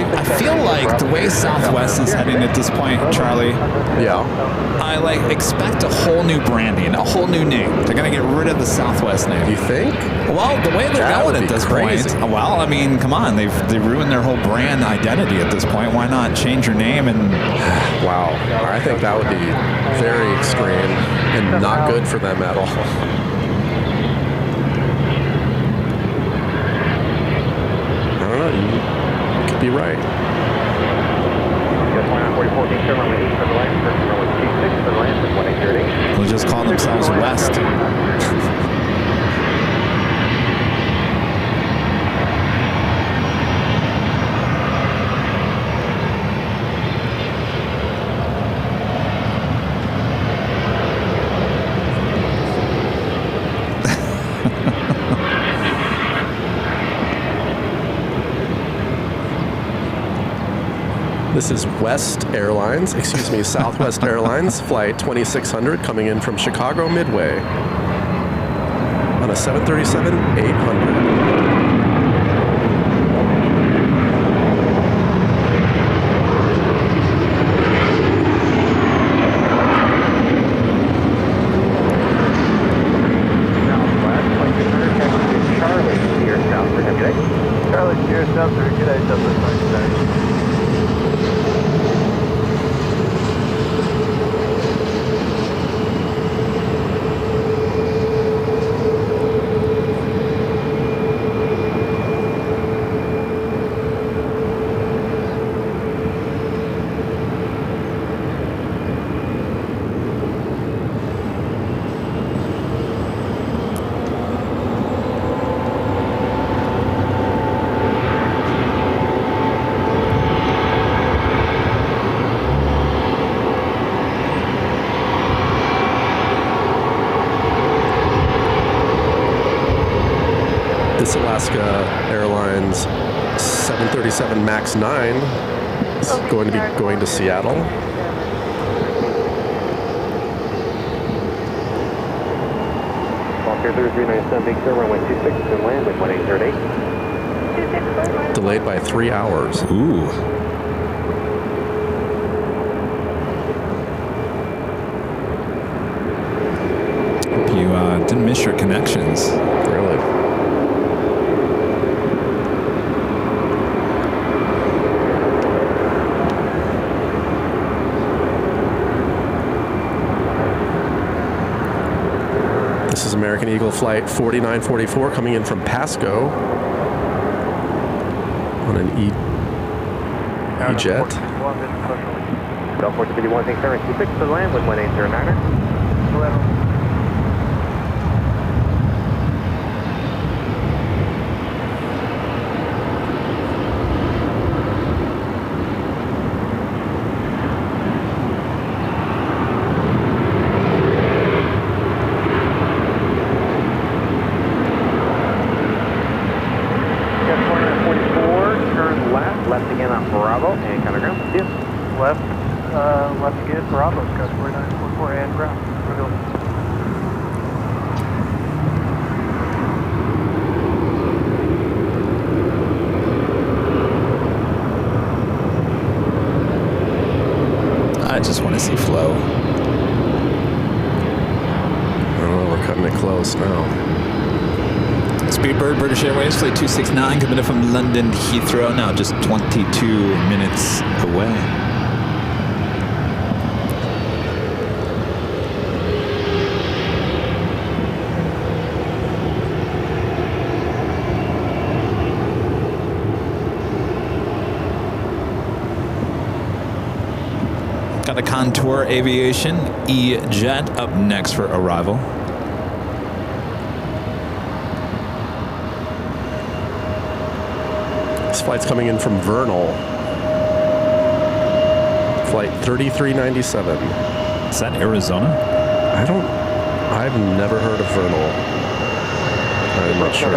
I feel like the way Southwest is heading at this point, Charlie, Yeah. I like expect a whole new branding, a whole new name. They're gonna get rid of the Southwest name. You think? Well, the way they're That going would at be this crazy. point, well, I mean, come on, they've ruined their whole brand identity at this point. Why not change your name and? Wow. I think that would be very extreme and not good for them at all. I don't know. You could be right. They'll just call themselves West. This is Southwest Airlines, flight 2600, coming in from Chicago Midway on a 737-800. This Alaska Airlines 737 MAX 9 is going to be going to Seattle. Delayed by 3 hours. Ooh. Hope you didn't miss your connections. Really? This is American Eagle flight 4944 coming in from Pasco on an E-Jet. Delta 451, take 726 to land with 1809er. Left again on Bravo and counter ground. Yes. Left again, Bravo, Scott 4944 and ground. I just want to see flow. I don't know, we're cutting it close now. Speedbird, British Airways, flight 269, coming in from London Heathrow, now just 22 minutes away. Got a Contour Aviation E-Jet up next for arrival. This flight's coming in from Vernal. Flight 3397. Is that Arizona? I've never heard of Vernal. I'm not sure.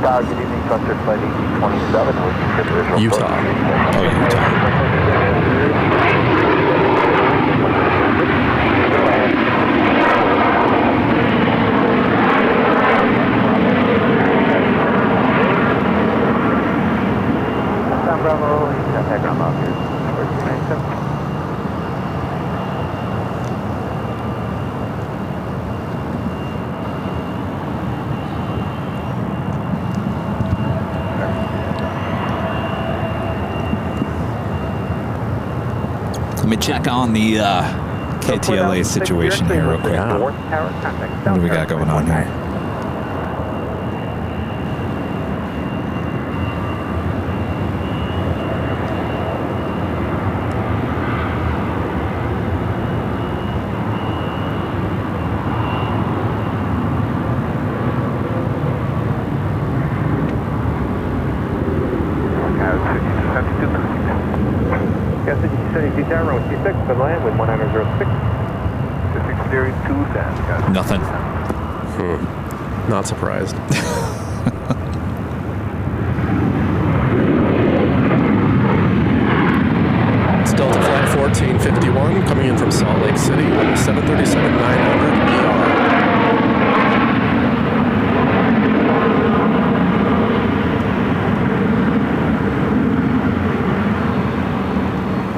Tower, good evening, Cluster Flight 1827. Utah. Oh, Utah. Bravo, contact ground mount here. Let me check on the KTLA situation here real quick. What do we got going on here? Nothing. Not surprised. It's Delta Flight 1451 coming in from Salt Lake City with 737-900 ER.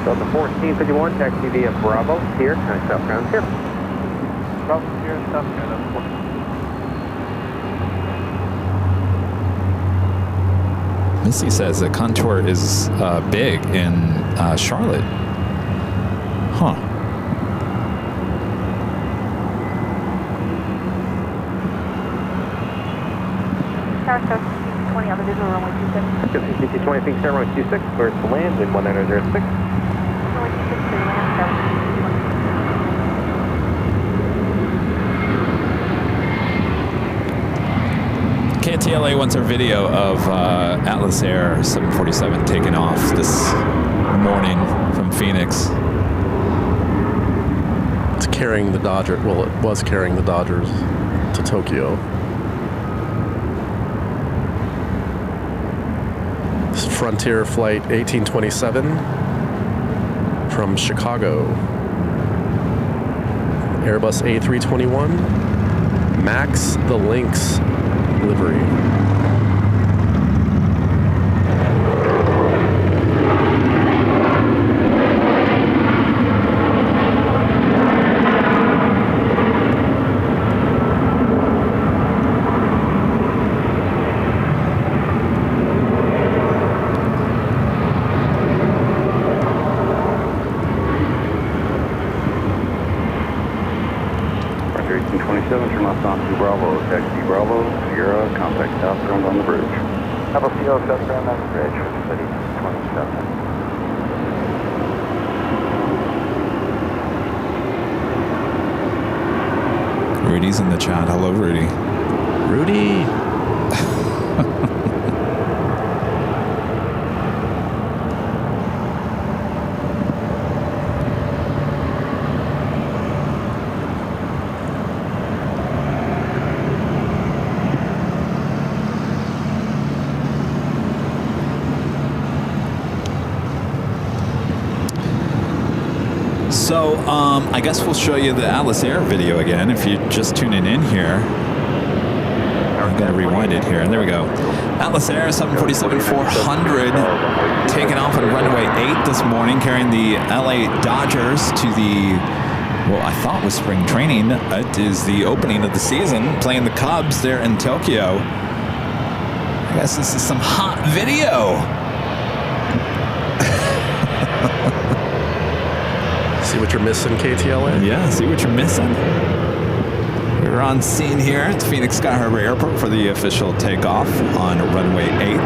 Delta 1451, taxi via Bravo, here, and south ground here. Bravo, here, south ground, Missy says the Contour is big in Charlotte. Huh. Tower South 20 on the visual runway 26. CC20, Pink Star, runway 26, clear to land, wind 1906. Runway 26 to land, Tower. KTLA wants a video of Atlas Air 747 taking off this morning from Phoenix. It's carrying the Dodger. Well, it was carrying the Dodgers to Tokyo. This is Frontier Flight 1827 from Chicago. Airbus A321. Max the Lynx livery. Roger, 1827, turn left onto Bravo, taxi Bravo, Sierra, contact southbound on the bridge. Bravo, Sierra, southbound on the bridge, flight 1827. Rudy's in the chat. Hello, Rudy. Rudy! So, I guess we'll show you the Atlas Air video again if you're just tuning in here. I'm going to rewind it here, and there we go. Atlas Air 747-400 taking off on runway 8 this morning, carrying the LA Dodgers to the, well, I thought was spring training. It is the opening of the season, playing the Cubs there in Tokyo. I guess this is some hot video. See what you're missing, KTLA? Yeah, see what you're missing. We're on scene here at Phoenix Sky Harbor Airport for the official takeoff on runway 8.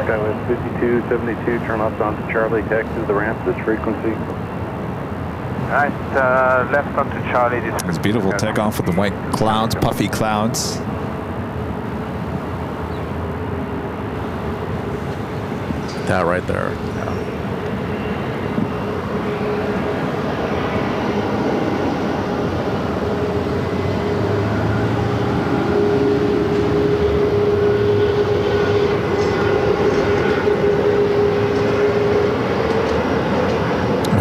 Skywest 5272, turn left onto Charlie, taxi to the ramp, this frequency. Alright, left onto Charlie. It's beautiful takeoff with the white clouds, puffy clouds. That right there.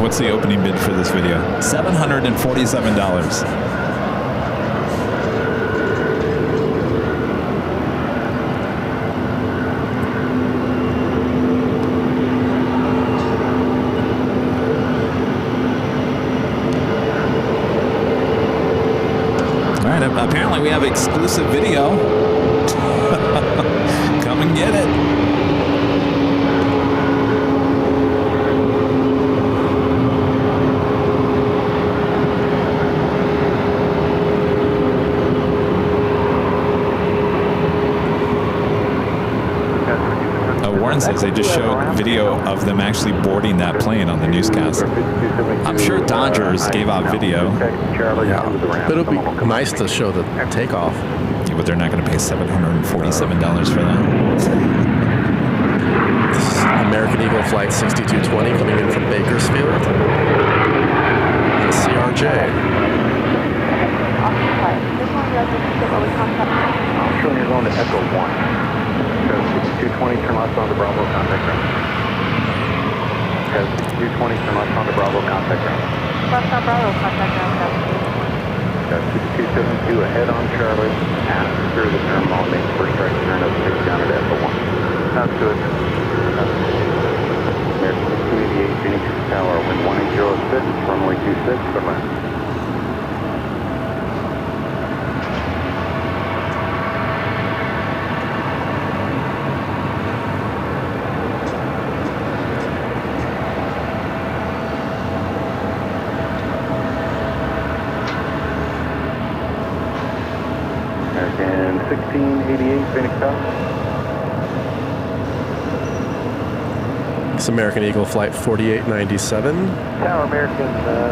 What's the opening bid for this video? $747. Apparently we have exclusive video. Come and get it. Warren says they just showed video of them actually boarding that plane on the newscast. I'm sure Dodgers gave out video. Yeah, but it'll be nice to show the takeoff. Yeah, but they're not going to pay $747 for that. This is American Eagle Flight 6220 coming in from Bakersfield. And CRJ. I'm showing you're going to Echo 1. 220, turn left onto Bravo, contact ground. 220, turn left onto Bravo, contact ground. Left on Bravo, contact ground. 272 ahead on Charlie, after the terminal, make first right turn up, take down at Echo 1. That's good. There's 288, Phoenix Tower, wind 1806, runway 26, good land. American 1688, Phoenix Tower. It's American Eagle Flight 4897. Tower, American.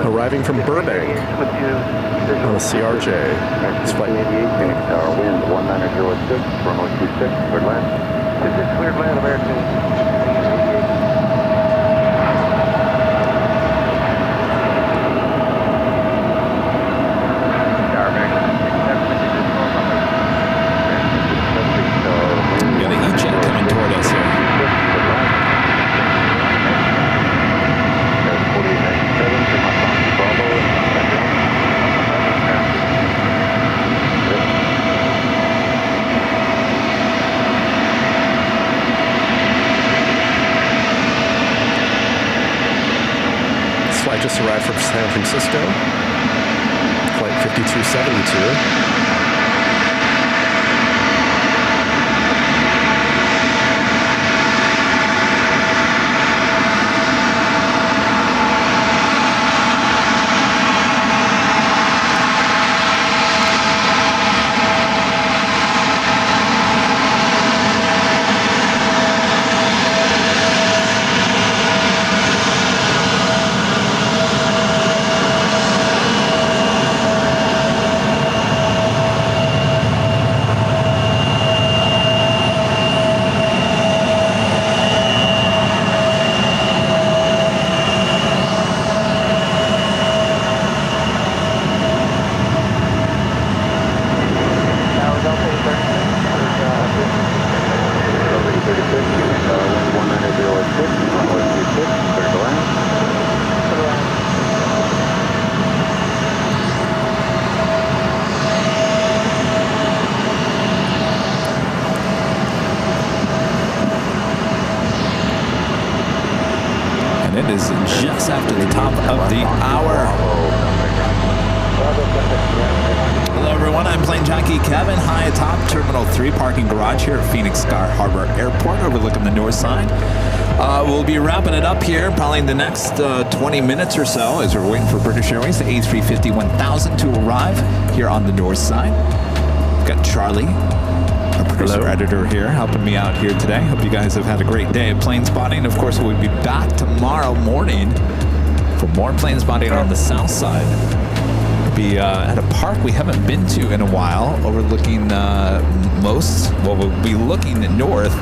Arriving from Burbank on a CRJ. It's flight 1688, Phoenix Tower, wind 1906, runway 26, cleared land. 26, cleared land, American. Just arrived from San Francisco, flight 5272. It is just after the top of the hour. Hello everyone, I'm plane jockey Kevin, high atop Terminal 3 parking garage here at Phoenix Sky Harbor Airport overlooking the north side. We'll be wrapping it up here probably in the next 20 minutes or so as we're waiting for British Airways, the A350-1000 to arrive here on the north side. We've got Charlie, our producer editor here, helping me out here today. Hope you guys have had a great day of plane spotting. Of course, we'll be back tomorrow morning for more plane spotting on the south side. We'll be at a park we haven't been to in a while, overlooking we'll be looking north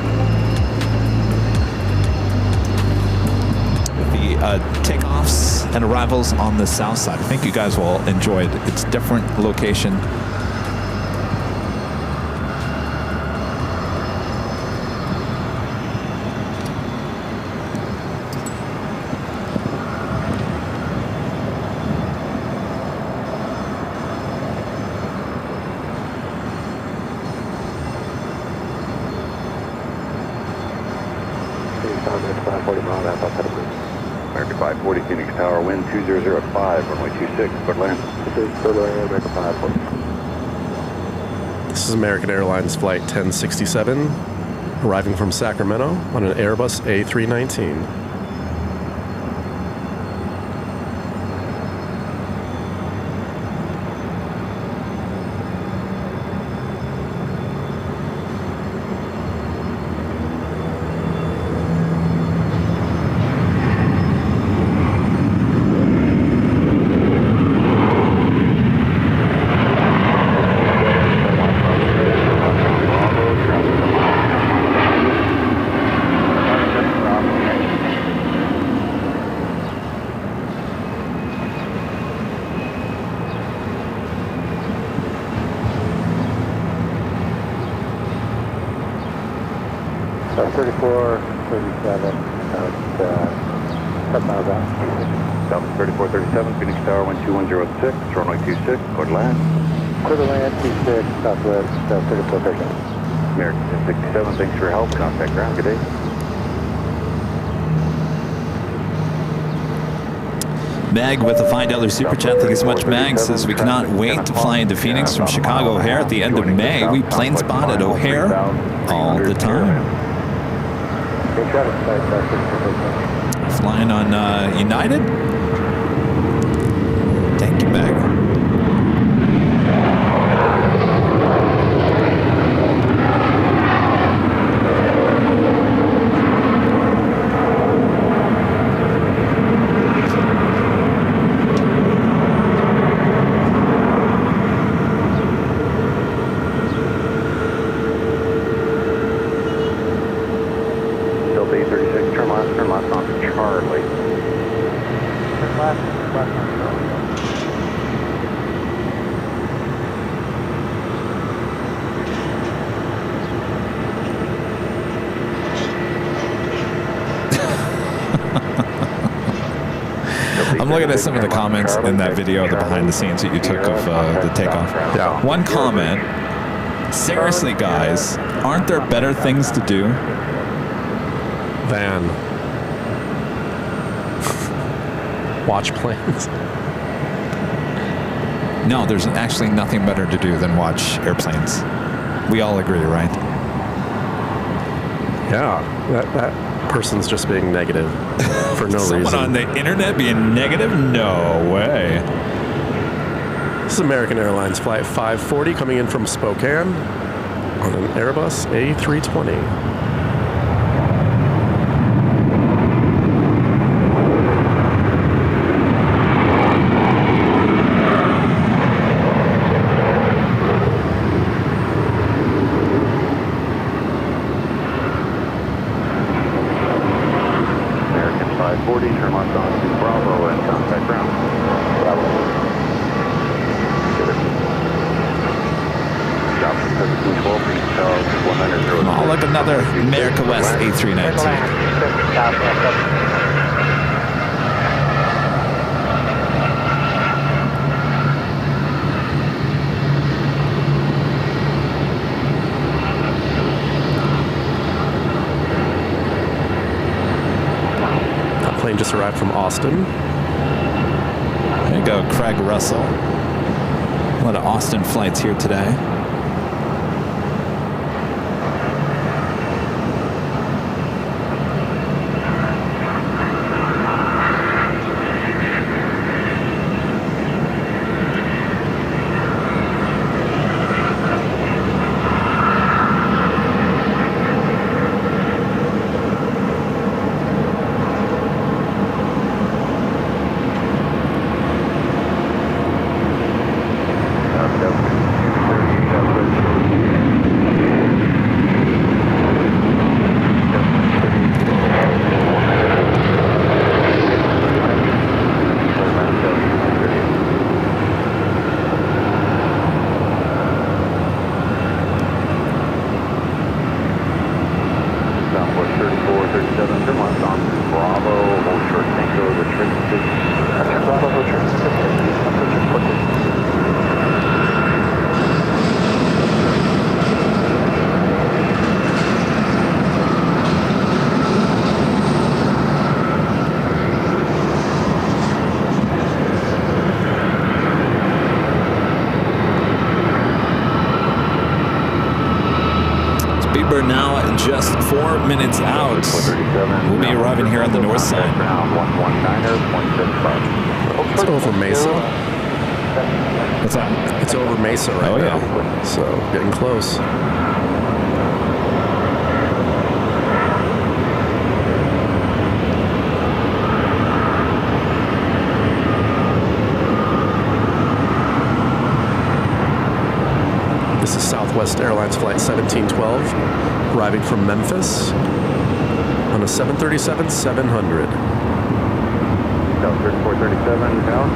the takeoffs and arrivals on the south side. I think you guys will enjoy it. It's a different location. American 540, Phoenix Tower, wind 2005, runway 26, clear to land. American 540. This is American Airlines Flight 1067, arriving from Sacramento on an Airbus A319. South 3437, 7 miles out. South 3437, Phoenix Tower, wind 2106, runway 26, clear to land. Clear to land, 26, Southwest, 3437. American 1067, thanks for your help. Contact ground, good day. Meg with a $5 super chat. Thank you so much, Meg. Says we cannot wait to fly into Phoenix from Chicago O'Hare at the end of May. We plane spot at O'Hare all the time. Flying on United. Thank you, Meg. I'm looking at some of the comments in that video, the behind the scenes that you took of the takeoff. Yeah. One comment, seriously guys, aren't there better things to do than watch planes? No, there's actually nothing better to do than watch airplanes. We all agree, right? Yeah, that person's just being negative for no reason. Someone on the internet being negative? No way. This is American Airlines Flight 540 coming in from Spokane on an Airbus A320. Oh, look, another America West A319. That plane just arrived from Austin. There you go, Craig Russell. A lot of Austin flights here today. Speedbird now just 4 minutes out. We'll be arriving here on the north side. It's over Mesa. What's that? It's over Mesa right now. Yeah. So getting close. This is Southwest Airlines Flight 1712, arriving from Memphis on a 737-700. Southwest 437 down.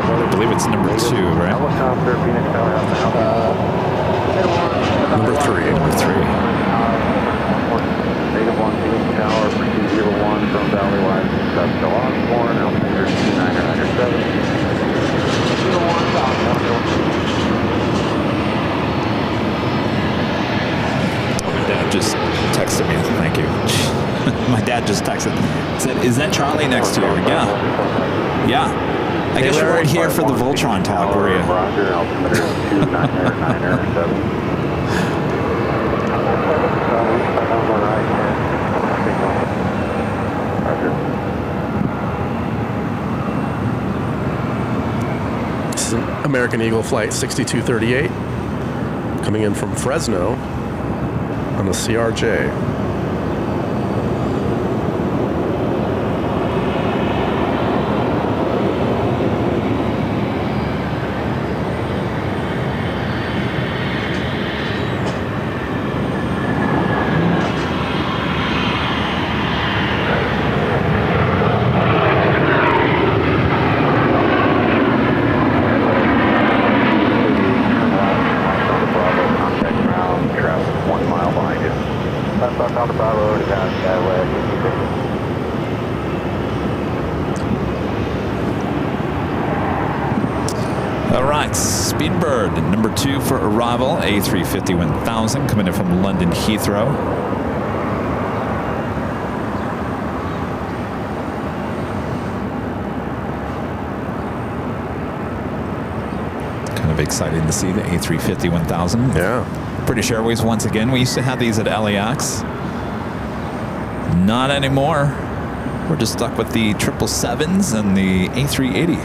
I believe it's number 2, right? Number 3. Number 3. Native 1, Phoenix Tower, 201 from Valley Line, South to Osborne, altimeter 2997. My dad just texted me. Thank you. My dad just texted. Said, "Is that Charlie next to you?" Yeah. Yeah. I guess you weren't here for the Voltron talk, were you? Roger, altimeter 2997. This is an American Eagle Flight 6238, coming in from Fresno on a CRJ. Speedbird, number 2 for arrival, A350-1000, coming in from London Heathrow. Kind of exciting to see the A350-1000. Yeah. British Airways once again. We used to have these at LAX. Not anymore. We're just stuck with the 777s and the A380.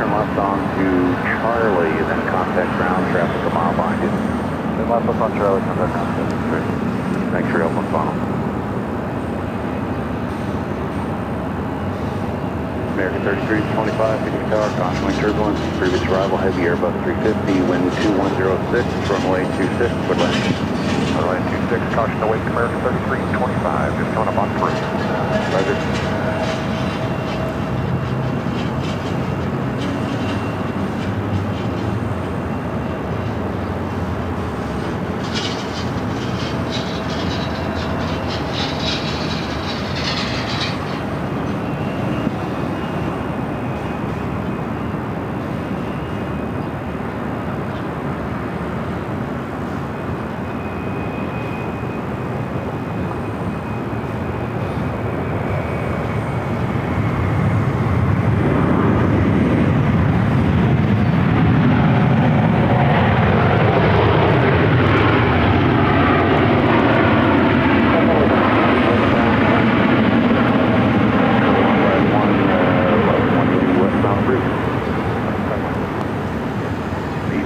turn left on to Charlie, then contact ground traffic a mile behind you. Then left up on Charlie, contact ground traffic. Make sure you open funnel. American 3325, Phoenix Tower, caution turbulence, previous arrival, heavy air above 350, wind 2106, runway 26, good landing. Runway 26, caution awake, American 3325, just coming up on 3. Roger.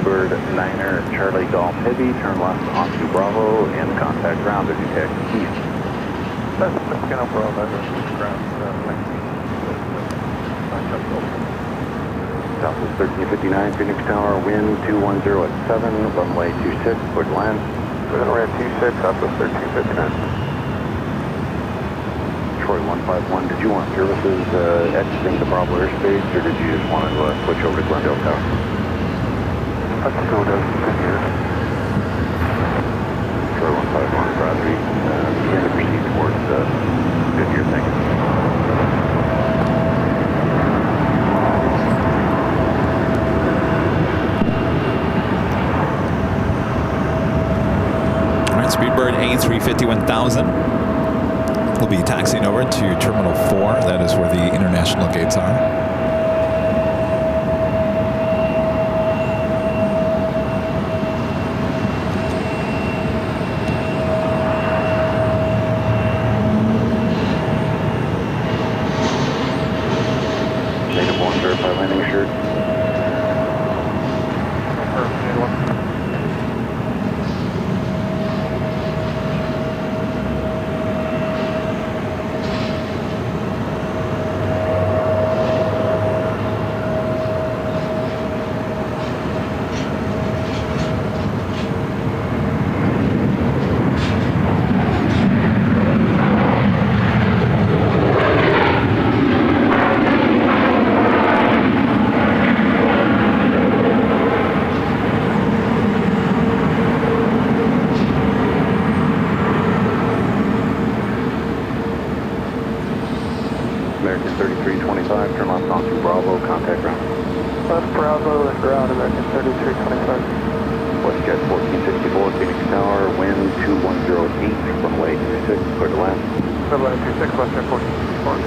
Speedbird 9er Charlie Golf Heavy, turn left onto Bravo and contact ground as you taxi east. That's kind of Bravo, ground. Southwest 1359, Phoenix Tower, wind 210 at 7, runway 26, clear to land. Runway 26, Southwest 1359. Troy 151, did you want services exiting the Bravo airspace, or did you just want to switch over to Glendale Tower? Let's go to Goodyear. Troy 151, Bradley, begin to proceed towards Goodyear, thank you. Speedbird A350-1000 will be taxiing over to Terminal 4. That is where the international gates are. Native 1, verify landing assured. American 3325, turn left onto Bravo, contact ground. Left Bravo and ground, American 3325. WestJet 1464, Phoenix Tower, wind 2108, runway 26, clear to land. Runway 26, WestJet 1464.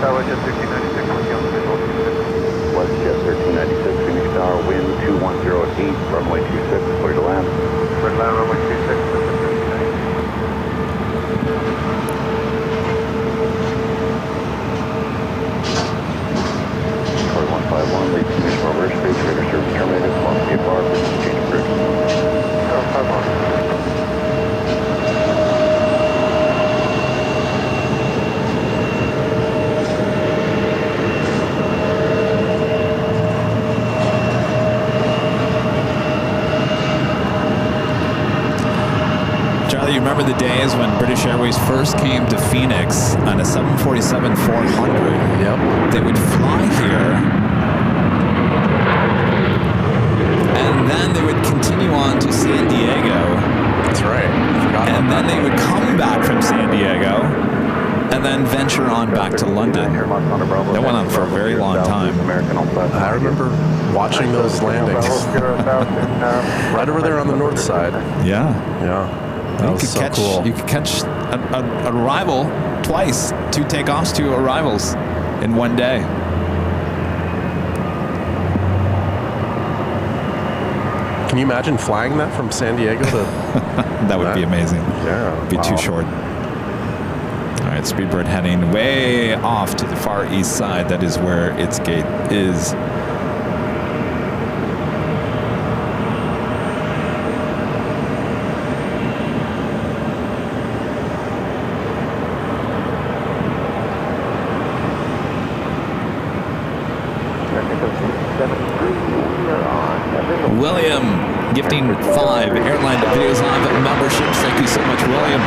WestJet 1396, WestJet 1396, Phoenix Tower, wind 2108, runway 26, clear to land. Clear to land, runway 26, WestJet 1396. Troy 151, lead commission over airspace, radar service terminated, velocity of bar, change of bridge. Troy 151. You remember the days when British Airways first came to Phoenix on a 747-400? Yep. They would fly here, and then they would continue on to San Diego. That's right. I forgot and about then they would come back from San Diego, and then venture on back to London. That went on for a very long time. I remember watching those landings. Right over there on the north side. Yeah. Yeah. That was so cool. You could catch a arrival twice, 2 takeoffs, 2 arrivals in one day. Can you imagine flying that from San Diego to... That would be amazing. Yeah. It'd be too short. All right, Speedbird heading way off to the far east side. That is where its gate is. William gifting 5 Airline Videos Live memberships. Thank you so much, William.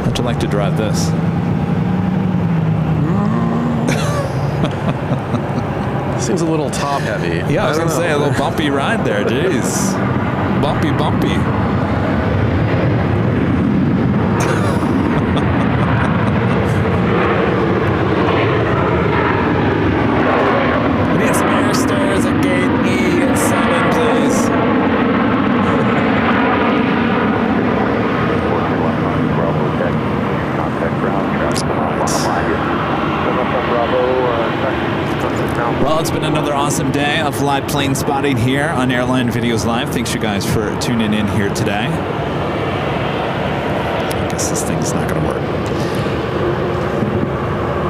How'd you like to drive this? Seems a little top heavy. Yeah, I was going to say a little bumpy ride there. Jeez. Bumpy, bumpy. We need some air stairs at gate E and 7, please. Bravo, awesome day of live plane spotting here on Airline Videos Live. Thanks you guys for tuning in here today. I guess this thing's not going to work.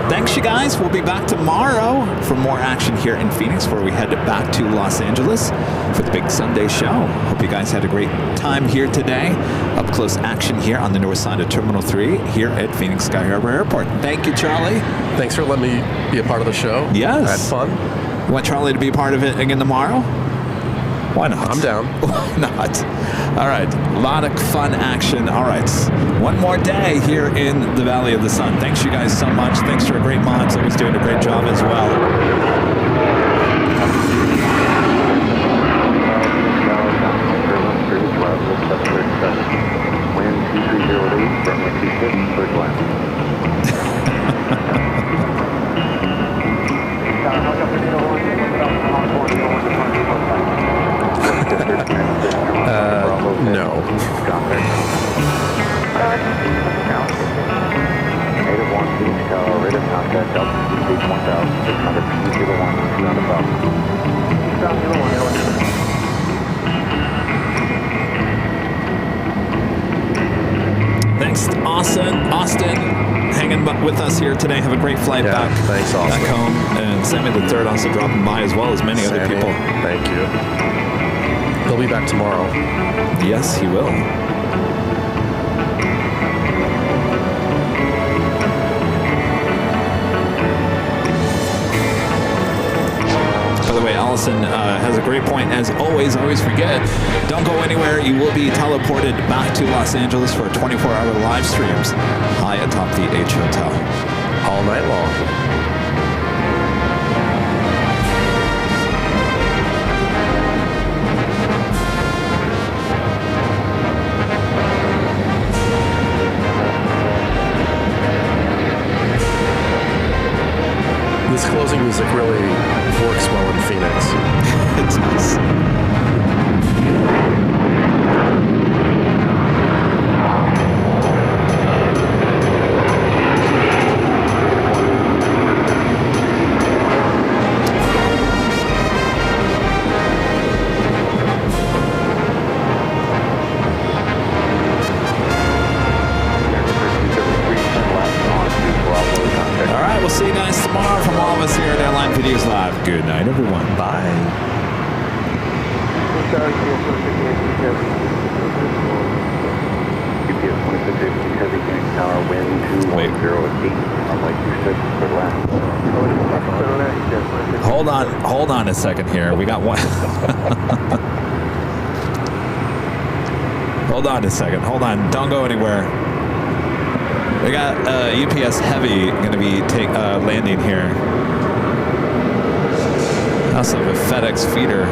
Thanks you guys. We'll be back tomorrow for more action here in Phoenix before we head back to Los Angeles for the big Sunday show. Hope you guys had a great time here today. Up close action here on the north side of Terminal 3 here at Phoenix Sky Harbor Airport. Thank you, Charlie. Thanks for letting me be a part of the show. Yes. I had fun. You want Charlie to be a part of it again tomorrow? Why not? I'm down. Why not? All right. A lot of fun action. All right. One more day here in the Valley of the Sun. Thanks you guys so much. Thanks to our great mods. Always doing a great job as well. Wind 2308, runway 26, clear to land. No. Native 1, Beach Tower, rate of contact, altitude 1,600, Kilo 1, ground above. Thanks, Austin, hanging with us here today. Have a great flight back. Thanks, Austin. Back home. And Sammy the Third also dropping by as well as many other people. Thank you. He'll be back tomorrow. Yes, he will. By the way, Allison has a great point. As always forget, don't go anywhere. You will be teleported back to Los Angeles for 24-hour live streams high atop the H Hotel. All night long. This closing music really works well in Phoenix. It's nice. All right, we'll see you guys tomorrow from all of us here at Airline Videos Live. Good night, everyone. Bye. UPS 26 heavy gang tower, wind 2108, runway 26, clear to land. Hold on a second here. We got one. Hold on a second. Hold on. Don't go anywhere. We got UPS Heavy going to be landing here. Also a FedEx feeder.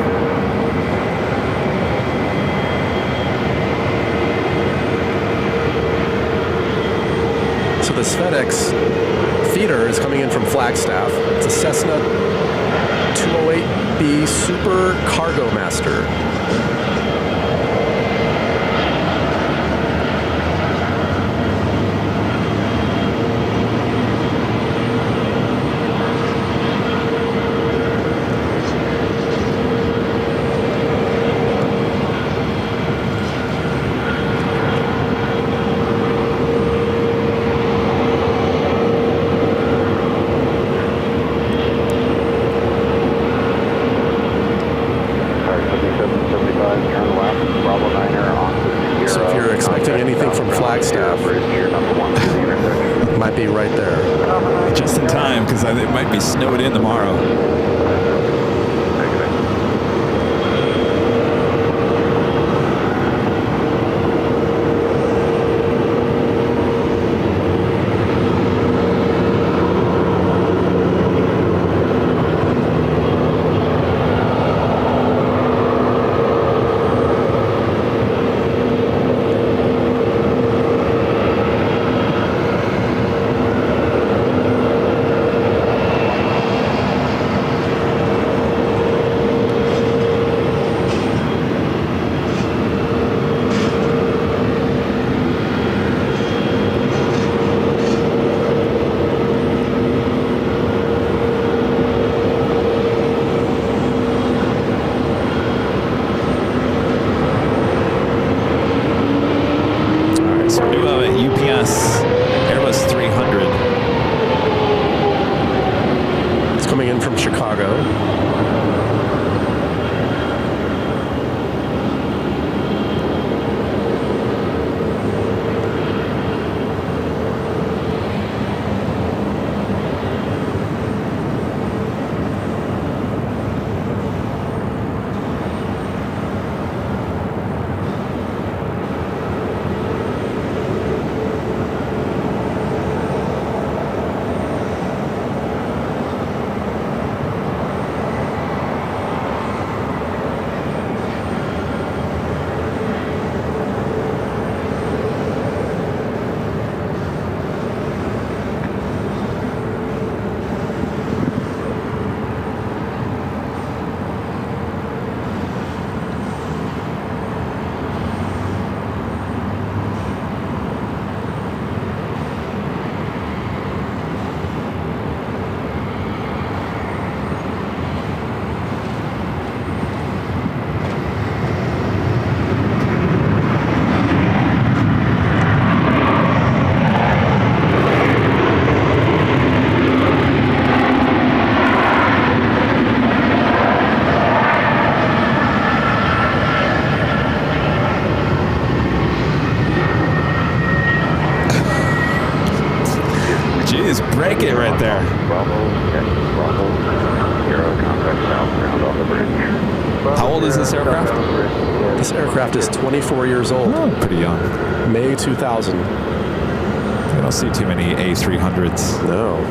So this FedEx feeder is coming in from Flagstaff. It's a Cessna 208B Super Cargo Master. It might be snowed in tomorrow. Yes, Airbus 300. It's coming in from Chicago. Jeez, break it right there. How old is this aircraft? This aircraft is 24 years old. Oh, pretty young. May 2000. I don't see too many A300s. No.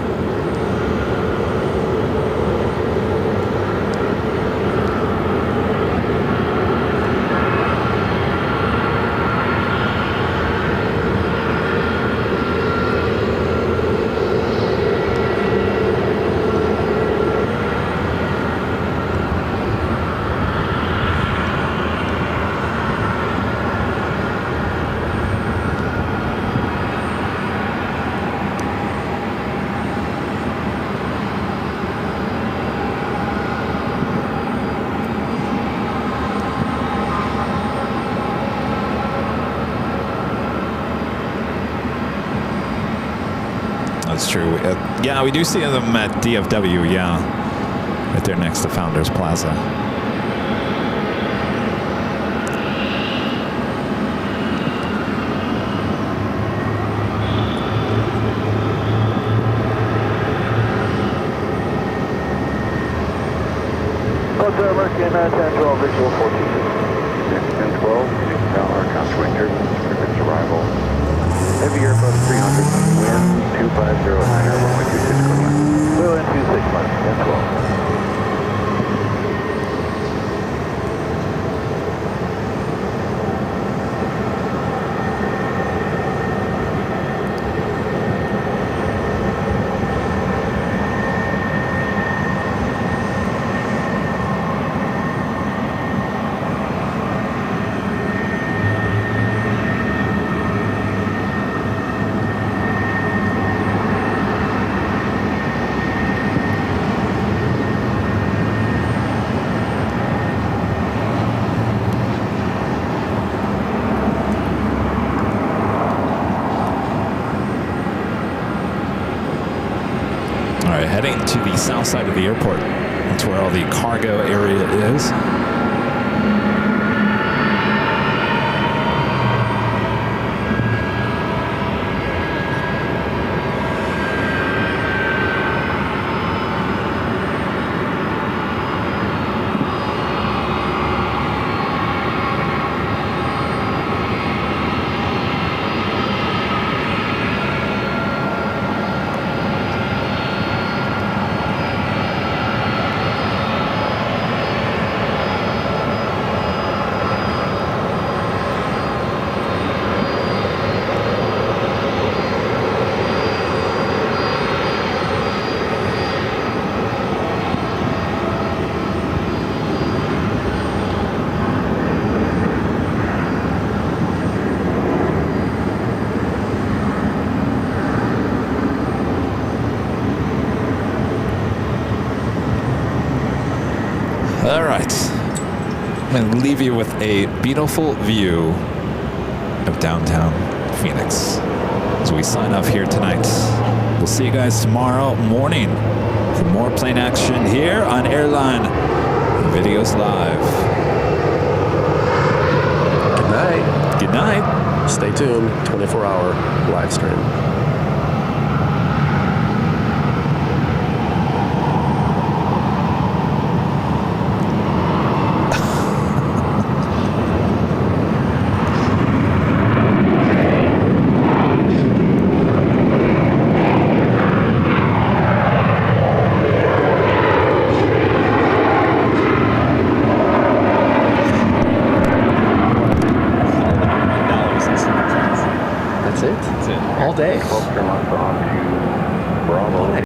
That's true. Yeah, we do see them at DFW, yeah. Right there next to Founders Plaza. Hotel American 10-12, visual 14. 10-12, contour turbulence, arrival. Heavy Airbus 300, wind 250, niner, runway 26 clear. Wheel in 26 left, 10-12. Heading to the south side of the airport. That's where all the cargo area is. All right, I'm gonna leave you with a beautiful view of downtown Phoenix. we sign off here tonight. We'll see you guys tomorrow morning for more plane action here on Airline Videos Live. Good night. Good night. Stay tuned. 24-hour live stream.